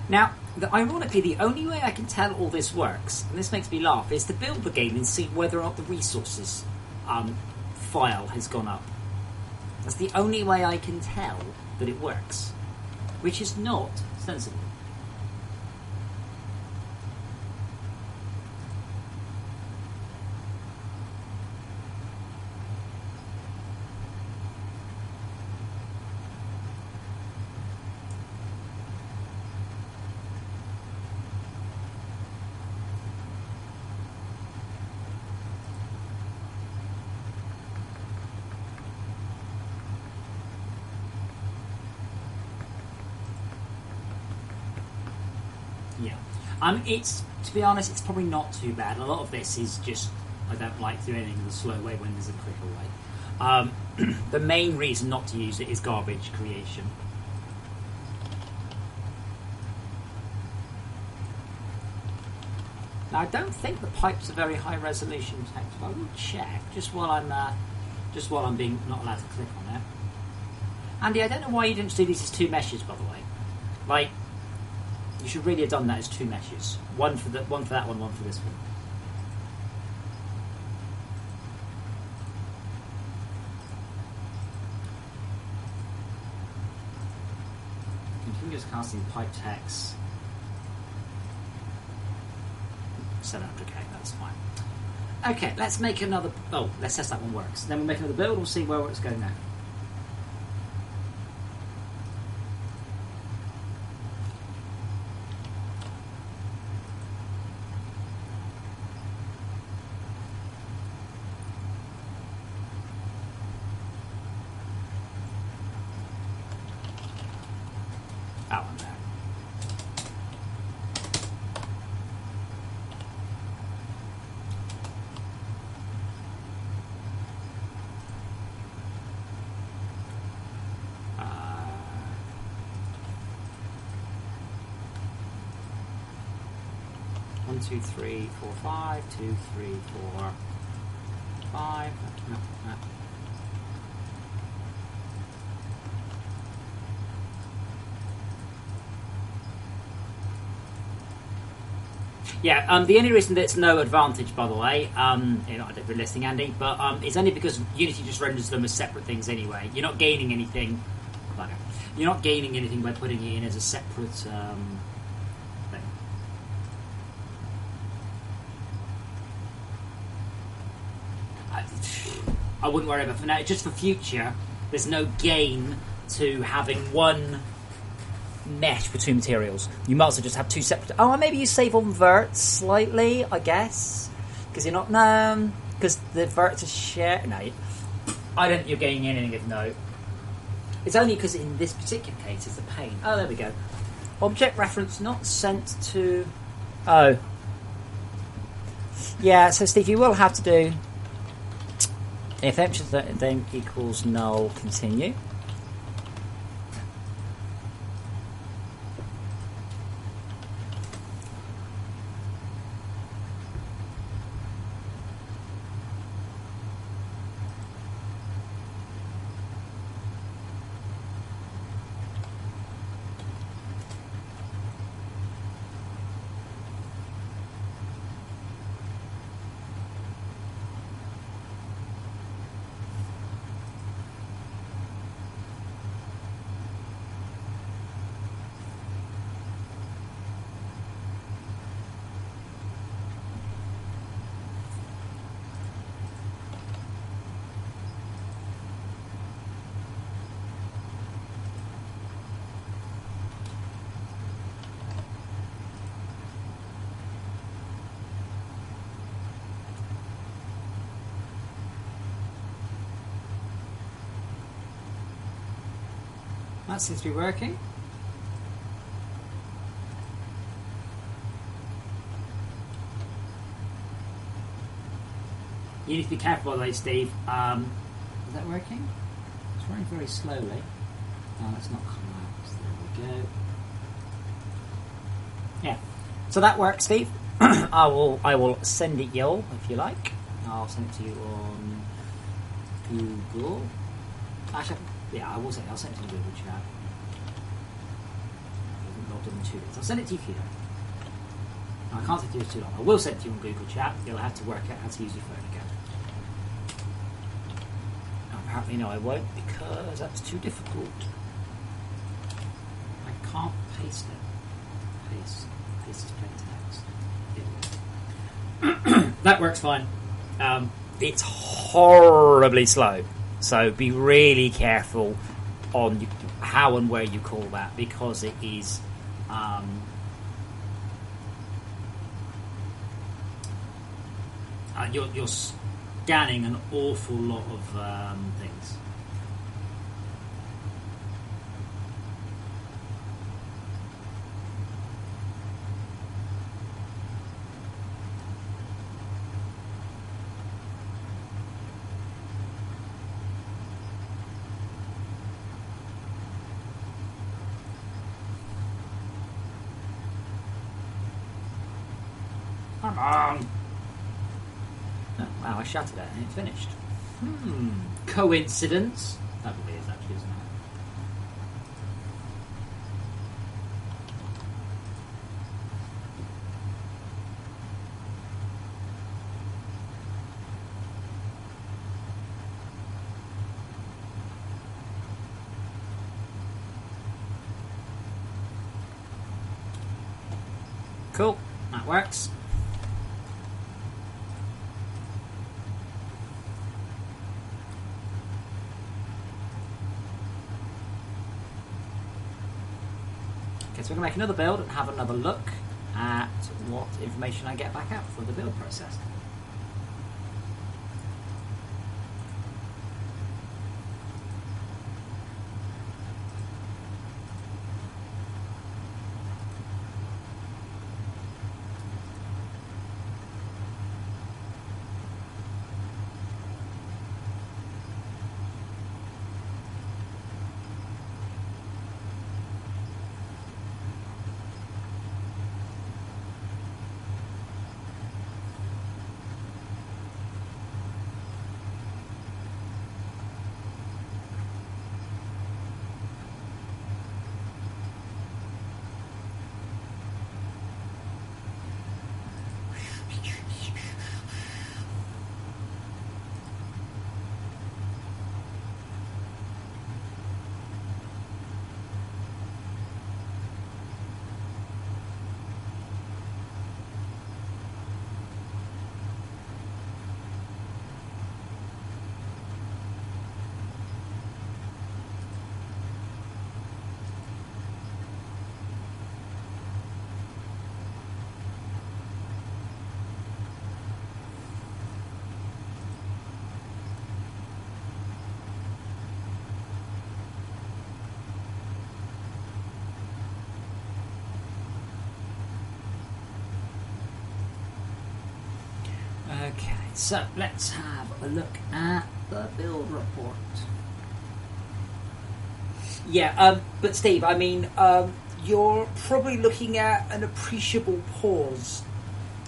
Now, ironically, the only way I can tell all this works, and this makes me laugh, is to build the game and see whether or not the resources file has gone up. That's the only way I can tell that it works, which is not sensible. It's, to be honest, it's probably not too bad. A lot of this is just, I don't like doing anything the slow way when there's a quicker way. The main reason not to use it is garbage creation. Now, I don't think the pipes are very high resolution text, but I will check just while I'm being not allowed to click on it. Andy, I don't know why you didn't do these as two meshes, by the way. Like, you should really have done that as two meshes. One for that one, one for this one. Continuous casting pipe text. Set up, okay, that's fine. Okay, let's make another. Oh, let's test that one works. Then we'll make another build. We'll see where it's going now. That one there. One, two, three, four, five. 2, 3, 4, 5. No. Yeah, the only reason that it's no advantage, by the way, I don't know if you're listening, Andy, but it's only because Unity just renders them as separate things anyway. You're not gaining anything. You're not gaining anything by putting it in as a separate thing. I wouldn't worry about it for now. Just for future, there's no gain to having one mesh between materials. You might as well just have two separate. Oh, maybe you save on verts slightly, I guess, because you're not because the verts are shared. No, I don't think you're gaining anything of note. It's only because in this particular case it's the pain. Oh, there we go. Object reference not sent to. Oh, yeah. So Steve, you will have to do if empty then equals null. Continue. That seems to be working. You need to be careful, by the way, Steve. Is that working? It's running very slowly. Oh, that's not collapsed. There we go. Yeah. So that works, Steve. I will send it you if you like. I'll send it to you on Google. Actually, yeah, I'll send it to you in Google chat. I haven't logged in 2 minutes. I'll send it to you if you don't. I can't send it to you too long. I will send it to you on Google chat. You'll have to work out how to use your phone again. Apparently no, I won't, because that's too difficult. I can't paste it. Paste is plain text. That works fine. It's horribly slow, so be really careful on how and where you call that, because it is you're scanning an awful lot of things. Come on! Oh, wow, I shouted at it and it finished. Coincidence? That probably is, actually, isn't it? Cool, that works. Okay, so we're going to make another build and have another look at what information I get back out for the build process. so let's have a look at the build report. Yeah, but Steve, I mean, you're probably looking at an appreciable pause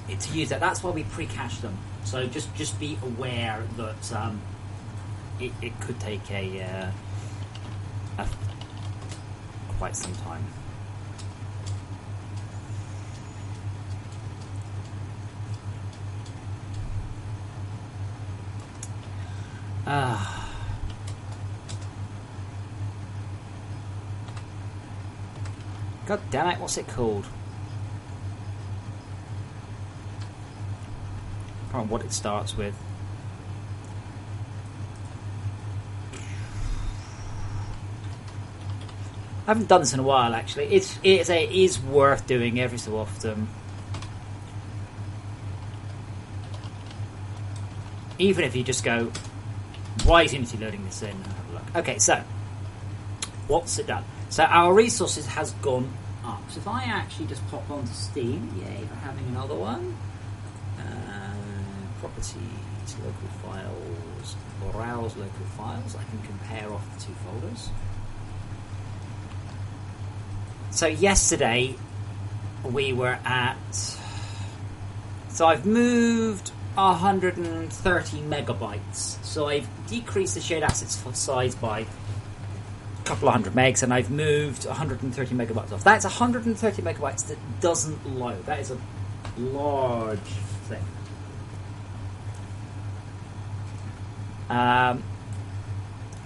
to use that. That's why we pre-cache them. So just be aware that it could take a quite some time. God damn it, what's it called? I can't remember what it starts with. I haven't done this in a while, actually. It is worth doing every so often. Even if you just go, why is Unity loading this in? And have a look. Okay, so what's it done? So our resources has gone up. So if I actually just pop onto Steam, yay for having another one. Properties, local files, browse local files. I can compare off the two folders. So yesterday we were at. So I've moved 130 megabytes. So I've decreased the shared assets size by a couple of hundred megs, and I've moved 130 megabytes off. That's 130 megabytes that doesn't load. That is a large thing.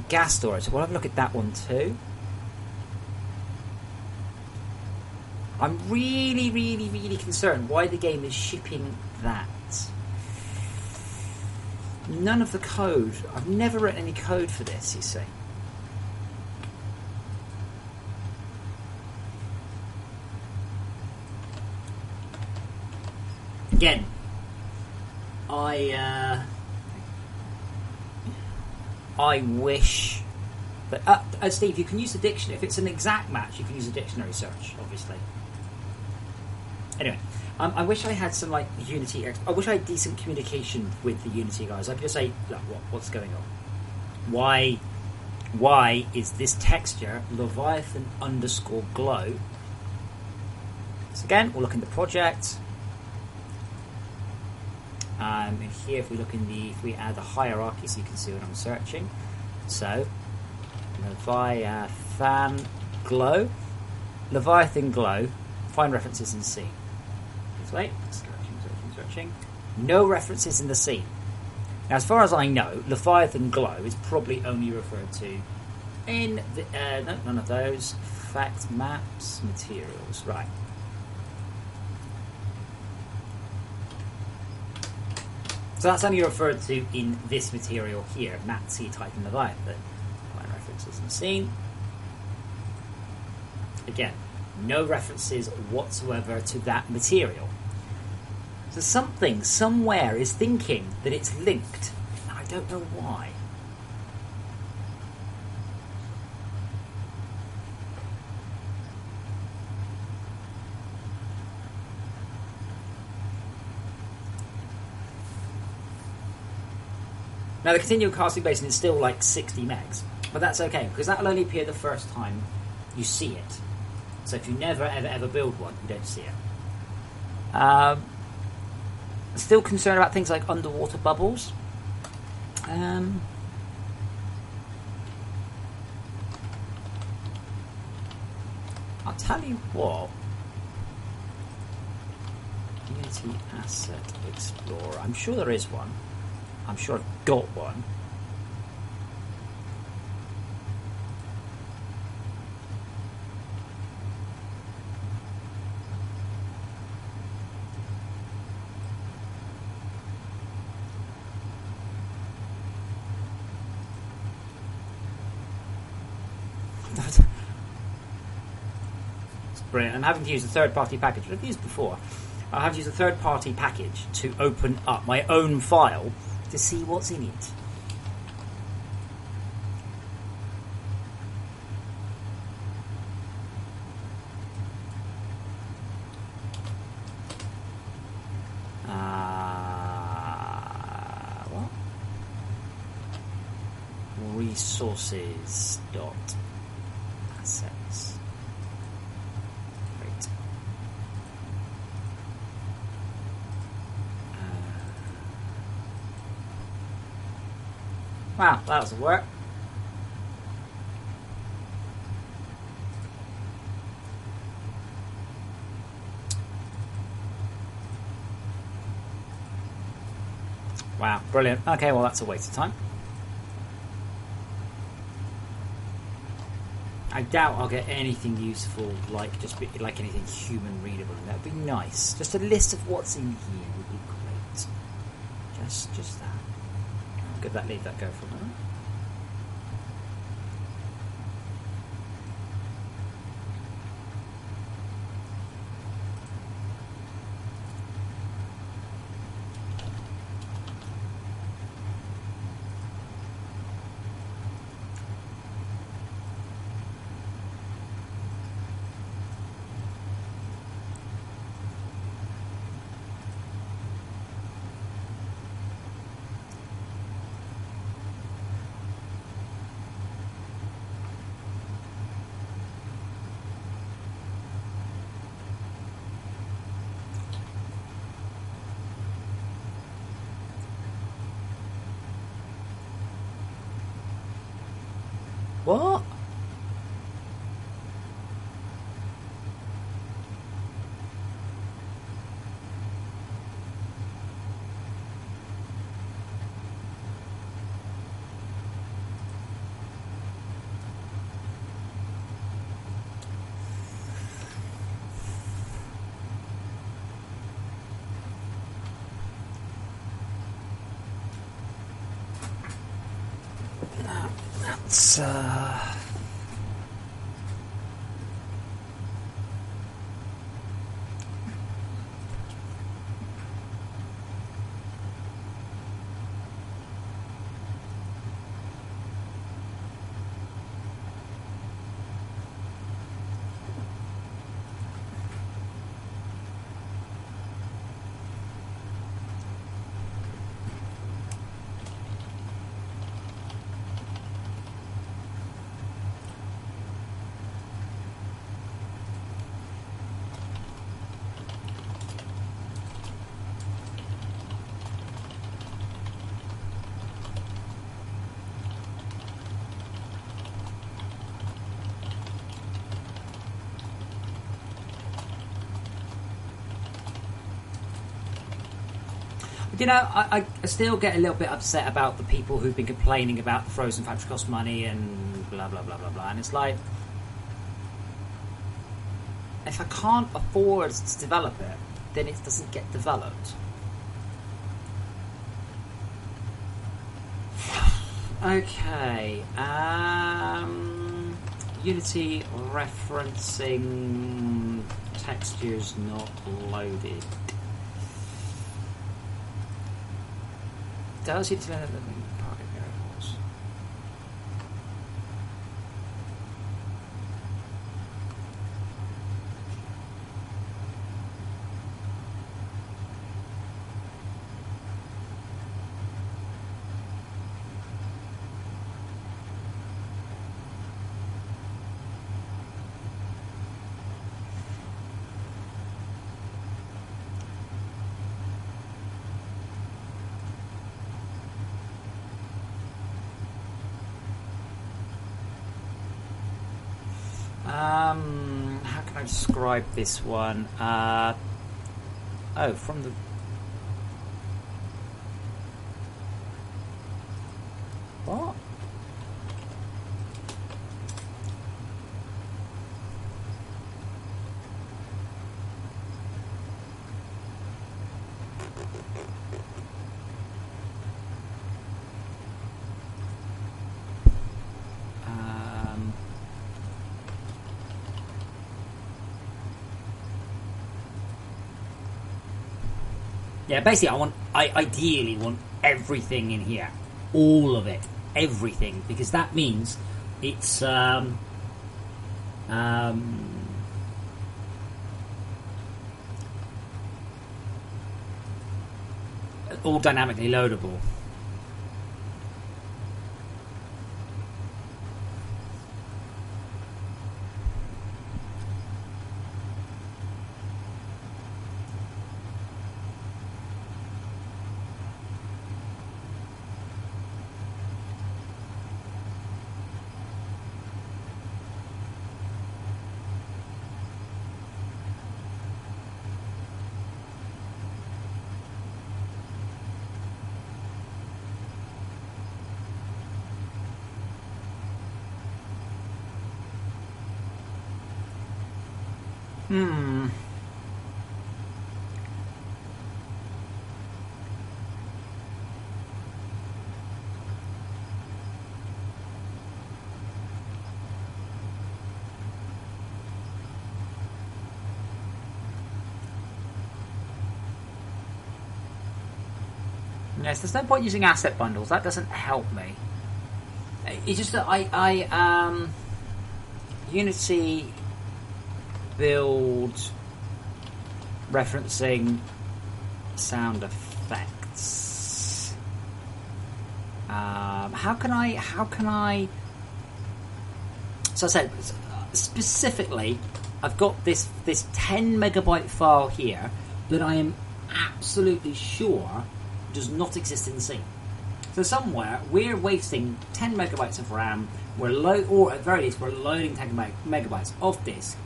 Gas storage. We'll have a look at that one too. I'm really, really, really concerned why the game is shipping that. None of the code. I've never written any code for this, you see. Again, I wish that Steve, you can use the dictionary. If it's an exact match, you can use a dictionary search, obviously. Anyway, I wish I had some Unity. I wish I had decent communication with the Unity guys. I could just say, look, what's going on? Why is this texture Leviathan _glow? So again, we'll look in the project. And here, if we add the hierarchy, so you can see what I'm searching. So, Leviathan glow, find references in scene. Let's wait. Searching. No references in the scene. Now, as far as I know, Leviathan glow is probably only referred to in the no, none of those. Fact maps, materials, right. So that's only referred to in this material here, Mat C type in Leviathan. Find references in the scene. Again, no references whatsoever to that material. So something, somewhere, is thinking that it's linked. I don't know why. Now the continual casting basin is still 60 megs, but that's okay because that will only appear the first time you see it. So if you never ever build one, you don't see it. Still concerned about things like underwater bubbles. I'll tell you what. Unity Asset Explorer. I'm sure there is one. I'm sure I've got one. It's brilliant. I'm having to use a third-party package, which I've used before. I have to use a third-party package to open up my own file to see what's in it. resources dot assets. Great. Wow, that doesn't work. Wow, brilliant. Okay, well that's a waste of time. I doubt I'll get anything useful, like like anything human readable. That would be nice. Just a list of what's in here would be great. Just that. Good, leave that go for a moment. What? That's You know, I still get a little bit upset about the people who've been complaining about the frozen factory cost money and blah, blah, blah, blah, blah. And it's like, if I can't afford to develop it, then it doesn't get developed. Okay. Unity referencing textures not loaded. Does it learn the target variables? How can I describe this one? Oh, from the... What? Yeah, basically, I ideally want everything in here, all of it, everything, because that means it's all dynamically loadable. Hmm. Yes, there's no point using asset bundles. That doesn't help me. It's just that Unity build referencing sound effects. How can I? So I said specifically, I've got this 10 megabyte file here that I am absolutely sure does not exist in the scene. So somewhere we're wasting 10 megabytes of RAM. Or at the very least, we're loading 10 megabytes of disk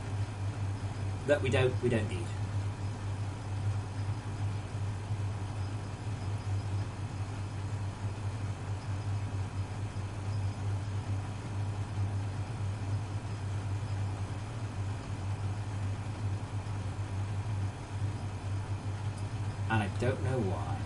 that we don't need. And I don't know why.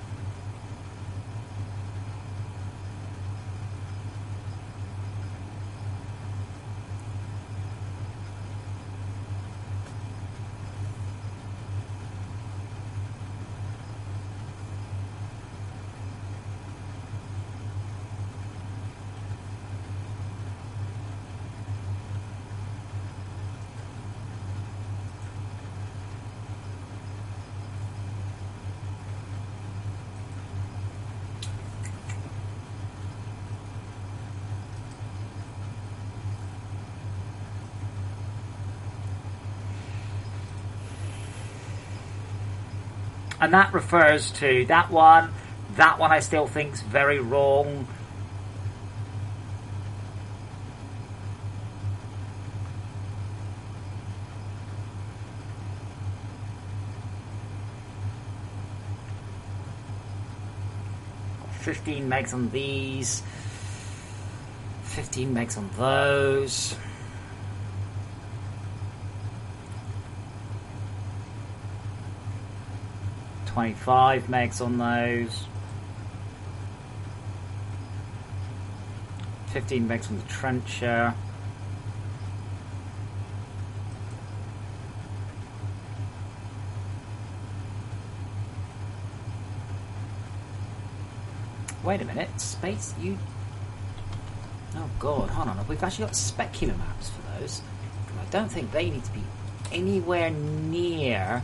And that refers to that one. That one I still think's very wrong. Got 15 megs on these. 15 megs on those. 25 megs on those. 15 megs on the trencher. Wait a minute, space, you... Oh god, hold on, we've actually got specular maps for those. I don't think they need to be anywhere near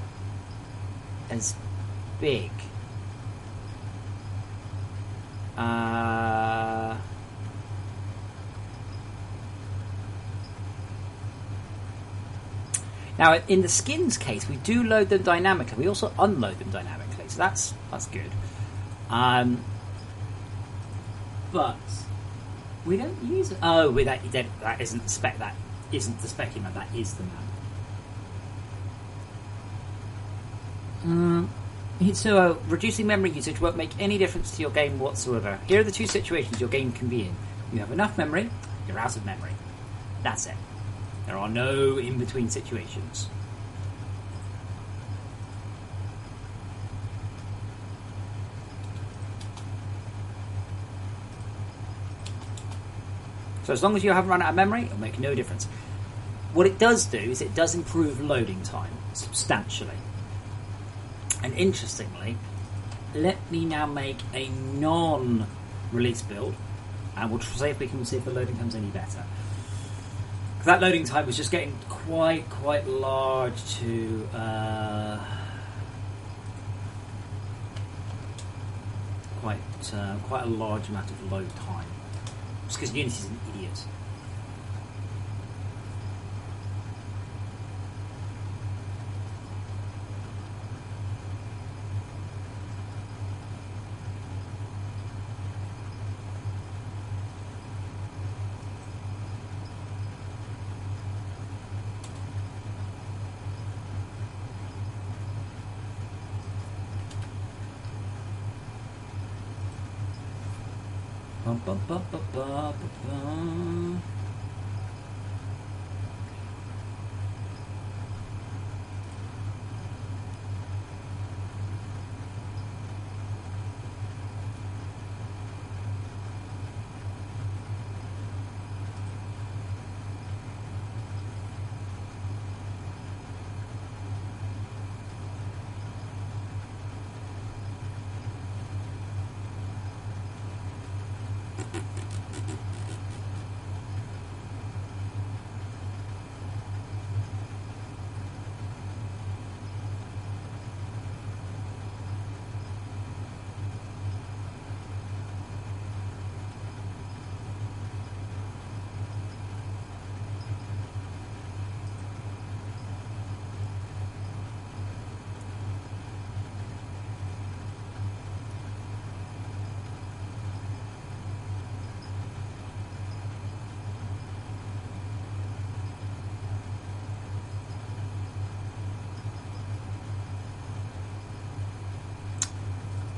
as big. Now, in the skins case, we do load them dynamically. We also unload them dynamically, so that's good. But we don't use it. Oh, that isn't the spec. That isn't the specular. That is the map. So, reducing memory usage won't make any difference to your game whatsoever. Here are the two situations your game can be in. You have enough memory, you're out of memory. That's it. There are no in-between situations. So as long as you haven't run out of memory, it'll make no difference. What it does do is it does improve loading time substantially. And interestingly, let me now make a non-release build, and we'll see if we can see if the loading time's any better. That loading time was just getting quite large to quite a large amount of load time. Just because Unity's an idiot.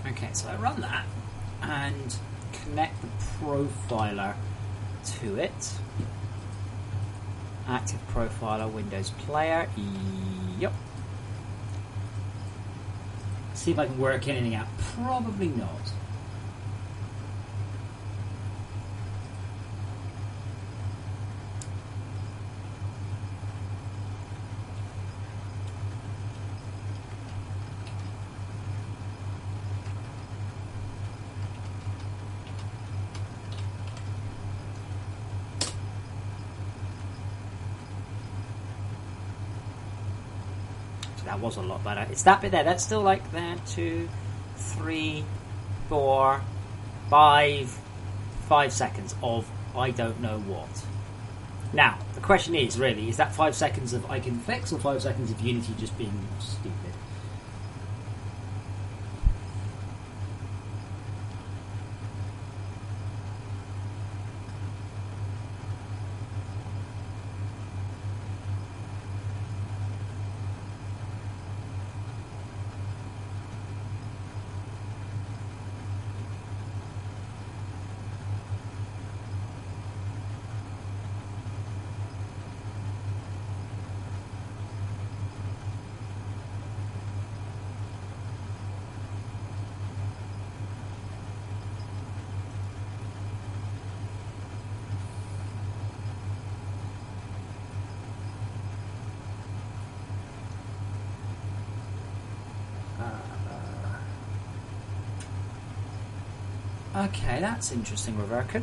Okay, so I run that and connect the profiler to it. Active profiler, Windows Player. Yep. See if I can work anything out. Probably not. That was a lot better. It's that bit there. That's still like there. 2, 3, 4, 5 seconds of I don't know what. Now the question is really: is that 5 seconds of I can fix, or 5 seconds of Unity just being stupid? Okay, that's interesting, Reverkin.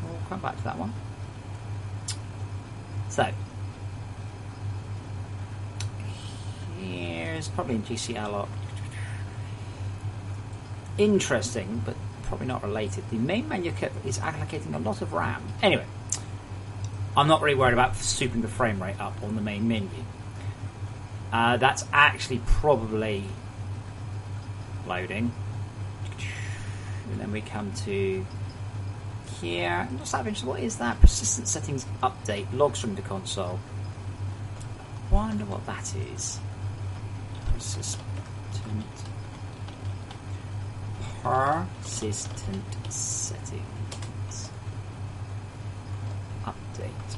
We'll come back to that one. So, here's probably in GCL. Interesting, but probably not related. The main menu kit is allocating a lot of RAM. Anyway, I'm not really worried about souping the frame rate up on the main menu. That's actually probably loading. And then we come to here. I'm just having what is that? Persistent settings update. Logs from the console. I wonder what that is. Persistent settings update.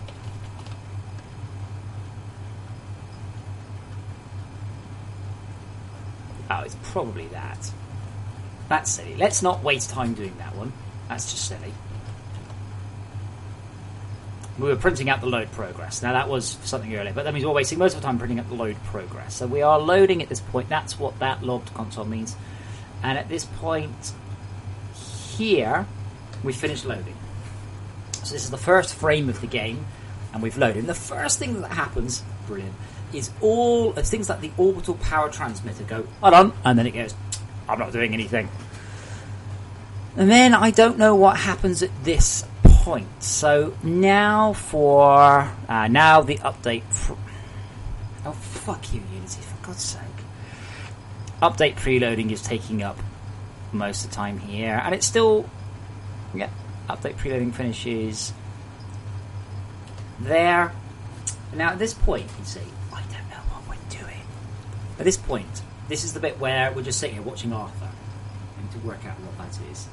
Oh, it's probably that. That's silly. Let's not waste time doing that one. That's just silly. We were printing out the load progress. Now that was something earlier, but that means we're wasting most of the time printing out the load progress. So we are loading at this point. That's what that logged console means. And at this point here, we finished loading. So this is the first frame of the game, and we've loaded. And the first thing that happens, brilliant, is all things like the orbital power transmitter go, hold on, and then it goes, I'm not doing anything. And then I don't know what happens at this point. So now for now the update. Oh fuck you, Unity! For God's sake! Update preloading is taking up most of the time here, and it's still update preloading finishes there. Now at this point, you see, I don't know what we're doing. At this point, this is the bit where we're just sitting here watching Arthur and to work out what that is.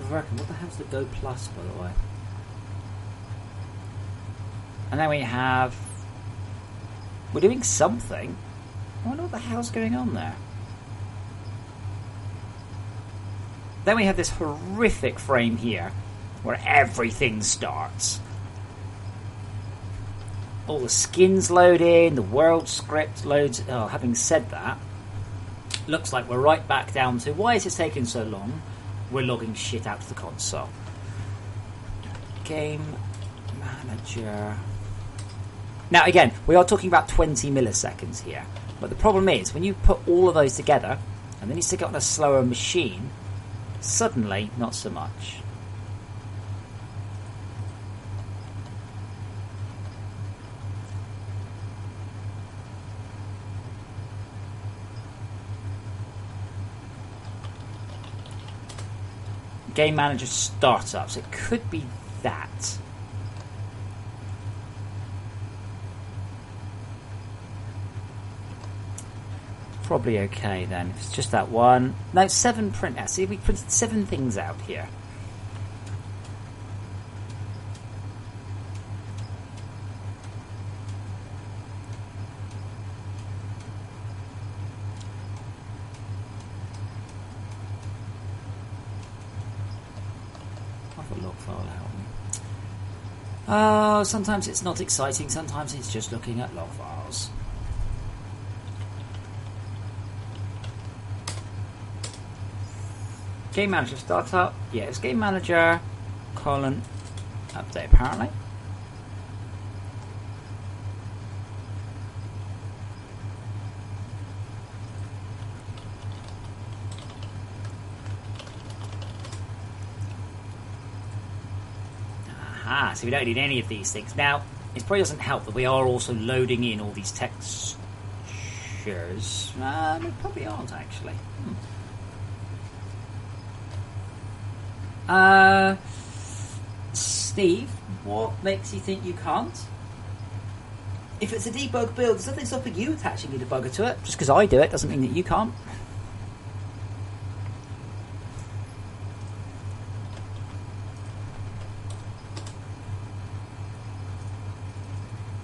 What the hell's the Go Plus, by the way? And then we have... We're doing something. I wonder what the hell's going on there. Then we have this horrific frame here where everything starts. All the skins load in, the world script loads. Oh, having said that, looks like we're right back down to why is it taking so long? We're logging shit out to the console. Game Manager. Now again, we are talking about 20 milliseconds here. But the problem is, when you put all of those together, and then you stick it on a slower machine, suddenly, not so much. Game Manager startups. It could be that. probably okay then. If it's just that one. No, 7 print out. See, we printed 7 things out here. I've got log file out. Oh, sometimes it's not exciting, sometimes it's just looking at log files. Game Manager startup. Yeah, it's Game Manager colon update apparently. Aha, so we don't need any of these things. Now, it probably doesn't help that we are also loading in all these textures. We probably aren't actually. Steve, what makes you think you can't? If it's a debug build, there's nothing stopping you attaching a debugger to it. Just because I do it doesn't mean that you can't.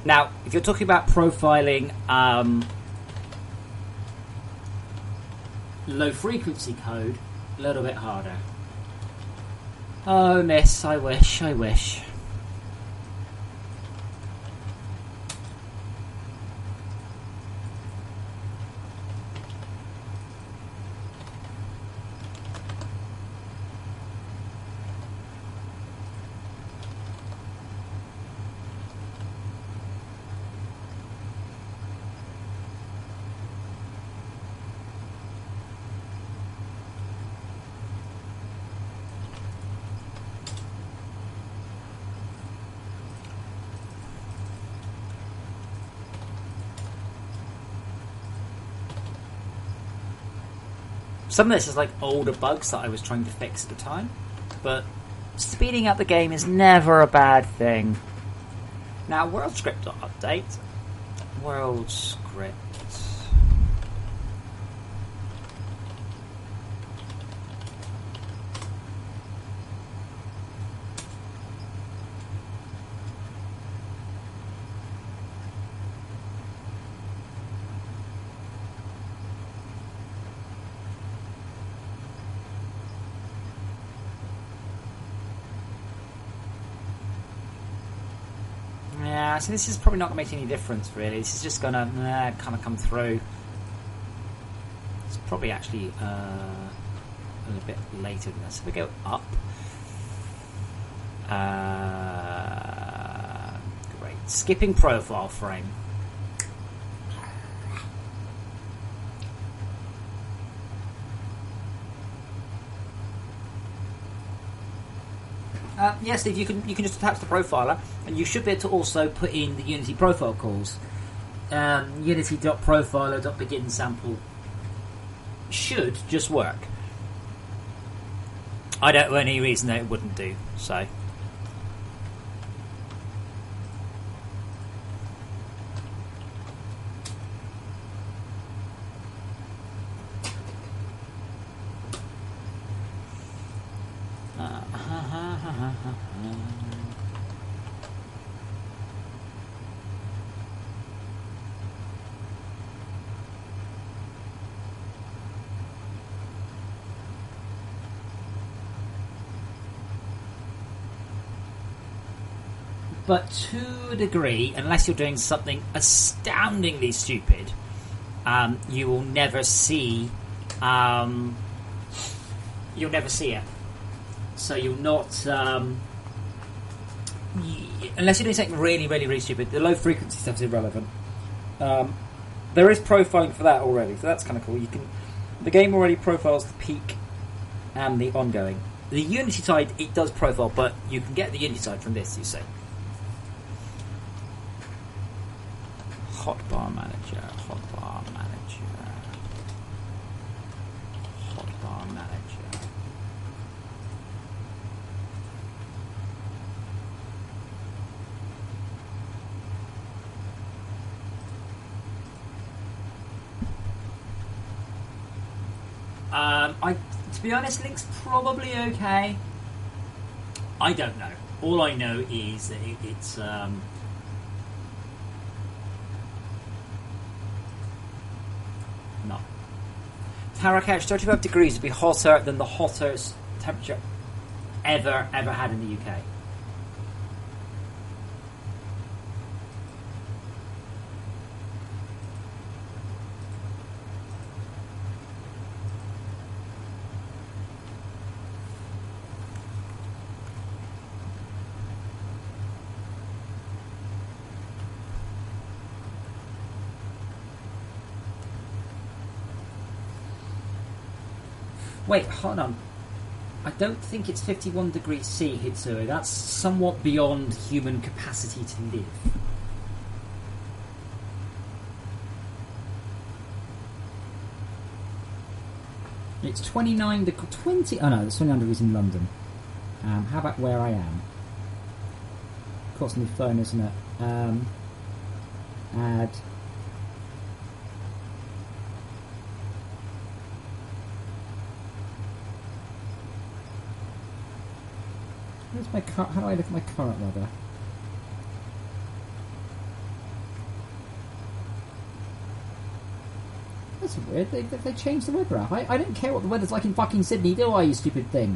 Now, if you're talking about profiling low frequency code, a little bit harder. Oh, miss, I wish. Some of this is like older bugs that I was trying to fix at the time, but speeding up the game is never a bad thing. Now, world script update. World script. Yeah, so this is probably not going to make any difference, really. This is just going to kind of come through. It's probably actually a little bit later than this. So we go up. Great. Skipping profile frame. Yes, Steve, you can just attach the profiler, and you should be able to also put in the Unity profile calls. Unity.profiler.begin sample should just work. I don't know any reason that it wouldn't do so. But to a degree, unless you're doing something astoundingly stupid, you will never see. You'll never see it. So you'll not. Unless you're doing something really, really, really stupid, the low frequency stuff is irrelevant. There is profiling for that already, so that's kind of cool. The game already profiles the peak and the ongoing. The Unity side, it does profile, but you can get the Unity side from this. You see. Hotbar manager, hotbar manager, hotbar manager. To be honest, Link's probably okay. I don't know. All I know is that it's no. Tarakash, 35 degrees would be hotter than the hottest temperature ever had in the UK. Wait, hold on. I don't think it's 51 degrees C, Hitsui. That's somewhat beyond human capacity to live. It's 29 degrees... 20... Oh no, it's 29 degrees in London. How about where I am? Of course, my phone, isn't it? Add... Where's my how do I look at my current weather? That's weird. They changed the weather app. I don't care what the weather's like in fucking Sydney, do I, you stupid thing?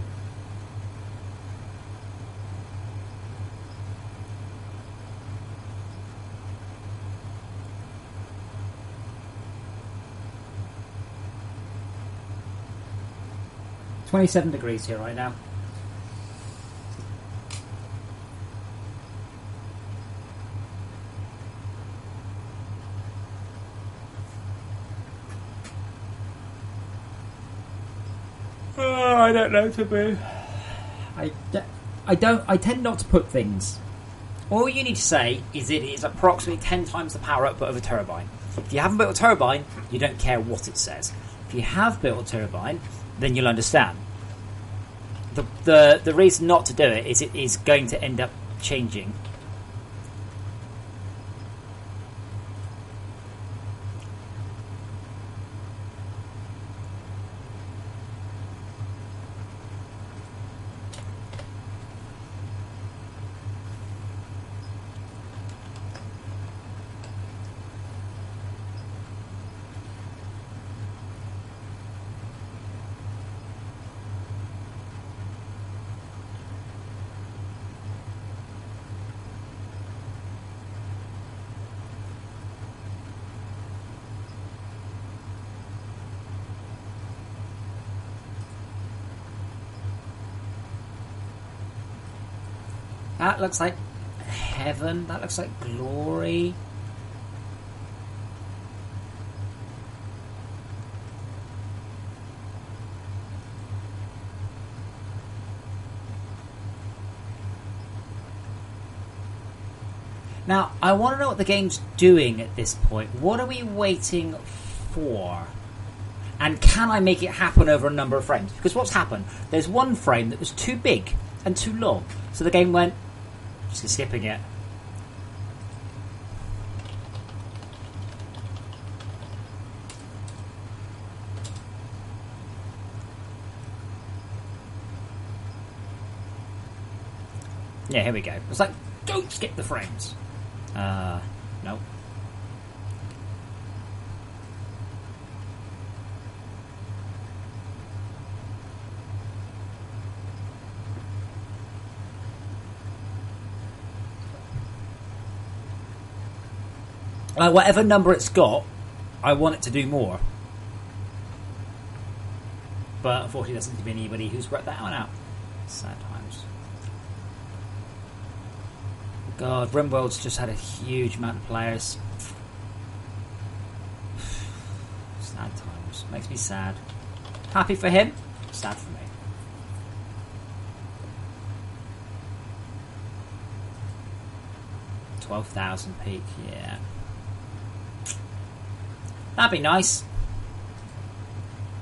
.27 degrees here right now. I don't know, to be. I tend not to put things. All you need to say is it is approximately 10 times the power output of a turbine. If you haven't built a turbine, you don't care what it says. If you have built a turbine, then you'll understand. The reason not to do it is going to end up changing. That looks like heaven. That looks like glory. Now, I want to know what the game's doing at this point. What are we waiting for? And can I make it happen over a number of frames? Because what's happened? There's one frame that was too big and too long. So the game went... Just skipping it. Yeah, here we go. It's like, don't skip the frames. No. Whatever number it's got, I want it to do more. But unfortunately, there doesn't seem to be anybody who's worked that one out. Sad times. God, RimWorld's just had a huge amount of players. Sad times. Makes me sad. Happy for him, sad for me. $12,000 peak, yeah. That'd be nice.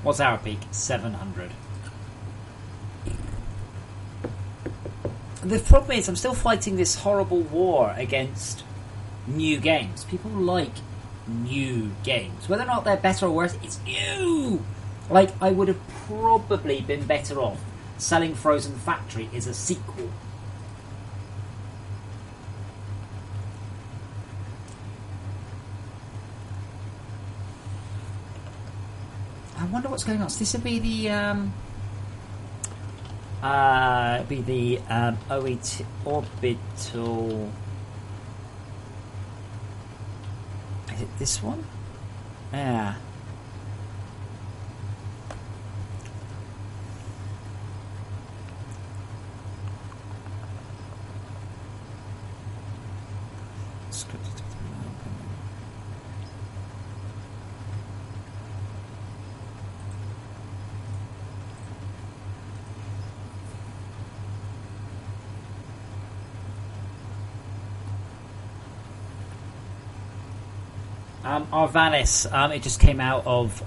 What's our peak? 700. The problem is I'm still fighting this horrible war against new games. People like new games. Whether or not they're better or worse, it's new! Like, I would have probably been better off selling Frozen Factory as a sequel. I wonder what's going on. So this would be the OET orbital. Is it this one? Yeah. Arvanis, it just came out of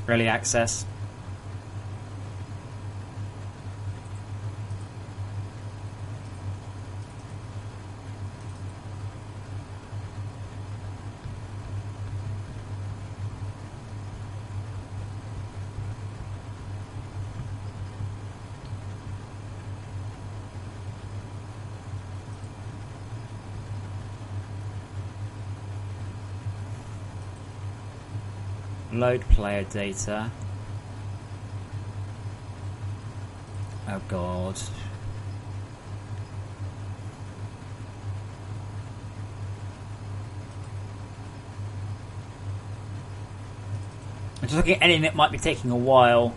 early access. Load player data. Oh god. I'm just looking at anything that might be taking a while.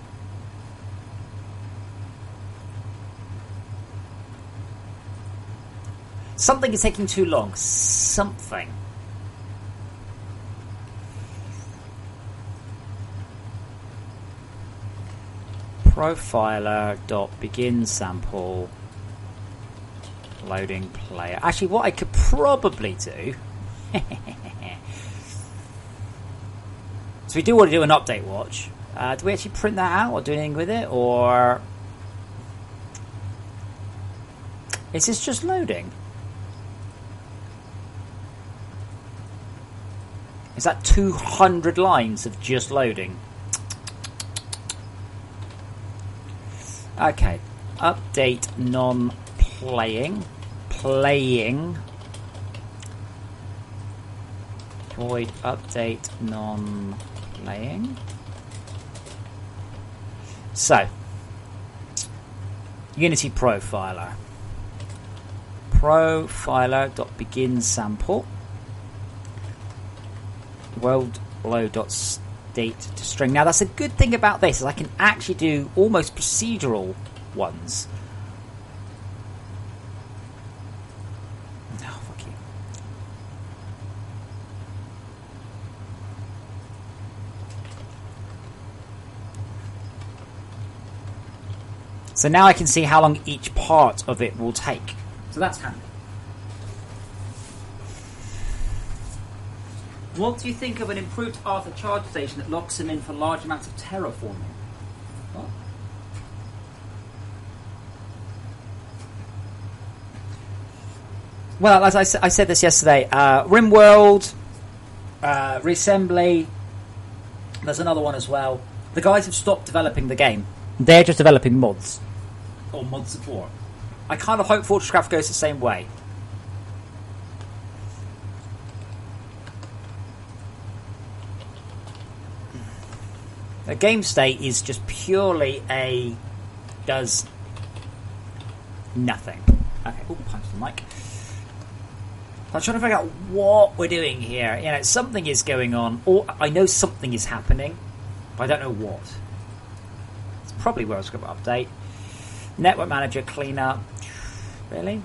Something is taking too long. Something. Profiler.begin sample loading player. Actually, what I could probably do. So we do want to do an update watch. Do we actually print that out or do anything with it, or is this just loading? Is that 200 lines of just loading? Okay, update non-playing, playing, void update non-playing. So, Unity profiler, profiler.begin sample, worldload.state to string. Now that's a good thing about this, is I can actually do almost procedural ones. Oh, fuck you. So now I can see how long each part of it will take. So that's handy. What do you think of an improved Arthur charge station that locks him in for large amounts of terraforming? What? Well, as I said this yesterday, RimWorld, Reassembly, there's another one as well. The guys have stopped developing the game. They're just developing mods. Or mod support. I kind of hope Fortresscraft goes the same way. The game state is just purely does nothing. Okay, punch the mic. I'm trying to figure out what we're doing here. You know, something is going on, or I know something is happening, but I don't know what. It's probably World Script update. Network manager cleanup. Really?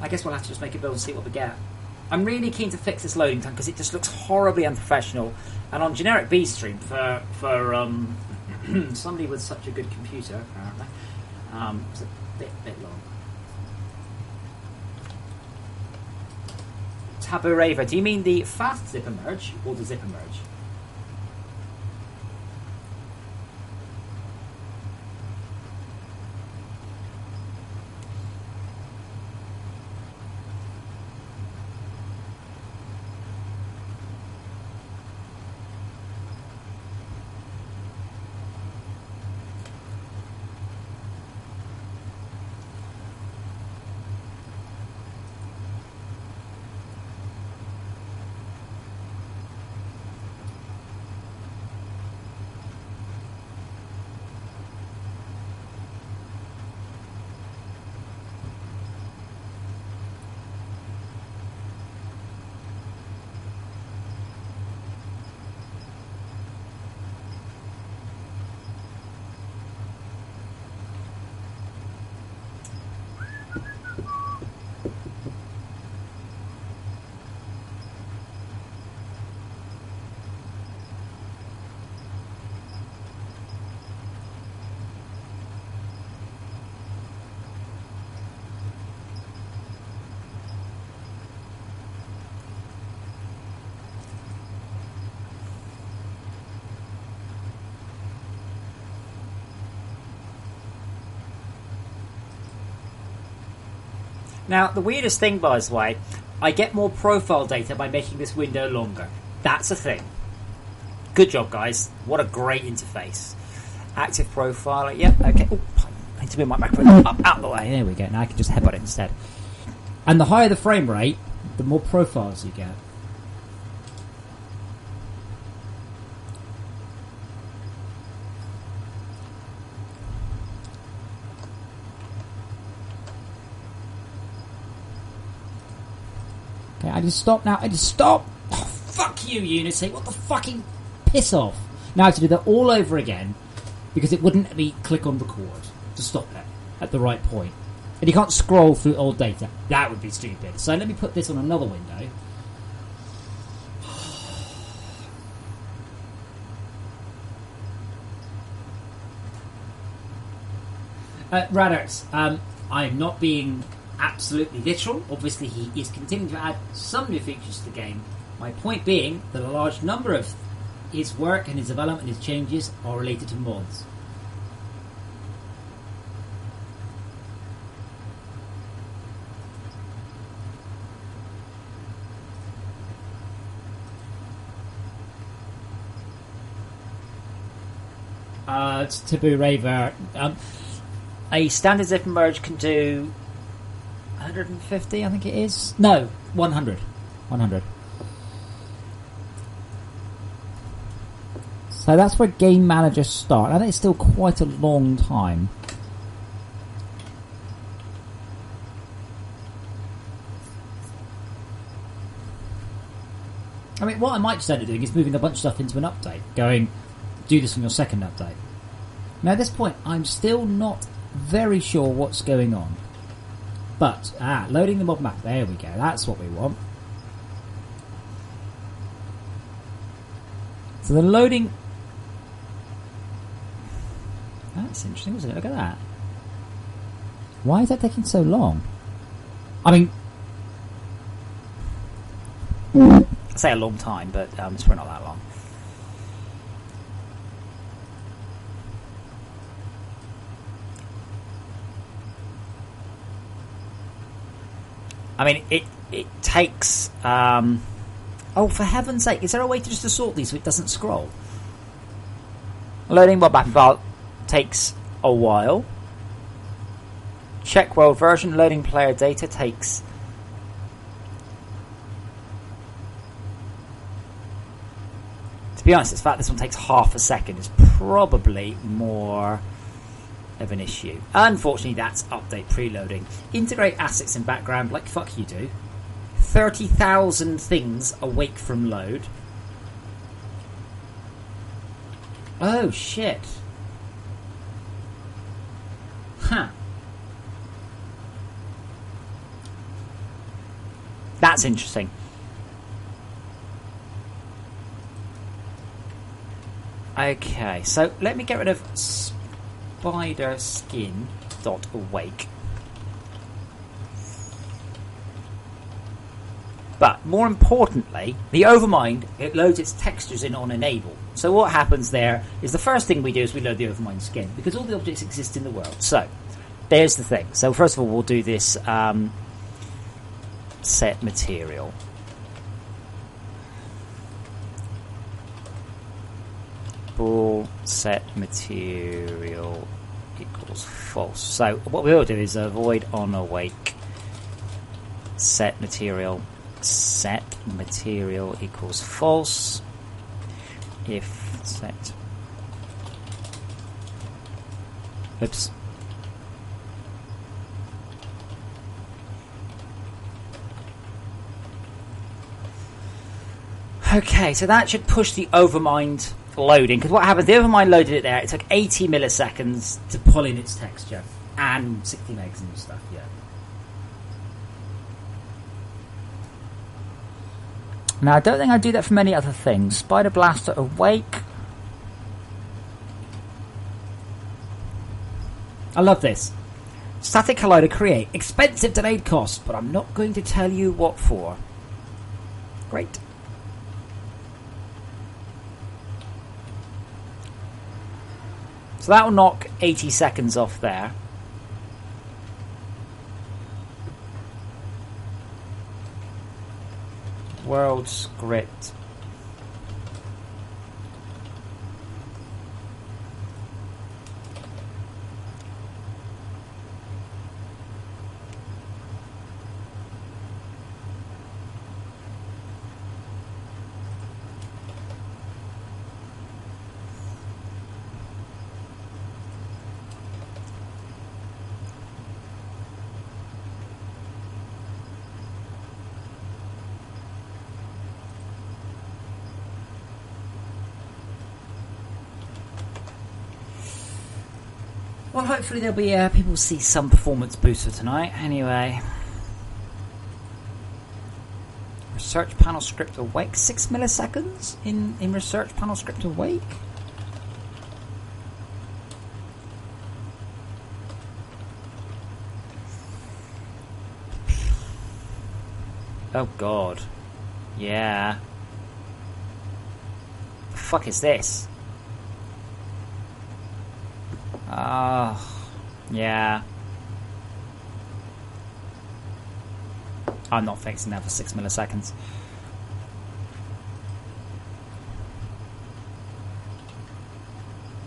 I guess we'll have to just make a build and see what we get. I'm really keen to fix this loading time because it just looks horribly unprofessional. And on generic B-Stream for somebody with such a good computer, apparently, it's a bit long. Taboo Raver, do you mean the fast zipper merge or the zipper merge? Now, the weirdest thing, by the way, I get more profile data by making this window longer. That's a thing. Good job, guys. What a great interface. Active profile. Yep, okay. Oh, I need to move my macro up out of the way. There we go. Now I can just headbutt it instead. And the higher the frame rate, the more profiles you get. Okay, I just stop now. I just stop. Oh, fuck you, Unity. What the fucking piss off. Now I have to do that all over again because it wouldn't let me click on record to stop it at the right point. And you can't scroll through old data. That would be stupid. So let me put this on another window. Radarx, I'm not being absolutely literal. Obviously, he is continuing to add some new features to the game. My point being that a large number of his work and his development and his changes are related to mods. It's Taboo Raver. A standard zip and merge can do 150, I think it is. No, 100. 100. So that's where game managers start. I think it's still quite a long time. I mean, what I might just end up doing is moving a bunch of stuff into an update. Going, do this on your second update. Now at this point, I'm still not very sure what's going on. But, loading the mod map. There we go. That's what we want. So the loading... That's interesting, isn't it? Look at that. Why is that taking so long? I mean... I say a long time, but it's probably not that long. I mean, it takes... oh, for heaven's sake, is there a way to just sort these so it doesn't scroll? Loading mod map file takes a while. Check world version, loading player data takes... To be honest, the fact this one takes half a second is probably more of an issue. Unfortunately, that's update preloading. Integrate assets in background like fuck you do. 30,000 things awake from load. Oh shit. Huh. That's interesting. Okay, so let me get rid of spider skin dot awake. But more importantly, the Overmind, it loads its textures in on enable. So what happens there is the first thing we do is we load the Overmind skin because all the objects exist in the world. So there's the thing. So first of all, we'll do this set material. Bool set material equals false. So what we will do is avoid on awake set material equals false if set oops okay, so that should push the Overmind loading, because what happened, the Overmind loaded it there, it took 80 milliseconds to pull in its texture. And 60 megs and stuff, yeah. Now I don't think I do that for many other things. Spider Blaster awake. I love this. Static Collider create. Expensive delayed cost, but I'm not going to tell you what for. Great. So that will knock 80 seconds off there. World script. Well, hopefully there'll be people see some performance boost for tonight. Anyway, research panel script awake 6 milliseconds in research panel script awake. Oh god, yeah. The fuck is this? Yeah. I'm not fixing that for 6 milliseconds.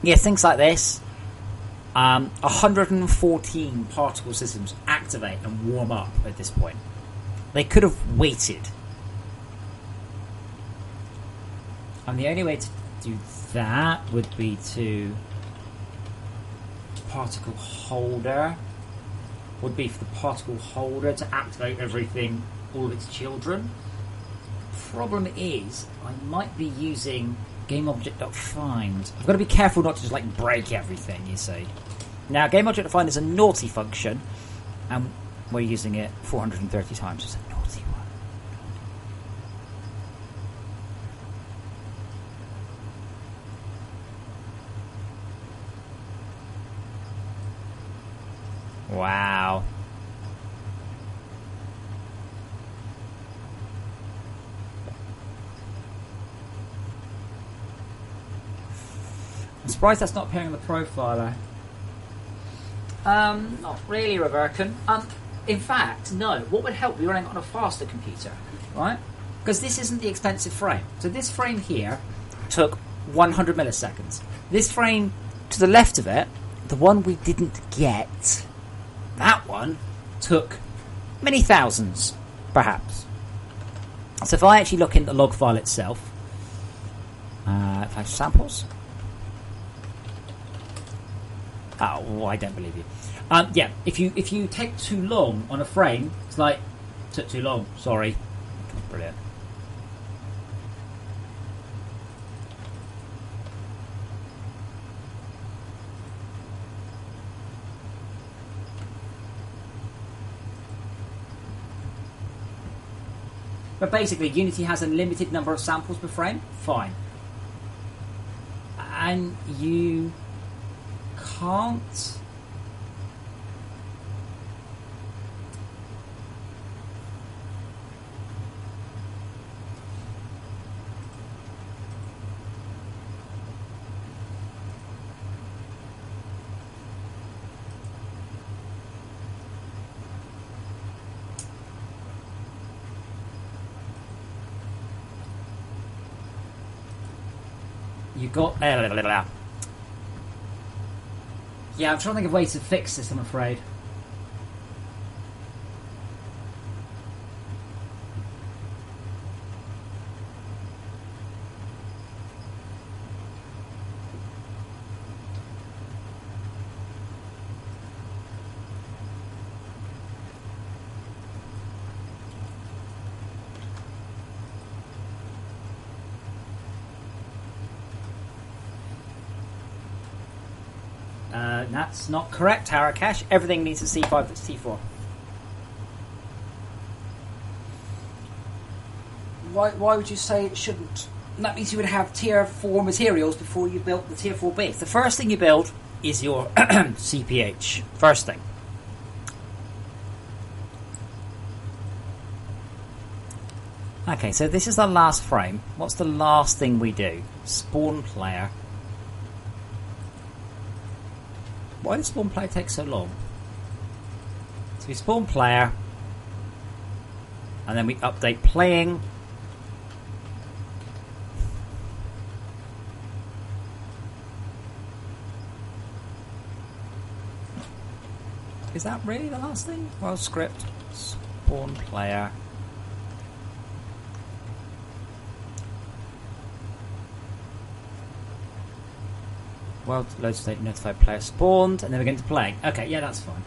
Yeah, things like this. 114 particle systems activate and warm up at this point. They could have waited. And the only way to do that would be to... particle holder would be for the particle holder to activate everything, all of its children. Problem is, I might be using GameObject.find. I've got to be careful not to just like break everything, you see. Now, GameObject.find is a naughty function, and we're using it 430 times. It's a naughty one. Wow. I'm surprised that's not appearing on the profiler. Not really, Reverkin. In fact, no. What would help? We're running on a faster computer, right? Because this isn't the expensive frame. So this frame here took 100 milliseconds. This frame to the left of it, the one we didn't get, that one took many thousands, perhaps. So if I actually look in the log file itself, if I have samples. Oh, I don't believe you. Yeah, if you take too long on a frame, it's like, took too long, sorry. Brilliant. But basically, Unity has a limited number of samples per frame. Fine. And you can't... You got... Yeah, I'm trying to think of ways to fix this, I'm afraid. That's not correct, Harakash. Everything needs a C5 that's T4. Why would you say it shouldn't? That means you would have tier 4 materials before you built the tier 4 base. The first thing you build is your CPH. First thing. Okay, so this is the last frame. What's the last thing we do? Spawn player. Why does spawn player take so long? So we spawn player, and then we update playing, Is that really the last thing? World script. Spawn player. World load state notified player spawned, and then we're going to play. Okay, yeah, that's fine.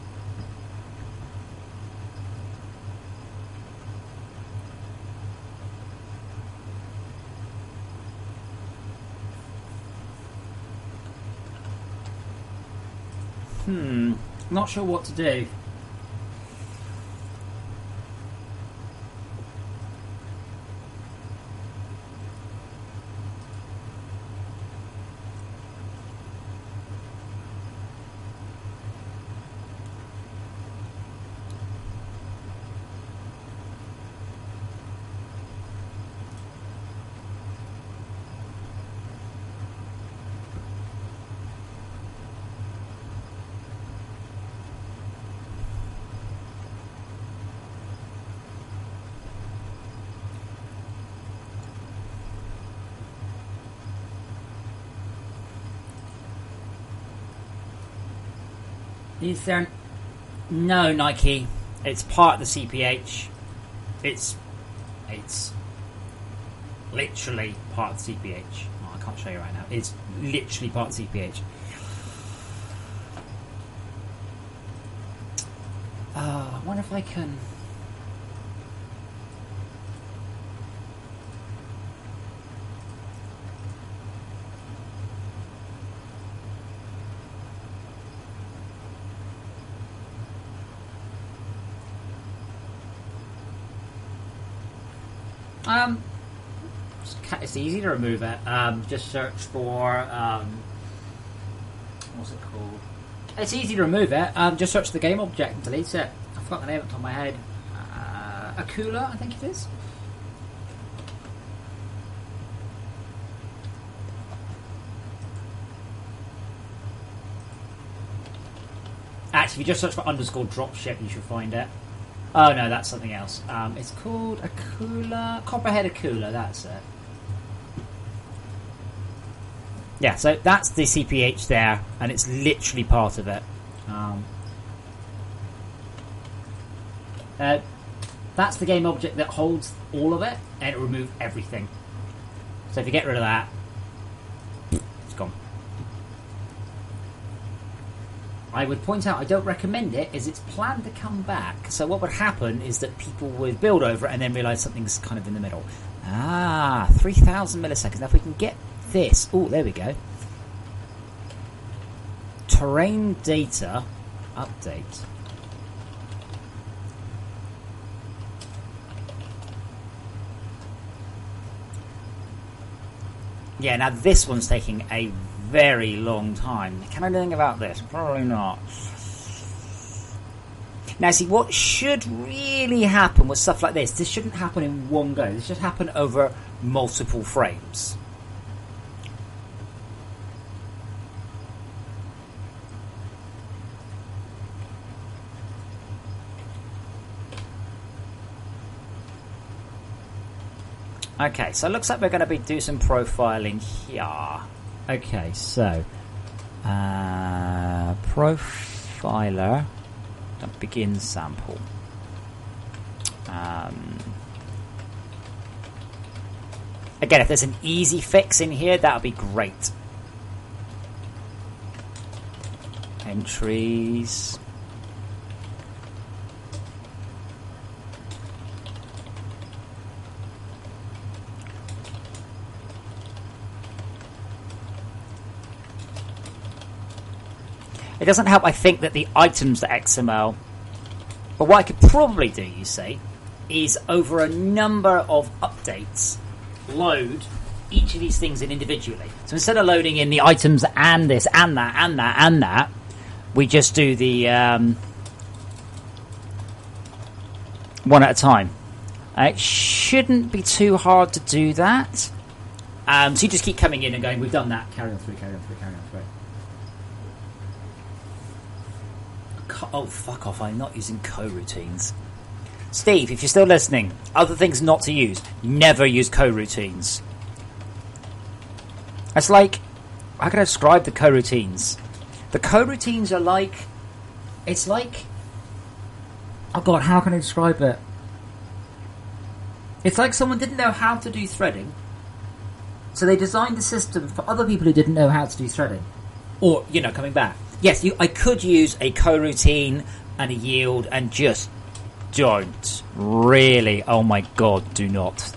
Not sure what to do. Is there... No, Nike. It's part of the CPH. It's literally part of the CPH. Oh, I can't show you right now. It's literally part of the CPH. I wonder if I can... It's easy to remove it. Just search for what's it called? It's easy to remove it. Just search the game object and delete it. I forgot the name off the top of my head. Akula, I think it is. Actually, if you just search for underscore dropship, you should find it. Oh no, that's something else. It's called Akula, Copperhead Akula. That's it. Yeah, so that's the CPH there, and it's literally part of it. That's the game object that holds all of it, and it removes everything. So if you get rid of that, it's gone. I would point out I don't recommend it, as it's planned to come back. So what would happen is that people would build over it and then realise something's kind of in the middle. 3,000 milliseconds. Now if we can get this... Oh, there we go. Terrain data update. Yeah, now this one's taking a very long time. Can I do anything about this? Probably not. Now, see, what should really happen with stuff like this shouldn't happen in one go. This should happen over multiple frames. Okay, so it looks like we're going to be doing some profiling here. Okay, so profiler, begin sample. Again, if there's an easy fix in here, that would be great. Entries. It doesn't help, I think, that the items.xml. But what I could probably do, you see, is over a number of updates, load each of these things in individually. So instead of loading in the items and this and that and that and that, we just do the one at a time. It shouldn't be too hard to do that. So you just keep coming in and going, we've done that, carry on through, carry on through, carry on through. Oh, fuck off, I'm not using coroutines. Steve, if you're still listening, other things not to use. Never use coroutines. It's like... How can I describe the coroutines? The coroutines are like... It's like Oh god, how can I describe it? It's like someone didn't know how to do threading, so they designed the system for other people who didn't know how to do threading. Or, coming back. Yes, I could use a coroutine and a yield and just don't. Really. Oh my god, do not.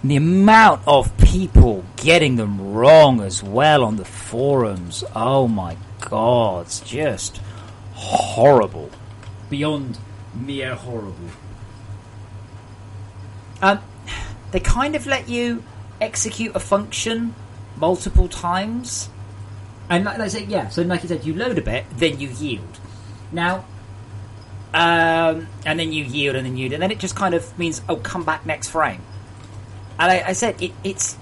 The amount of people getting them wrong as well on the forums. Oh my god, it's just horrible. Beyond mere horrible. They kind of let you execute a function multiple times. And like I said, yeah, so like you said, you load a bit, Then you yield. Now, and then you yield, and then it just kind of means, oh, come back next frame. And I said, it's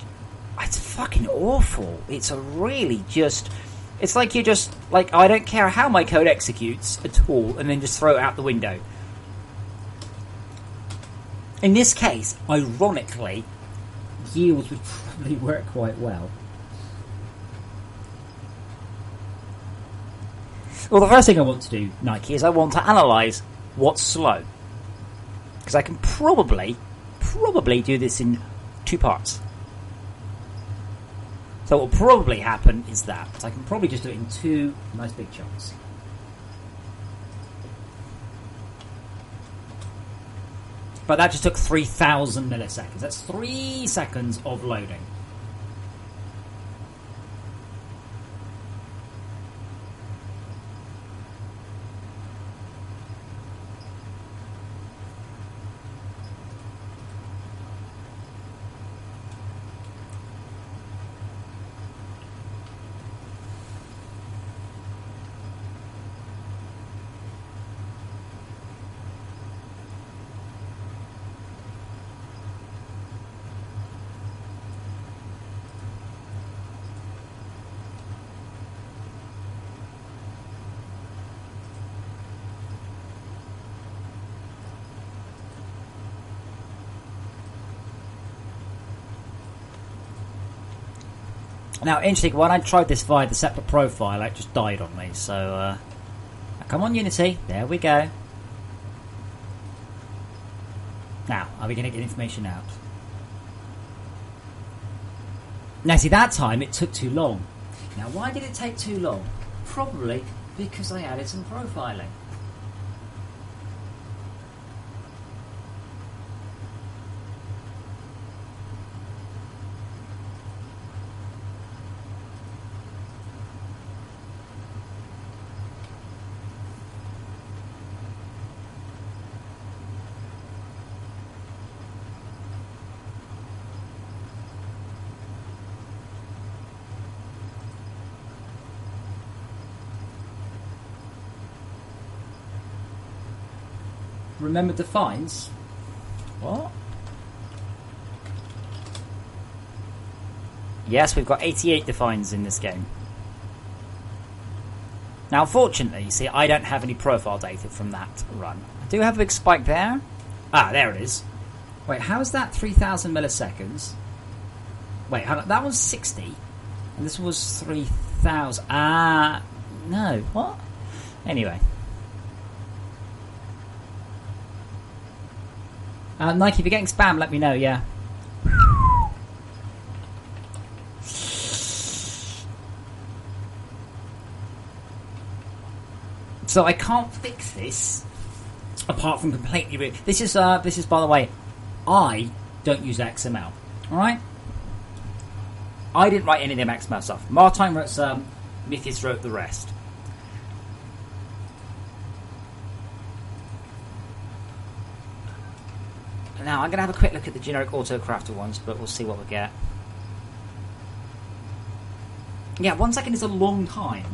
fucking awful. It's a really just... It's like you just... Like, I don't care how my code executes at all, and then just throw it out the window. In this case, ironically, yields would probably work quite well. well, the first thing I want to do, Nike, is I want to analyse what's slow. Because I can probably do this in 2 parts. So what will probably happen is that. So I can probably just do it in 2 nice big chunks. But that just took 3,000 milliseconds. That's 3 seconds of loading. Now, interesting, when I tried this via the separate profile, it just died on me. So, come on, Unity. There we go. Now, are we going to get information out? Now, see, that time it took too long. Now, why did it take too long? Probably because I added some profiling. Remember defines? What? Yes, we've got 88 defines in this game. Now, unfortunately, you see, I don't have any profile data from that run. I do have a big spike there. Ah, there it is. Wait, how is that 3,000 milliseconds? Wait, hold on, that was 60, and this was 3,000. Ah, no. What? Anyway. Nike, if you're getting spam, let me know, yeah. So I can't fix this apart from completely... This is, by the way, I don't use XML. Alright? I didn't write any of the XML stuff. Martine wrote some, Mythius wrote the rest. Now, I'm going to have a quick look at the generic AutoCrafter ones, but we'll see what we get. Yeah, 1 second is a long time.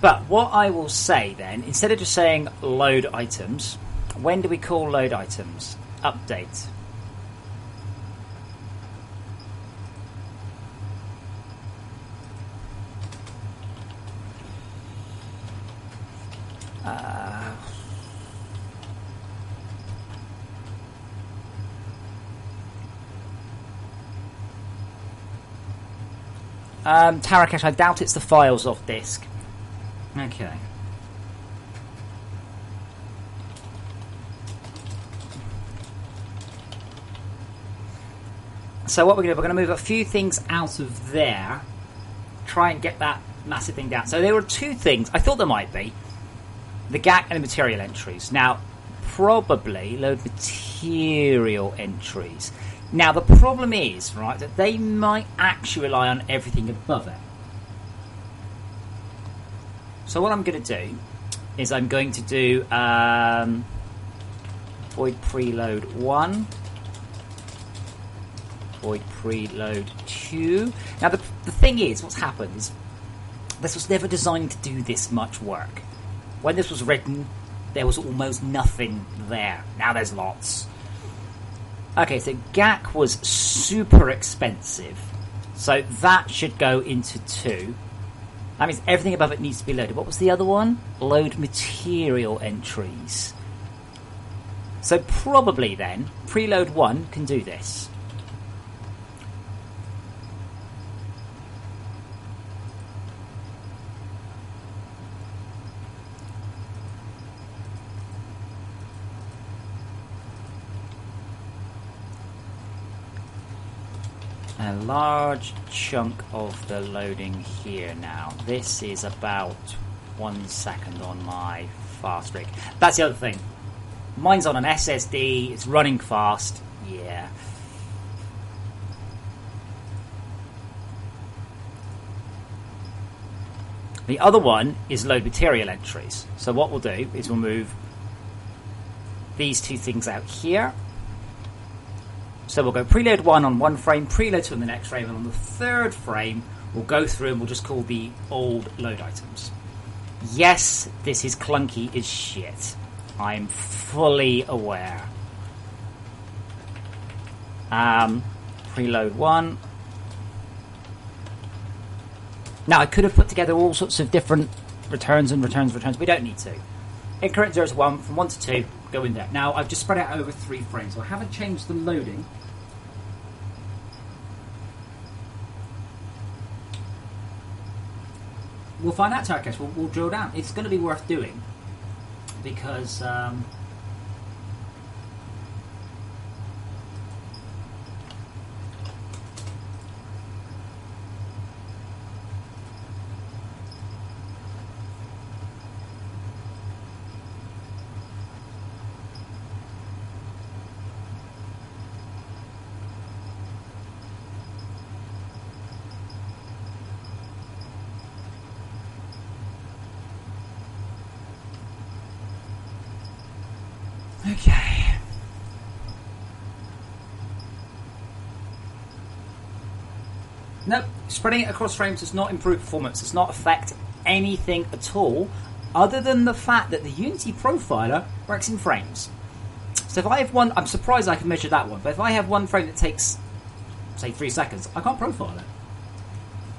But what I will say then, instead of just saying load items, when do we call load items? Update. Tarakesh, I doubt it's the files off disk. Okay. So what we're going to do, we're going to move a few things out of there, try and get that massive thing down. So there were two things, I thought there might be, the GAC and the material entries. Now, probably load material entries. Now, the problem is, right, that they might actually rely on everything above it. So what I'm going to do is I'm going to do void preload 1, void preload 2. Now, the thing is, what's happened is this was never designed to do this much work. When this was written, there was almost nothing there. Now there's lots. Okay, so GAC was super expensive. So that should go into 2. That means everything above it needs to be loaded. What was the other one? Load material entries. So probably then, preload 1 can do this. A large chunk of the loading here now. This is about 1 second on my fast rig. That's the other thing. Mine's on an SSD, it's running fast. Yeah. The other one is load material entries. So what we'll do is we'll move these two things out here. So we'll go preload 1 on one frame, preload 2 on the next frame, and on the third frame, we'll go through and we'll just call the old load items. Yes, this is clunky as shit. I'm fully aware. Preload 1. Now, I could have put together all sorts of different returns and returns. We don't need to. Increment 0 to 1, from 1 to 2, go in there. Now, I've just spread it out over 3 frames, so I haven't changed the loading. We'll find out, Tarakesh. We'll drill down. It's going to be worth doing because okay. Nope, spreading it across frames does not improve performance, does not affect anything at all, other than the fact that the Unity profiler works in frames. So if I have one, I'm surprised I can measure that one, but if I have one frame that takes, say, 3 seconds, I can't profile it.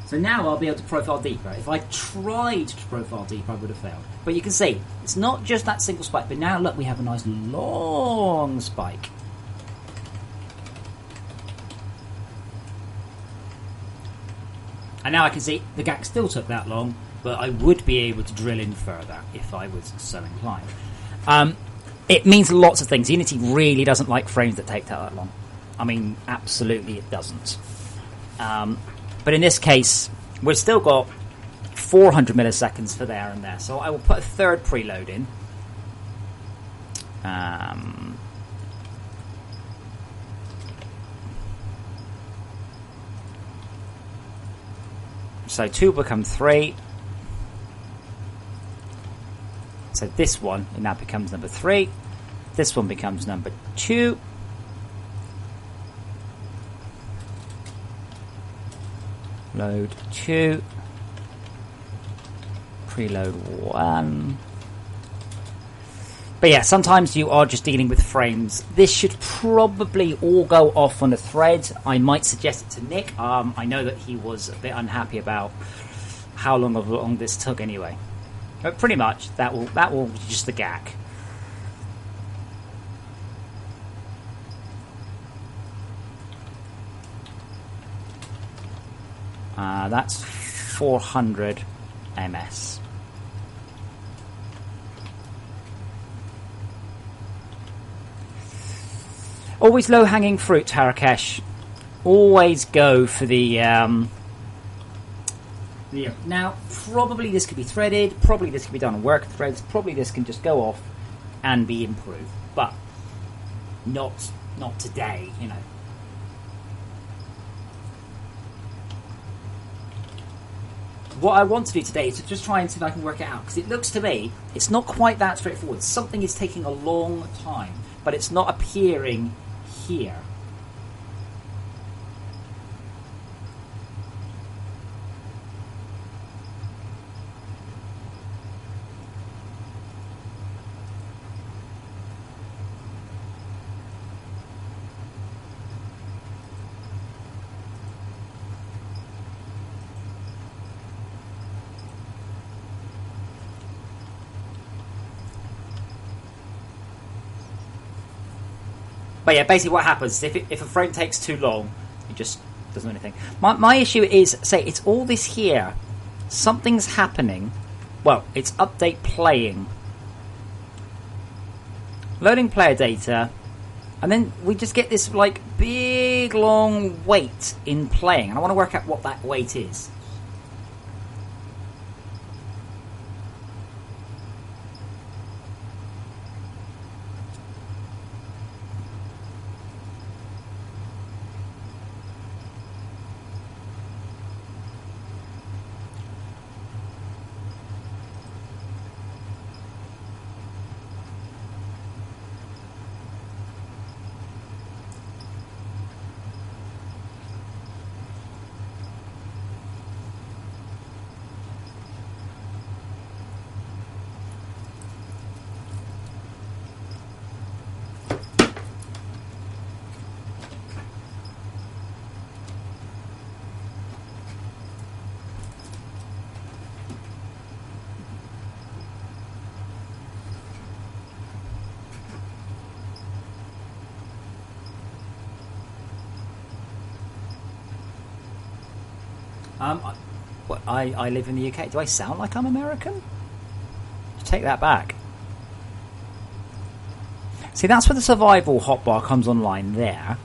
So now I'll be able to profile deeper. If I tried to profile deeper, I would have failed. But you can see, it's not just that single spike, but now look, we have a nice long spike. And now I can see the GAC still took that long, but I would be able to drill in further if I was so inclined. It means lots of things. Unity really doesn't like frames that take that long. I mean, absolutely it doesn't. But in this case, we've still got 400 milliseconds for there and there. So I will put a third preload in. So 2 will become 3. So this one now becomes number 3. This one becomes number 2. Load 2. Preload 1. But yeah, sometimes you are just dealing with frames. This should probably all go off on a thread. I might suggest it to Nick. I know that he was a bit unhappy about how long this took anyway. But pretty much, that will be just the GAC. That's 400 ms. Always low-hanging fruit, Harakesh. Always go for the... Yeah. Now, probably this could be threaded, probably this could be done on work threads, probably this can just go off and be improved, but not today, you know. What I want to do today is to just try and see if I can work it out, because it looks to me it's not quite that straightforward. Something is taking a long time, but it's not appearing here. But yeah, basically what happens is if a frame takes too long, it just doesn't do anything. My issue is, say, it's all this here. Something's happening. Well, it's update playing. Loading player data. And then we just get this, like, big, long wait in playing. And I want to work out what that wait is. I live in the UK. Do I sound like I'm American? Take that back. See, that's where the survival hotbar comes online there.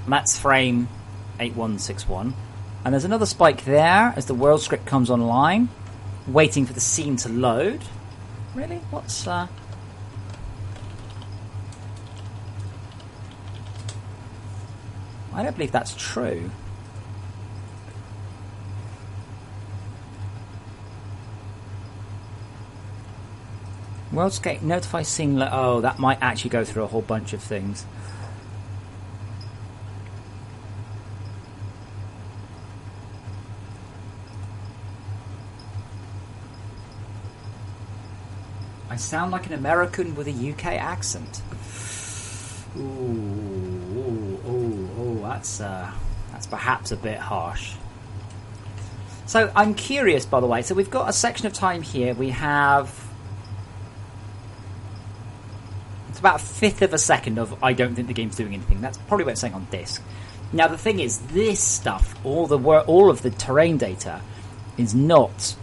And that's frame 8161. And there's another spike there as the world script comes online, waiting for the scene to load. Really? What's... I don't believe that's true. Worldscape notify scene. Oh, that might actually go through a whole bunch of things. I sound like an American with a UK accent. Ooh, that's perhaps a bit harsh. So I'm curious, by the way. So we've got a section of time here. We have. About a fifth of a second of I don't think the game's doing anything. That's probably what it's saying on disk. Now the thing is, this stuff, all of the terrain data, is not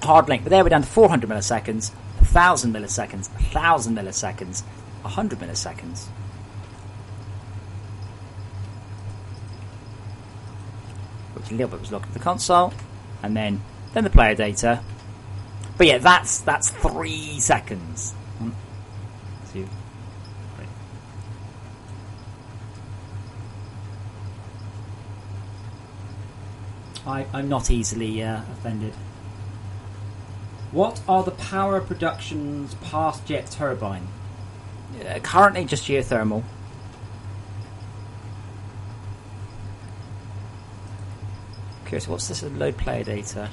hard linked. But there we're down to 400 milliseconds, 1,000 milliseconds, 1,000 milliseconds, 100 milliseconds. Which a little bit was logged to the console, and then the player data. But yeah, that's 3 seconds. I'm not easily offended. What are the power productions past jet turbine? Currently just geothermal. Curious, what's this load player data?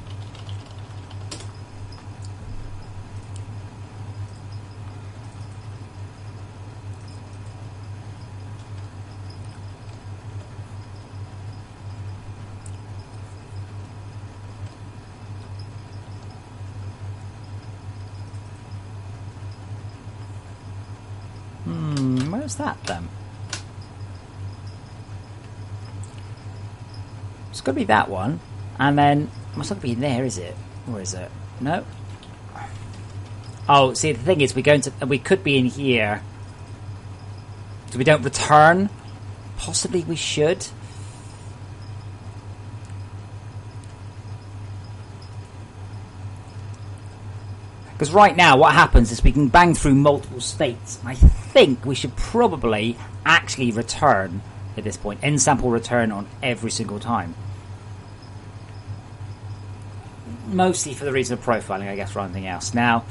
Where's that then? It's got to be that one, and then must not be in there, is it? Or is it? No. Oh, see, the thing is, we could be in here. So we don't return. Possibly we should. Because right now, what happens is we can bang through multiple states. I think we should probably actually return at this point. End sample return on every single time. Mostly for the reason of profiling, I guess, rather than anything else. Now,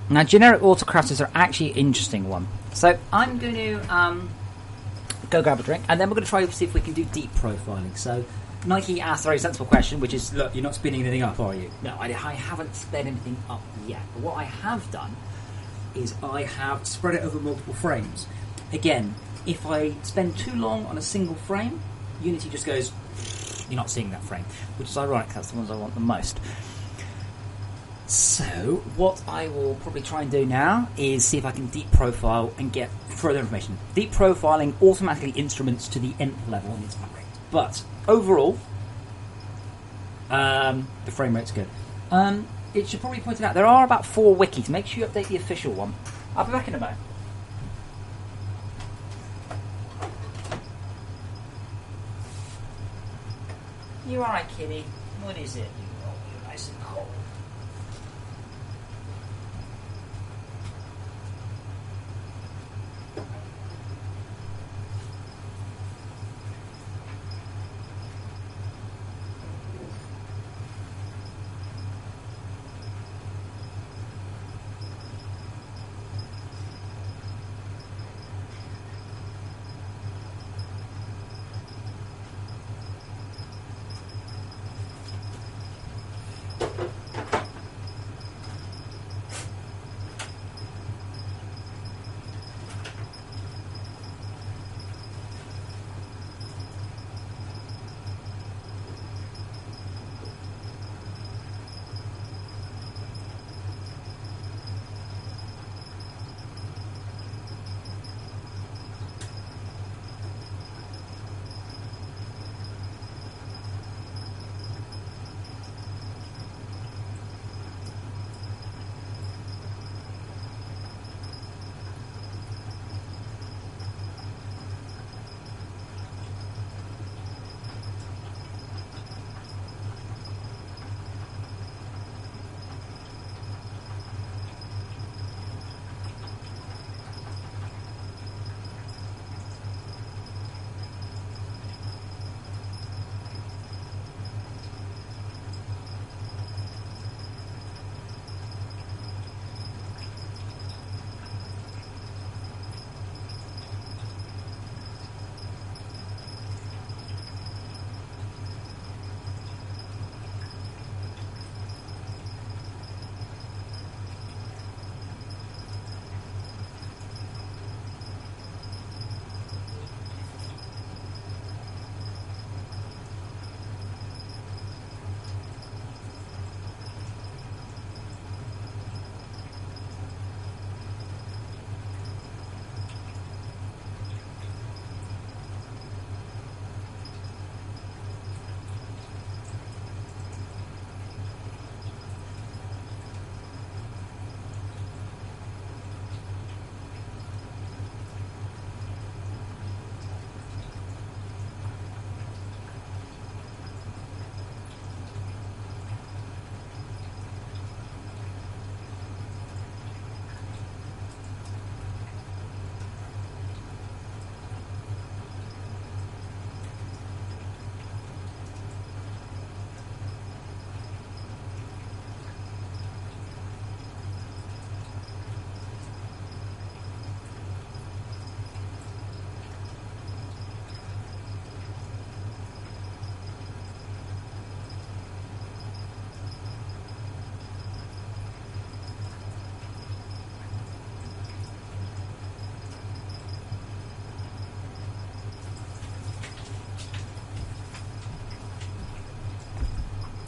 Now, generic autocrafters are actually an interesting one. So I'm going to go grab a drink, and then we're going to try to see if we can do deep profiling. So Nike asked a very sensible question, which is, look, you're not spinning anything up, are you? No, I haven't sped anything up yet. But what I have done is I have spread it over multiple frames. Again, if I spend too long on a single frame, Unity just goes, you're not seeing that frame, which is ironic, that's the ones I want the most. So, what I will probably try and do now is see if I can deep profile and get further information. Deep profiling automatically instruments to the nth level on the attack rate. But, overall, the frame rate's good. It should probably be pointed out, there are about 4 wikis. Make sure you update the official one. I'll be back in a moment. You alright, kitty? What is it? You're nice and cold.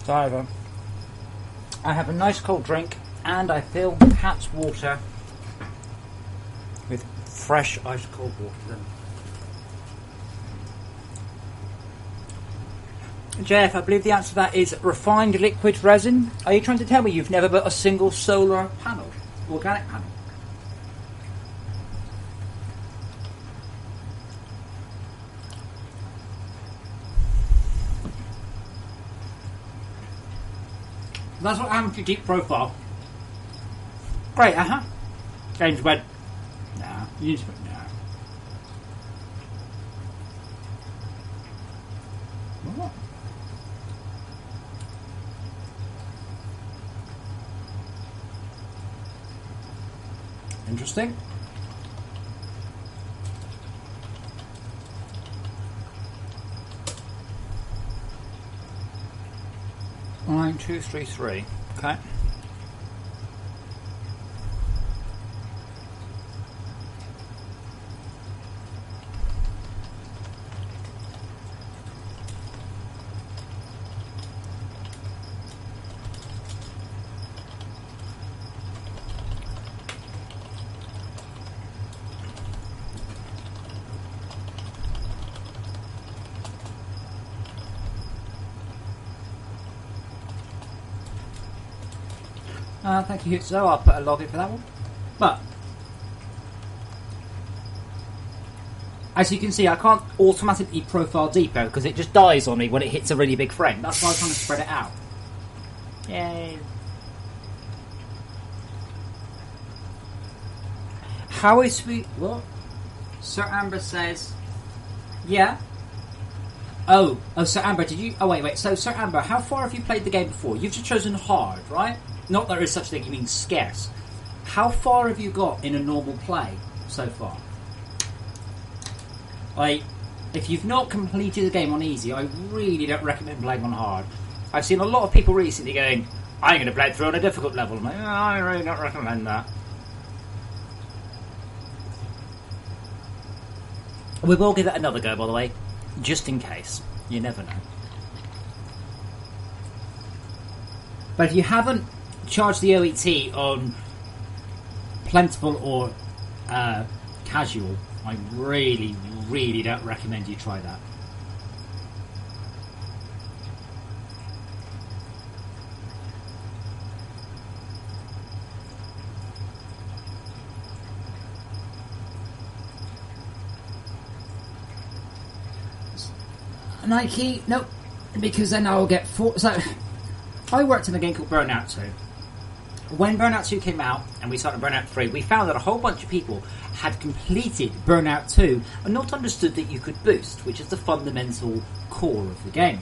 So I have a nice cold drink, and I fill Pat's water with fresh ice cold water. Jeff, I believe the answer to that is refined liquid resin. Are you trying to tell me you've never built a single solar panel, organic panel? That's what happened to your deep profile. Great, James went, nah. You just went, nah. What? Interesting. Line 233. Okay. Thank you, so I'll put a lobby for that one. But as you can see, I can't automatically profile deeper because it just dies on me when it hits a really big frame. That's why I'm trying to spread it out. Yay. How is we... What? Sir Amber says... Yeah? Oh, Sir Amber, did you... Oh, wait. So, Sir Amber, how far have you played the game before? You've just chosen hard, right? Not that there is such a thing, you mean scarce. How far have you got in a normal play so far? Like, if you've not completed the game on easy, I really don't recommend playing on hard. I've seen a lot of people recently going, I'm going to play it through on a difficult level. I'm like, I really don't recommend that. We will give it another go, by the way, just in case. You never know. But if you haven't charged the OET on plentiful or casual, I really, really don't recommend you try that. Nike, nope, because then I'll get four. So I worked in a game called Burnout 2. When Burnout 2 came out and we started Burnout 3, we found that a whole bunch of people had completed Burnout 2 and not understood that you could boost, which is the fundamental core of the game.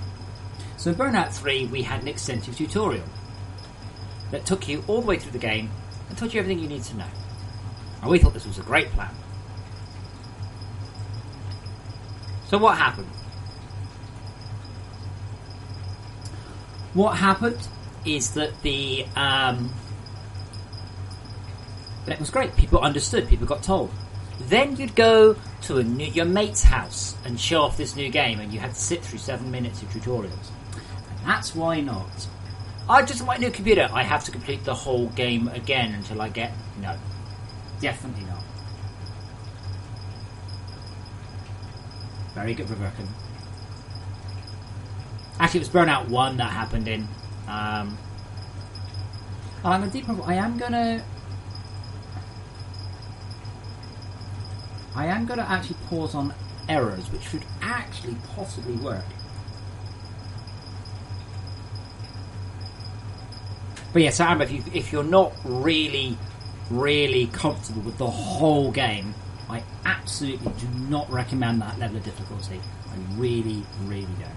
So in Burnout 3, we had an extensive tutorial that took you all the way through the game and taught you everything you need to know. And we thought this was a great plan. So what happened? What happened is that it was great. People understood. People got told. Then you'd go to your mate's house and show off this new game, and you had to sit through 7 minutes of tutorials. And that's why not. I just want my new computer. I have to complete the whole game again until I get... No. Definitely not. Very good, Rebecca. Actually, it was Burnout 1 that happened in. I'm a deep. I am gonna actually pause on errors, which should actually possibly work. But yeah, so Amber, if you're not really, really comfortable with the whole game, I absolutely do not recommend that level of difficulty. I really, really don't.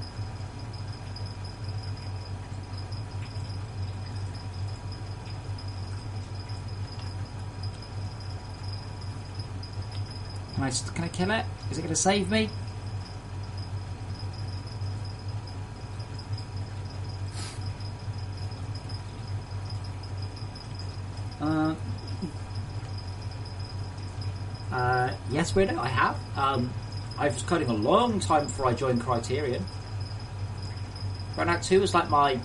Can I kill it? Is it going to save me? Yes, Weirdo, I have. I was coding a long time before I joined Criterion. Burnout 2 was like my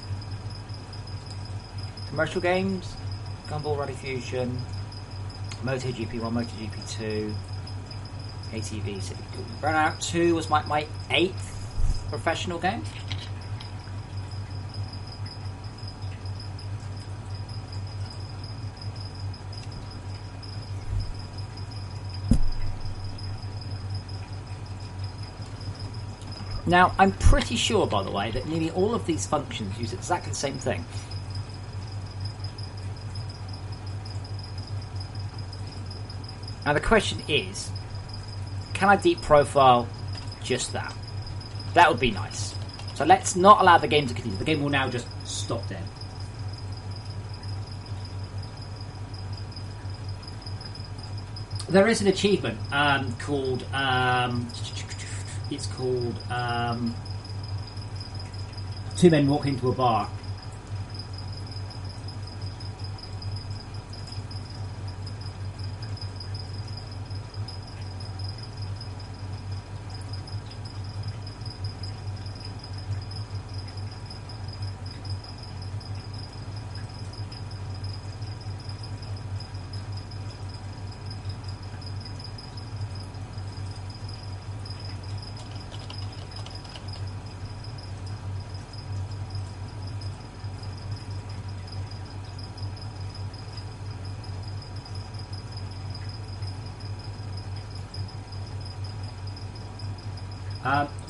commercial games Gumball Rally Fusion, MotoGP 1, MotoGP 2, ATV City. Burnout 2 was my 8th professional game. Now, I'm pretty sure, by the way, that nearly all of these functions use exactly the same thing. Now, the question is, can I deep profile just that? That would be nice. So let's not allow the game to continue. The game will now just stop dead. There is an achievement called... it's called Two Men Walk Into a Bar.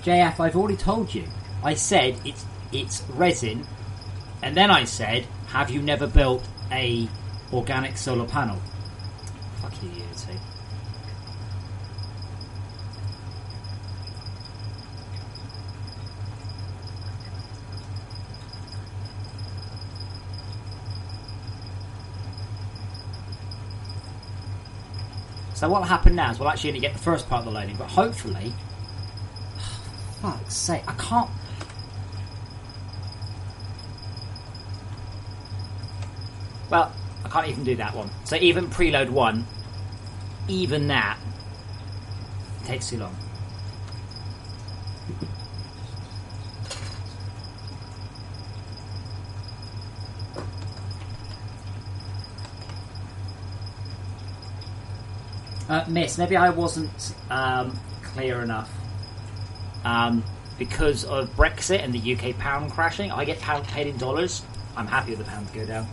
JF, I've already told you. I said it's resin, and then I said, have you never built a organic solar panel? Fuck you, Unity. So what'll happen now is we'll actually only get the first part of the loading, but hopefully... Fuck's sake, I can't... Well, I can't even do that one. So even preload 1, even that, takes too long. Miss, maybe I wasn't clear enough. Because of Brexit and the UK pound crashing, I get paid in dollars. I'm happy with the pound to go down.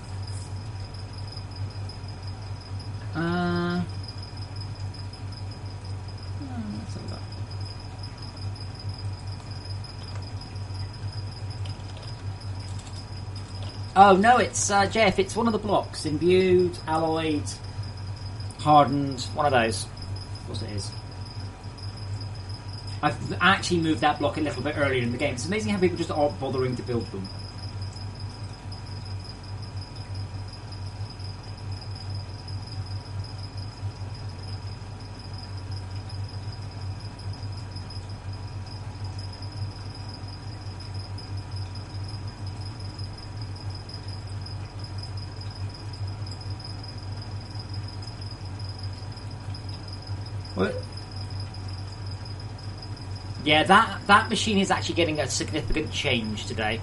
Let's have a look. Oh no, it's Jeff. It's one of the blocks: imbued, alloyed, hardened. One of those. Of course it is. I've actually moved that block a little bit earlier in the game. It's amazing how people just aren't bothering to build them. What? Yeah, that machine is actually getting a significant change today.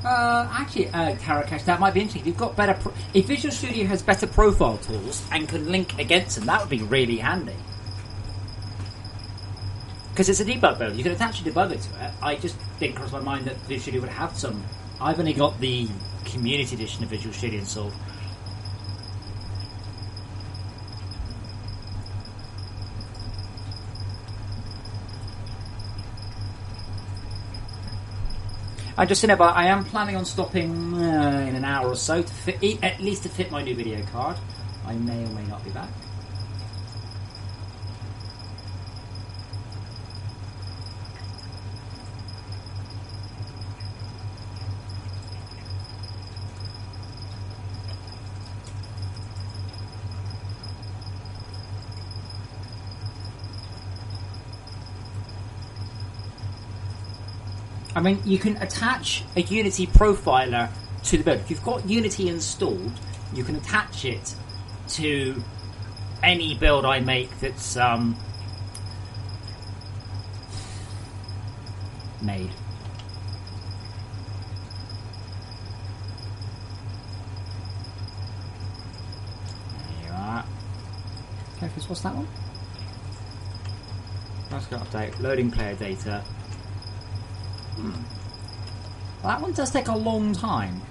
Actually, Karakash, that might be interesting. If you've got better, if Visual Studio has better profile tools and can link against them, that would be really handy. Because it's a debug build. You can attach a debugger to it. I just didn't cross my mind that Visual Studio would have some. I've only got the community edition of Visual Studio installed. I just know, but I am planning on stopping in an hour or so to fit, at least to fit my new video card. I may or may not be back. I mean, you can attach a Unity profiler to the build. If you've got Unity installed, you can attach it to any build I make that's made. There you are. Okay, what's that one? Let's go update. Loading player data. Well, that one does take a long time.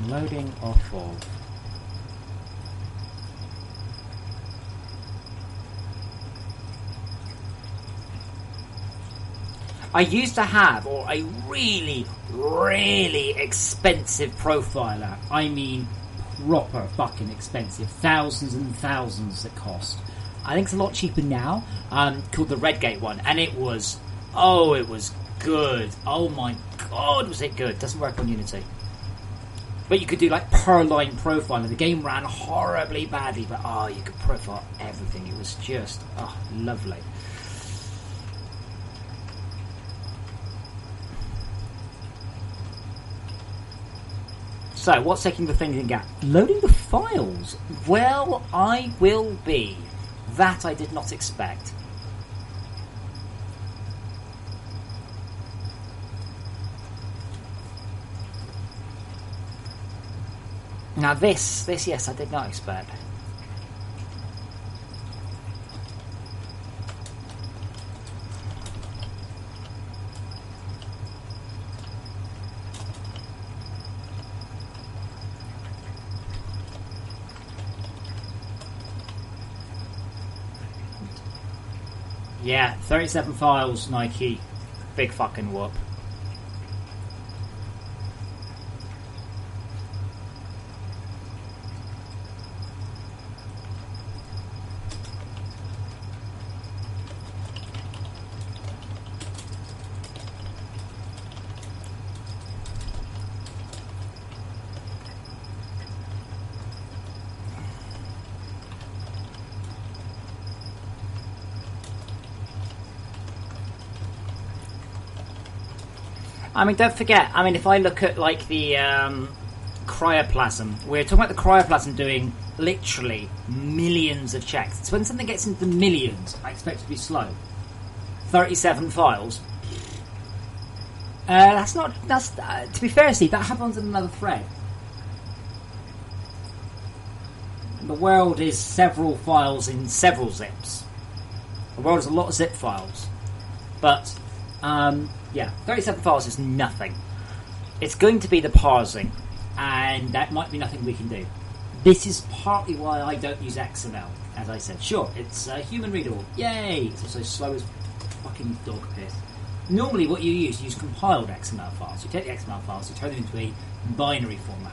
Loading off of. I used to have, or a really, really expensive profiler. I mean, proper fucking expensive. Thousands and thousands it cost. I think it's a lot cheaper now, called the Redgate one. And it was good. Oh my god, was it good. Doesn't work on Unity. But you could do like per line profiling. The game ran horribly badly, but you could profile everything. It was just, lovely. So, what's taking the thing in gap? Loading the files. Well, I will be. That I did not expect. Now this, yes, I did not expect. Yeah, 37 files, Nike. Big fucking whoop. I mean, don't forget, if I look at, like, the cryoplasm, we're talking about the cryoplasm doing literally millions of checks. So when something gets into the millions, I expect it to be slow. 37 files. To be fair, Steve, that happens in another thread. The world is several files in several zips. The world is a lot of zip files. But, yeah, 37 files is nothing. It's going to be the parsing, and that might be nothing we can do. This is partly why I don't use XML, as I said. Sure, it's human readable. Yay! It's also slow as fucking dog piss. Normally what you use compiled XML files. You take the XML files, you turn them into a binary format.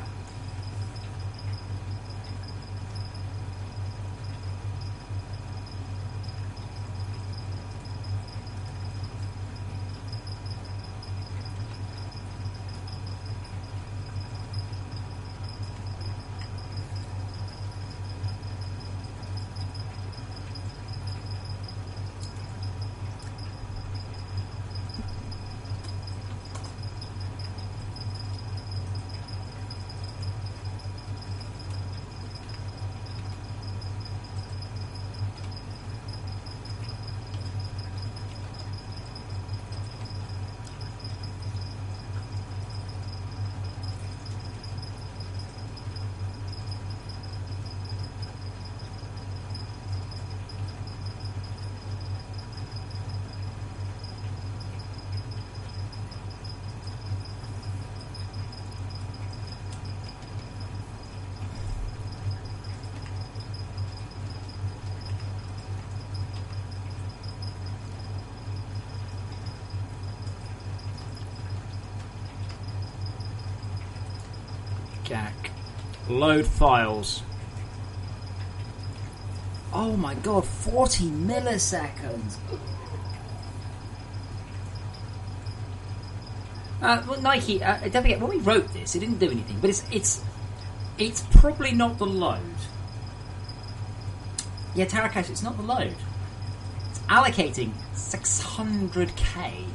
Jack. Load files. Oh my god, 40 milliseconds! Well, Nike, don't forget, when we wrote this, it didn't do anything, but it's probably not the load. Yeah, Tarakesh, it's not the load. It's allocating 600k,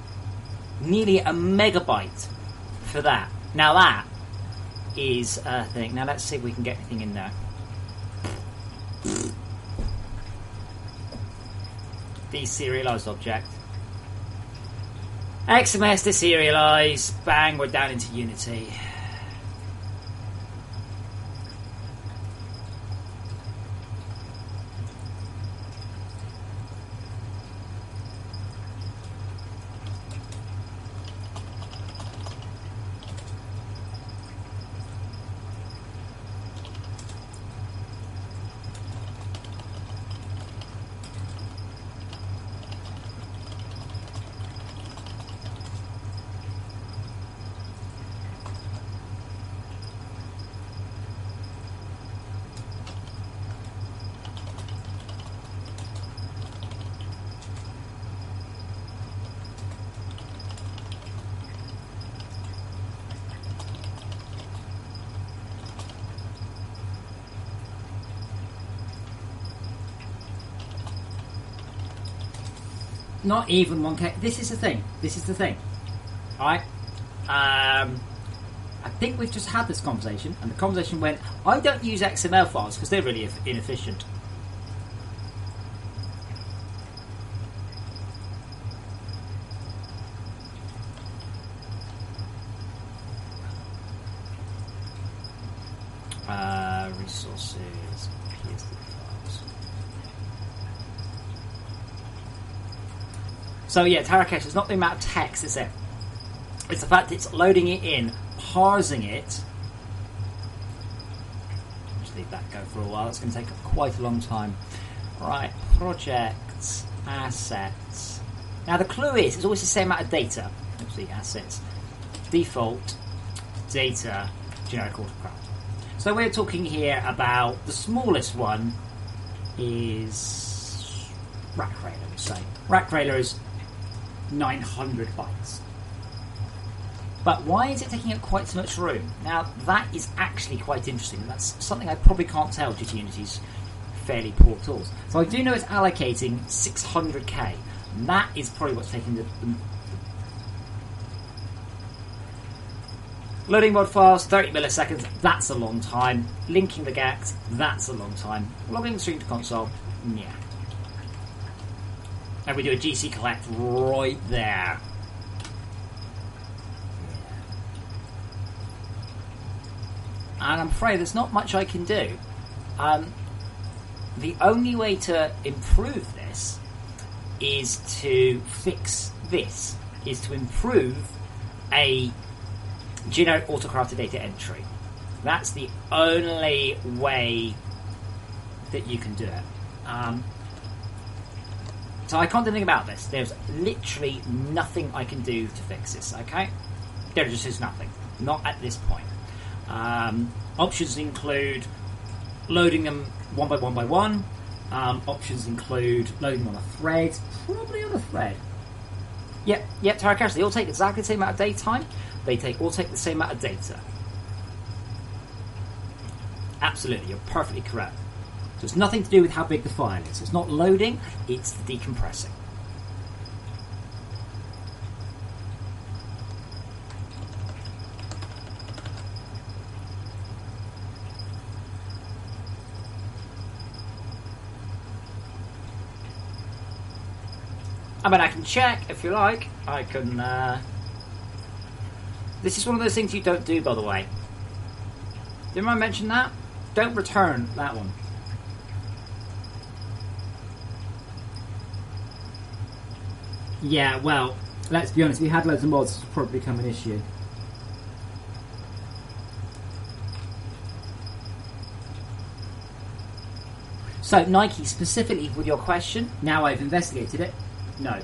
nearly a megabyte for that. Now that is a thing. Now let's see if we can get anything in there. Deserialized object. XMS deserialize. Bang, we're down into Unity. Not even 1K. This is the thing. Alright? I think we've just had this conversation, and the conversation went, I don't use XML files because they're really inefficient. Resources. PSD files. So yeah, Tarakesh, it's not the amount of text, is it? It's the fact it's loading it in, parsing it. Just leave that go for a while. It's going to take quite a long time. Right, projects, assets. Now the clue is, it's always the same amount of data. Obviously, assets, default, data, generic autocraft. So we're talking here about the smallest one is Rackrailer, we say. Rackrailer is 900 bytes. But why is it taking up quite so much room? Now, that is actually quite interesting. That's something I probably can't tell due to Unity's fairly poor tools. So I do know it's allocating 600k. And that is probably what's taking the loading mod files, 30 milliseconds, that's a long time. Linking the GACs, that's a long time. Logging stream to console, yeah. And we do a GC collect right there. And I'm afraid there's not much I can do. The only way to improve this is to fix this, is to improve a generic autocrafted data entry. That's the only way that you can do it. So I can't do anything about this. There's literally nothing I can do to fix this, okay? There just is nothing. Not at this point. Options include loading them one by one. Options include loading them on a thread. Probably on a thread. Yep, Tarakesh, they all take exactly the same amount of daytime. They all take the same amount of data. Absolutely, you're perfectly correct. So it's nothing to do with how big the file is. It's not loading, it's the decompressing. I mean, I can check if you like. I can. This is one of those things you don't do, by the way. Didn't I mention that? Don't return that one. Yeah, well, let's be honest, if we had loads of mods, this would probably become an issue. So, Nike, specifically with your question, now I've investigated it, no.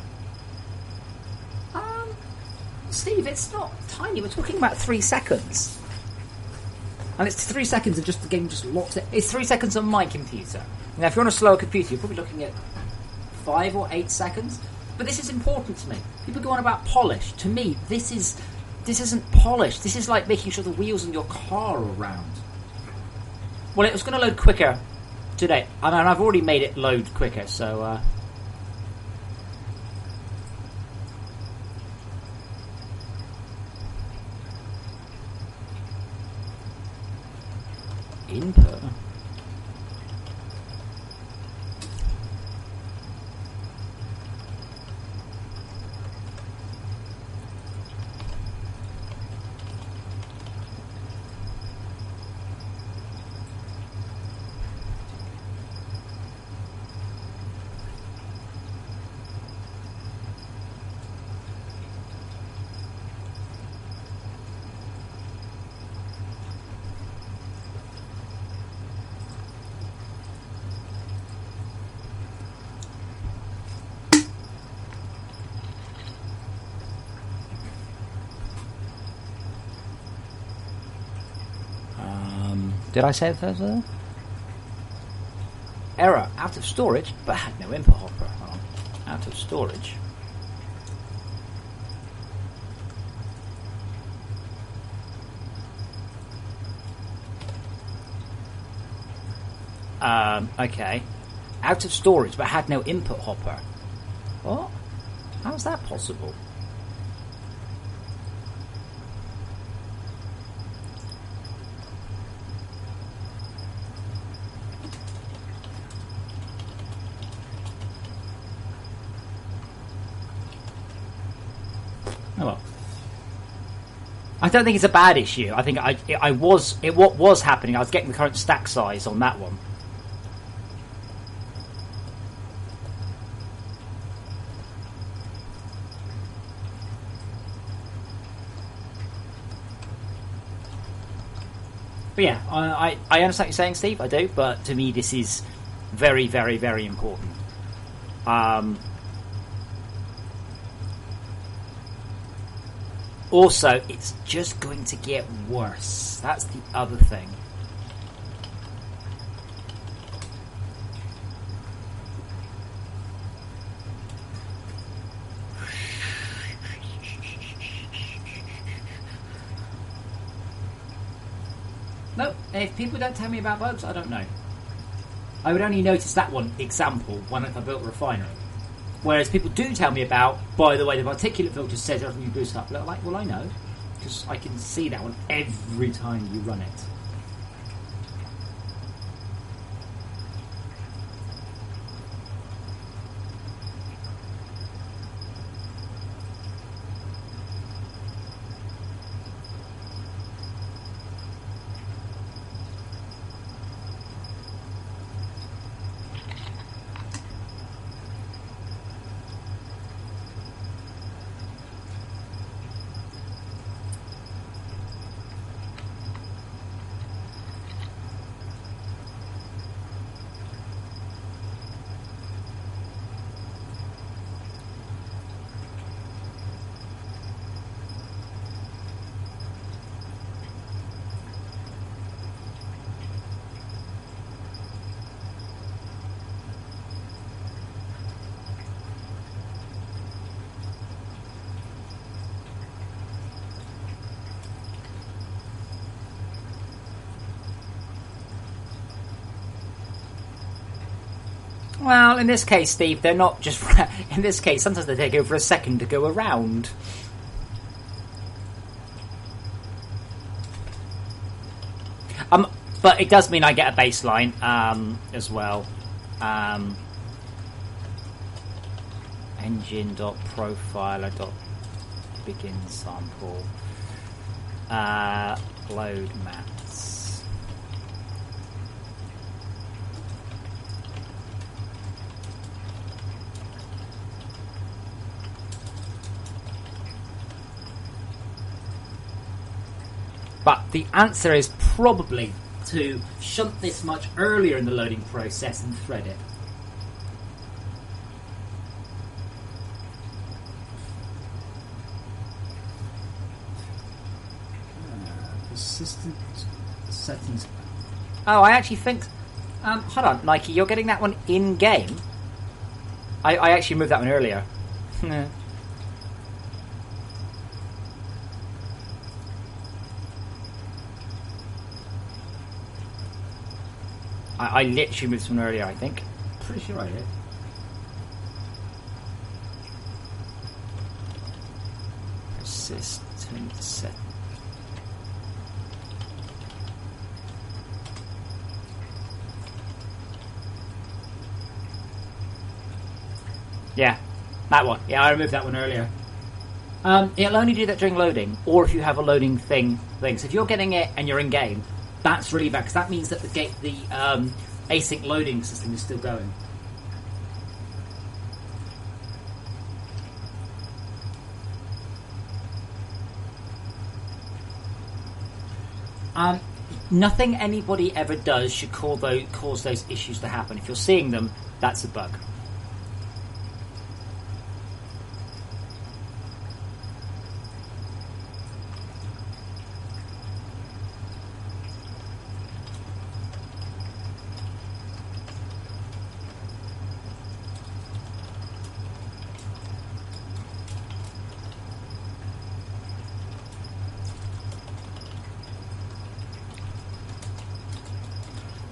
Steve, it's not tiny. We're talking about 3 seconds. And it's 3 seconds and just the game just locks it. It's 3 seconds on my computer. Now, if you're on a slower computer, you're probably looking at 5 or 8 seconds. But this is important to me. People go on about polish. To me, this isn't polish. This is like making sure the wheels in your car are round. Well, it was going to load quicker today. And I've already made it load quicker, so... Input. Did I say it there? Error. Out of storage, but had no input hopper. Oh, out of storage. Okay. Out of storage, but had no input hopper. What? How's that possible? Oh well. I don't think it's a bad issue. I think what was happening. I was getting the current stack size on that one. But yeah, I understand what you're saying, Steve. I do, but to me, this is very, very, very important. Also, it's just going to get worse. That's the other thing. No, if people don't tell me about bugs, I don't know. I would only notice that one example when I built a refinery. Whereas people do tell me about, by the way, the particulate filter says everything you boost up. Like, well, I know, because I can see that one every time you run it. Well, in this case, Steve, they're not just... In this case, sometimes they take over a second to go around. But it does mean I get a baseline as well. Engine.profiler.begin sample. Load maps. But the answer is probably to shunt this much earlier in the loading process and thread it. Persistent settings. Oh, I actually think. Hold on, Nike, you're getting that one in game. I actually moved that one earlier. I literally moved this one earlier, I think. Pretty sure I did. Persistent set. Yeah, that one. Yeah, I removed that one earlier. It'll only do that during loading, or if you have a loading thing. So if you're getting it and you're in game, that's really bad because that means that the async loading system is still going. Nothing anybody ever does should cause those issues to happen. If you're seeing them, that's a bug.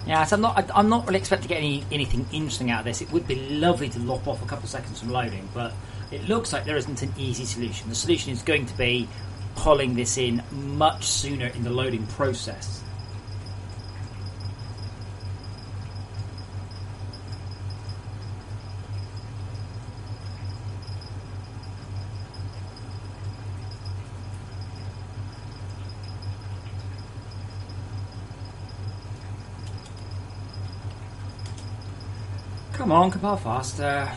Yeah, so I'm not really expecting to get anything interesting out of this. It would be lovely to lop off a couple of seconds from loading, but it looks like there isn't an easy solution. The solution is going to be pulling this in much sooner in the loading process. Come on, compile faster.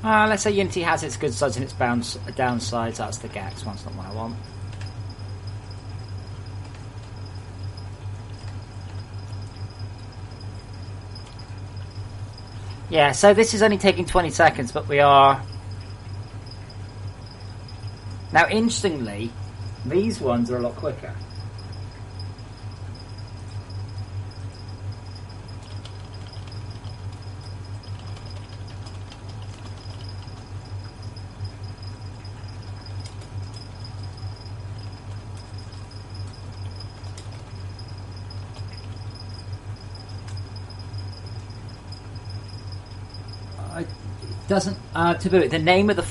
Let's say Unity has its good sides and its downsides. That's the Gax one, it's not what I want. Yeah, so this is only taking 20 seconds, but we are... Now, interestingly, these ones are a lot quicker. Doesn't to boot. The name of the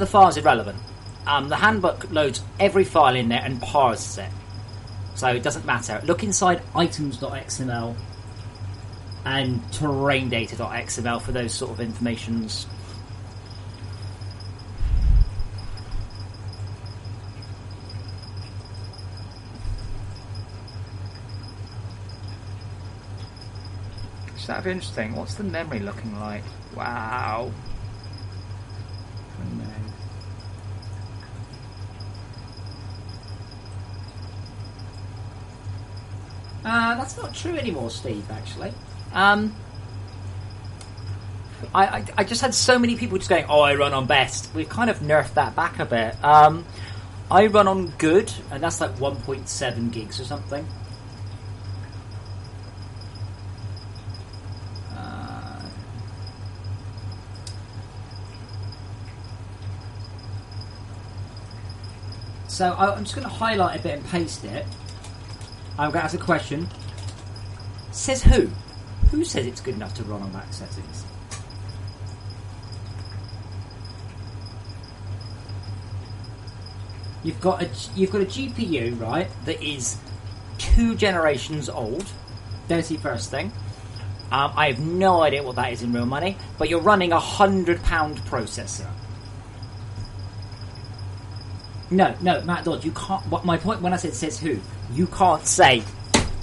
file is irrelevant. The handbook loads every file in there and parses it, so it doesn't matter. Look inside items.xml and terraindata.xml for those sort of informations. That'd be interesting. What's the memory looking like? Wow. That's not true anymore, Steve, actually. I just had so many people just going, oh, I run on best. We've kind of nerfed that back a bit. I run on good, and that's like 1.7 gigs or something. So I'm just going to highlight a bit and paste it. I'm going to ask a question. Says who? Who says it's good enough to run on max settings? You've got a GPU, right, that is 2 generations old. There's the first thing. I have no idea what that is in real money, but you're running a £100 processor. No, Matt Dodge, you can't. What my point when I said says who, you can't say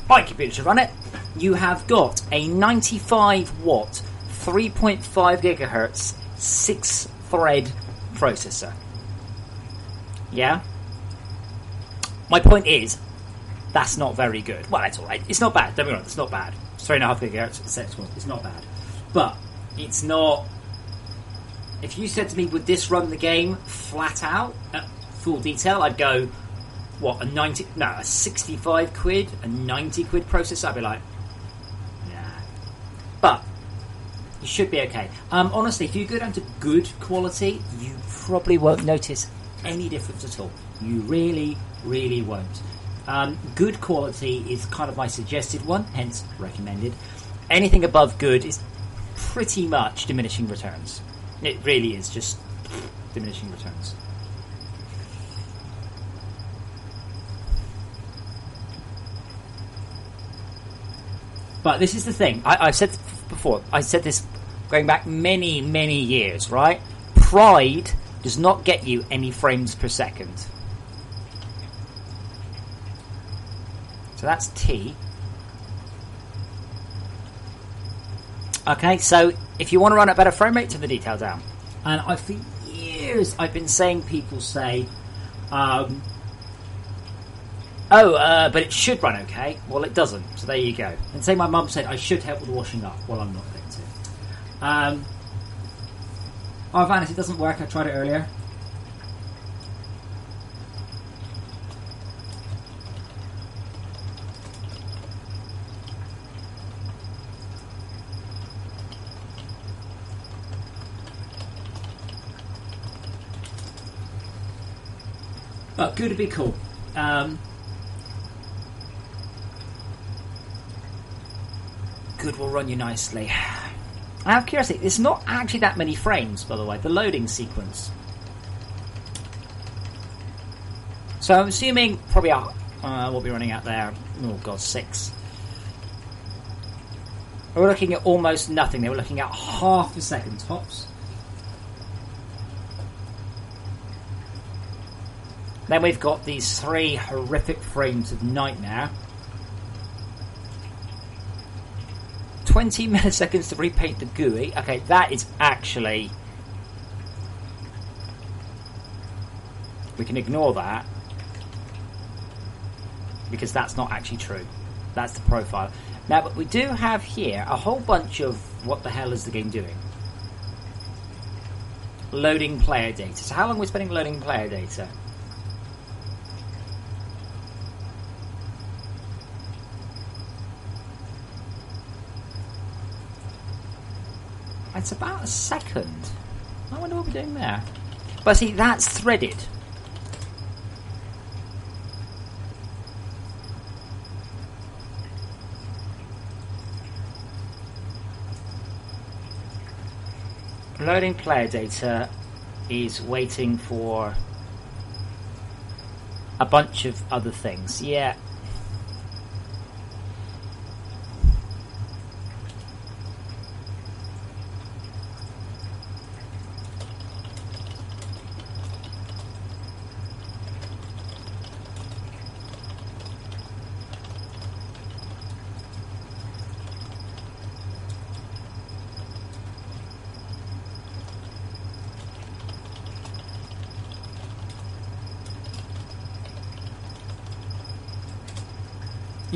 my computer should run it. You have got a 95 watt, 3.5 gigahertz, 6-thread processor. Yeah? My point is, that's not very good. Well, it's alright. It's not bad. Don't be wrong, it's not bad. It's 3.5 gigahertz, 6 watts. It's not bad. But, it's not... If you said to me, would this run the game flat out, at full detail, I'd go, what, a 65 quid, a 90 quid processor? I'd be like, nah. But, you should be okay. Honestly, if you go down to good quality, you probably won't notice any difference at all. You really, really won't. Good quality is kind of my suggested one, hence recommended. Anything above good is pretty much diminishing returns. It really is just diminishing returns. But this is the thing. I've said before, I said this going back many, many years, right? Pride does not get you any frames per second. So that's T. Okay, so if you want to run at better frame rate, turn the detail down. And for years I've been saying people say, but it should run okay. Well, it doesn't, so there you go. And say my mum said I should help with washing up. Well, I'm not going to. Oh, Vanis, it doesn't work. I tried it earlier. But good to be cool. Good will run you nicely. I have curiosity, it's not actually that many frames, by the way, the loading sequence. So I'm assuming probably we'll be running out there, oh god, 6. We're looking at almost nothing, they were looking at half a second tops. Then we've got these 3 horrific frames of nightmare. 20 milliseconds to repaint the GUI. Okay, that is actually... We can ignore that. Because that's not actually true. That's the profile. Now, but we do have here a whole bunch of... What the hell is the game doing? Loading player data. So how long are we spending loading player data? It's about a second. I wonder what we're doing there. But see, that's threaded. Loading player data is waiting for a bunch of other things. Yeah.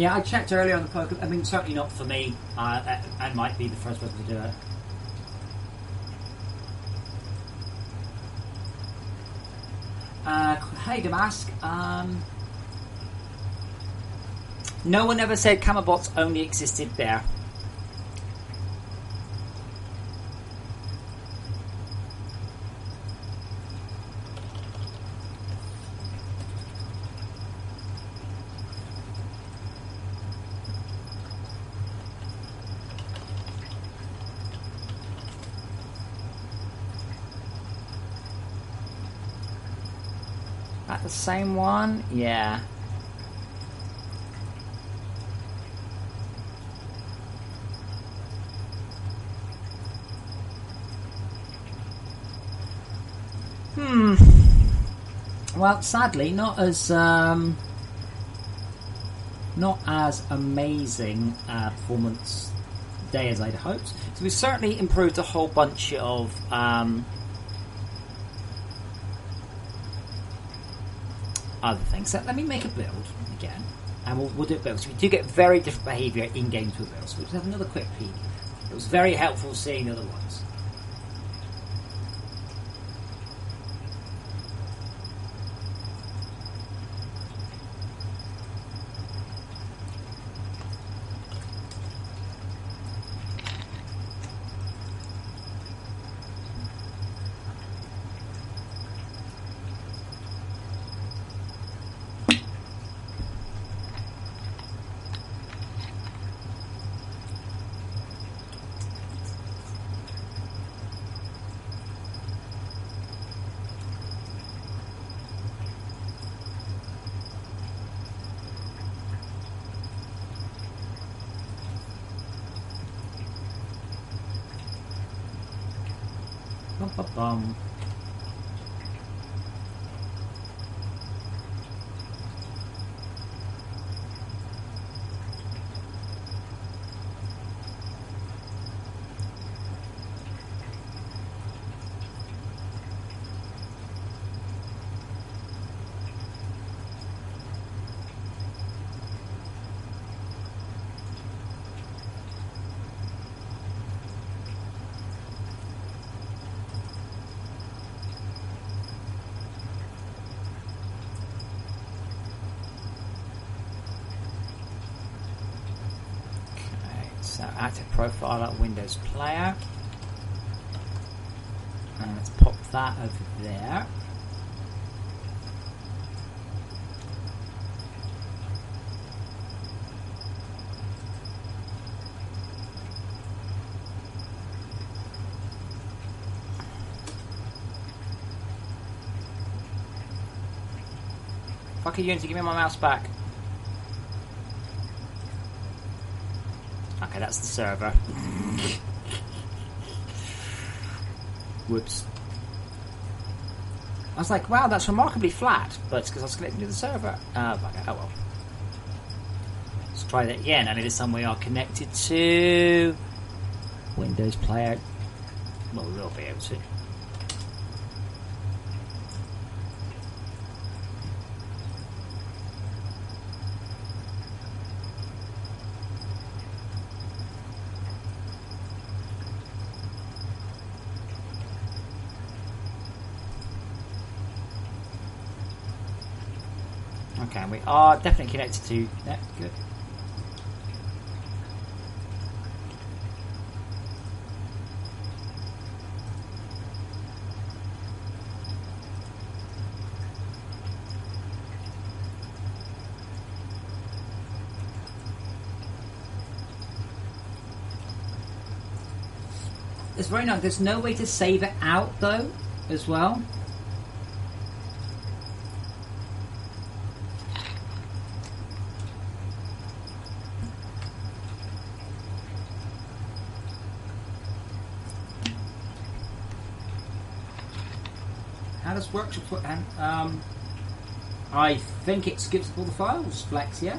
Yeah, I checked earlier on the Pokemon. I mean, Certainly not for me. I might be the first person to do it. hey, Damask. No one ever said Camelbots only existed there. That the same one? Yeah. Well, sadly, not as amazing performance day as I'd hoped. So we've certainly improved a whole bunch of Other things. So let me make a build again, and we'll do a build. So we do get very different behaviour in games with builds. So we'll just have another quick peek. It was very helpful seeing the other ones. Bum. So active profile at Windows Player. And let's pop that over there. Fuck you, Unity, give me my mouse back. Okay, that's the server. Whoops. I was like, wow, that's remarkably flat, but it's because I was connected to the server. Bugger, oh well. Let's try that again, and it is somewhere we are connected to Windows Player. Well, we will be able to. Okay, we are definitely connected to that. Good. It's very nice. There's no way to save it out though, as well. How does Workshop work? I think it skips all the files, Flex, yeah?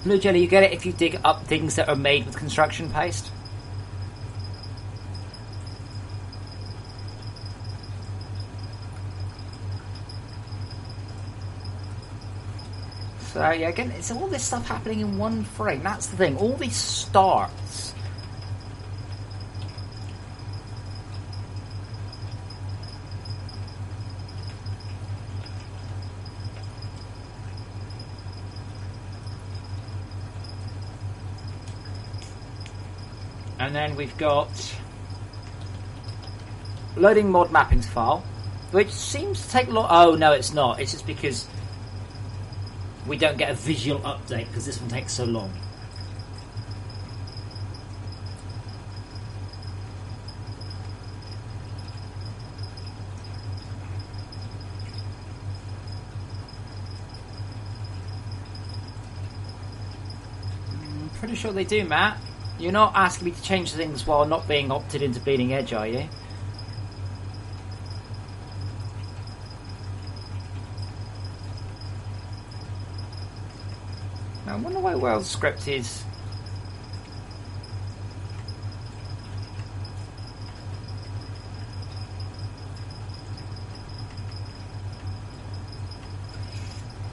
Blue Jelly, you get it if you dig up things that are made with construction paste? So yeah, again, it's all this stuff happening in one frame. That's the thing. All these starts. And then we've got loading mod mappings file, which seems to take a lot. Oh no, it's not. It's just because we don't get a visual update because this one takes so long. I'm pretty sure they do, Matt. You're not asking me to change things while not being opted into Bleeding Edge, are you? I wonder why World Script is...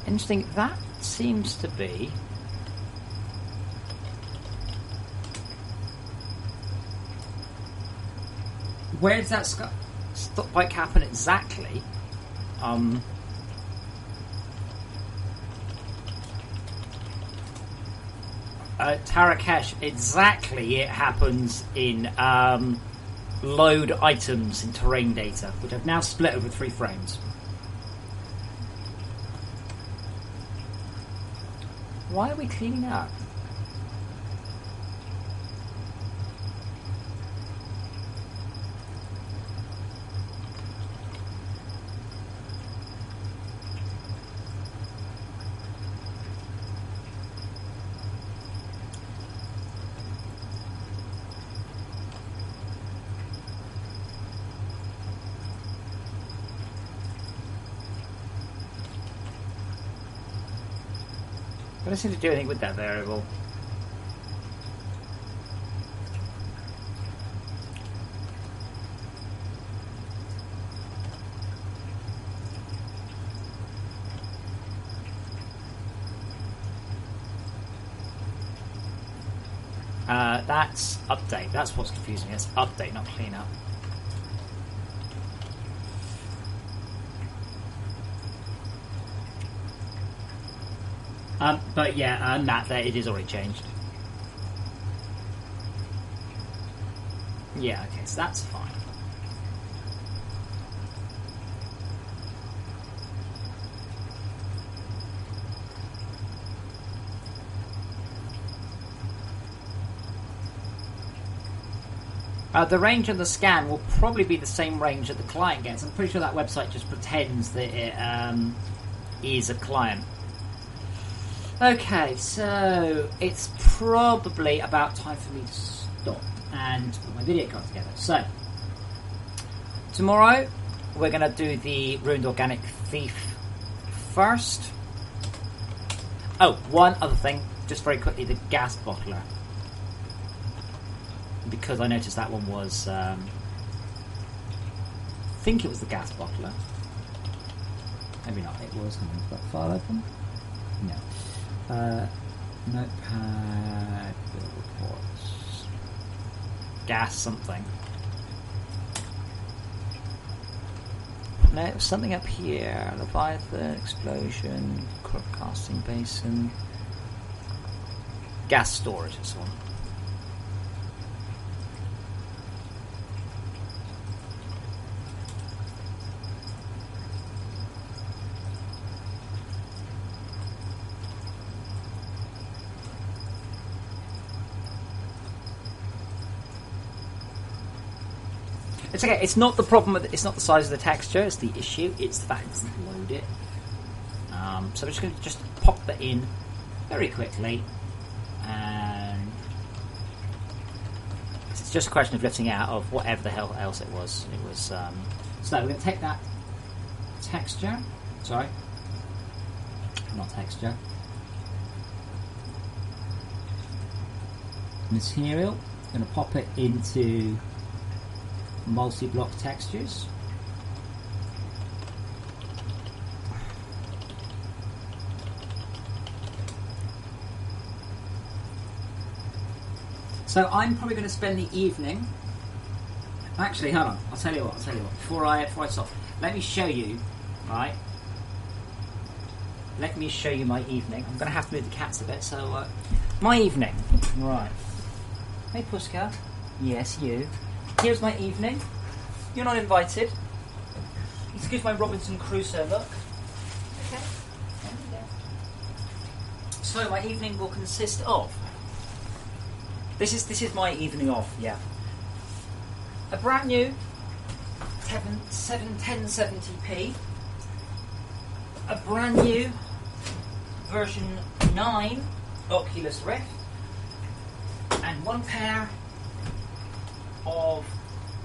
Interesting, that seems to be... Where does that Stop bike happen exactly? Tarakesh, exactly it happens in load items in terrain data, which I've now split over 3 frames. Why are we cleaning up? I don't seem to do anything with that variable. That's update. That's what's confusing. It's update, not cleanup. But yeah, Matt, there it is already changed. Yeah, okay, so that's fine. The range on the scan will probably be the same range that the client gets. I'm pretty sure that website just pretends that it is a client. Okay, so it's probably about time for me to stop and put my video card together. So, tomorrow we're going to do the Ruined Organic Thief first. Oh, one other thing, just very quickly, the gas bottler. Because I noticed that one was, I think it was the gas bottler. Maybe not, it was. Is that file open? No. Notepad, build reports, gas something. No, it was something up here. Leviathan, explosion, casting basin, gas storage and so on. It's okay. It's not the problem. It's not the size of the texture. It's the issue. It's the fact it doesn't load it. So I'm just going to just pop that in very quickly, and it's just a question of lifting out of whatever the hell else it was. It was. So we're going to take that texture. Sorry, not texture. Material. Going to pop it into multi-block textures. So I'm probably going to spend the evening. Actually, hold on. I'll tell you what. Before I stop, let me show you. Right. Let me show you my evening. I'm going to have to move the cats a bit. So my evening. Right. Hey, Puska. Yes, you. Here's my evening. You're not invited. Excuse my Robinson Crusoe look. Okay. So my evening will consist of. This is my evening off. Yeah. A brand new 1070p. A brand new version 9 Oculus Rift, and one pair of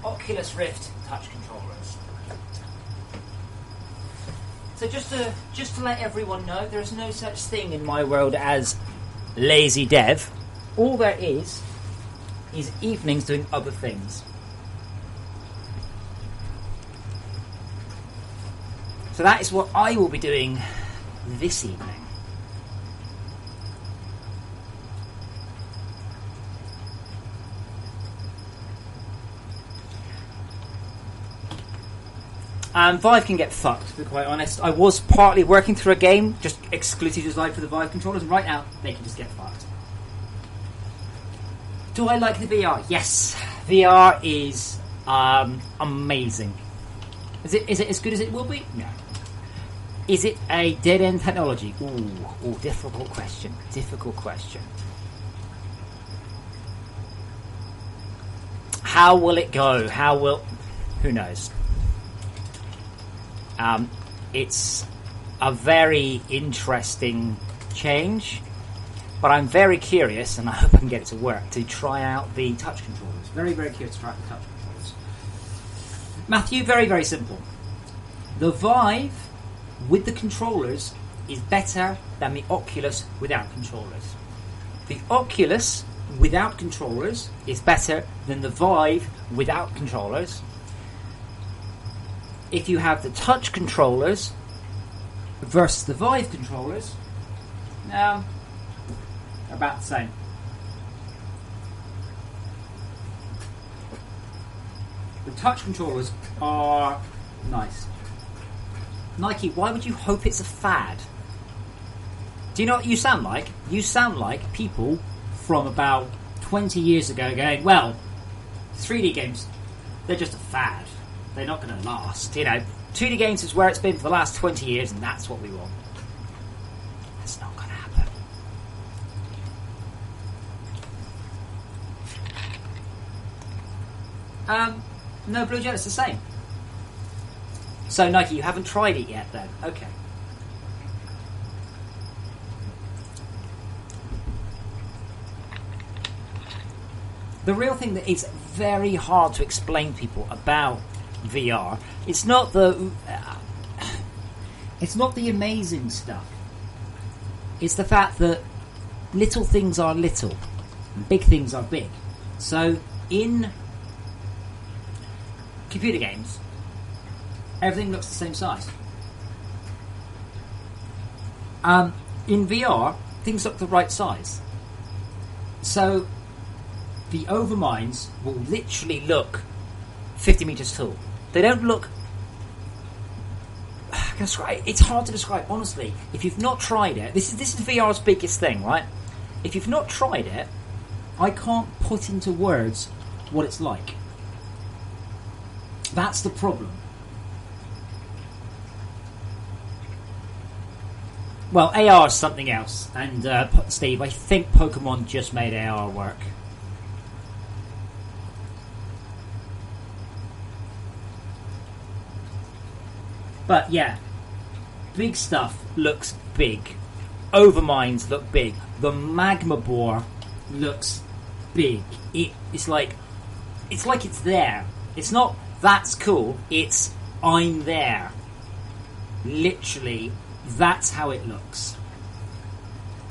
Oculus Rift touch controllers. So just to let everyone know, there is no such thing in my world as lazy dev. All there is evenings doing other things. So that is what I will be doing this evening. Vive can get fucked, to be quite honest. I was partly working through a game just exclusively designed for the Vive controllers, and right now they can just get fucked. Do I like the VR? Yes. VR is amazing. Is it as good as it will be? No. Is it a dead-end technology? Ooh, difficult question. How will it go? Who knows? It's a very interesting change, but I'm very curious, and I hope I can get it to work, to try out the touch controllers. Very, very curious to try out the touch controllers. Matthew, very, very simple. The Vive with the controllers is better than the Oculus without controllers. The Oculus without controllers is better than the Vive without controllers. If you have the touch controllers versus the Vive controllers, about the same. The touch controllers are nice. Nike, why would you hope it's a fad? Do you know what you sound like? You sound like people from about 20 years ago going, well, 3D games, they're just a fad. They're not going to last. 2D games is where it's been for the last 20 years, and that's what we want. That's not going to happen. No, Blue Jet, it's the same. So, Nike, you haven't tried it yet, then? Okay. The real thing that is very hard to explain to people about VR, it's not the amazing stuff. It's the fact that little things are little, and big things are big. So, in computer games, everything looks the same size. In VR, things look the right size. So the Overminds will literally look 50 meters tall. They don't look... It's hard to describe, honestly. If you've not tried it, this is VR's biggest thing, right? If you've not tried it, I can't put into words what it's like. That's the problem. Well, AR is something else, and Steve, I think Pokemon just made AR work. But yeah, big stuff looks big. Overminds look big. The Magma Boar looks big. It's like it's there. It's not that's cool. It's I'm there. Literally. That's how it looks.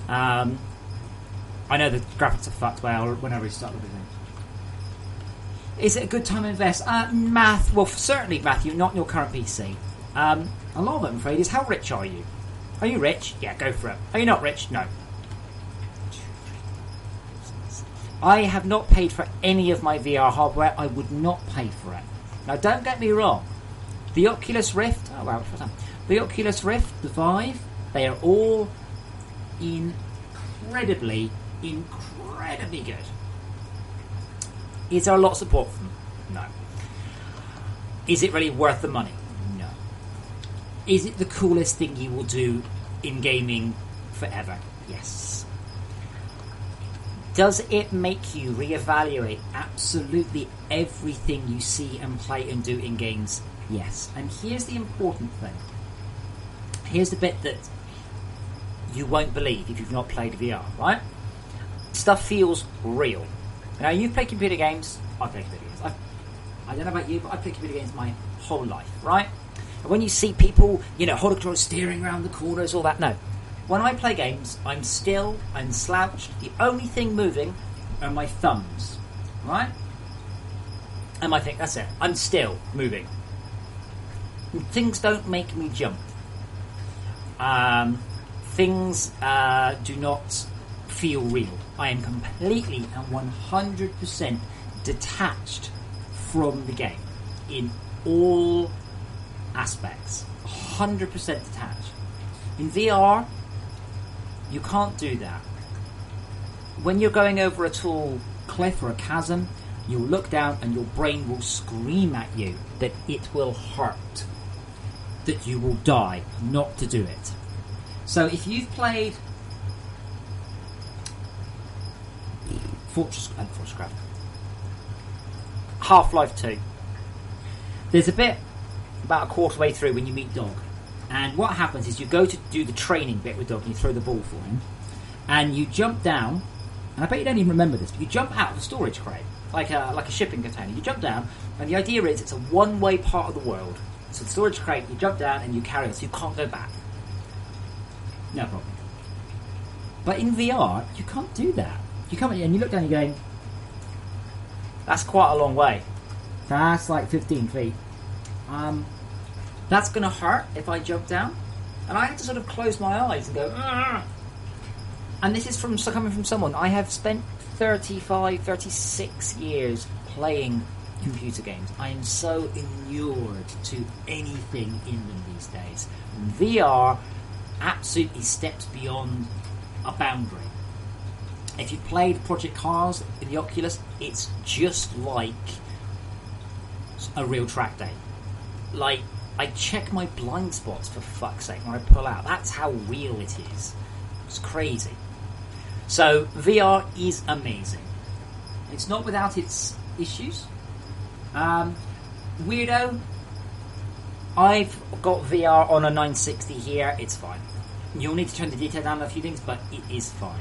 I know the graphics are fucked when I restart everything. Is it a good time to invest? Well, certainly, Matthew, not in your current PC. A lot of it, I'm afraid, is how rich are you? Are you rich? Yeah, go for it. Are you not rich? No. I have not paid for any of my VR hardware. I would not pay for it. Now, don't get me wrong. The Oculus Rift, the Oculus Rift, the Vive, they are all incredibly good. Is there a lot of support for them? No. Is it really worth the money? No. Is it the coolest thing you will do in gaming forever? Yes. Does it make you reevaluate absolutely everything you see and play and do in games? Yes. And here's the important thing. Here's the bit that you won't believe if you've not played VR, right? Stuff feels real. Now, you've played computer games. I've played computer games. I don't know about you, but I've played computer games my whole life, right? And when you see people, hold a control, steering around the corners, all that, no. When I play games, I'm still, I'm slouched. The only thing moving are my thumbs, right? And my thing, that's it. I'm still moving. Things don't make me jump. Things do not feel real. I am completely and 100% detached from the game in all aspects. 100% detached. In VR, you can't do that. When you're going over a tall cliff or a chasm, you'll look down and your brain will scream at you that it will hurt, that you will die not to do it. So if you've played Fortresscraft, Half-Life 2, there's a bit about a quarter way through when you meet Dog, and what happens is you go to do the training bit with Dog and you throw the ball for him, and you jump down, and I bet you don't even remember this, but you jump out of a storage crate like a shipping container. You jump down, and the idea is it's a one-way part of the world. So the storage crate, you jump down and you carry it, so you can't go back. No problem. But in VR, you can't do that. You come in and you look down and you're going, that's quite a long way. That's like 15 feet. That's going to hurt if I jump down. And I have to sort of close my eyes and go, "Argh." And this is coming from someone. I have spent 36 years playing computer games. I am so inured to anything in them these days. VR absolutely steps beyond a boundary. If you played Project Cars in the Oculus, it's just like a real track day. Like, I check my blind spots, for fuck's sake, when I pull out. That's how real it is. It's crazy. So, VR is amazing. It's not without its issues. Weirdo, I've got VR on a 960 here. It's fine. You'll need to turn the detail down on a few things, but it is fine.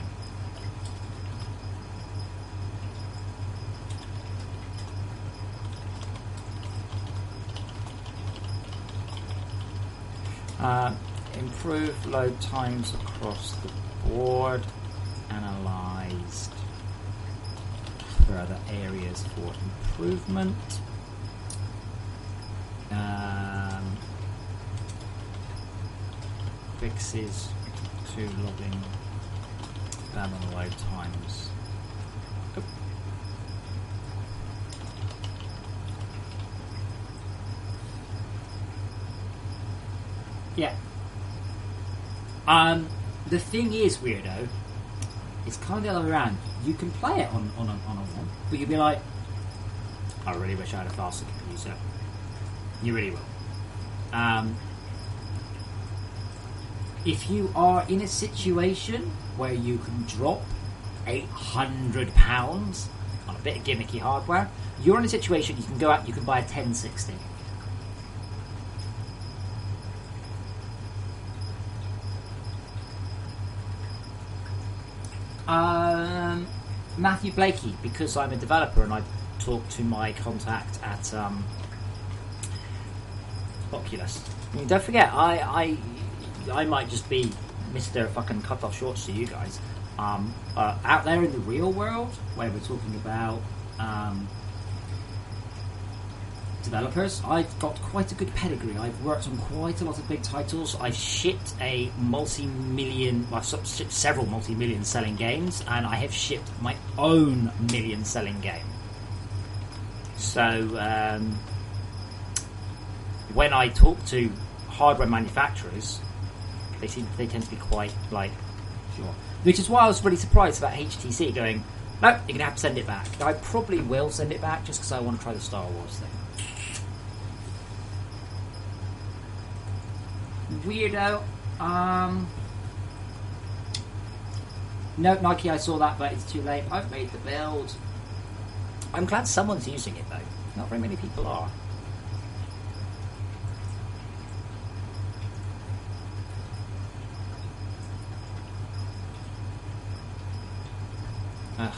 Improved load times across the board. Analysed further areas for improvement. Fixes to logging down on load times. Oop. Yeah. The thing is, weirdo, it's kind of the other way around. You can play it on a one, but you'll be like, I really wish I had a faster computer. You really will. If you are in a situation where you can drop £800 on a bit of gimmicky hardware, you're in a situation you can go out, you can buy a 1060. Matthew Blakey, because I'm a developer and I talk to my contact at Oculus. I mean, don't forget, I might just be Mr. fucking cut off shorts to you guys. Out there in the real world, where we're talking about developers. I've got quite a good pedigree. I've worked on quite a lot of big titles. I've shipped a multi-million, well, I've shipped several multi-million selling games, and I have shipped my own million selling game. So when I talk to hardware manufacturers, they tend to be quite like, Sure. which is why I was really surprised about HTC going, no, you're going to have to send it back. I probably will send it back just because I want to try the Star Wars thing. Weirdo. No, Nike, I saw that, but it's too late. I've made the build. I'm glad someone's using it though. Not very many people are. Ugh.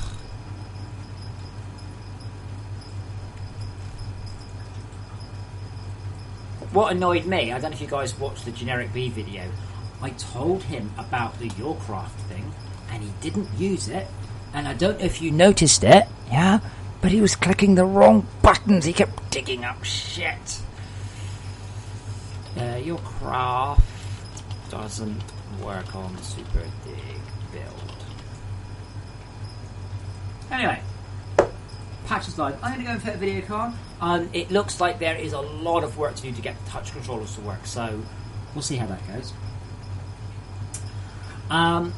What annoyed me, I don't know if you guys watched the Generic B video, I told him about the Yourcraft thing, and he didn't use it. And I don't know if you noticed it, yeah, but he was clicking the wrong buttons. He kept digging up shit. Your craft doesn't work on Super Dig build. Anyway, patches live. I'm going to go and fit a video card. It looks like there is a lot of work to do to get the touch controllers to work, so We'll see how that goes. I'm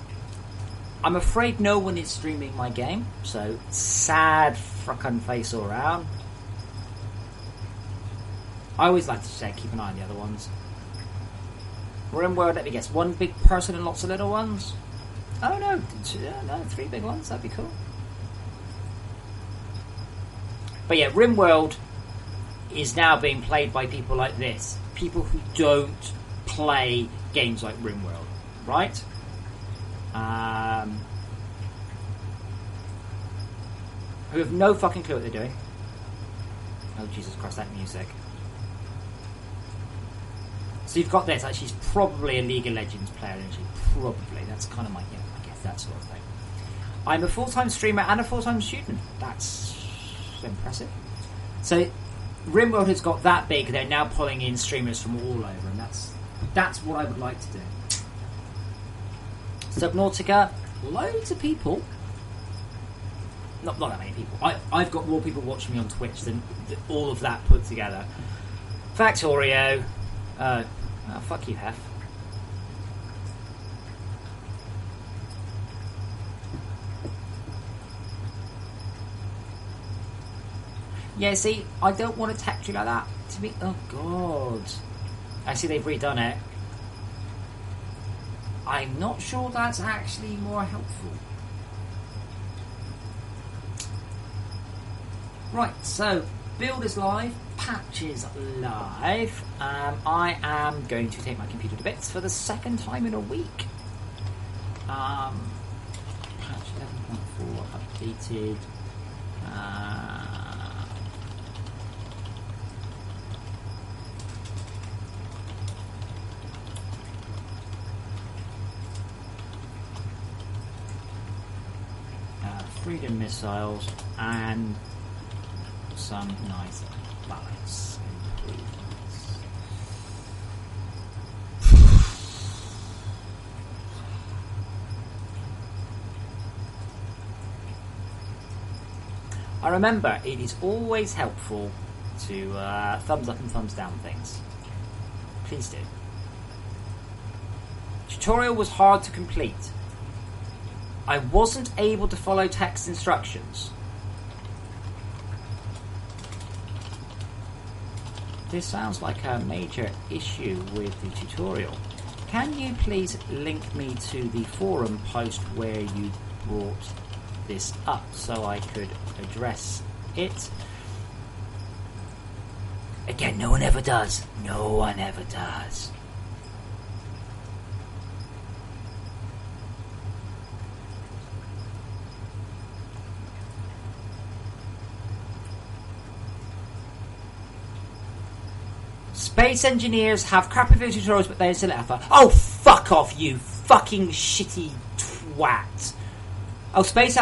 afraid no one is streaming my game, so sad frickin' face all around. I always like to say keep an eye on the other ones. RimWorld, let me guess, one big person and lots of little ones? Oh no, no, 3 big ones, that'd be cool. But yeah, RimWorld is now being played by people like this. People who don't play games like RimWorld, right? Who have no fucking clue what they're doing. Oh Jesus Christ, that music. So you've got this, she's probably a League of Legends player, isn't she? Probably. That's kind of my, you know, I guess that sort of thing. I'm a full-time streamer and a full-time student. That's impressive. So RimWorld has got that big, they're now pulling in streamers from all over, and that's what I would like to do. Subnautica, loads of people. Not that many people. I've got more people watching me on Twitch than all of that put together. Factorio. Oh, fuck you, Hef. Yeah, see, I don't want to text you like that. To be, oh god. I see they've redone it. I'm not sure that's actually more helpful. Right, so build is live, patch is live. I am going to take my computer to bits for the second time in a week. Patch 11.4 updated. Freedom missiles and some nice balance improvements. I remember it is always helpful to thumbs up and thumbs down things. Please do. Tutorial was hard to complete. I wasn't able to follow text instructions. This sounds like a major issue with the tutorial. Can you please link me to the forum post where you brought this up so I could address it? Again, no one ever does. No one ever does. Space engineers have crappy video tutorials, but they're still alpha. Oh, fuck off, you fucking shitty twat. Oh, Space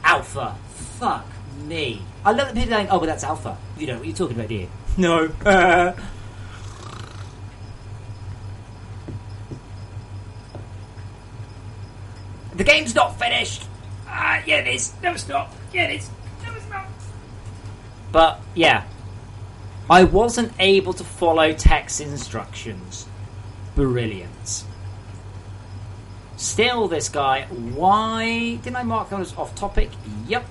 Alpha. Fuck me. I love that people are going, oh, but that's alpha. You know what you're talking about, do you? No. The game's not finished. Yeah, it is. No, it's not. Yeah, it is. No, it's not. But, yeah. I wasn't able to follow text instructions. Brilliant. Still, this guy. Why didn't I mark that as off topic? Yep.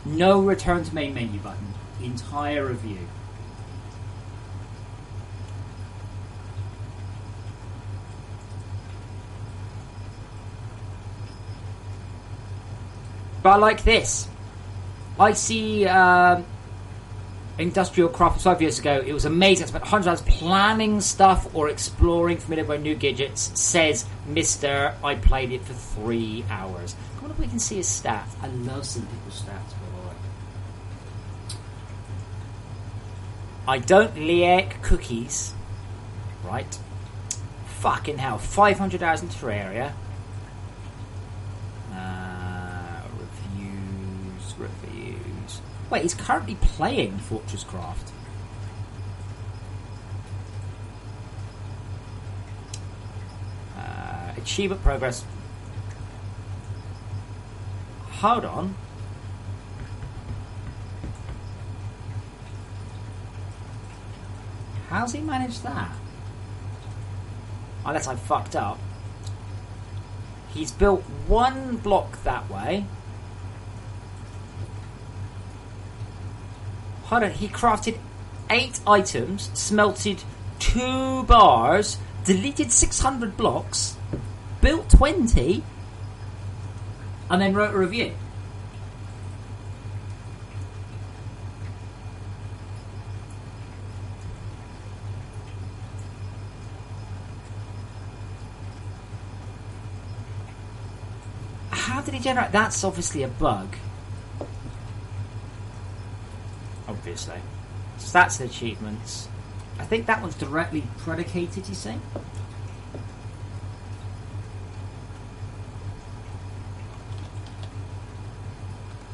No return to main menu button. Entire review. But I like this. I see Industrial Craft 5 years ago. It was amazing. I spent hundreds of hours planning stuff or exploring familiar with new gadgets. Says Mr. I played it for 3 hours. I wonder if we can see his stats. I love seeing people's stats, by the way. I don't like cookies. Right. Fucking hell. 500 hours in Terraria. Reviews. Wait, he's currently playing Fortress Craft. Achievement progress. Hold on. How's he managed that? Unless I fucked up. He's built one block that way. Hold on, he crafted 8 items, smelted 2 bars, deleted 600 blocks, built 20, and then wrote a review. How did he generate? That's obviously a bug. Obviously. Stats and achievements. I think that one's directly predicated, you see?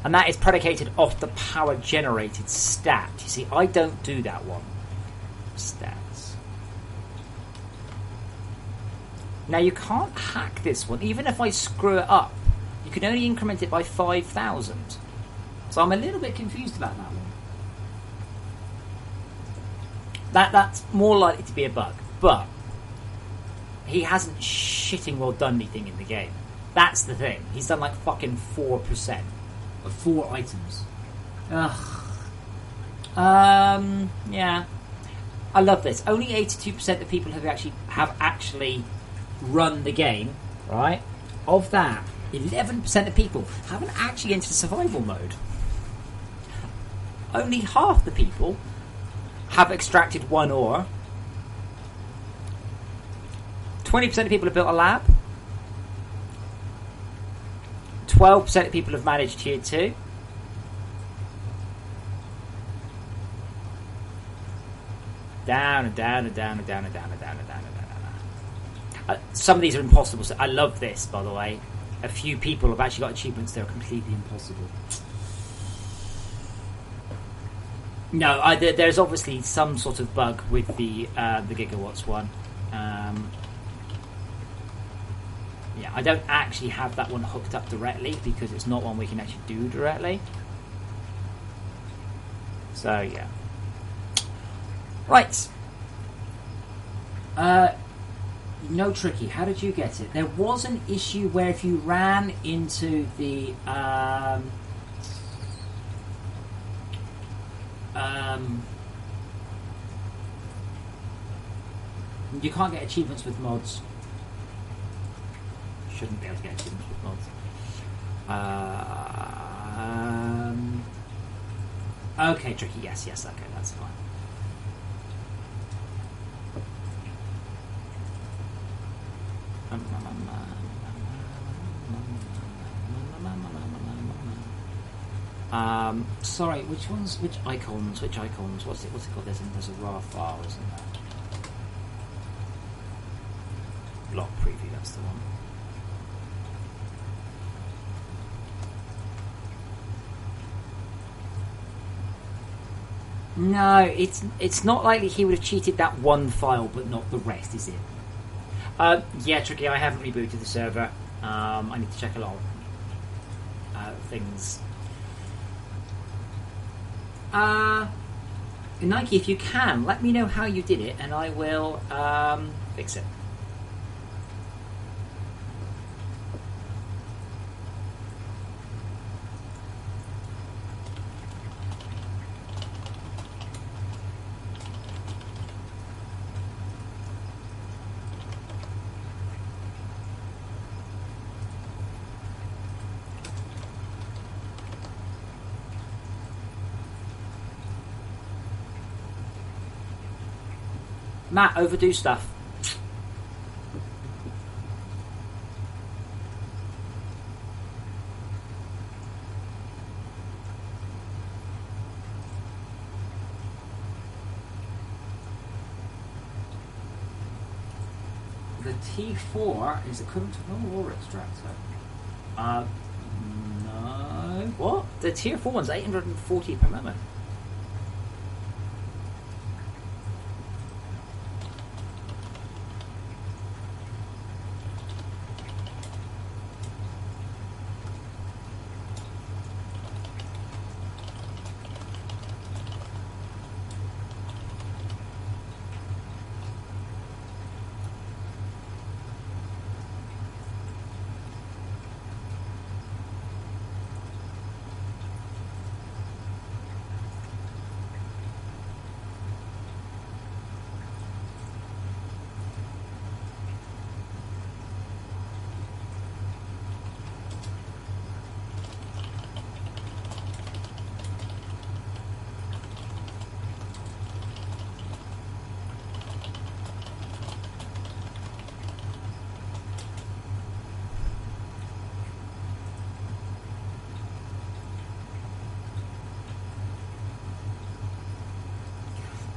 And that is predicated off the power generated stat. You see, I don't do that one. Stats. Now you can't hack this one. Even if I screw it up, you can only increment it by 5,000. So I'm a little bit confused about that one. That's more likely to be a bug. But he hasn't shitting well done anything in the game. That's the thing. He's done like fucking 4% of 4 items. Ugh. Yeah. I love this. Only 82% of people have actually run the game, right? Of that, 11% of people haven't actually entered survival mode. Only half the people have extracted 1 ore. 20% of people have built a lab. 12% of people have managed tier 2. Down and down and down and down and down and down and down and down and down. Some of these are impossible. So I love this, by the way. A few people have actually got achievements that are completely impossible. No, there's obviously some sort of bug with the Gigawatts one. Yeah, I don't actually have that one hooked up directly because it's not one we can actually do directly. So yeah. Right. No tricky. How did you get it? There was an issue where if you ran into the you can't get achievements with mods. Shouldn't be able to get achievements with mods. Okay, tricky. Yes. Okay, that's fine. Sorry, which icons? What's it called? There's a raw file, isn't there? Block preview, that's the one. No, it's not likely he would have cheated that one file, but not the rest, is it? Yeah, Tricky, I haven't rebooted the server. I need to check a lot of things. Nike, if you can, let me know how you did it, and I will fix it. Matt, overdo stuff. The T4 is equivalent to an ore extractor. No. What? The tier 4 one's 840 per moment.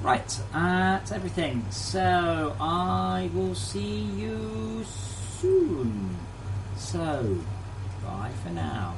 Right, that's everything. So I will see you soon. So, bye for now.